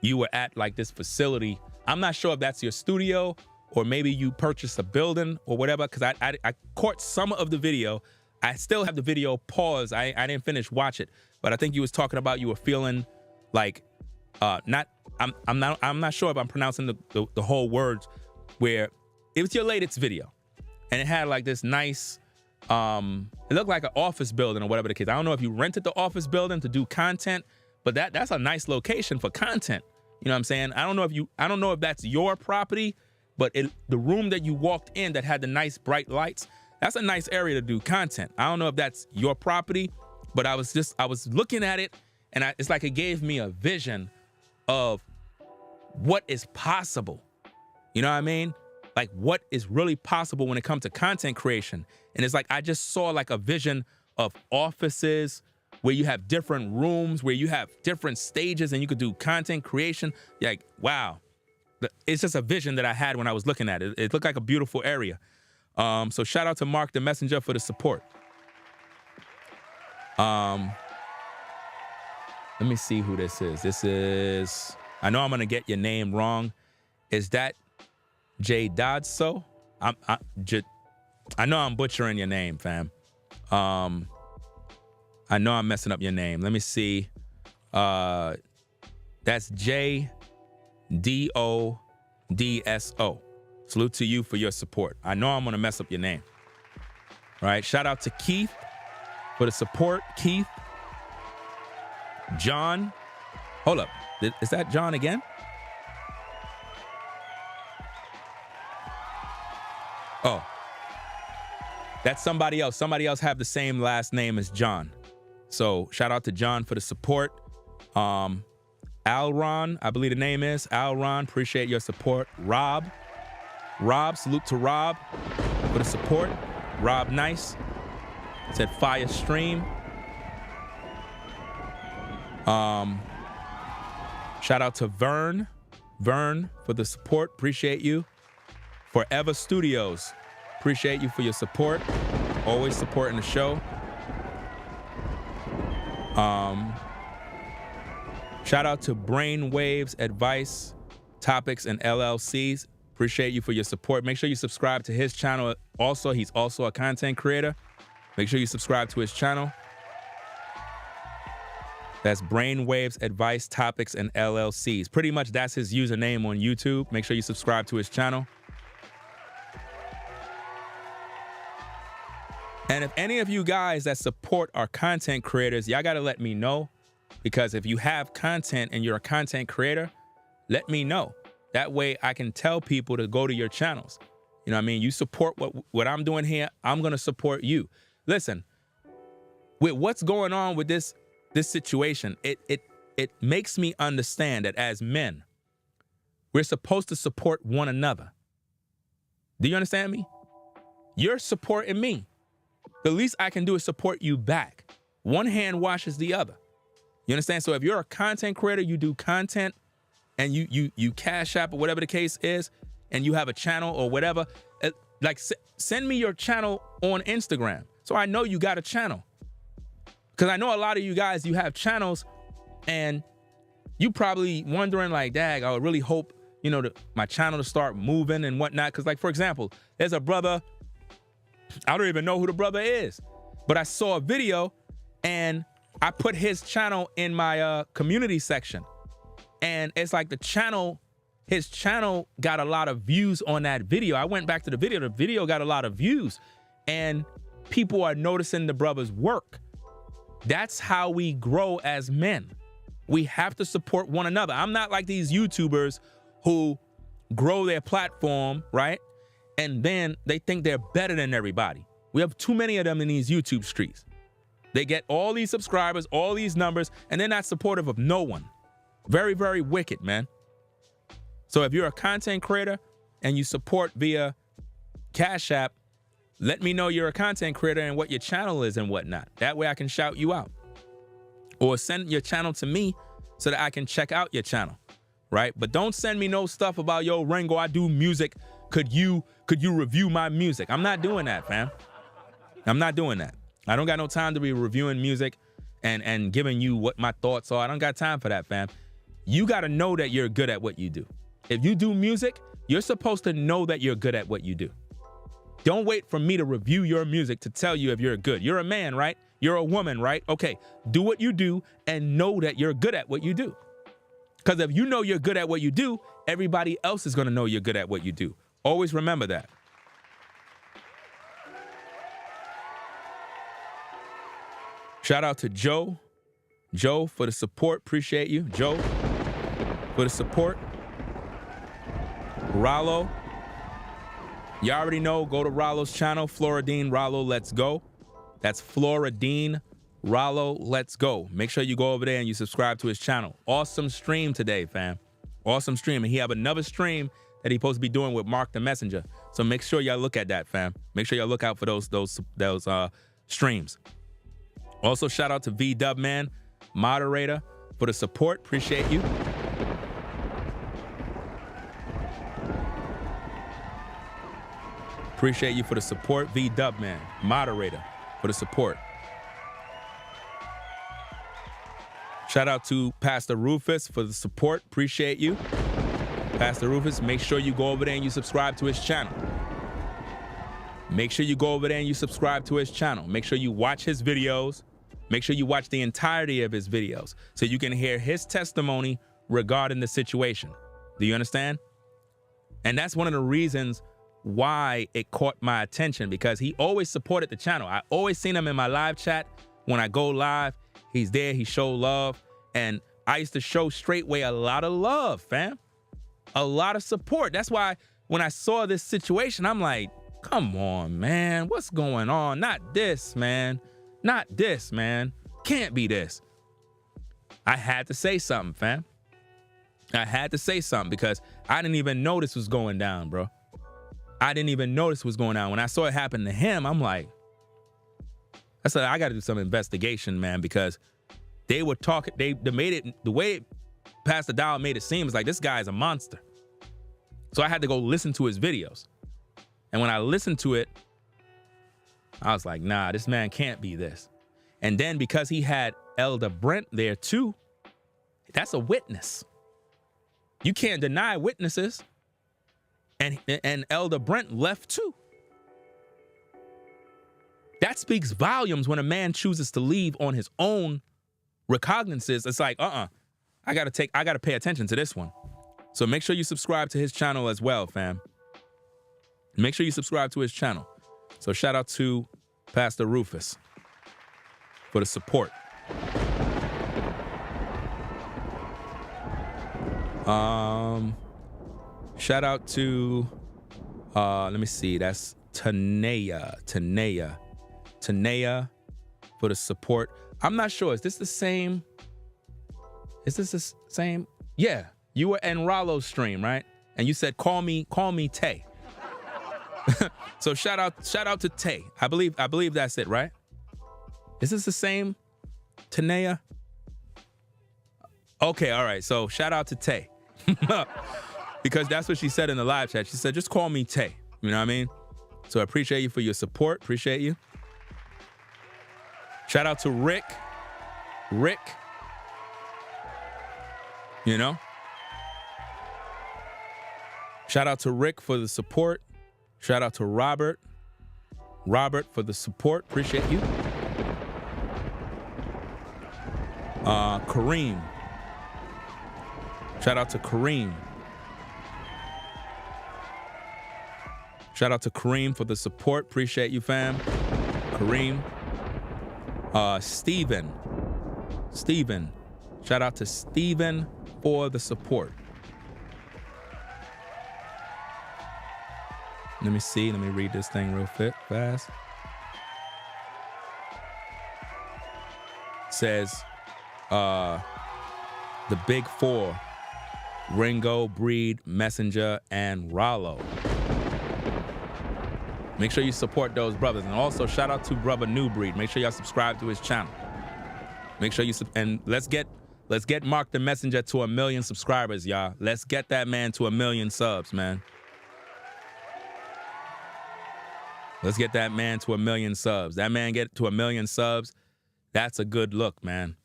you were at like this facility. I'm not sure if that's your studio or maybe you purchased a building or whatever, because I caught some of the video. I still have the video paused. I didn't finish watch it, but I think you was talking about you were feeling like I'm not sure if I'm pronouncing the whole words, where it was your latest video and it had like this nice it looked like an office building or whatever the case. I don't know if you rented the office building to do content, but that's a nice location for content. You know what I'm saying? I don't know if that's your property, but the room that you walked in that had the nice bright lights, that's a nice area to do content. I don't know if that's your property, but I was looking at it, and it's like it gave me a vision of what is possible. You know what I mean? Like what is really possible when it comes to content creation. And it's like I just saw like a vision of offices where you have different rooms, where you have different stages and you could do content creation. Like, wow. It's just a vision that I had when I was looking at it. It looked like a beautiful area. So shout out to Mark the Messenger for the support. Let me see who this is. This is, I know I'm going to get your name wrong. Is that Jay Dodso? I know I'm butchering your name, fam. I know I'm messing up your name. Let me see. That's JDODSO. Salute to you for your support. I know I'm going to mess up your name. All right. Shout out to Keith for the support. Keith. John. Hold up. Is that John again? Oh. That's somebody else. Somebody else have the same last name as John. So shout out to John for the support. Alron, I believe the name is. Alron, appreciate your support. Rob, salute to Rob for the support. Rob Nice said fire stream. Shout out to Vern for the support. Appreciate you. Forever Studios, appreciate you for your support. Always supporting the show. Shout out to Brainwaves Advice, Topics, and LLCs. Appreciate you for your support. Make sure you subscribe to his channel. Also, he's also a content creator. Make sure you subscribe to his channel. That's Brainwaves Advice Topics and LLCs. Pretty much that's his username on YouTube. Make sure you subscribe to his channel. And if any of you guys that support our content creators, y'all got to let me know. Because if you have content and you're a content creator, let me know. That way I can tell people to go to your channels. You know what I mean? You support what I'm doing here, I'm going to support you. Listen, with what's going on with this situation, it makes me understand that as men, we're supposed to support one another. Do you understand me? You're supporting me. The least I can do is support you back. One hand washes the other. You understand? So if you're a content creator, you do content and you cash app or whatever the case is, and you have a channel or whatever, send me your channel on Instagram so I know you got a channel. Because I know a lot of you guys, you have channels and you probably wondering like, dag, I would really hope, you know, my channel to start moving and whatnot. Because like, for example, there's a brother, I don't even know who the brother is, but I saw a video and I put his channel in my community section. And it's like his channel got a lot of views on that video. I went back to the video got a lot of views, and people are noticing the brother's work. That's how we grow as men. We have to support one another. I'm not like these YouTubers who grow their platform, right? And then they think they're better than everybody. We have too many of them in these YouTube streets. They get all these subscribers, all these numbers, and they're not supportive of no one. Very, very wicked, man. So if you're a content creator and you support via Cash App, let me know you're a content creator and what your channel is and whatnot. That way I can shout you out. Or send your channel to me so that I can check out your channel, right? But don't send me no stuff about, yo, Ringo, I do music. Could you review my music? I'm not doing that, fam. I'm not doing that. I don't got no time to be reviewing music and giving you what my thoughts are. I don't got time for that, fam. You got to know that you're good at what you do. If you do music, you're supposed to know that you're good at what you do. Don't wait for me to review your music to tell you if you're good. You're a man, right? You're a woman, right? Okay, do what you do and know that you're good at what you do. Because if you know you're good at what you do, everybody else is going to know you're good at what you do. Always remember that. Shout out to Joe. Joe, for the support. Appreciate you. Joe, for the support. Rollo. You already know, go to Rollo's channel, Floridine Rollo, let's go. That's Floridine Rollo, let's go. Make sure you go over there and you subscribe to his channel. Awesome stream today, fam. Awesome stream. And he have another stream that he's supposed to be doing with Mark the Messenger. So make sure y'all look at that, fam. Make sure y'all look out for those streams. Also, shout out to V-Dub Man, moderator, for the support. Appreciate you. Appreciate you for the support. V-Dub Man, moderator, for the support. Shout out to Pastor Rufus for the support. Appreciate you. Pastor Rufus, make sure you go over there and you subscribe to his channel. Make sure you go over there and you subscribe to his channel. Make sure you watch his videos. Make sure you watch the entirety of his videos so you can hear his testimony regarding the situation. Do you understand? And that's one of the reasons why it caught my attention, because he always supported the channel. I always seen him in my live chat. When I go live, he's there, he show love. And I used to show Straightway a lot of love, fam. A lot of support. That's why when I saw this situation, I'm like, come on, man, what's going on? Not this, man. Not this, man. Can't be this. I had to say something, fam. I had to say something because I didn't even know this was going down, bro. I didn't even know this was going on. When I saw it happen to him, I'm like, I said, I got to do some investigation, man, because they were talking, they made it, the way Pastor Dowell made it seem is like this guy is a monster. So I had to go listen to his videos. And when I listened to it, I was like, nah, this man can't be this. And then because he had Elder Brent there too, that's a witness. You can't deny witnesses. And Elder Brent left too. That speaks volumes when a man chooses to leave on his own recognizances, it's like, I gotta pay attention to this one. So make sure you subscribe to his channel as well, fam. Make sure you subscribe to his channel. So shout out to Pastor Rufus for the support. Shout out to, let me see, that's Tanea for the support. I'm not sure, is this the same? Yeah, you were in Rollo's stream, right? And you said, call me Tay. So shout out to Tay. I believe that's it, right? Is this the same Tanea? Okay, all right. So shout out to Tay. Because that's what she said in the live chat. She said, just call me Tay. You know what I mean? So I appreciate you for your support. Appreciate you. Shout out to Rick. You know? Shout out to Rick for the support. Shout out to Robert for the support. Appreciate you. Kareem. Shout out to Kareem. Shout out to Kareem for the support. Appreciate you, fam. Kareem. Steven. Shout out to Steven for the support. Let me see. Let me read this thing real fast. It says, the big four, Ringo, Breed, Messenger, and Rollo. Make sure you support those brothers. And also shout out to brother New Breed. Make sure y'all subscribe to his channel. Make sure you, and let's get Mark the Messenger to 1 million subscribers, y'all. Let's get that man to 1 million subs, man. Let's get that man to 1 million subs. That man get to 1 million subs. That's a good look, man.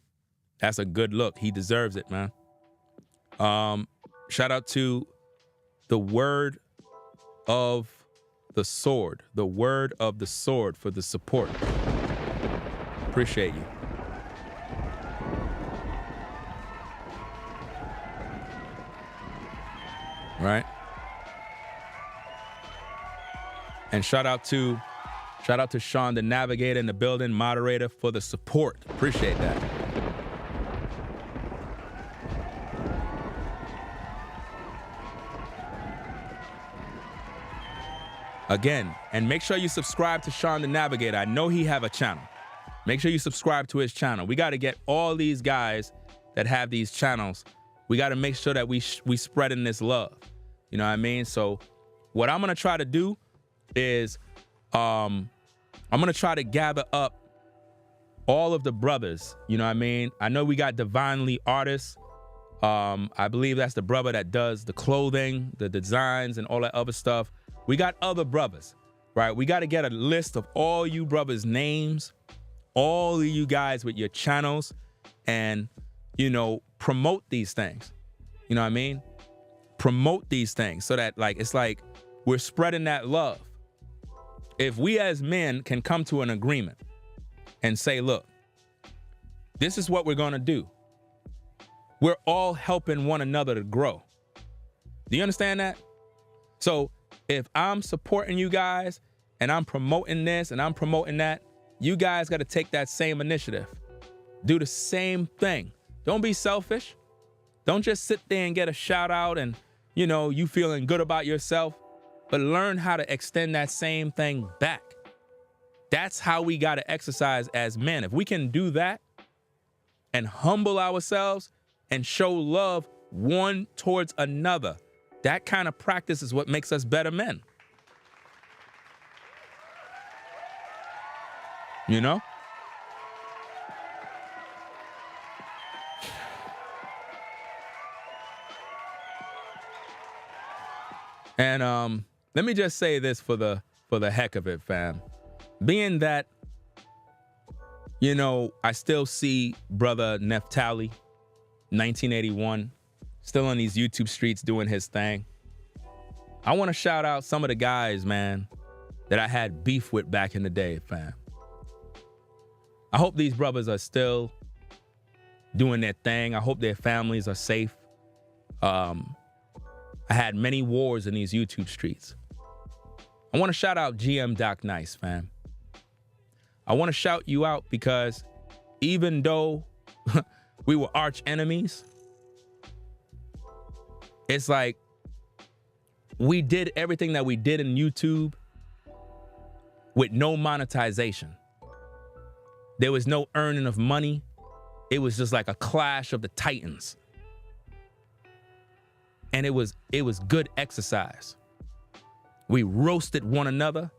That's a good look. He deserves it, man. Shout out to the Word of the Sword. The Word of the Sword for the support. Appreciate you. Right? And shout out to Sean the Navigator in the building, moderator for the support. Appreciate that. Again, and make sure you subscribe to Sean the Navigator. I know he have a channel. Make sure you subscribe to his channel. We got to get all these guys that have these channels. We got to make sure that we spreading this love. You know what I mean? So what I'm going to try to do is I'm going to try to gather up all of the brothers. You know what I mean? I know we got Divinely Artists. I believe that's the brother that does the clothing, the designs, and all that other stuff. We got other brothers, right? We got to get a list of all you brothers' names, all of you guys with your channels, and, you know, promote these things. You know what I mean? Promote these things so that, like, it's like we're spreading that love. If we as men can come to an agreement and say, look, this is what we're going to do. We're all helping one another to grow. Do you understand that? So if I'm supporting you guys and I'm promoting this and I'm promoting that, you guys got to take that same initiative. Do the same thing. Don't be selfish. Don't just sit there and get a shout out and, you know, you feeling good about yourself, but learn how to extend that same thing back. That's how we got to exercise as men. If we can do that and humble ourselves and show love one towards another, that kind of practice is what makes us better men. You know? And let me just say this for the heck of it, fam. Being that, you know, I still see brother Neftali, 1981, still on these YouTube streets doing his thing. I want to shout out some of the guys, man, that I had beef with back in the day, fam. I hope these brothers are still doing their thing. I hope their families are safe. I had many wars in these YouTube streets. I want to shout out GM Doc Nice, fam. I want to shout you out because even though we were arch enemies, it's like we did everything that we did in YouTube with no monetization. There was no earning of money. It was just like a clash of the titans. And it was good exercise. We roasted one another.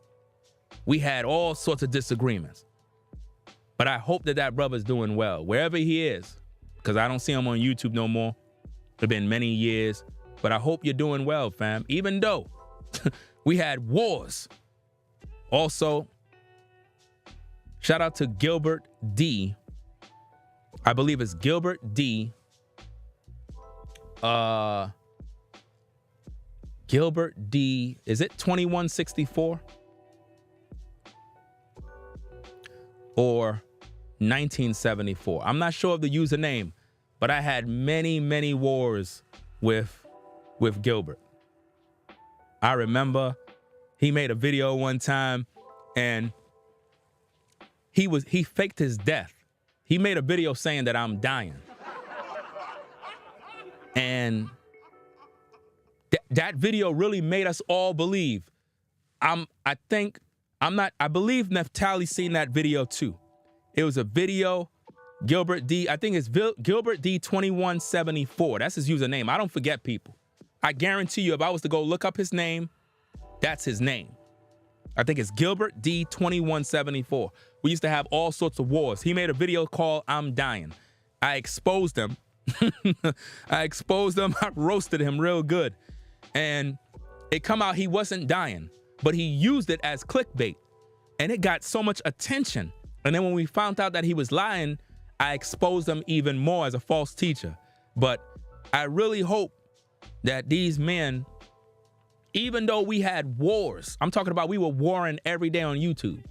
We had all sorts of disagreements. But I hope that that brother's doing well, wherever he is, because I don't see him on YouTube no more. It's been many years, but I hope you're doing well, fam, even though we had wars. Also, shout out to Gilbert D. I believe it's Gilbert D. Gilbert D. Is it 2164? Or 1974? I'm not sure of the username, but I had many, many wars with Gilbert. I remember he made a video one time and he faked his death. He made a video saying that I'm dying. And that video really made us all believe. I believe Neftali's seen that video too. It was a video, Gilbert D. I think it's Gilbert D 2174. That's his username. I don't forget people. I guarantee you, if I was to go look up his name, that's his name. I think it's Gilbert D 2174. We used to have all sorts of wars. He made a video called I'm Dying. I exposed him. I roasted him real good. And it come out he wasn't dying, but he used it as clickbait. And it got so much attention. And then when we found out that he was lying, I exposed him even more as a false teacher. But I really hope that these men, even though we had wars, I'm talking about we were warring every day on YouTube.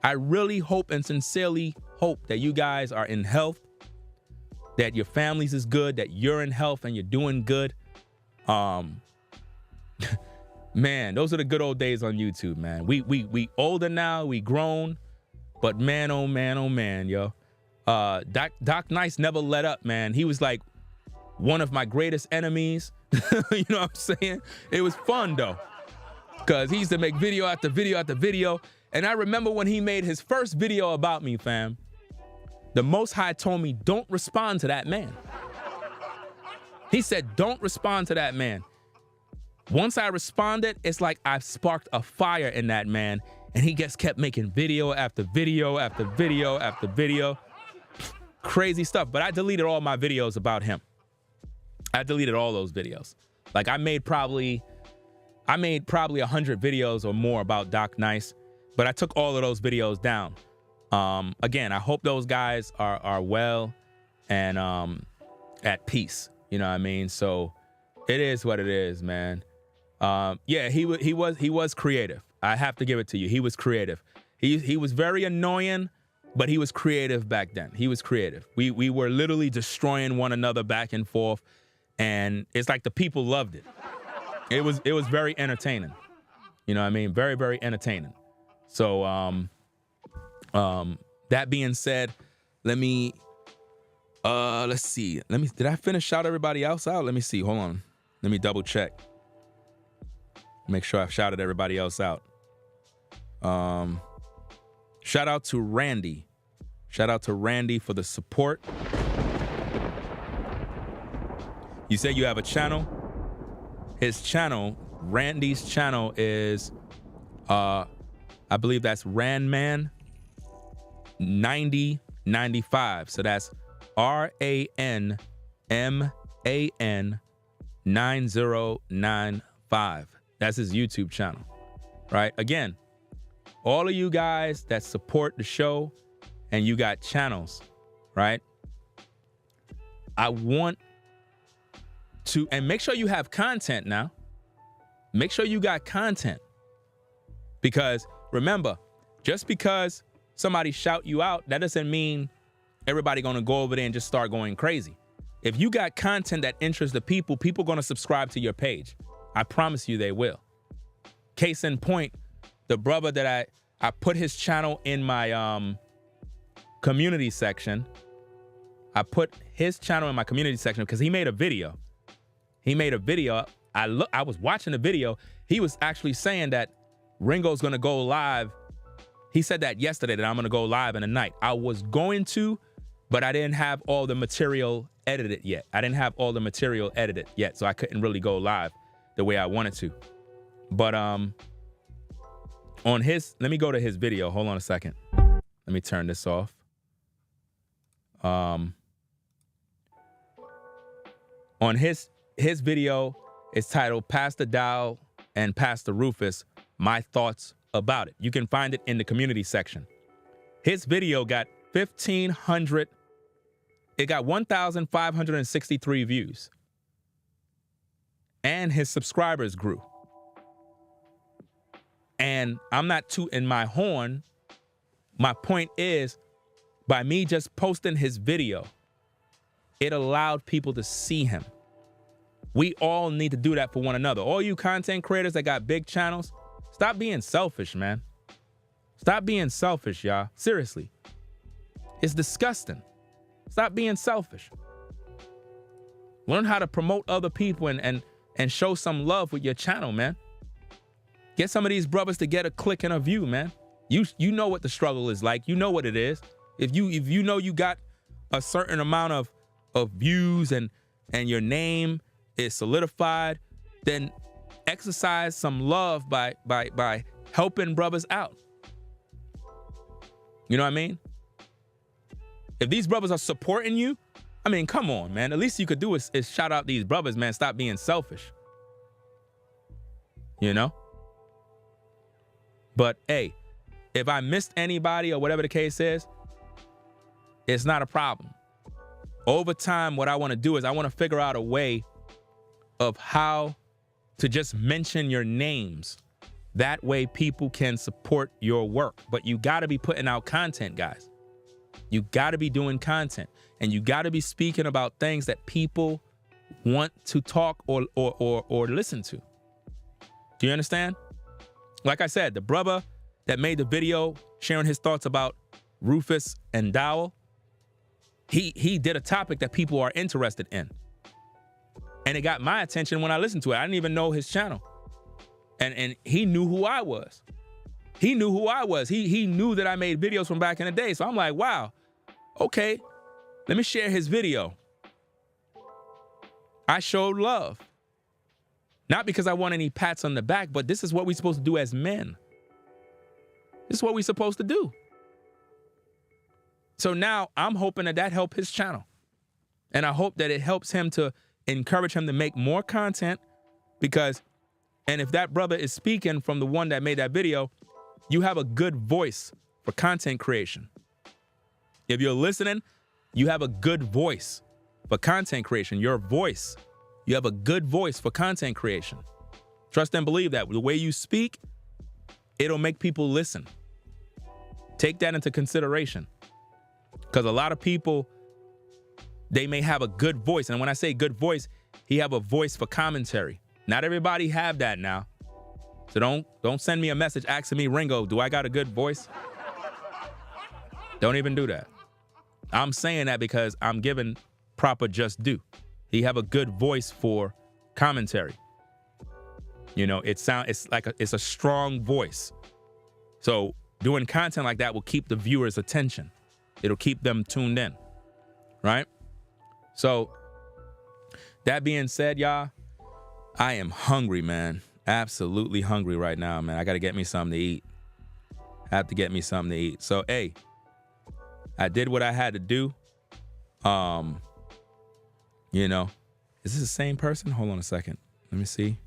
I really hope and sincerely hope that you guys are in health, that your families is good, that you're in health and you're doing good. Man, those are the good old days on YouTube, man. We older now, we grown, but man, oh man, yo. Doc Nice never let up, man. He was like one of my greatest enemies. You know what I'm saying? It was fun though, because he used to make video after video after video. And I remember when he made his first video about me, fam, the Most High told me, don't respond to that man. He said, don't respond to that man. Once I responded, it's like I sparked a fire in that man, and he just kept making video after video after video after video. Crazy stuff. But I deleted all my videos about him. I deleted all those videos. Like I made probably 100 videos or more about Doc Nice, but I took all of those videos down. Again, I hope those guys are well and at peace. You know what I mean? So it is what it is, man. Yeah, he was creative. I have to give it to you. He was creative. He was very annoying, but he was creative back then. He was creative. We were literally destroying one another back and forth, and it's like the people loved it. It was very entertaining. You know what I mean? Very, very entertaining. So that being said, let's see. Did I finish shout everybody else out? Let me see. Hold on. Let me double check. Make sure I've shouted everybody else out. Shout out to Randy. Shout out to Randy for the support. You said you have a channel. His channel, Randy's channel is, I believe that's Ranman 9095. So that's RANMAN 9095. That's his YouTube channel, right? Again, all of you guys that support the show and you got channels, right? I want to, and make sure you have content now. Make sure you got content. Because remember, just because somebody shout you out, that doesn't mean everybody gonna go over there and just start going crazy. If you got content that interests the people, people gonna subscribe to your page. I promise you they will. Case in point, the brother that I put his channel in my community section. I put his channel in my community section because he made a video. He made a video. I was watching the video. He was actually saying that Ringo's gonna go live. He said that yesterday, that I'm gonna go live in the night. I was going to, but I didn't have all the material edited yet. So I couldn't really go live the way I wanted to. But on his, let me go to his video. Hold on a second. Let me turn this off. On his video, it's titled Pastor Dowell and Pastor Rufus, My Thoughts About It. You can find it in the community section. His video got 1,563 views. And his subscribers grew. And I'm not tooting my horn. My point is, by me just posting his video, it allowed people to see him. We all need to do that for one another. All you content creators that got big channels, stop being selfish, man. Stop being selfish, y'all. Seriously. It's disgusting. Stop being selfish. Learn how to promote other people and show some love with your channel, man. Get some of these brothers to get a click and a view, man. You know what the struggle is like. You know what it is. If you know you got a certain amount of views and your name is solidified, then exercise some love by helping brothers out. You know what I mean? If these brothers are supporting you, I mean, come on, man. The least you could do is shout out these brothers, man. Stop being selfish. You know? But hey, if I missed anybody or whatever the case is, it's not a problem. Over time, what I want to do is I want to figure out a way of how to just mention your names. That way people can support your work. But you got to be putting out content, guys. You got to be doing content. And you got to be speaking about things that people want to talk or listen to. Do you understand? Like I said, the brother that made the video sharing his thoughts about Rufus and Dowell, he did a topic that people are interested in. And it got my attention when I listened to it. I didn't even know his channel. And he knew who I was. He knew who I was. He knew that I made videos from back in the day. So I'm like, wow, okay, let me share his video. I showed love. Not because I want any pats on the back, but this is what we're supposed to do as men. This is what we're supposed to do. So now I'm hoping that helps his channel. And I hope that it helps him to encourage him to make more content because, and if that brother is speaking from the one that made that video, you have a good voice for content creation. If you're listening, you have a good voice for content creation. Your voice. You have a good voice for content creation. Trust and believe that. The way you speak, it'll make people listen. Take that into consideration. Because a lot of people, they may have a good voice. And when I say good voice, he have a voice for commentary. Not everybody have that now. So don't send me a message asking me, Ringo, do I got a good voice? Don't even do that. I'm saying that because I'm giving proper just due. He have a good voice for commentary. You know, it's a strong voice. So doing content like that will keep the viewers' attention. It'll keep them tuned in, right? So that being said, y'all, I am hungry, man. Absolutely hungry right now, man. I got to get me something to eat. I have to get me something to eat. So, hey, I did what I had to do. You know, is this the same person? Hold on a second. Let me see.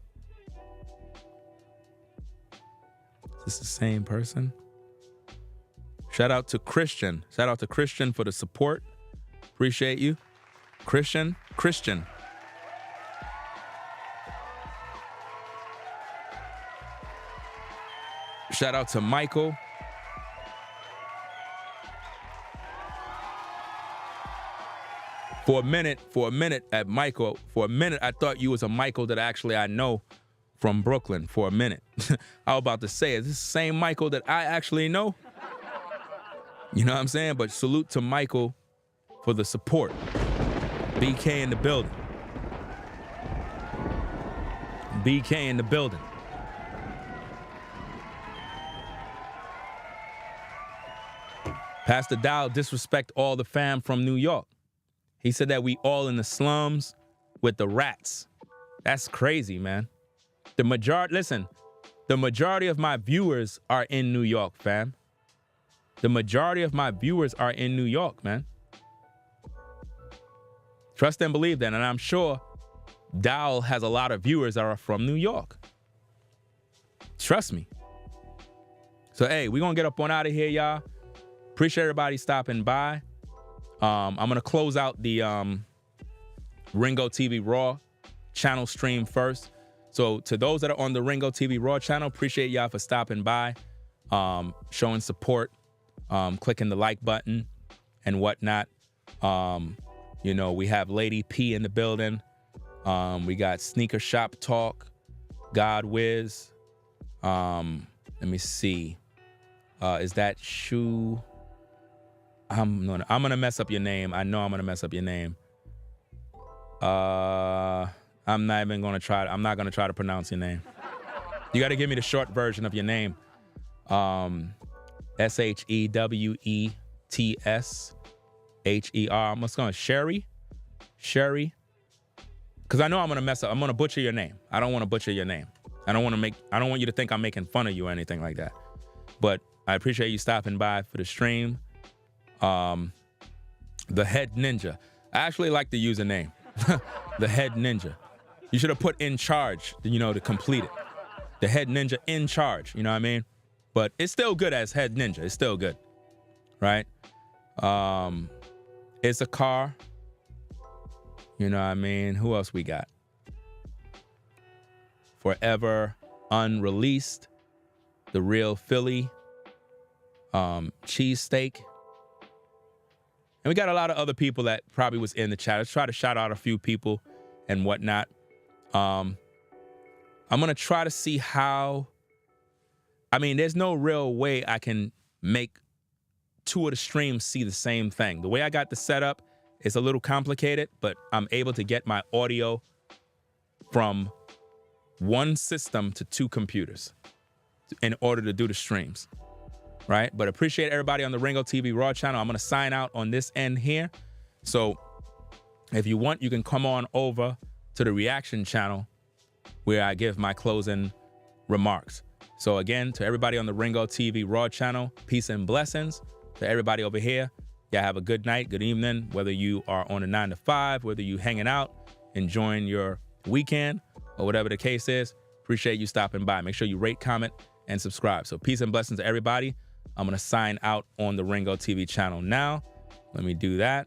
Is this the same person? Shout out to Christian. Shout out to Christian for the support. Appreciate you. Christian. Shout out to Michael. For a minute, at Michael, for a minute, I thought you was a Michael that actually I know from Brooklyn for a minute. I was about to say, is this the same Michael that I actually know? You know what I'm saying? But salute to Michael for the support. BK in the building. BK in the building. Pastor Dowell disrespect all the fam from New York. He said that we all in the slums with the rats. That's crazy, man. The majority of my viewers are in New York, fam. The majority of my viewers are in New York, man. Trust and believe that. And I'm sure Dowell has a lot of viewers that are from New York. Trust me. So, hey, we're going to get up on out of here, y'all. Appreciate everybody stopping by. I'm going to close out the Ringo TV Raw channel stream first. So to those that are on the Ringo TV Raw channel, appreciate y'all for stopping by, showing support, clicking the like button and whatnot. You know, we have Lady P in the building. We got Sneaker Shop Talk, God Wiz. Let me see. Is that Shoe? I'm gonna mess up your name. I know I'm gonna mess up your name. I'm not gonna try to pronounce your name. You gotta give me the short version of your name. SHEWETSHER. I'm just going Sherry. Because I know I'm gonna mess up. I'm gonna butcher your name. I don't want to butcher your name. I don't want you to think I'm making fun of you or anything like that. But I appreciate you stopping by for the stream. The Head Ninja. I actually like the username. The Head Ninja. You should have put in charge, to complete it. The Head Ninja in charge, you know what I mean? But it's still good as Head Ninja. It's still good, right? It's a car. You know what I mean? Who else we got? Forever Unreleased. The Real Philly. Cheesesteak. And we got a lot of other people that probably was in the chat. Let's try to shout out a few people and whatnot. I'm going to try to see how... there's no real way I can make two of the streams see the same thing. The way I got the setup is a little complicated, but I'm able to get my audio from one system to two computers in order to do the streams, right? But appreciate everybody on the Ringo TV Raw channel. I'm going to sign out on this end here. So if you want, you can come on over to the reaction channel where I give my closing remarks. So again, to everybody on the Ringo TV Raw channel, peace and blessings. To everybody over here, y'all have a good night, good evening, whether you are on a 9 to 5, whether you hanging out, enjoying your weekend, or whatever the case is. Appreciate you stopping by. Make sure you rate, comment, and subscribe. So peace and blessings to everybody. I'm going to sign out on the Ringo TV channel now. Let me do that.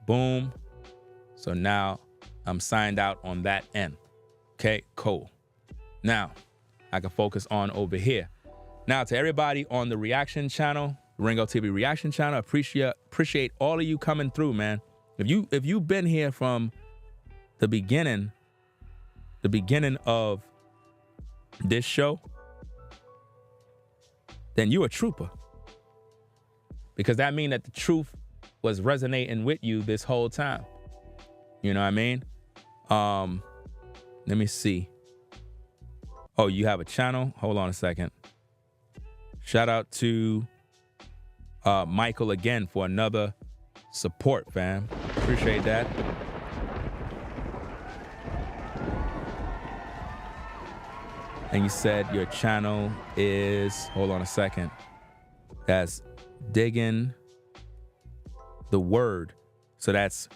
Boom. So now I'm signed out on that end. Okay, cool. Now I can focus on over here. Now to everybody on the reaction channel, Ringo TV reaction channel, appreciate all of you coming through, man. If you've been here from the beginning of this show, then you a trooper. Because that means that the truth was resonating with you this whole time. You know what I mean? Let me see. Oh, you have a channel? Hold on a second. Shout out to Michael again for another support, fam. Appreciate that. And you said your channel is, hold on a second. That's Digging the Word. So that's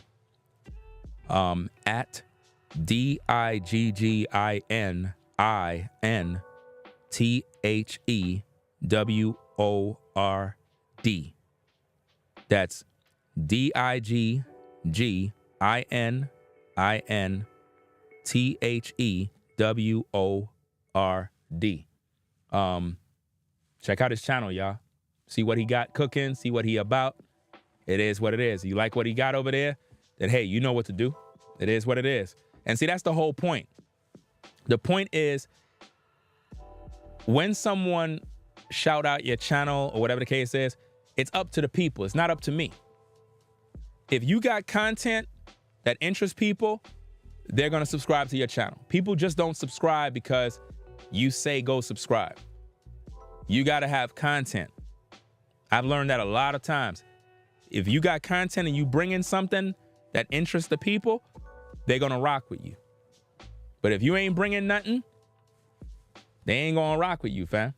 at DIGGINTHEWORD. That's DIGGINTHEWORD. Check out his channel, y'all. See what he got cooking, see what he about. It is what it is. You like what he got over there? that, hey, you know what to do. It is what it is. And see, that's the whole point. The point is, when someone shout out your channel or whatever the case is, it's up to the people. It's not up to me. If you got content that interests people, they're going to subscribe to your channel. People just don't subscribe because you say go subscribe. You got to have content. I've learned that a lot of times. If you got content and you bring in something that interests the people, they're going to rock with you. But if you ain't bringing nothing, they ain't going to rock with you, fam.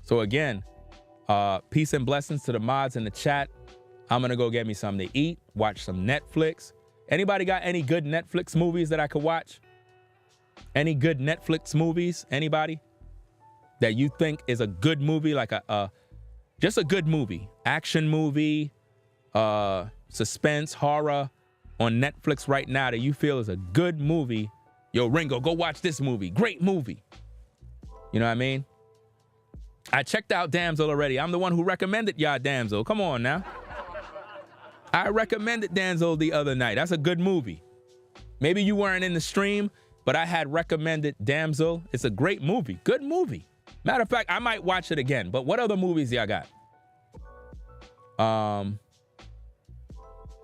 So again, peace and blessings to the mods in the chat. I'm going to go get me something to eat, watch some Netflix. Anybody got any good Netflix movies that I could watch? Any good Netflix movies? Anybody that you think is a good movie, like just a good movie, action movie, suspense, horror on Netflix right now that you feel is a good movie? Yo, Ringo, go watch this movie. Great movie. You know what I mean? I checked out Damsel already. I'm the one who recommended y'all Damsel. Come on now. I recommended Damsel the other night. That's a good movie. Maybe you weren't in the stream, but I had recommended Damsel. It's a great movie. Good movie. Matter of fact, I might watch it again. But what other movies y'all got?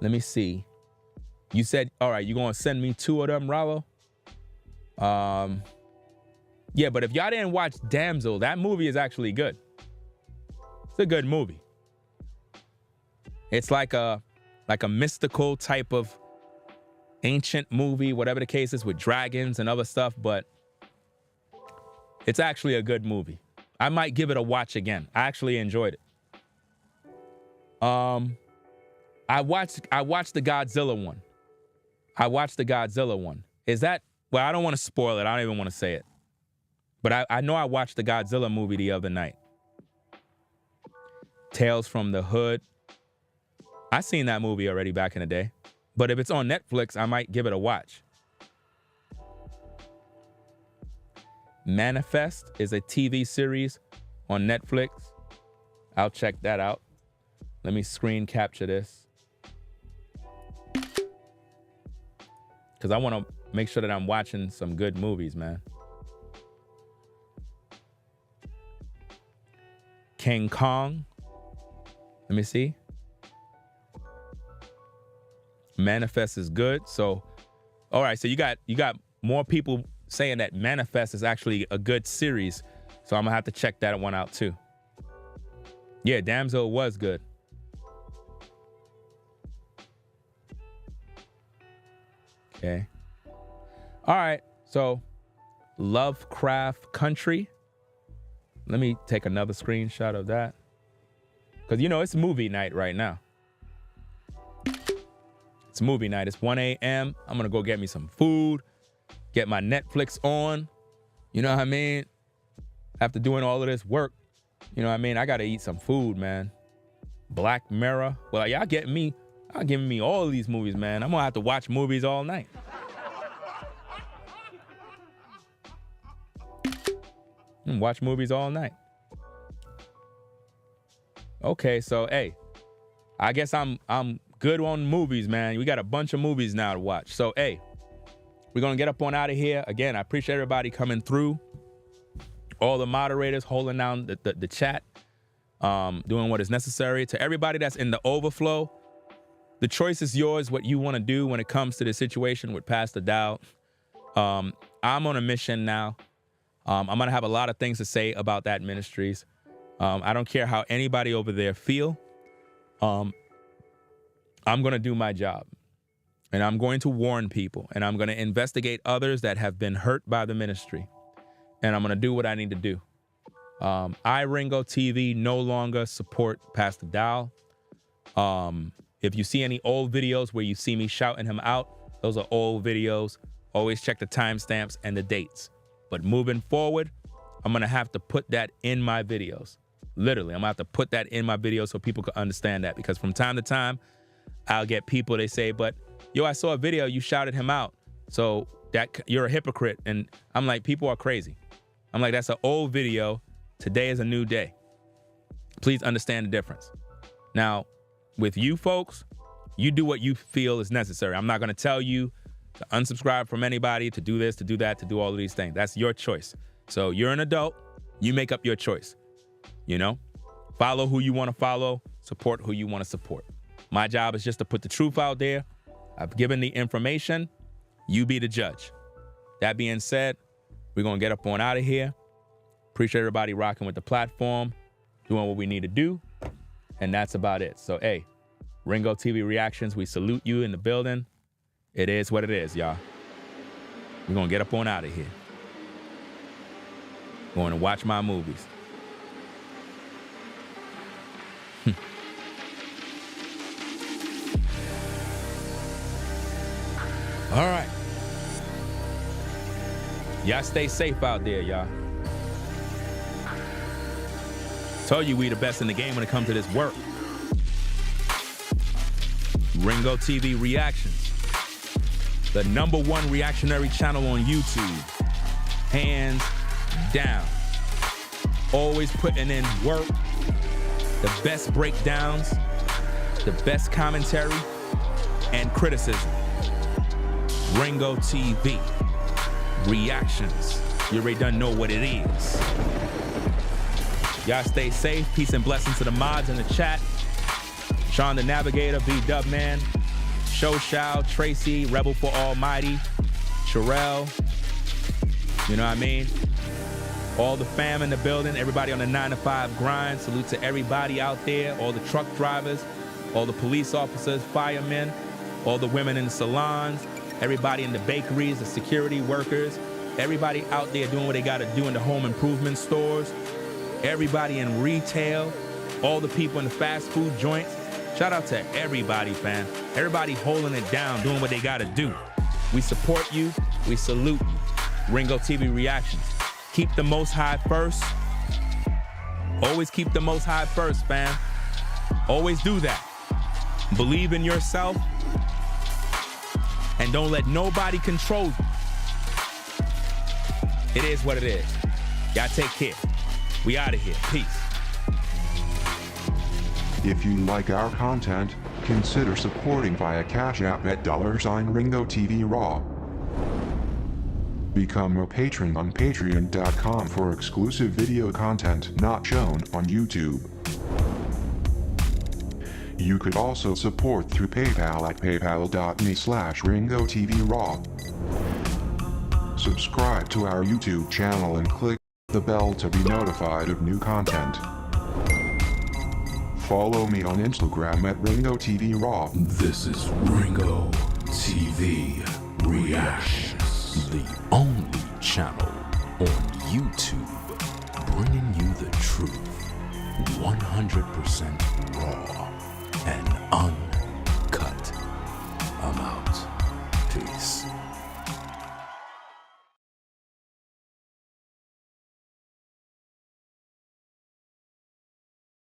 Let me see. You said, all right, you gonna send me 2 of them, Rallo? Yeah, but if y'all didn't watch Damsel, that movie is actually good. It's a good movie. It's like a mystical type of ancient movie, whatever the case is, with dragons and other stuff, but it's actually a good movie. I might give it a watch again. I actually enjoyed it. I watched the Godzilla one. Is that, well, I don't want to spoil it. I don't even want to say it. But I know I watched the Godzilla movie the other night. Tales from the Hood. I seen that movie already back in the day. But if it's on Netflix, I might give it a watch. Manifest is a TV series on Netflix. I'll check that out. Let me screen capture this. Because I want to make sure that I'm watching some good movies, man. King Kong. Let me see. Manifest is good. So, all right. So you got more people saying that Manifest is actually a good series. So I'm gonna have to check that one out too. Yeah, Damsel was good. Okay. All right. So Lovecraft Country. Let me take another screenshot of that. Because, you know, it's movie night right now. It's movie night. It's 1 a.m. I'm going to go get me some food, get my Netflix on. You know what I mean? After doing all of this work, you know what I mean? I got to eat some food, man. Black Mirror. Well, y'all giving me all of these movies, man. I'm going to have to watch movies all night. Watch movies all night. Okay, so hey, I guess I'm good on movies, man. We got a bunch of movies now to watch. So hey, we're gonna get up on out of here. Again, I appreciate everybody coming through. All the moderators holding down the chat, doing what is necessary. To everybody that's in the overflow, the choice is yours. What you want to do when it comes to the situation with Pastor Dow. I'm on a mission now. I'm going to have a lot of things to say about that ministries. I don't care how anybody over there feel. I'm going to do my job. And I'm going to warn people. And I'm going to investigate others that have been hurt by the ministry. And I'm going to do what I need to do. Ringo TV no longer support Pastor Dow. If you see any old videos where you see me shouting him out, those are old videos. Always check the timestamps and the dates. But moving forward, I'm going to have to put that in my videos. Literally, I'm going to have to put that in my videos so people can understand that. Because from time to time, I'll get people, they say, but yo, I saw a video, you shouted him out. So that you're a hypocrite. And I'm like, people are crazy. I'm like, that's an old video. Today is a new day. Please understand the difference. Now, with you folks, You do what you feel is necessary. I'm not going to tell you to unsubscribe from anybody, to do this, to do that, to do all of these things. That's your choice. So you're an adult. You make up your choice. You know? Follow who you want to follow. Support who you want to support. My job is just to put the truth out there. I've given the information. You be the judge. That being said, we're going to get up on out of here. Appreciate everybody rocking with the platform, doing what we need to do. And that's about it. So, hey, Ringo TV Reactions, we salute you in the building. It is what it is, y'all. We're going to get up on out of here. Going to watch my movies. All right. Y'all stay safe out there, y'all. Told you we the best in the game when it comes to this work. Ringo TV Reactions. The #1 reactionary channel on YouTube. Hands down. Always putting in work. The best breakdowns. The best commentary. And criticism. Ringo TV Reactions. You already done know what it is. Y'all stay safe. Peace and blessings to the mods in the chat. Sean the Navigator, B-Dub Man, Show Shao, Tracy, Rebel for Almighty, Sherelle. You know what I mean? All the fam in the building, everybody on the 9-to-5 grind. Salute to everybody out there, all the truck drivers, all the police officers, firemen, all the women in the salons, everybody in the bakeries, the security workers, everybody out there doing what they got to do in the home improvement stores, everybody in retail, all the people in the fast food joints. Shout out to everybody, fam. Everybody holding it down, doing what they got to do. We support you. We salute you. Ringo TV Reactions. Keep the Most High first. Always keep the Most High first, fam. Always do that. Believe in yourself. And don't let nobody control you. It is what it is. Y'all take care. We out of here. Peace. If you like our content, consider supporting via Cash App at $Ringo TV Raw. Become a patron on patreon.com for exclusive video content not shown on YouTube. You could also support through PayPal at paypal.me/Ringo TV Raw. Subscribe to our YouTube channel and click the bell to be notified of new content. Follow me on Instagram at Ringo TV Raw. This is Ringo TV Reactions, the only channel on YouTube bringing you the truth 100% raw and uncut. I'm out. Peace.